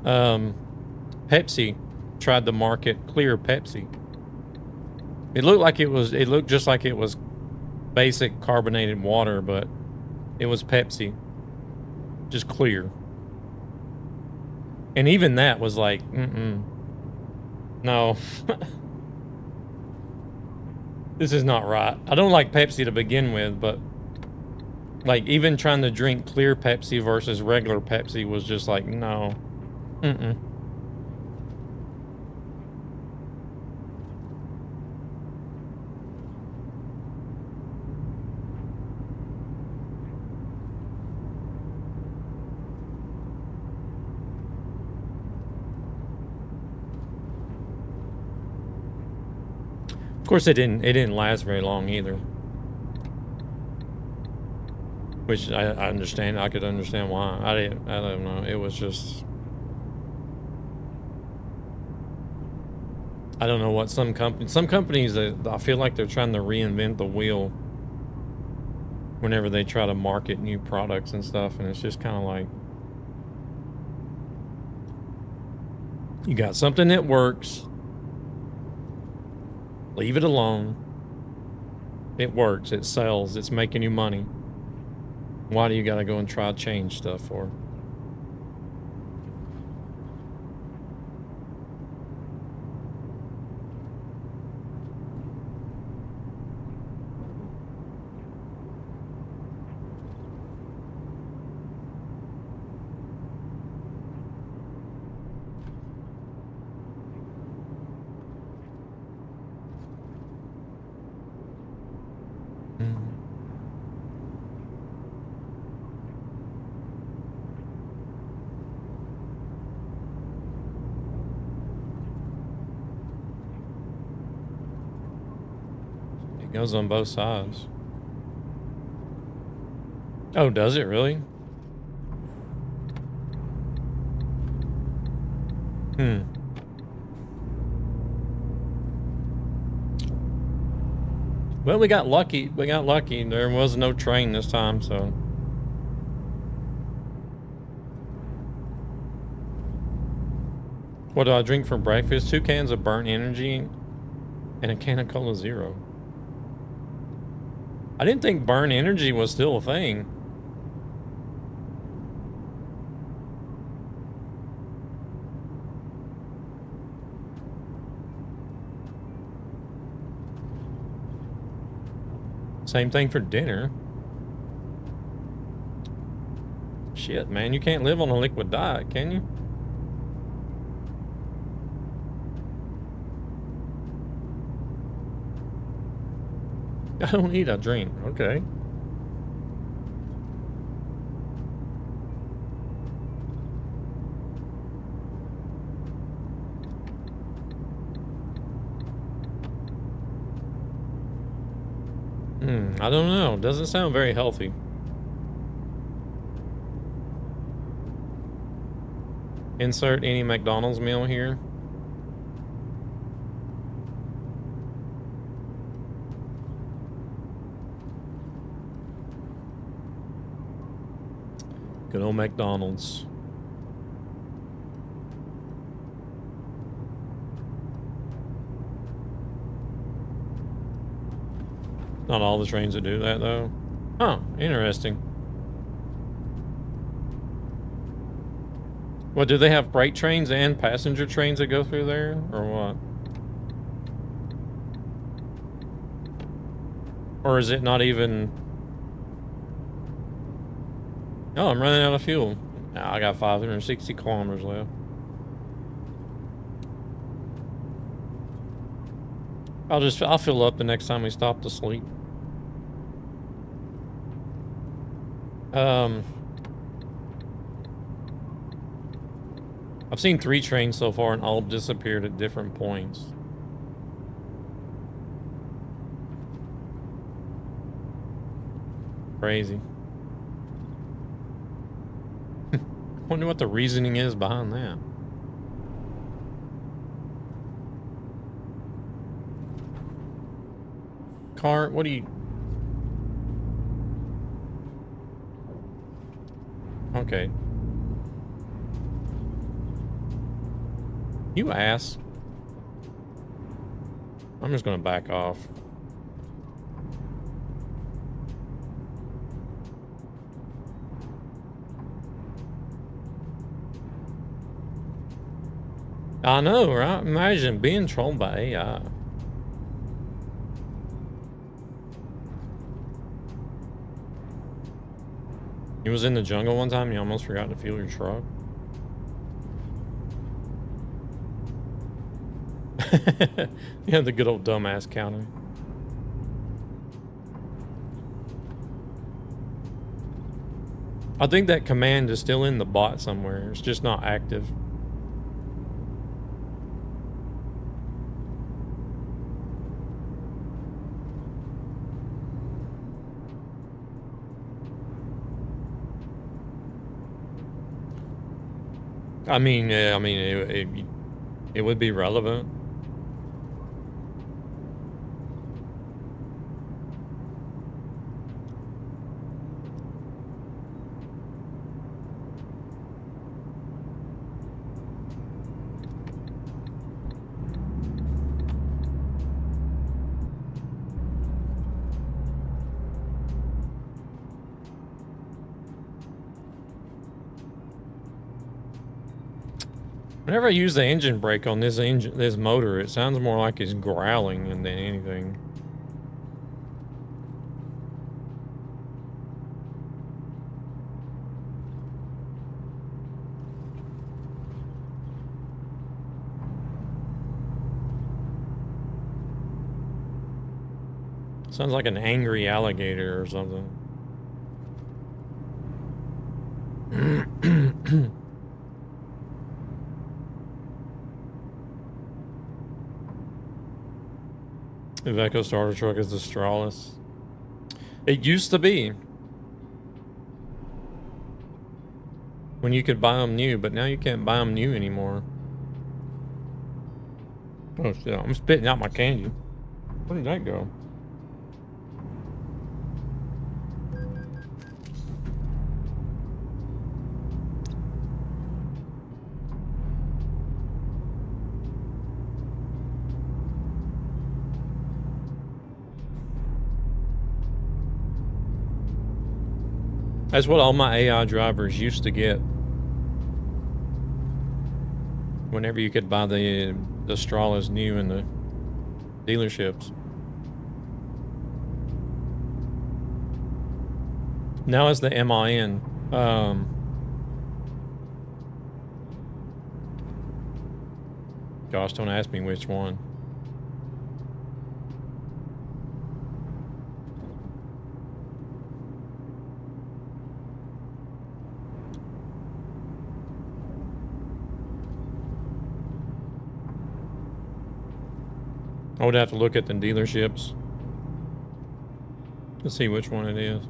Pepsi tried to market clear Pepsi. It looked just like it was basic carbonated water, but it was Pepsi. just clear. And even that was like, no. This is not right. I don't like Pepsi to begin with, but like even trying to drink clear Pepsi versus regular Pepsi was just like, no. Of course, it didn't last very long either. Which I understand. I could understand why. I don't know. It was just, I don't know what some companies that I feel like they're trying to reinvent the wheel whenever they try to market new products and stuff, and it's just kind of like, you got something that works. Leave it alone. It works. It sells. It's making you money. Why do you gotta go and try to change stuff for? Goes on both sides. Oh, does it really? Well, we got lucky. We got lucky. There was no train this time, so. What do I drink for breakfast? 2 cans of burnt energy and a can of Cola Zero. I didn't think burn energy was still a thing. Same thing for dinner. Shit, man, you can't live on a liquid diet, can you? I don't eat, I drink. Okay. I don't know. Doesn't sound very healthy. Insert any McDonald's meal here. Good old McDonald's. Not all the trains that do that, though. Huh, interesting. What, do they have freight trains and passenger trains that go through there, or what? Or is it not even... Oh, I'm running out of fuel. Now I got 560 kilometers left. I'll fill up the next time we stop to sleep. I've seen 3 trains so far and all disappeared at different points. Crazy. Wonder what the reasoning is behind that. Car, what do you... Okay. You ass. I'm just gonna back off. I know, right? Imagine being trolled by AI. You was in the jungle one time, you almost forgot to fuel your truck. Yeah, the good old dumbass counter. I think that command is still in the bot somewhere. It's just not active. I mean, yeah, I mean, it would be relevant. Whenever I use the engine brake on this motor, it sounds more like it's growling than anything. Sounds like an angry alligator or something. The Iveco starter truck is the strawless. It used to be. When you could buy them new, but now you can't buy them new anymore. Oh shit, I'm spitting out my candy. Where did that go? That's what all my AI drivers used to get. Whenever you could buy the strawless new in the dealerships. Now it's the MIN. Gosh, don't ask me which one. I would have to look at the dealerships to see which one it is.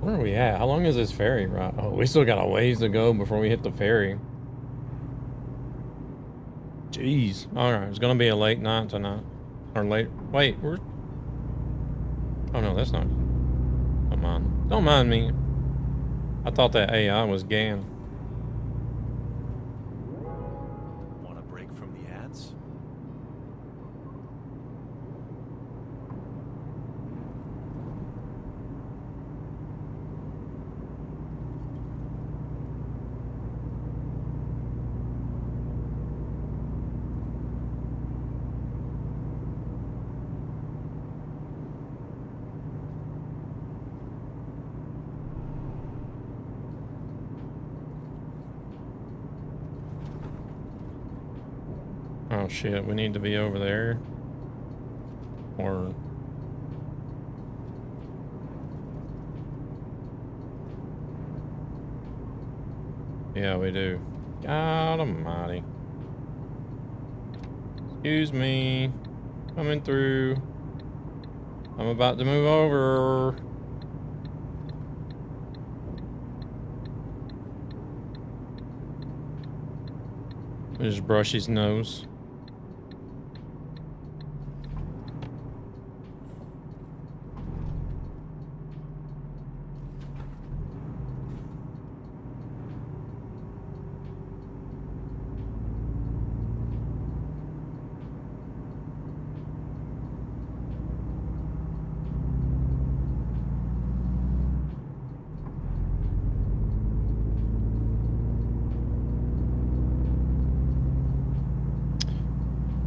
Where are we at? How long is this ferry ride? Oh, we still got a ways to go before we hit the ferry. Jeez. Alright, it's gonna be a late night tonight. Or late. Wait, we're. Oh no, that's not. Don't mind. Don't mind me. I thought that AI was GAN. Want a break from the ads? Oh shit, we need to be over there. Or... yeah, we do. God almighty. Excuse me. Coming through. I'm about to move over. Just brush his nose.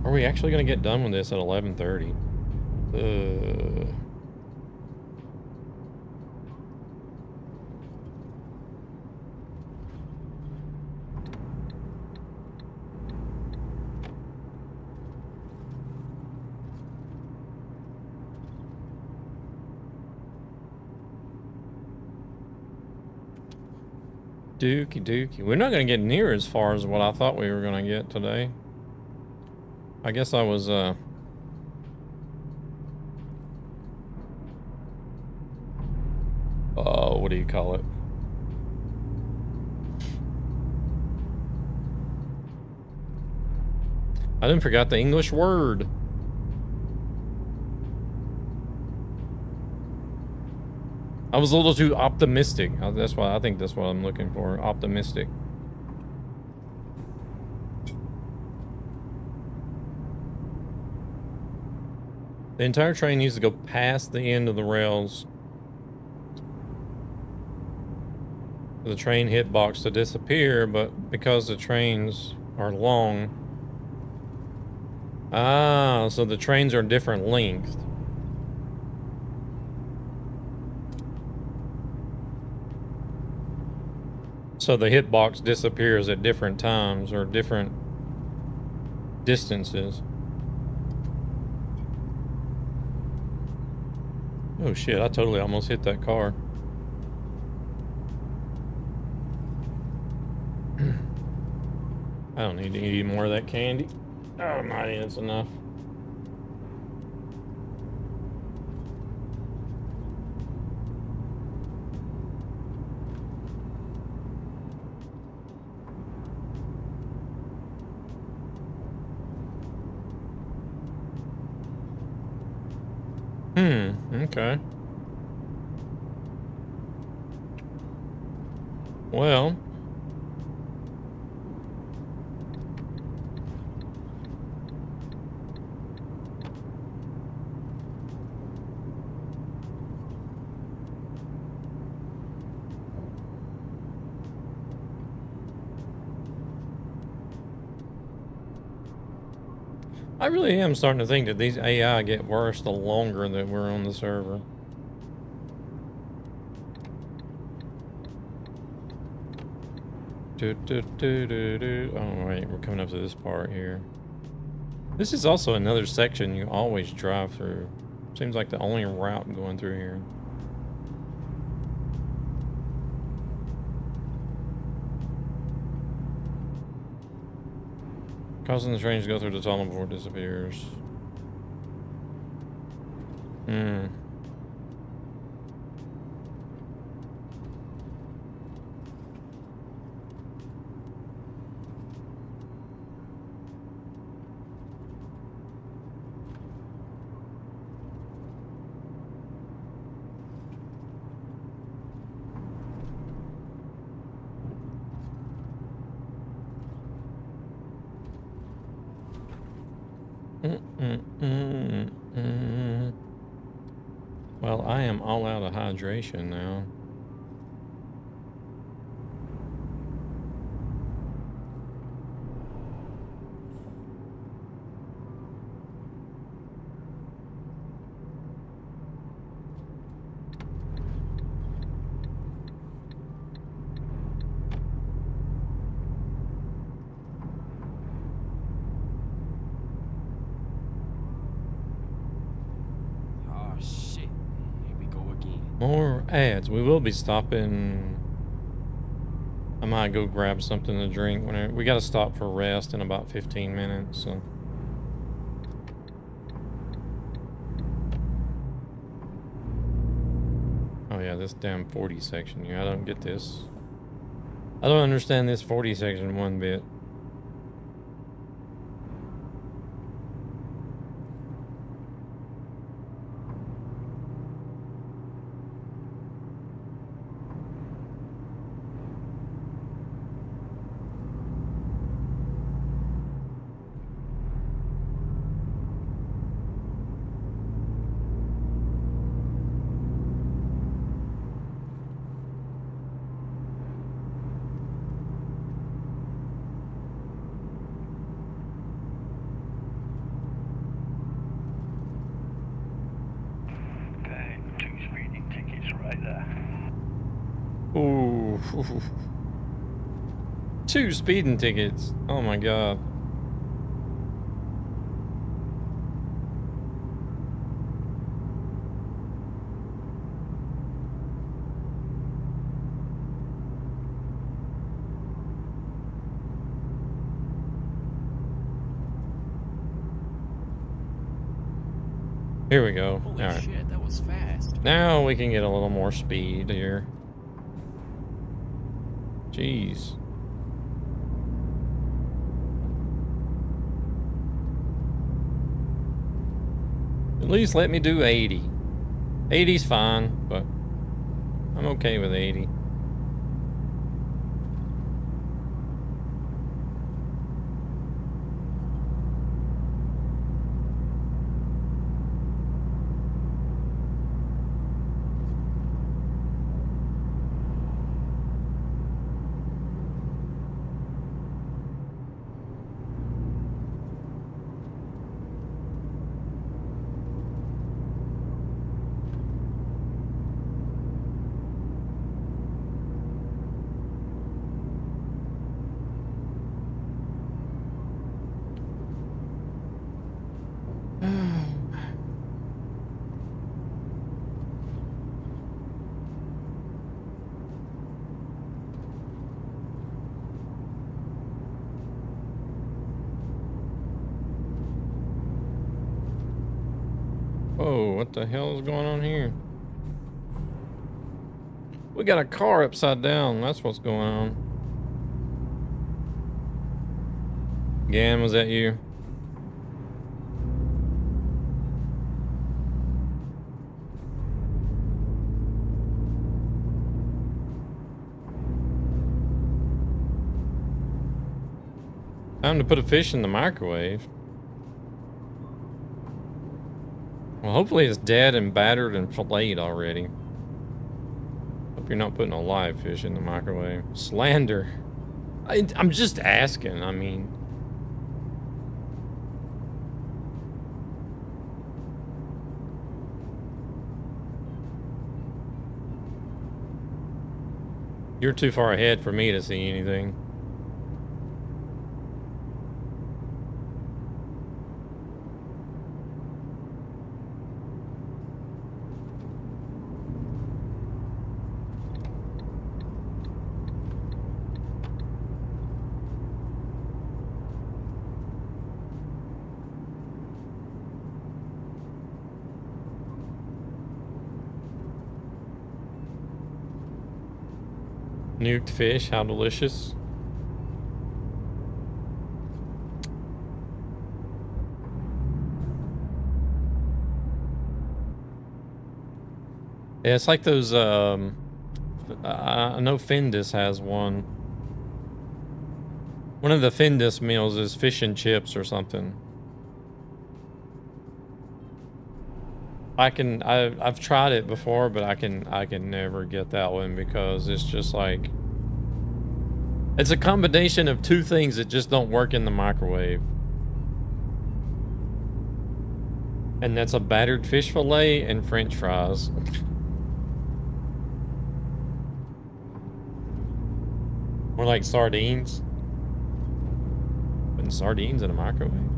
Are we actually going to get done with this at 11:30? Dookie dookie. We're not going to get near as far as what I thought we were going to get today. I guess I was, what do you call it? I didn't forget the English word. I was a little too optimistic. That's why I think that's what I'm looking for. Optimistic. The entire train needs to go past the end of the rails for the train hitbox to disappear, but because the trains are long. Ah, so the trains are different length. So the hitbox disappears at different times or different distances. Oh shit, I totally almost hit that car. I don't need to eat any more of that candy. Oh my, that's enough. Okay. Well. I really am starting to think that these AI get worse the longer that we're on the server. Oh wait, we're coming up to this part here. This is also another section you always drive through. Seems like the only route going through here. Causing the train to go through the tunnel before it disappears. Well, I am all out of hydration now. More ads. We will be stopping. I might go grab something to drink. We got to stop for rest in about 15 minutes. So. Oh yeah, this damn 40 section here. I don't get this. I don't understand this 40 section one bit. 2 speeding tickets. Oh my god. Here we go. Holy All right. shit, that was fast. Now we can get a little more speed here. Jeez. At least let me do 80. 80's fine, but I'm okay with 80. Whoa, what the hell is going on here? We got a car upside down. That's what's going on. Gan, was that you? Time to put a fish in the microwave. Well, hopefully it's dead and battered and filleted already. Hope you're not putting a live fish in the microwave. Slander. I'm just asking, I mean. You're too far ahead for me to see anything. Nuked fish, how delicious. Yeah, it's like those, I know Findus has one. One of the Findus meals is fish and chips or something. I've tried it before, but I can never get that one because it's just like, it's a combination of 2 things that just don't work in the microwave. And that's a battered fish fillet and French fries. More like sardines. Putting sardines in a microwave?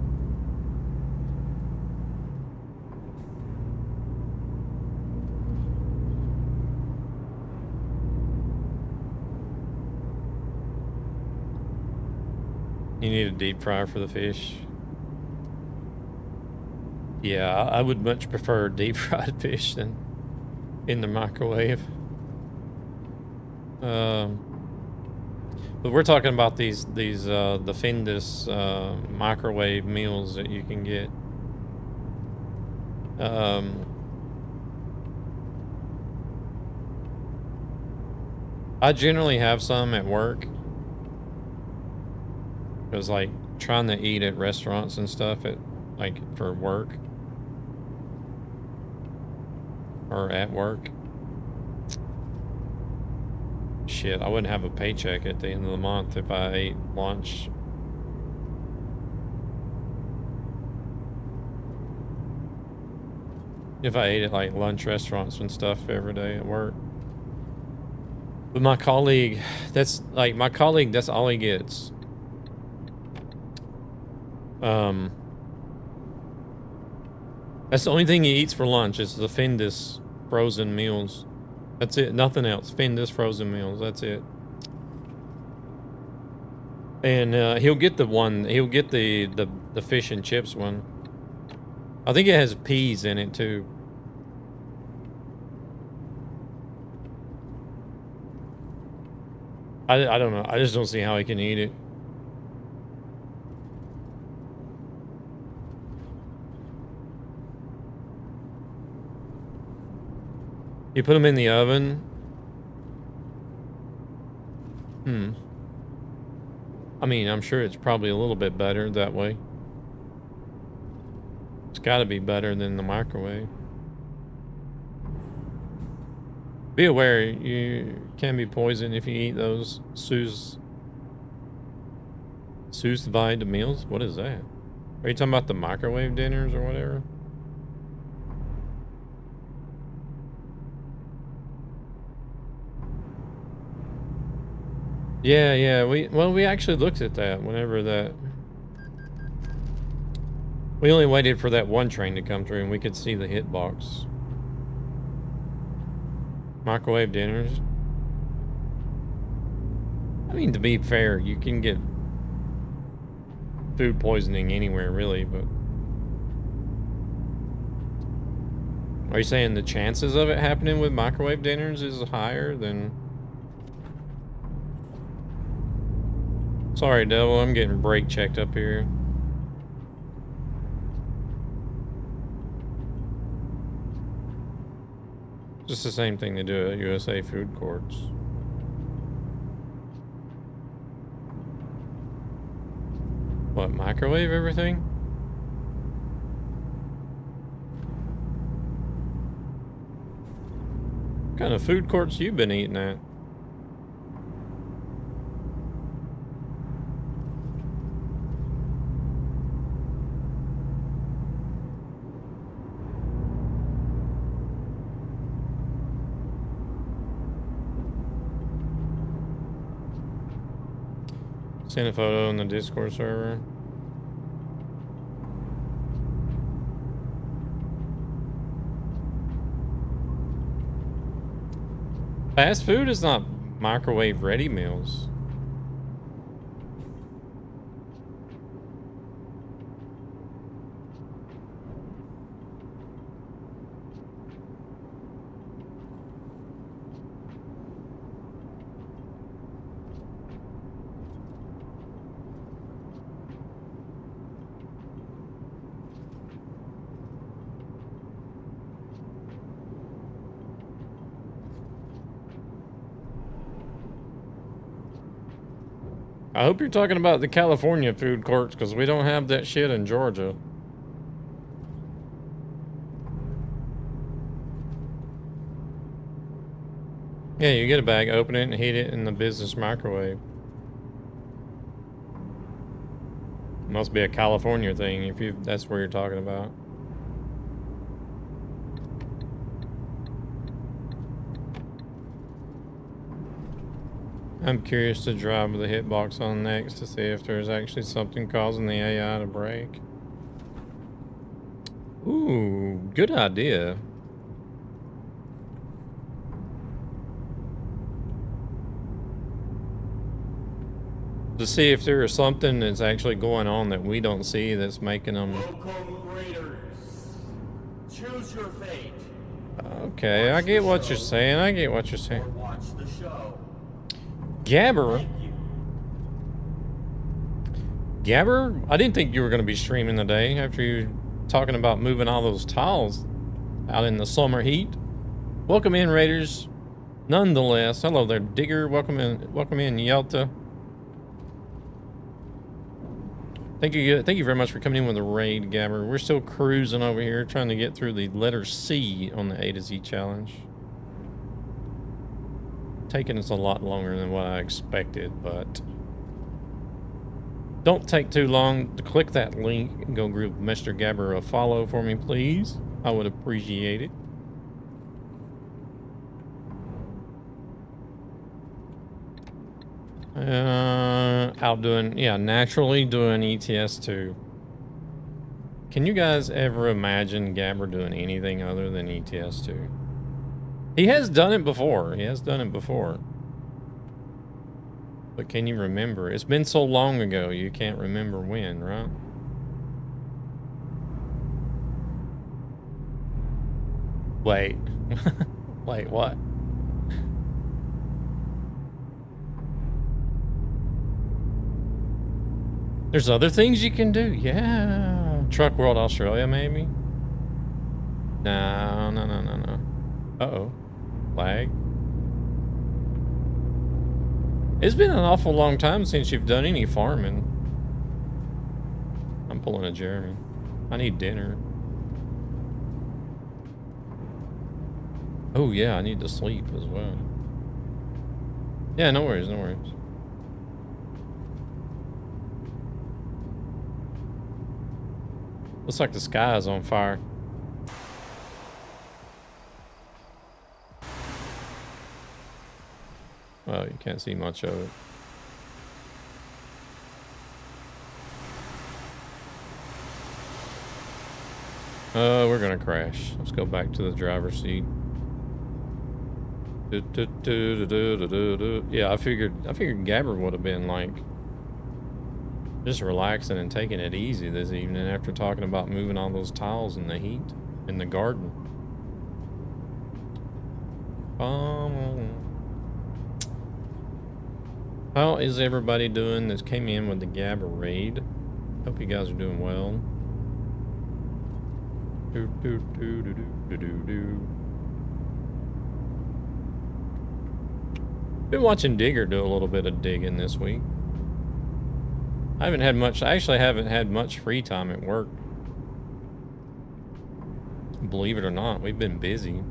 You need a deep fryer for the fish. Yeah, I would much prefer deep fried fish than in the microwave. But we're talking about the Findus microwave meals that you can get. I generally have some at work. It was like trying to eat at restaurants and stuff like for work or at work. Shit, I wouldn't have a paycheck at the end of the month if I ate lunch. If I ate at like lunch restaurants and stuff every day at work. But my colleague, that's all he gets. That's the only thing he eats for lunch is the Findus frozen meals. That's it, nothing else. Findus frozen meals, that's it. And he'll get the fish and chips one. I think it has peas in it too. I don't know. I just don't see how he can eat it. You put them in the oven. I mean, I'm sure it's probably a little bit better that way. It's got to be better than the microwave. Be aware, you can be poisoned if you eat those sous vide meals. What is that? Are you talking about the microwave dinners or whatever? Yeah, we actually looked at that whenever that... We only waited for that one train to come through and we could see the hitbox. Microwave dinners. I mean, to be fair, you can get food poisoning anywhere, really, but... Are you saying the chances of it happening with microwave dinners is higher than... Sorry, Devil, I'm getting brake checked up here. Just the same thing they do at USA food courts. What, microwave everything? What kind of food courts you been eating at? Send a photo in the Discord server. Fast food is not microwave ready meals. I hope you're talking about the California food courts, because we don't have that shit in Georgia. Yeah, you get a bag, open it, and heat it in the business microwave. Must be a California thing, if that's where you're talking about. I'm curious to drive with the hitbox on next to see if there's actually something causing the AI to break. Ooh, good idea. To see if there is something that's actually going on that we don't see that's making them... Welcome, Raiders. Choose your fate. Okay, I get what you're saying. I get what you're saying. Or watch the show. Gabber? Gabber? I didn't think you were going to be streaming today after you talking about moving all those tiles out in the summer heat. Welcome in, Raiders. Nonetheless, hello there, Digger. Welcome in, Yelta. Thank you very much for coming in with the raid, Gabber. We're still cruising over here, trying to get through the letter C on the A to Z challenge. Taking us a lot longer than what I expected, but don't take too long to click that link and go give Mr. Gabber a follow for me, please. I would appreciate it. Outdoing, yeah, naturally doing ETS2. Can you guys ever imagine Gabber doing anything other than ETS2? He has done it before. He has done it before. But can you remember? It's been so long ago, you can't remember when, right? Wait. Wait, what? There's other things you can do. Yeah. Truck World Australia, maybe? No. Uh-oh. Lag. It's been an awful long time since you've done any farming. I'm pulling a Jeremy. I need dinner. Oh yeah, I need to sleep as well. Yeah, no worries, no worries. Looks like the sky is on fire. Well, you can't see much of it. We're gonna crash. Let's go back to the driver's seat. Yeah, I figured Gabber would have been like just relaxing and taking it easy this evening after talking about moving all those tiles in the heat in the garden. How is everybody doing that came in with the Gabber raid? Hope you guys are doing well. Been watching Digger do a little bit of digging this week. I actually haven't had much free time at work. Believe it or not, we've been busy.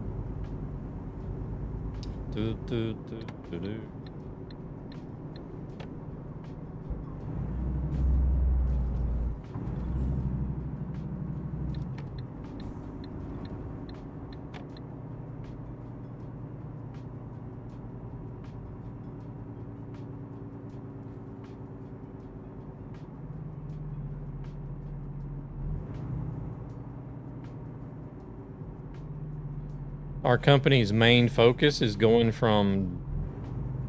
Our company's main focus is going from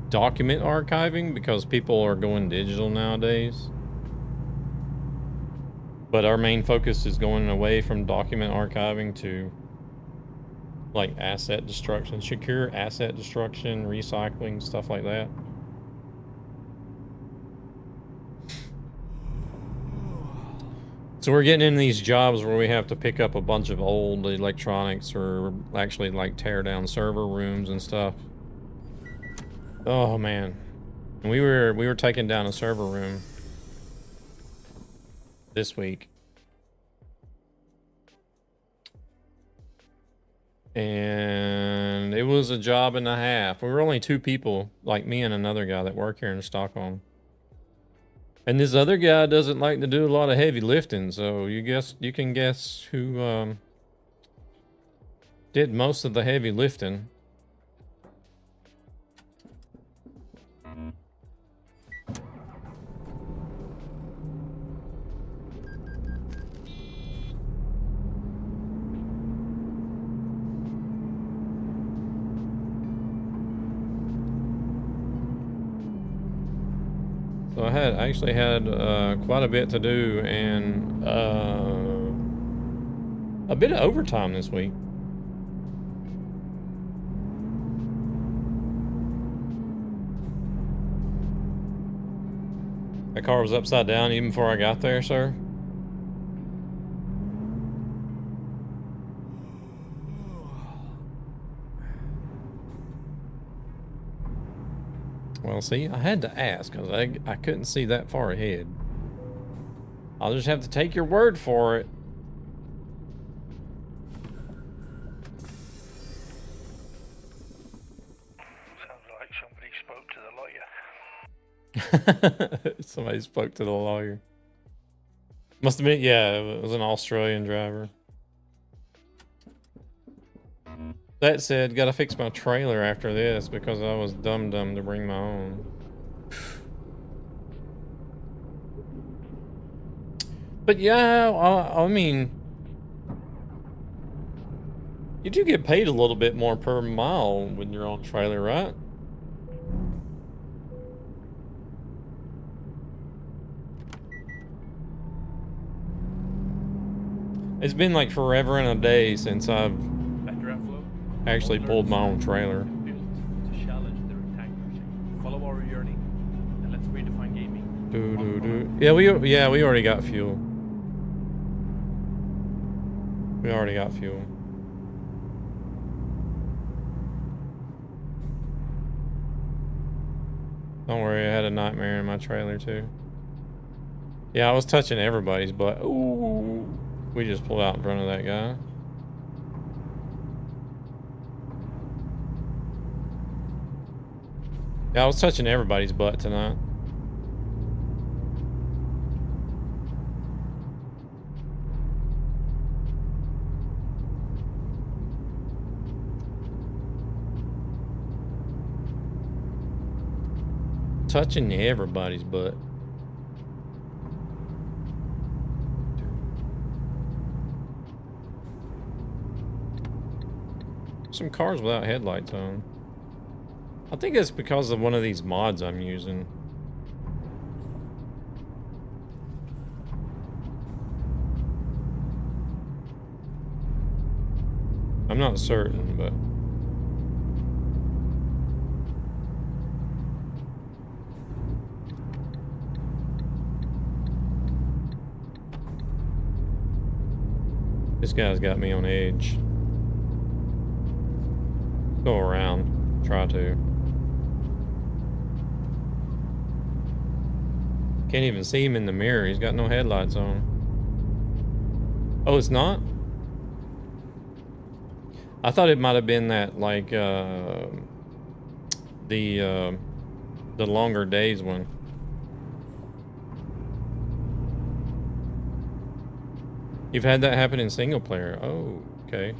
document archiving because people are going digital nowadays. But our main focus is going away from document archiving to like asset destruction, secure asset destruction, recycling, stuff like that. So we're getting in these jobs where we have to pick up a bunch of old electronics or actually like tear down server rooms and stuff. Oh man. And we were taking down a server room this week. And it was a job and a half. We were only 2 people, like me and another guy that work here in Stockholm. And this other guy doesn't like to do a lot of heavy lifting, so you can guess who did most of the heavy lifting. So I actually had quite a bit to do and a bit of overtime this week. That car was upside down even before I got there, sir. Well, see, I had to ask because I couldn't see that far ahead. I'll just have to take your word for it. Sounds like somebody spoke to the lawyer. Somebody spoke to the lawyer. Must have been, yeah, it was an Australian driver. That said, gotta fix my trailer after this because I was dumb to bring my own. But yeah, I mean, you do get paid a little bit more per mile when you're on trailer, right? It's been like forever and a day since I've actually pulled my own trailer. Built to challenge the rectangular shape. Follow our yearning, and let's redefine gaming. Yeah, we already got fuel. We already got fuel. Don't worry, I had a nightmare in my trailer too. Yeah, I was touching everybody's butt. Ooh, we just pulled out in front of that guy. Yeah, I was touching everybody's butt tonight. Touching everybody's butt. Some cars without headlights on. I think it's because of one of these mods I'm using. I'm not certain, but... This guy's got me on edge. Go around. Try to. Can't even see him in the mirror. He's got no headlights on. Oh, it's not? I thought it might have been that, like, the longer days one. You've had that happen in single player. Oh, okay.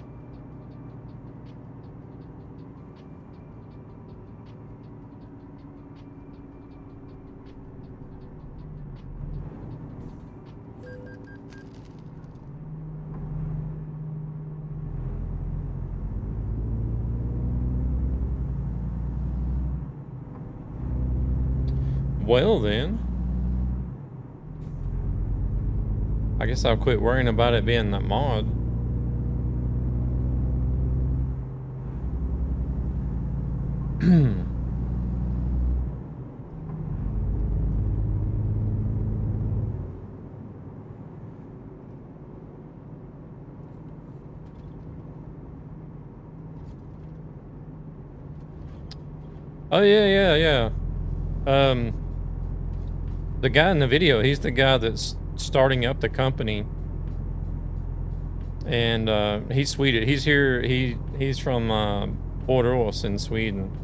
Well then, I guess I'll quit worrying about it being that mod. Oh yeah. The guy in the video, he's the guy that's starting up the company, and he's Swedish. He's here. He's from Borås in Sweden.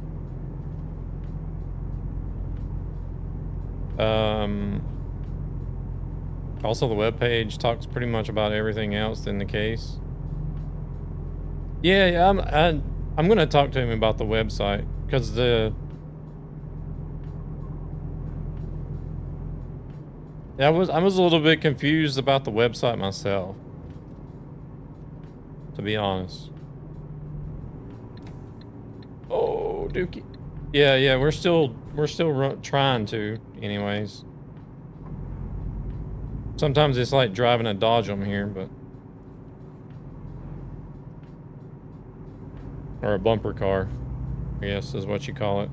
Also, the webpage talks pretty much about everything else in the case. Yeah, I'm gonna talk to him about the website because I was a little bit confused about the website myself, to be honest. Oh, Dookie. Yeah, we're still trying to, anyways. Sometimes it's like driving a Dodge on here, but or a bumper car, I guess is what you call it.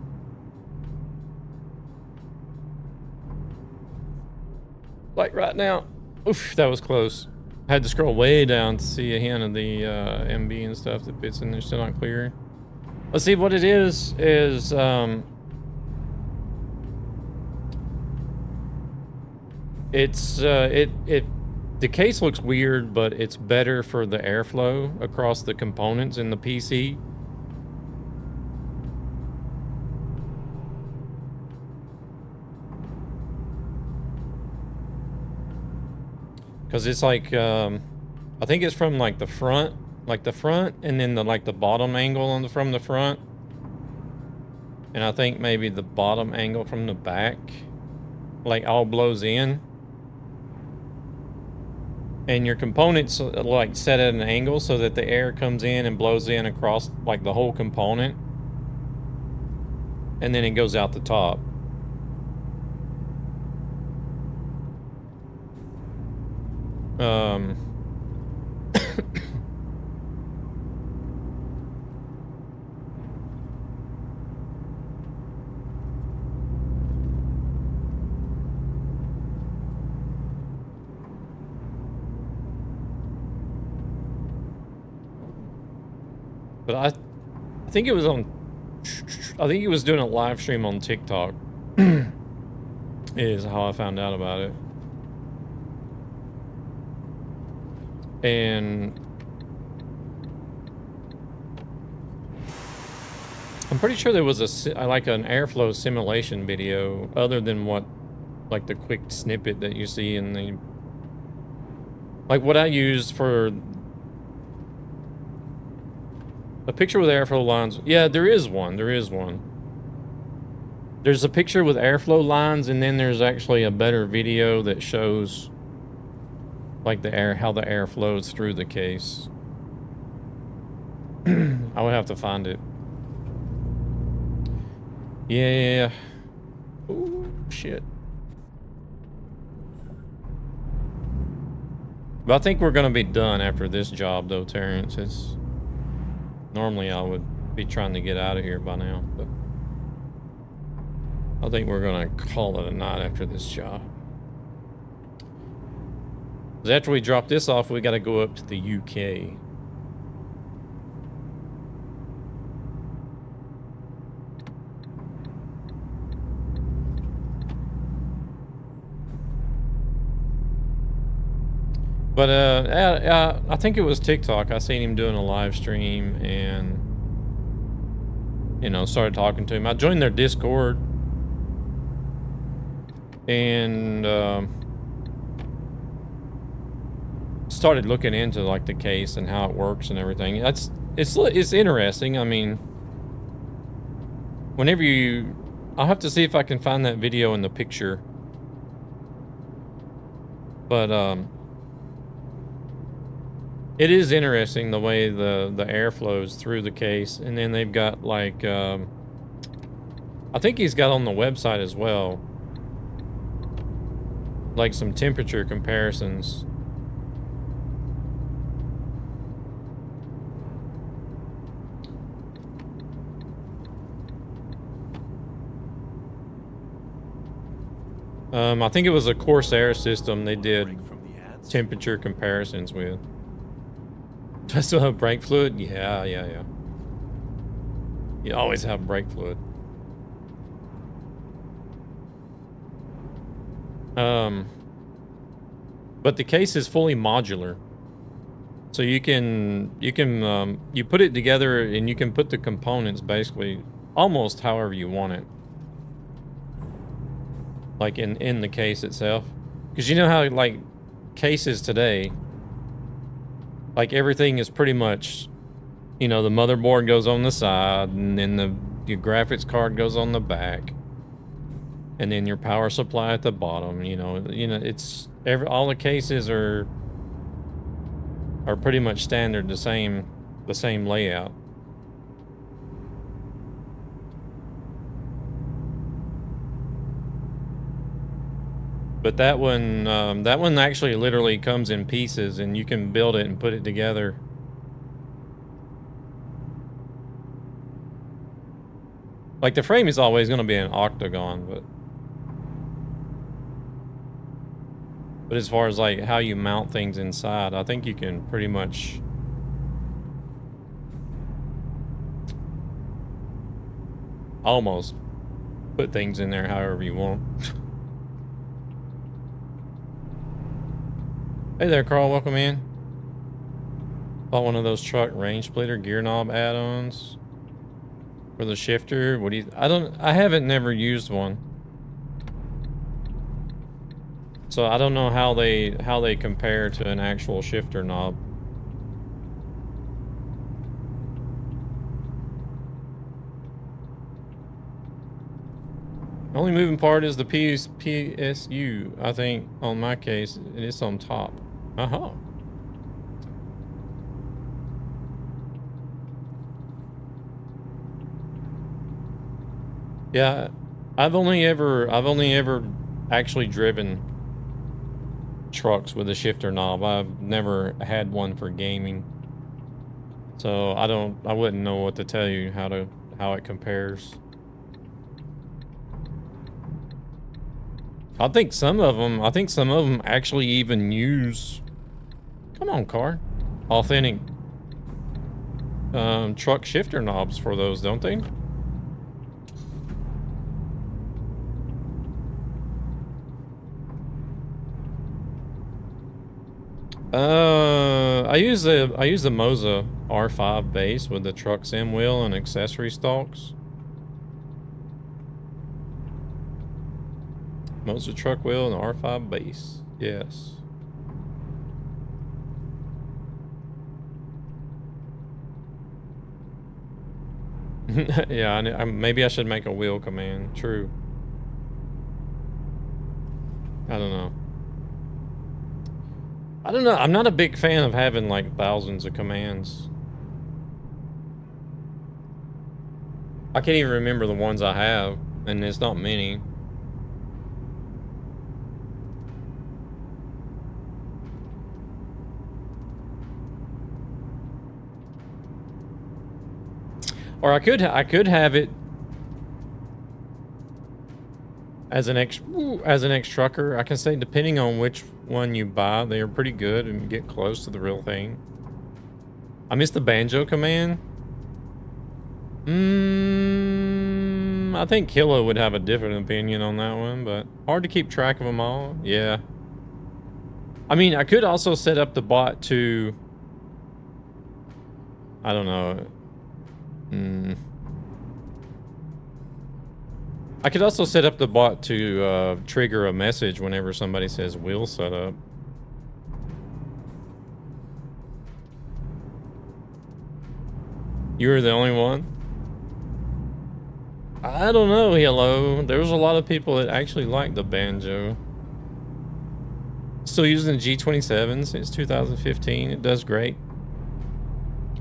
Like right now. Oof, that was close. I had to scroll way down to see a hint of the MB and stuff that fits in there. Still not clear. Let's see what it is it's the case looks weird, but it's better for the airflow across the components in the PC. Because it's like, I think it's from like the front, and then the bottom angle from the front. And I think maybe the bottom angle from the back, like all blows in. and your components like set at an angle so that the air comes in and blows in across like the whole component, and then it goes out the top. But I think it was on, I think he was doing a live stream on TikTok is how I found out about it. And I'm pretty sure there was like an airflow simulation video other than what, like the quick snippet that you see in the, like what I used for a picture with airflow lines. Yeah, there is one. There is one. There's a picture with airflow lines, and then there's actually a better video that shows like the air, how the air flows through the case. I would have to find it. Yeah. Ooh, shit. But I think we're gonna be done after this job, though, Terrence. It's normally I would be trying to get out of here by now, but I think we're gonna call it a night after this job. Because after we drop this off, we gotta go up to the UK. But I think it was TikTok. I seen him doing a live stream and, you know, started talking to him. I joined their Discord and started looking into like the case and how it works and everything. It's interesting. I mean, whenever I'll have to see if I can find that video in the picture. But it is interesting the way the air flows through the case, and then they've got like I think he's got on the website as well, like some temperature comparisons. I think it was a Corsair system they did temperature comparisons with. Do I still have brake fluid? Yeah. You always have brake fluid. But the case is fully modular. So you put it together and you can put the components basically almost however you want it. Like in the case itself. Because you know how like cases today, like everything is pretty much, you know, the motherboard goes on the side, and then your graphics card goes on the back, and then your power supply at the bottom. You know, it's all the cases are pretty much standard, the same layout. But that one actually literally comes in pieces, and you can build it and put it together. Like the frame is always going to be an octagon, but as far as like how you mount things inside, I think you can pretty much almost put things in there however you want. Hey there, Carl. Welcome in. Bought one of those truck range splitter gear knob add-ons for the shifter. What do you? I haven't never used one, so I don't know how they compare to an actual shifter knob. The only moving part is the PSU. I think on my case, it's on top. Uh-huh. Yeah, I've only ever actually driven trucks with a shifter knob. I've never had one for gaming. So I wouldn't know what to tell you how it compares. I think some of them actually even use, come on car, authentic truck shifter knobs for those, don't they? I use the Moza R5 base with the truck sim wheel and accessory stalks. Moza truck wheel and R5 base. Yes. Yeah, maybe I should make a wheel command. True. I don't know. I'm not a big fan of having like thousands of commands. I can't even remember the ones I have, and it's not many. Or I could have it as an ex trucker. I can say depending on which one you buy, they are pretty good and get close to the real thing. I missed the banjo command. I think Kilo would have a different opinion on that one, but hard to keep track of them all. Yeah. I mean, I could also set up the bot to, I don't know. I could also set up the bot to trigger a message whenever somebody says wheel setup. You were the only one? I don't know, hello. There's a lot of people that actually like the banjo. Still using the G27 since 2015. It does great.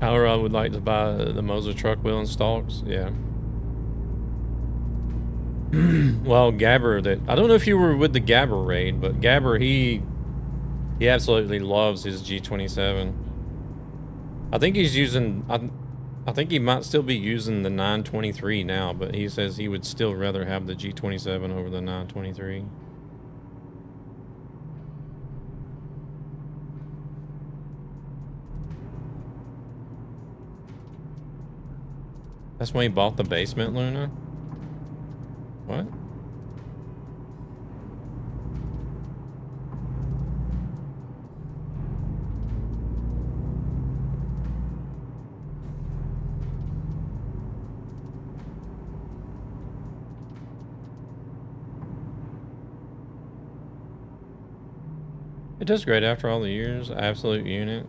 However, I would like to buy the Moza truck wheel and stalks. Yeah. Well, Gabber, I don't know if you were with the Gabber raid, but Gabber, he absolutely loves his G27. I think he's using, I think he might still be using the 923 now, but he says he would still rather have the G27 over the 923. That's when he bought the basement, Luna? What? It does great after all the years. Absolute unit.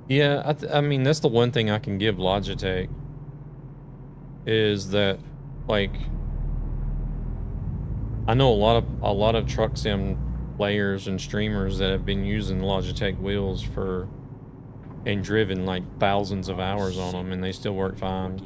Yeah, I mean, that's the one thing I can give Logitech. Is that, like, I know a lot of truck sim players and streamers that have been using Logitech wheels and driven like thousands of hours on them, and they still work fine.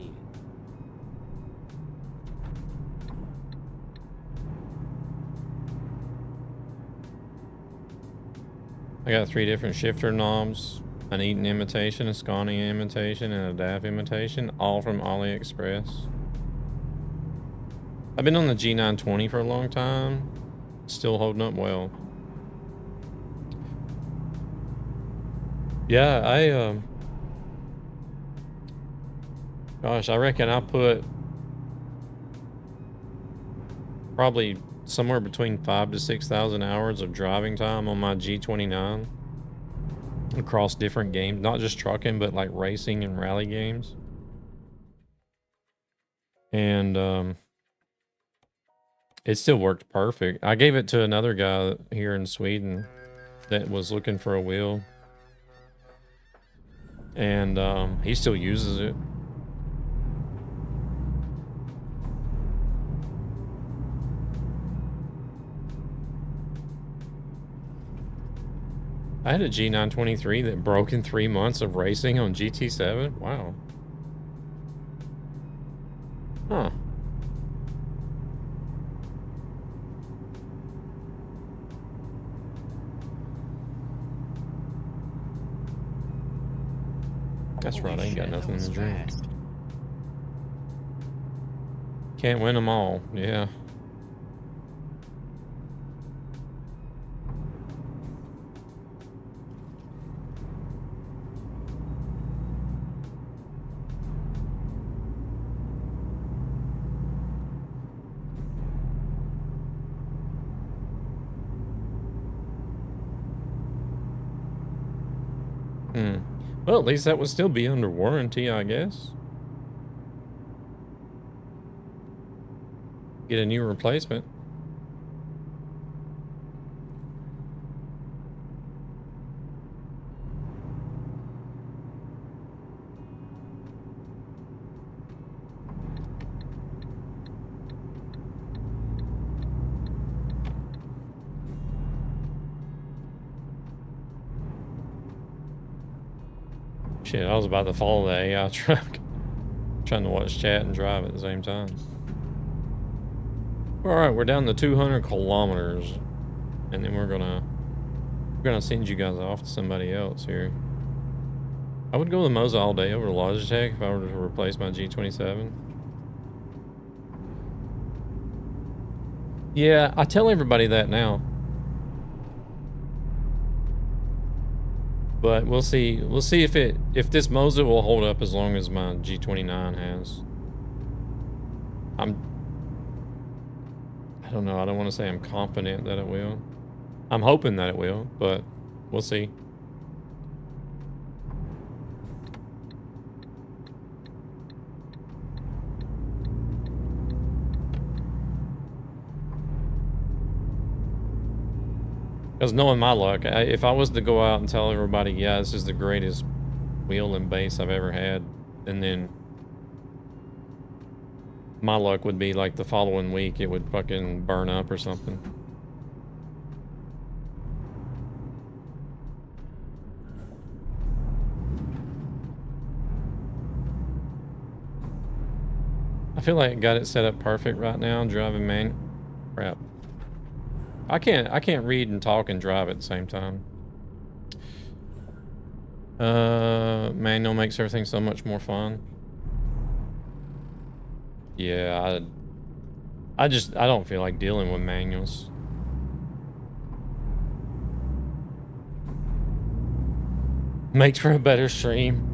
I got 3 different shifter knobs, an Eaton imitation, a Scania imitation, and a DAF imitation, all from AliExpress. I've been on the G920 for a long time, still holding up well. Yeah, gosh, I reckon I put probably somewhere between 5,000 to 6,000 hours of driving time on my G29 across different games, not just trucking, but like racing and rally games. And it still worked perfect. I gave it to another guy here in Sweden that was looking for a wheel, and he still uses it. I had a G923 that broke in 3 months of racing on GT7. Wow. Huh. That's right, I ain't got nothing to drink. Can't win them all, yeah. Well, at least that would still be under warranty, I guess. Get a new replacement. Shit, I was about to follow the AI truck. Trying to watch chat and drive at the same time. Alright, we're down to 200 kilometers. And then we're gonna send you guys off to somebody else here. I would go to Moza all day over Logitech if I were to replace my G27. Yeah, I tell everybody that now. But we'll see. We'll see if this Moza will hold up as long as my G29 has. I don't know. I don't want to say I'm confident that it will. I'm hoping that it will, but we'll see. Because knowing my luck, if I was to go out and tell everybody, yeah, this is the greatest wheel and base I've ever had, and then my luck would be like the following week it would fucking burn up or something. I feel like I got it set up perfect right now, driving crap. I can't read and talk and drive at the same time. Manual makes everything so much more fun. Yeah, I don't feel like dealing with manuals. Makes for a better stream.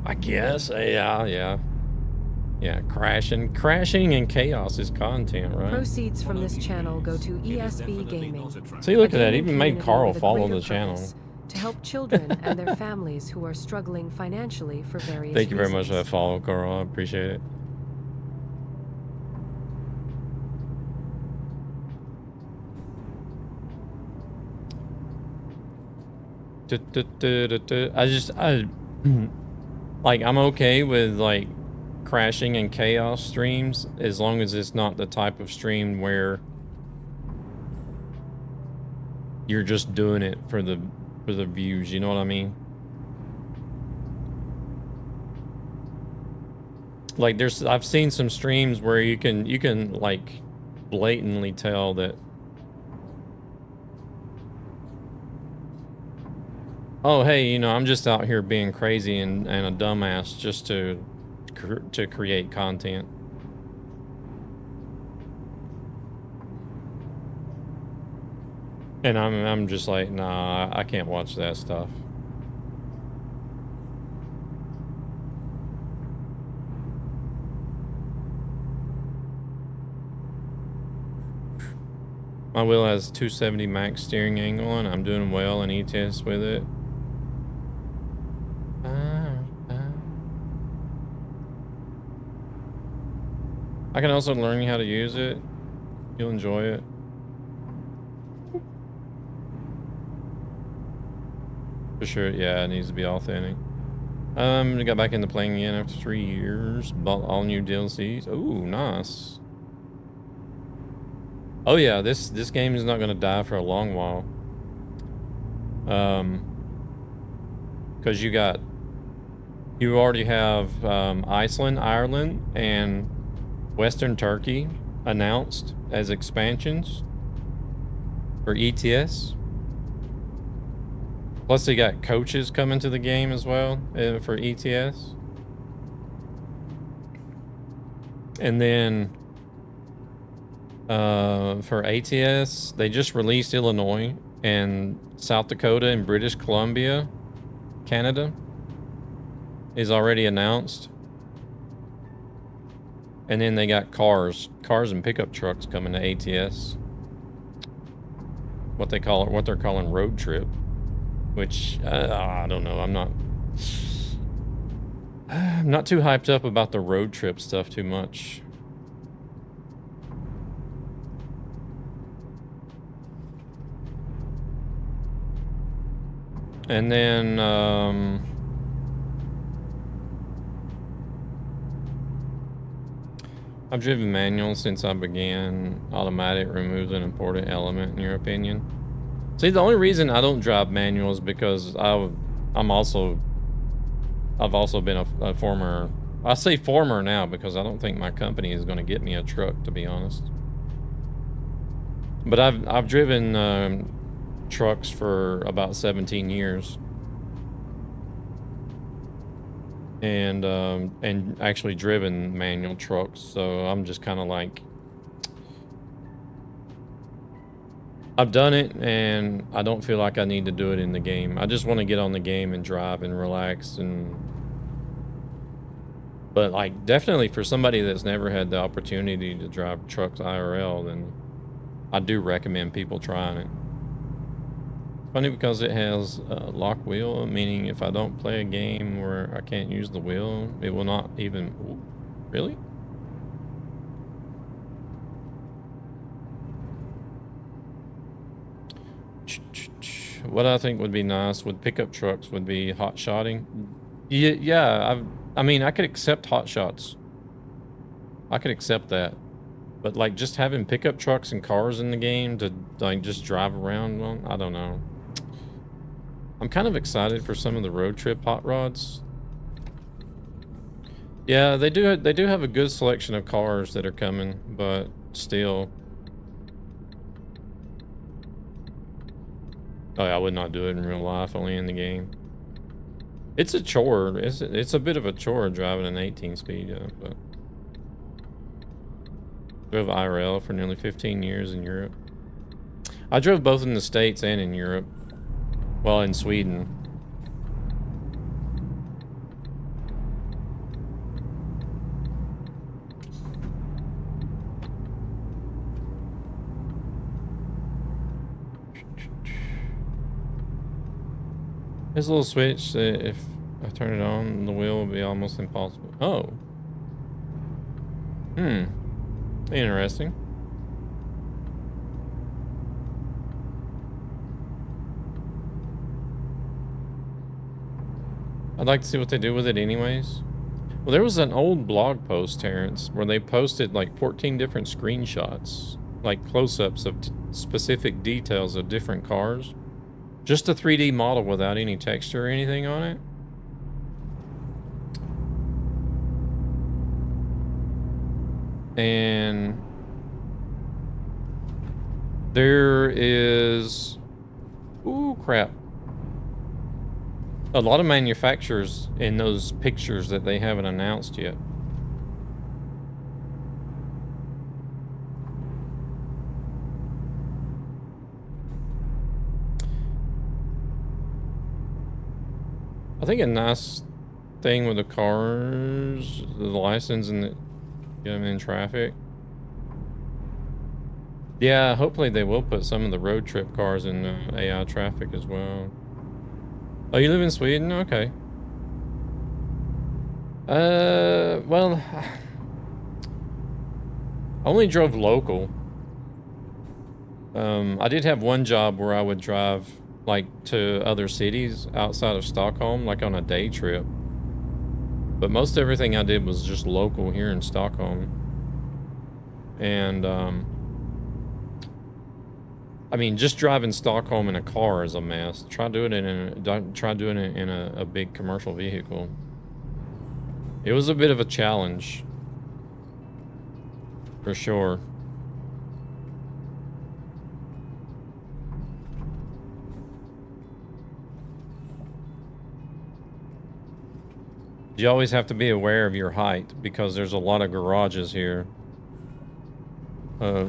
I guess, yeah. Yeah, crashing and chaos is content, right? Proceeds from this channel go to ESB Gaming. See, look at that. Even made Carl follow the channel. To help children and their families who are struggling financially for various Thank you very much reasons. for that follow, Carl. I appreciate it. Like, I'm okay with, like, crashing and chaos streams as long as it's not the type of stream where you're just doing it for the views, you know what I mean? Like I've seen some streams where you can like blatantly tell that, oh hey, you know, I'm just out here being crazy and a dumbass just to create content. And I'm just like, nah, I can't watch that stuff. My wheel has 270 max steering angle and I'm doing well in ETS with it. I can also learn how to use it. You'll enjoy it. For sure, yeah, it needs to be authentic. I got back into playing again after 3 years. Bought all new DLCs. Ooh, nice. Oh yeah, this game is not going to die for a long while. Because you already have Iceland, Ireland, and Western Turkey announced as expansions for ETS. Plus they got coaches coming to the game as well for ETS. And then for ATS, they just released Illinois and South Dakota and British Columbia, Canada is already announced. And then they got cars and pickup trucks coming to ATS. What they're calling road trip, which I don't know. I'm not too hyped up about the road trip stuff too much. And then I've driven manual since I began. Automatic removes an important element, in your opinion. See, the only reason I don't drive manual is because I've also been a former. I say former now because I don't think my company is going to get me a truck, to be honest. But I've driven trucks for about 17 years. And actually driven manual trucks, so I'm just kind of like, I've done it and I don't feel like I need to do it in the game. I just want to get on the game and drive and relax. But like, definitely for somebody that's never had the opportunity to drive trucks IRL, then I do recommend people trying it. Funny because it has a lock wheel, meaning if I don't play a game where I can't use the wheel, it will not even... Ooh, really? What I think would be nice with pickup trucks would be hot shotting. Yeah, I mean, I could accept hot shots. I could accept that. But like just having pickup trucks and cars in the game to like just drive around on, I don't know. I'm kind of excited for some of the road trip hot rods. Yeah, they do have a good selection of cars that are coming, but still. Oh yeah, I would not do it in real life, only in the game. It's a chore. It's a bit of a chore driving an 18 speed, yeah, but drove IRL for nearly 15 years in Europe. I drove both in the States and in Europe. Well, in Sweden. This little switch, if I turn it on, the wheel will be almost impossible. Oh. Interesting. I'd like to see what they do with it anyways. Well, there was an old blog post, Terrence, where they posted like 14 different screenshots, like close-ups of specific details of different cars. Just a 3D model without any texture or anything on it. And there is... Ooh, crap. A lot of manufacturers in those pictures that they haven't announced yet. I think a nice thing with the cars, the license and the, get them in traffic. Yeah, hopefully they will put some of the road trip cars in AI traffic as well. Oh, you live in Sweden? Okay. Well, I only drove local. I did have one job where I would drive like to other cities outside of Stockholm, like on a day trip. But most everything I did was just local here in Stockholm. And I mean, just driving Stockholm in a car is a mess. Try doing it in a big commercial vehicle. It was a bit of a challenge, for sure. You always have to be aware of your height because there's a lot of garages here. A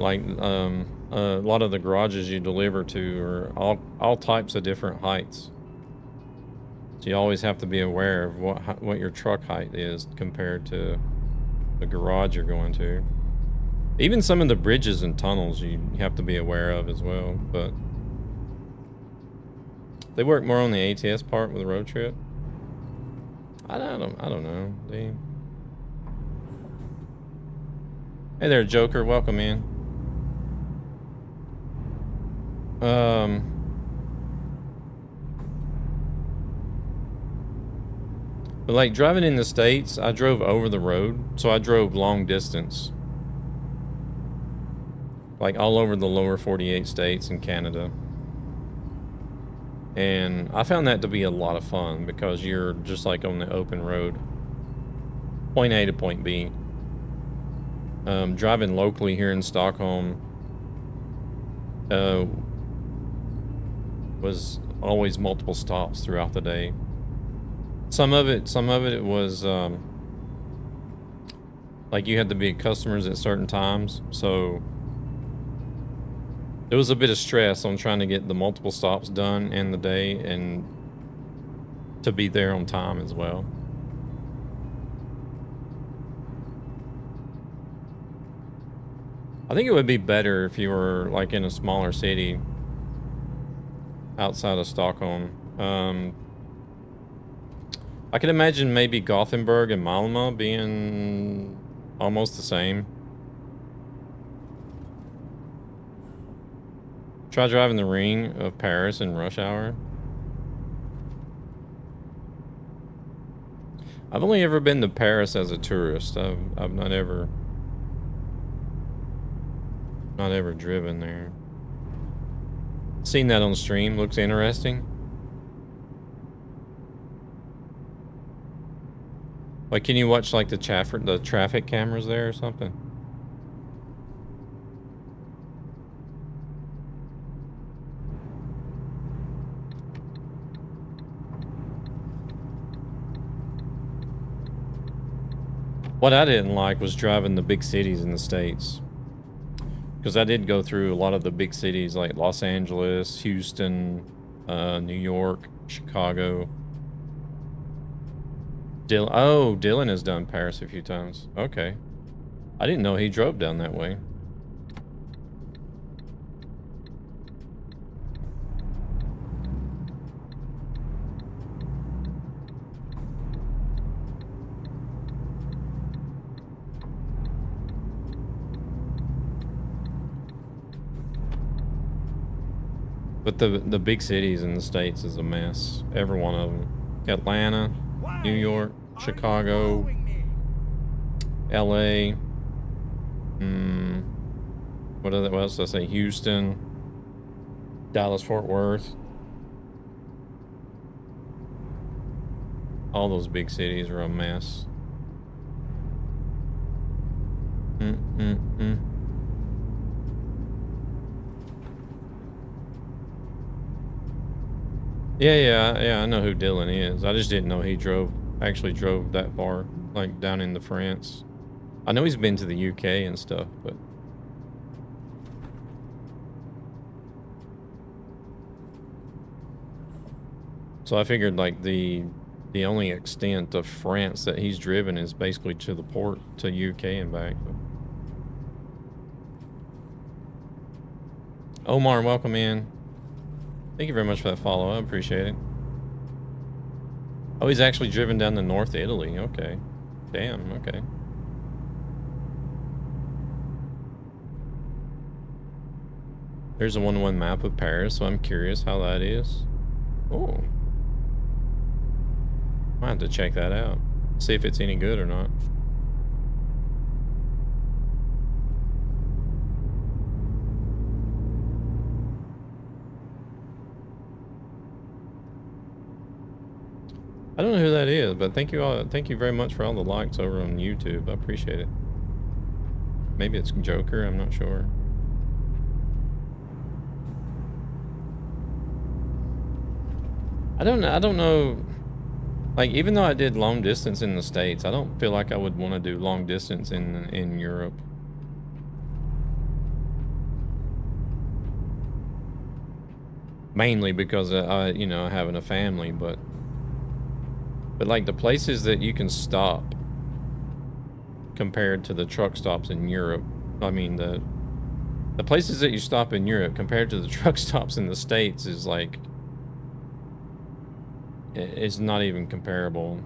lot of the garages you deliver to are all types of different heights. So you always have to be aware of what your truck height is compared to the garage you're going to. Even some of the bridges and tunnels you have to be aware of as well, but they work more on the ATS part with the road trip. I don't know. Hey there, Joker. Welcome in. But like driving in the States, I drove over the road, so I drove long distance. Like all over the lower 48 states and Canada. And I found that to be a lot of fun because you're just like on the open road. Point A to point B. Driving locally here in Stockholm was always multiple stops throughout the day. Some of it was like you had to be at customers at certain times, so there was a bit of stress on trying to get the multiple stops done in the day and to be there on time as well. I think it would be better if you were like in a smaller city outside of Stockholm. I could imagine maybe Gothenburg and Malmö being almost the same. Try driving the ring of Paris in rush hour. I've only ever been to Paris as a tourist. I've not ever driven there. Seen that on stream. Looks interesting. Like, can you watch like the traffic cameras there or something? What I didn't like was driving the big cities in the States. Because I did go through a lot of the big cities like Los Angeles, Houston, New York, Chicago. Dylan has done Paris a few times. Okay. I didn't know he drove down that way. But the big cities in the States is a mess. Every one of them. Atlanta, New York, Chicago, LA. What else did I say? Houston, Dallas, Fort Worth. All those big cities are a mess. Yeah, I know who Dylan is. I just didn't know he actually drove that far, like down into France. I know he's been to the UK and stuff, but so I figured like the only extent of France that he's driven is basically to the port to UK and back. But Omar, welcome in. Thank you very much for that follow. I appreciate it. Oh, he's actually driven down to North Italy. Okay. Damn, okay. There's a 1-to-1 map of Paris, so I'm curious how that is. Oh. Might have to check that out. See if it's any good or not. I don't know who that is, but thank you all. Thank you very much for all the likes over on YouTube. I appreciate it. Maybe it's Joker. I'm not sure. I don't know. Like, even though I did long distance in the States, I don't feel like I would want to do long distance in Europe. Mainly because I, you know, having a family, but like the places that you can stop compared to the truck stops in Europe. I mean, the places that you stop in Europe compared to the truck stops in the States is like, it's not even comparable.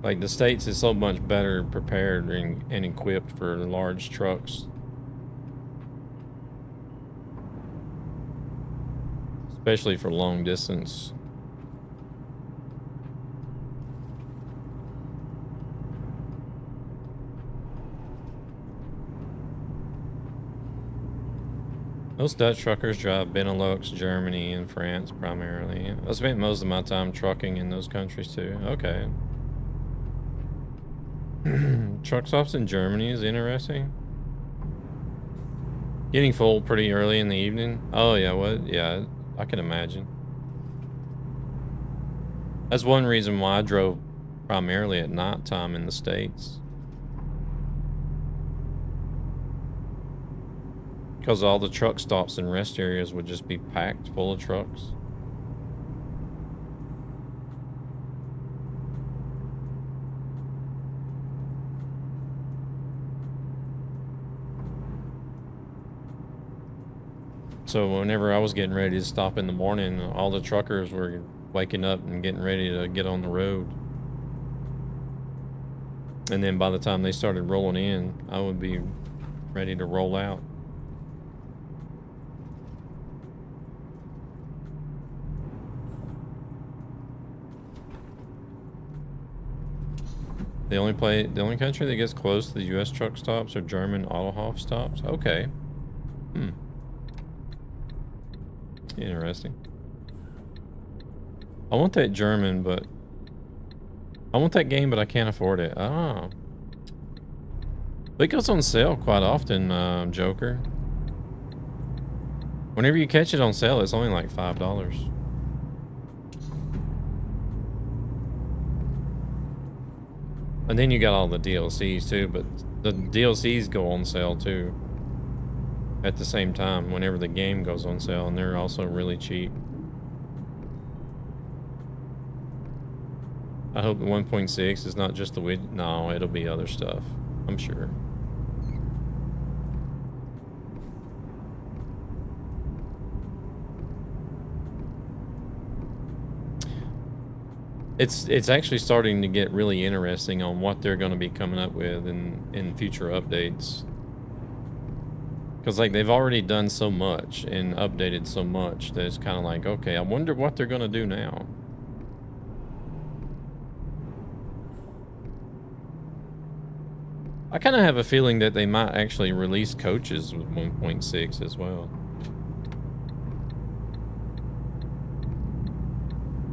Like, the States is so much better prepared and equipped for large trucks. Especially for long distance. Most Dutch truckers drive Benelux, Germany, and France primarily. I spent most of my time trucking in those countries too. Okay. Truck stops in Germany is interesting. Getting full pretty early in the evening. Oh yeah, what? Yeah, I can imagine. That's one reason why I drove primarily at night time in the States. Because all the truck stops and rest areas would just be packed full of trucks. So whenever I was getting ready to stop in the morning, all the truckers were waking up and getting ready to get on the road. And then by the time they started rolling in, I would be ready to roll out. The only country that gets close to the U.S. truck stops are German Autohof stops. Okay. Interesting. I want that German, but I want that game, but I can't afford it. Ah. It goes on sale quite often, Joker. Whenever you catch it on sale, it's only like $5. And then you got all the DLCs too, but the DLCs go on sale too at the same time whenever the game goes on sale, and they're also really cheap. I hope the 1.6 is not just the widget. No, it'll be other stuff, I'm sure. It's actually starting to get really interesting on what they're going to be coming up with in future updates. Because like they've already done so much and updated so much that it's kind of like, okay, I wonder what they're going to do now. I kind of have a feeling that they might actually release coaches with 1.6 as well.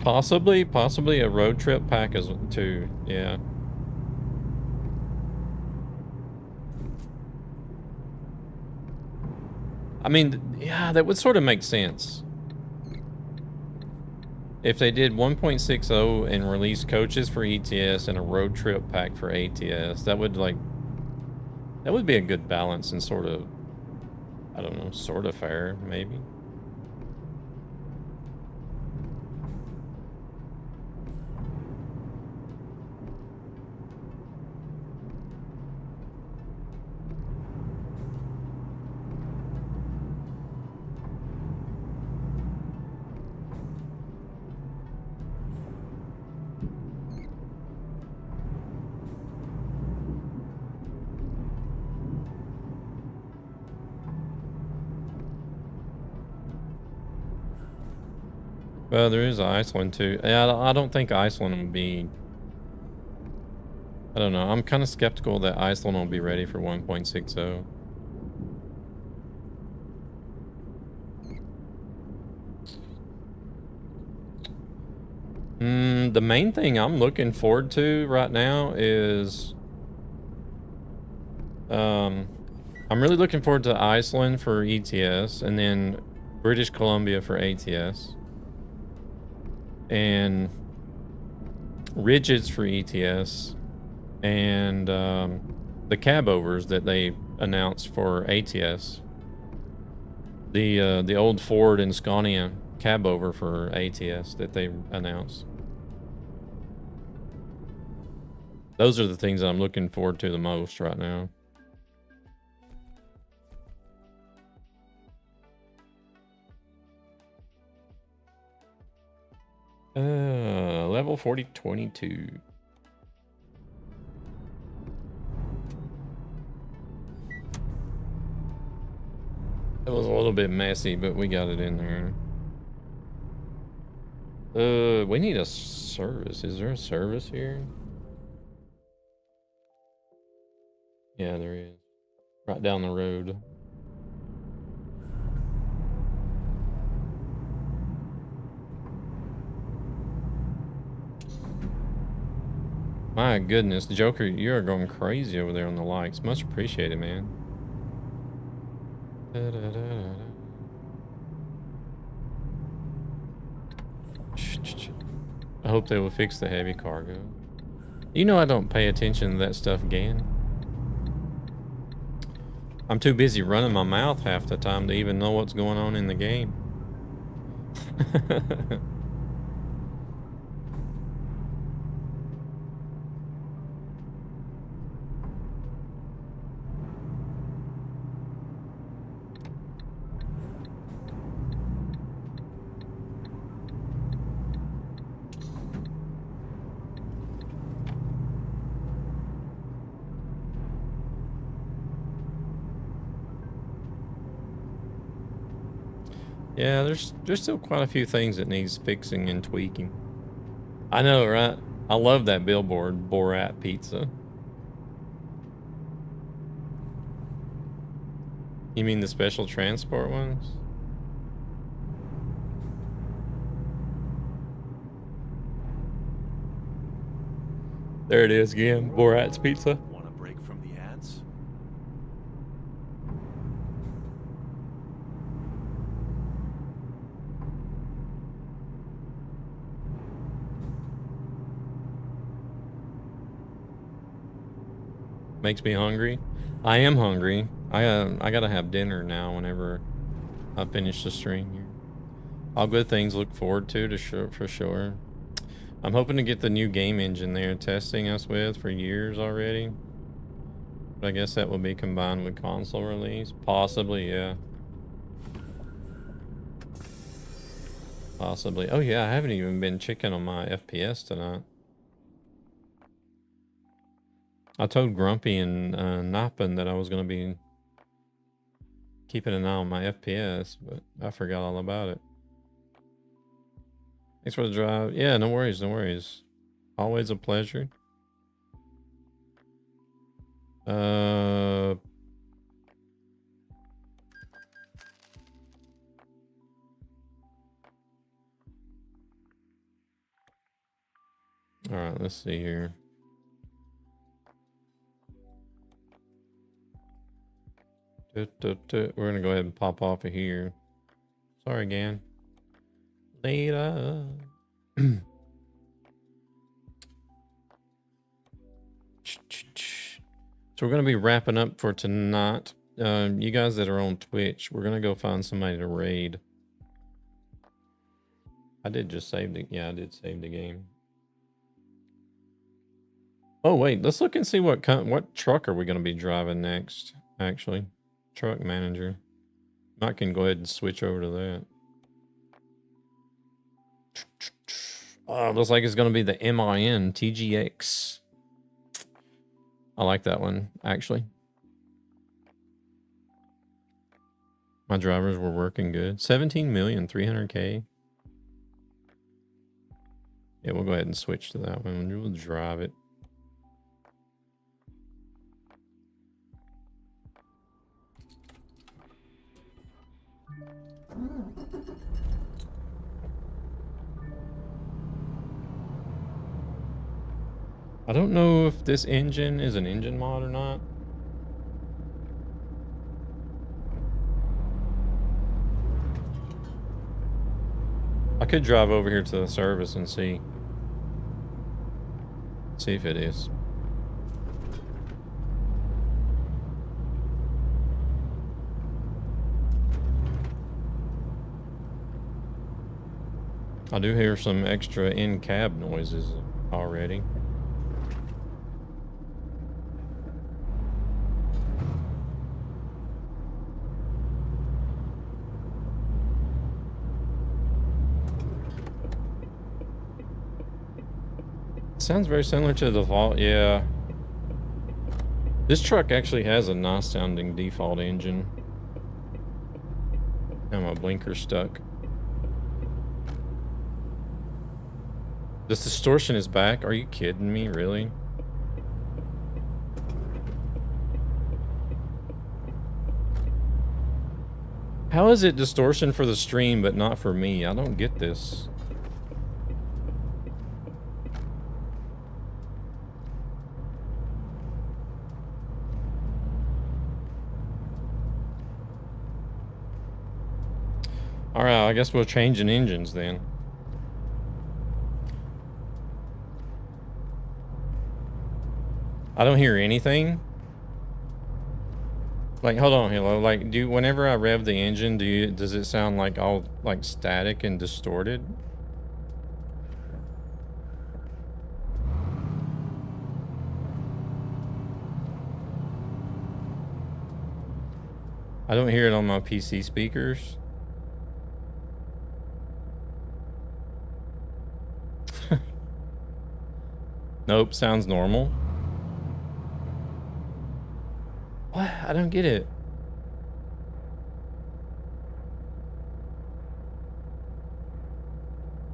Possibly a road trip pack as too, yeah. I mean, yeah, that would sort of make sense. If they did 1.60 and release coaches for ETS and a road trip pack for ATS, that would be a good balance and sort of, I don't know, sort of fair, maybe. Well, there is Iceland too. Yeah, I don't think Iceland will be... I don't know. I'm kind of skeptical that Iceland will be ready for 1.60. The main thing I'm looking forward to right now is I'm really looking forward to Iceland for ETS and then British Columbia for ATS and Rigids for ETS and the cab overs that they announced for ATS. The old Ford and Scania cab over for ATS that they announced. Those are the things I'm looking forward to the most right now. Level 4022. It was a little bit messy, but we got it in there. We need a service. Is there a service here? Yeah, there is. Right down the road. My goodness, Joker, you are going crazy over there on the likes. Much appreciated, man. I hope they will fix the heavy cargo. You know I don't pay attention to that stuff, Gan. I'm too busy running my mouth half the time to even know what's going on in the game. Yeah, there's still quite a few things that needs fixing and tweaking. I know, right? I love that billboard, Borat Pizza. You mean the special transport ones? There it is again, Borat's Pizza. Want a break from the ads? Makes me hungry. I am hungry. I gotta have dinner now whenever I finish the stream here. All good things look forward to for sure. I'm hoping to get the new game engine they're testing us with for years already. But I guess that will be combined with console release. Possibly, yeah. Possibly. Oh yeah, I haven't even been checking on my FPS tonight. I told Grumpy and Nappin that I was going to be keeping an eye on my FPS, but I forgot all about it. Thanks for the drive. Yeah, no worries, no worries. Always a pleasure. All right, let's see here. We're gonna go ahead and pop off of here. Sorry, Gan. Later. So we're gonna be wrapping up for tonight. You guys that are on Twitch, we're gonna go find somebody to raid. I did just save the, yeah, I did save the game. Oh wait, let's look and see what truck are we gonna be driving next, actually. Truck manager. I can go ahead and switch over to that. Oh, looks like it's going to be the MIN TGX. I like that one, actually. My drivers were working good. 17,300,000. Yeah, we'll go ahead and switch to that one. We'll drive it. I don't know if this engine is an engine mod or not. I could drive over here to the service and see if it is. I do hear some extra in-cab noises already. Sounds very similar to the default, yeah. This truck actually has a nice sounding default engine. Now my blinker's stuck. This distortion is back? Are you kidding me, really? How is it distortion for the stream but not for me? I don't get this. Alright, I guess we're changing engines then. I don't hear anything. Like, hold on, Halo. Like, whenever I rev the engine, does it sound like all like static and distorted? I don't hear it on my PC speakers. Nope, sounds normal. What? I don't get it.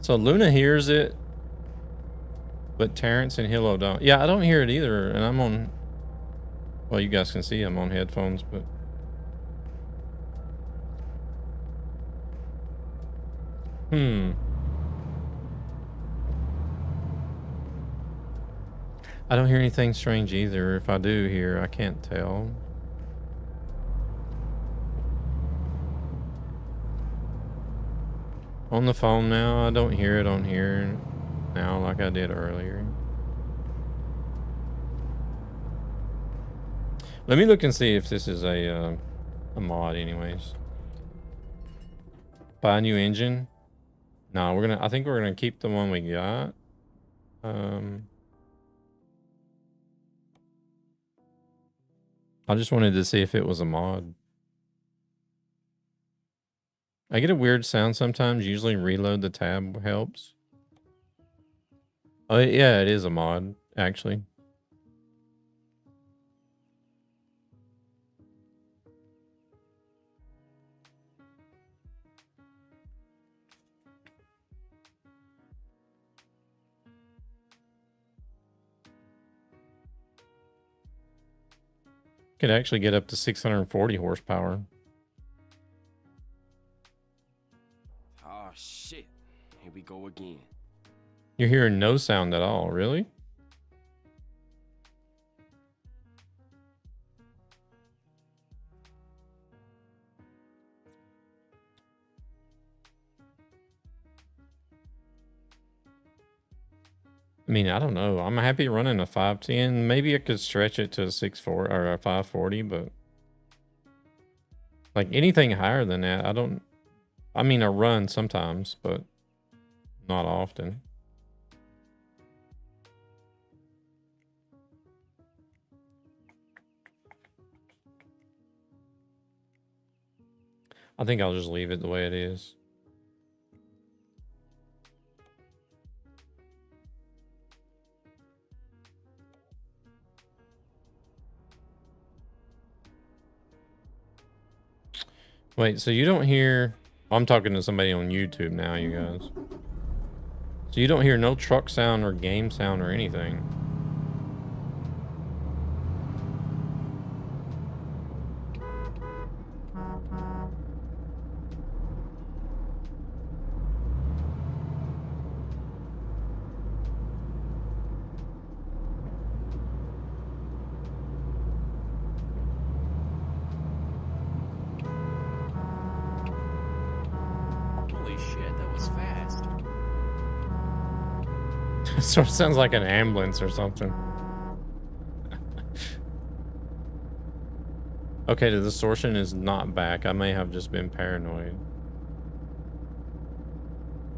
So Luna hears it, but Terrence and Hilo don't. Yeah, I don't hear it either, and I'm on... Well, you guys can see I'm on headphones, but... I don't hear anything strange either. If I do hear, I can't tell. On the phone now, I don't hear it on here now like I did earlier. Let me look and see if this is a mod anyways. Buy a new engine? No, I think we're gonna keep the one we got. I just wanted to see if it was a mod. I get a weird sound sometimes. Usually reload the tab helps. Oh, yeah, it is a mod, actually. Could actually get up to 640 horsepower. Oh shit. Here we go again. You're hearing no sound at all, really? I mean, I don't know. I'm happy running a 510. Maybe I could stretch it to a 640 or a 540, but like anything higher than that, I mean, I run sometimes, but not often. I think I'll just leave it the way it is. Wait, so you don't hear... I'm talking to somebody on YouTube now, you guys. So you don't hear no truck sound or game sound or anything? Sort of sounds like an ambulance or something. Okay, the distortion is not back. I may have just been paranoid.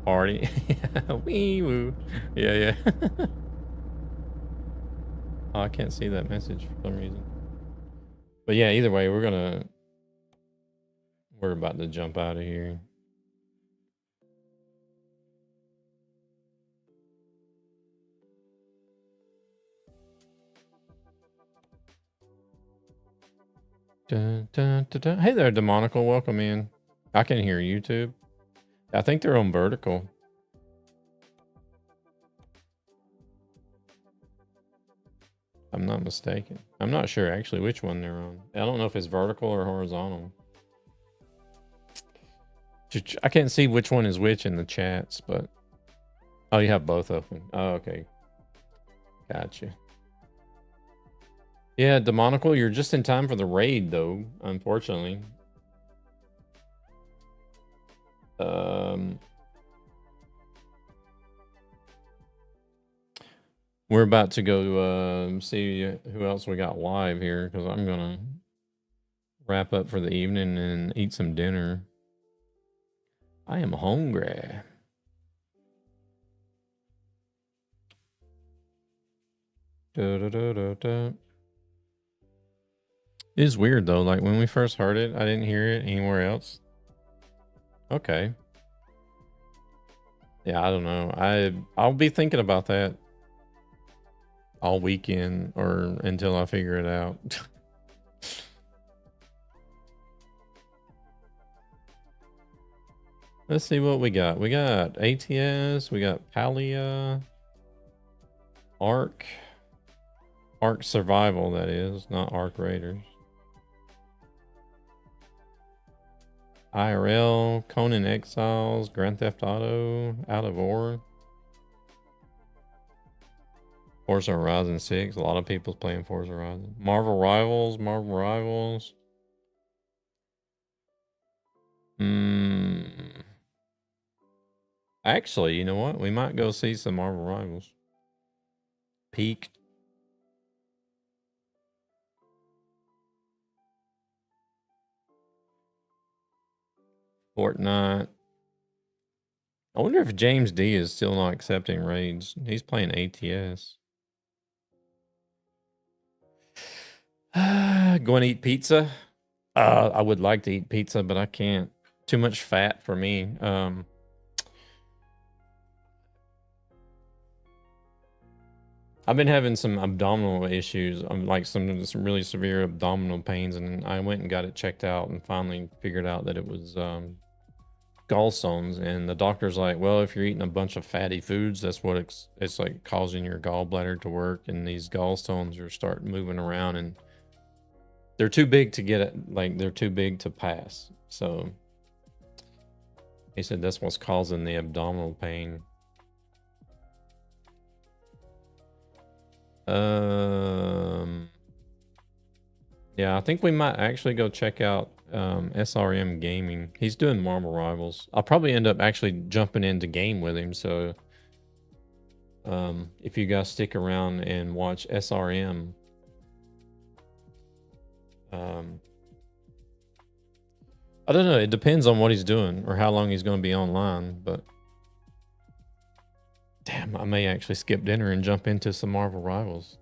Party. Wee woo. Yeah, yeah. Oh, I can't see that message for some reason. But yeah, either way, we're about to jump out of here. Dun, dun, dun, dun. Hey there, Demonical. Welcome in. I can hear YouTube. I think they're on vertical. I'm not mistaken. I'm not sure actually which one they're on. I don't know if it's vertical or horizontal. I can't see which one is which in the chats, but... Oh, you have both open. Oh, okay. Gotcha. Yeah, Demonical, you're just in time for the raid, though, unfortunately. We're about to go see who else we got live here, because I'm going to wrap up for the evening and eat some dinner. I am hungry. It is weird though, like when we first heard it, I didn't hear it anywhere else. Okay. Yeah, I don't know. I'll be thinking about that all weekend or until I figure it out. Let's see what we got. We got ATS, we got Palia, Ark Survival, that is, not Ark Raiders. IRL, Conan Exiles, Grand Theft Auto, Out of War, Forza Horizon 6. A lot of people's playing Forza Horizon. Marvel Rivals. Actually, you know what? We might go see some Marvel Rivals. Peak. Fortnite. I wonder if James D is still not accepting raids. He's playing ATS. Going to eat pizza? I would like to eat pizza, but I can't. Too much fat for me. I've been having some abdominal issues. I'm like some really severe abdominal pains, and I went and got it checked out and finally figured out that it was gallstones. And the doctor's like, well, if you're eating a bunch of fatty foods, that's what it's like causing your gallbladder to work, and these gallstones are start moving around, and they're too big to get it, like they're too big to pass. So he said that's what's causing the abdominal pain. Yeah, I think we might actually go check out SRM Gaming. He's doing Marvel Rivals. I'll probably end up actually jumping into game with him. So if you guys stick around and watch SRM, I don't know. It depends on what he's doing or how long he's going to be online. But damn, I may actually skip dinner and jump into some Marvel Rivals.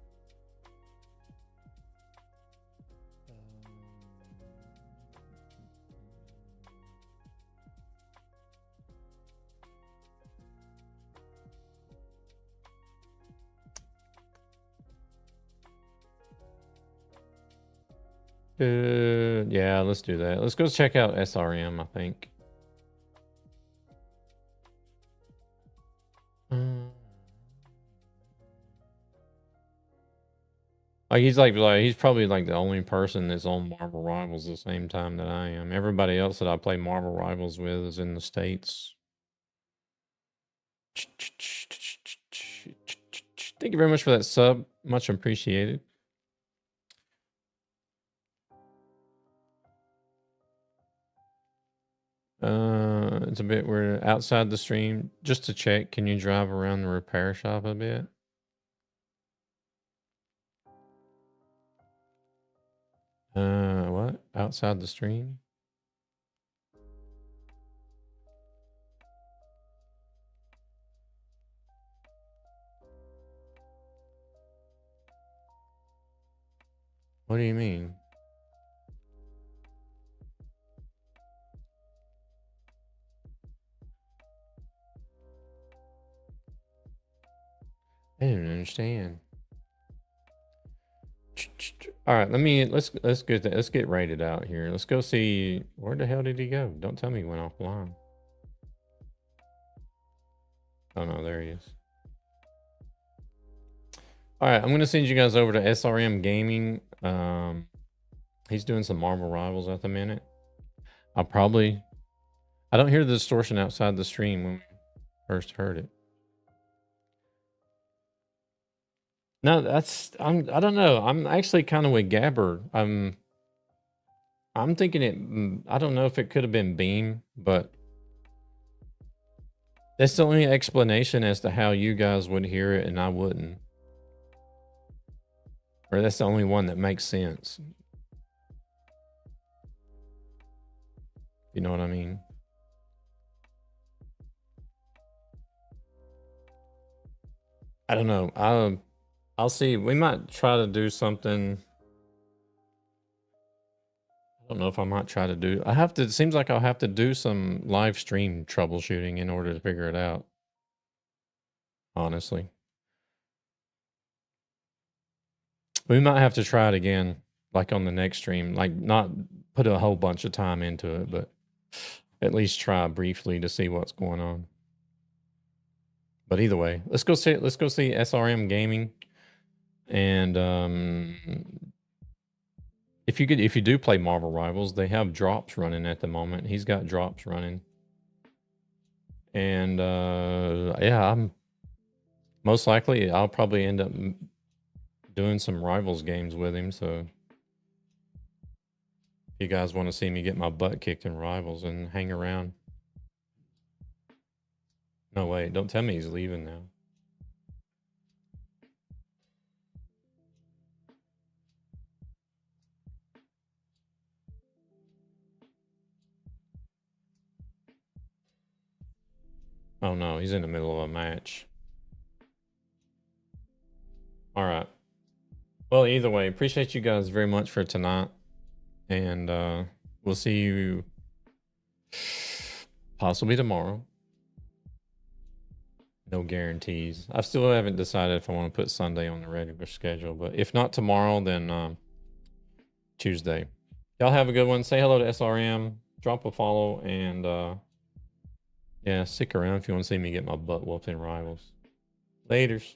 Yeah, let's do that. Let's go check out SRM, I think. Like he's probably like the only person that's on Marvel Rivals the same time that I am. Everybody else that I play Marvel Rivals with is in the States. Thank you very much for that sub. Much appreciated. it's a bit we're outside the stream. Just to check, can you drive around the repair shop a bit? What? Outside the stream? What do you mean? I didn't understand. All right, let's get rated out here. Let's go see where the hell did he go? Don't tell me he went offline. Oh no, there he is. All right, I'm gonna send you guys over to SRM Gaming. He's doing some Marvel Rivals at the minute. I don't hear the distortion outside the stream when we first heard it. No, I don't know. I'm actually kind of with Gabber. I'm thinking it. I don't know if it could have been Beam, but that's the only explanation as to how you guys would hear it and I wouldn't. Or that's the only one that makes sense. You know what I mean? I don't know. I'll see. We might try to do something. I don't know if I might try to do. It seems like I'll have to do some live stream troubleshooting in order to figure it out. Honestly. We might have to try it again, like on the next stream. Like not put a whole bunch of time into it, but at least try briefly to see what's going on. But either way, let's go see SRM Gaming. And if you do play Marvel Rivals, they have drops running at the moment. He's got drops running. And yeah, I'm most likely I'll probably end up doing some Rivals games with him. So if you guys want to see me get my butt kicked in Rivals and hang around. No, wait, don't tell me he's leaving now. Oh no, he's in the middle of a match. All right. Well, either way, appreciate you guys very much for tonight. And we'll see you possibly tomorrow. No guarantees. I still haven't decided if I want to put Sunday on the regular schedule, but if not tomorrow, then Tuesday. Y'all have a good one. Say hello to SRM. Drop a follow, and yeah, stick around if you want to see me get my butt whooped in Rivals. Laters.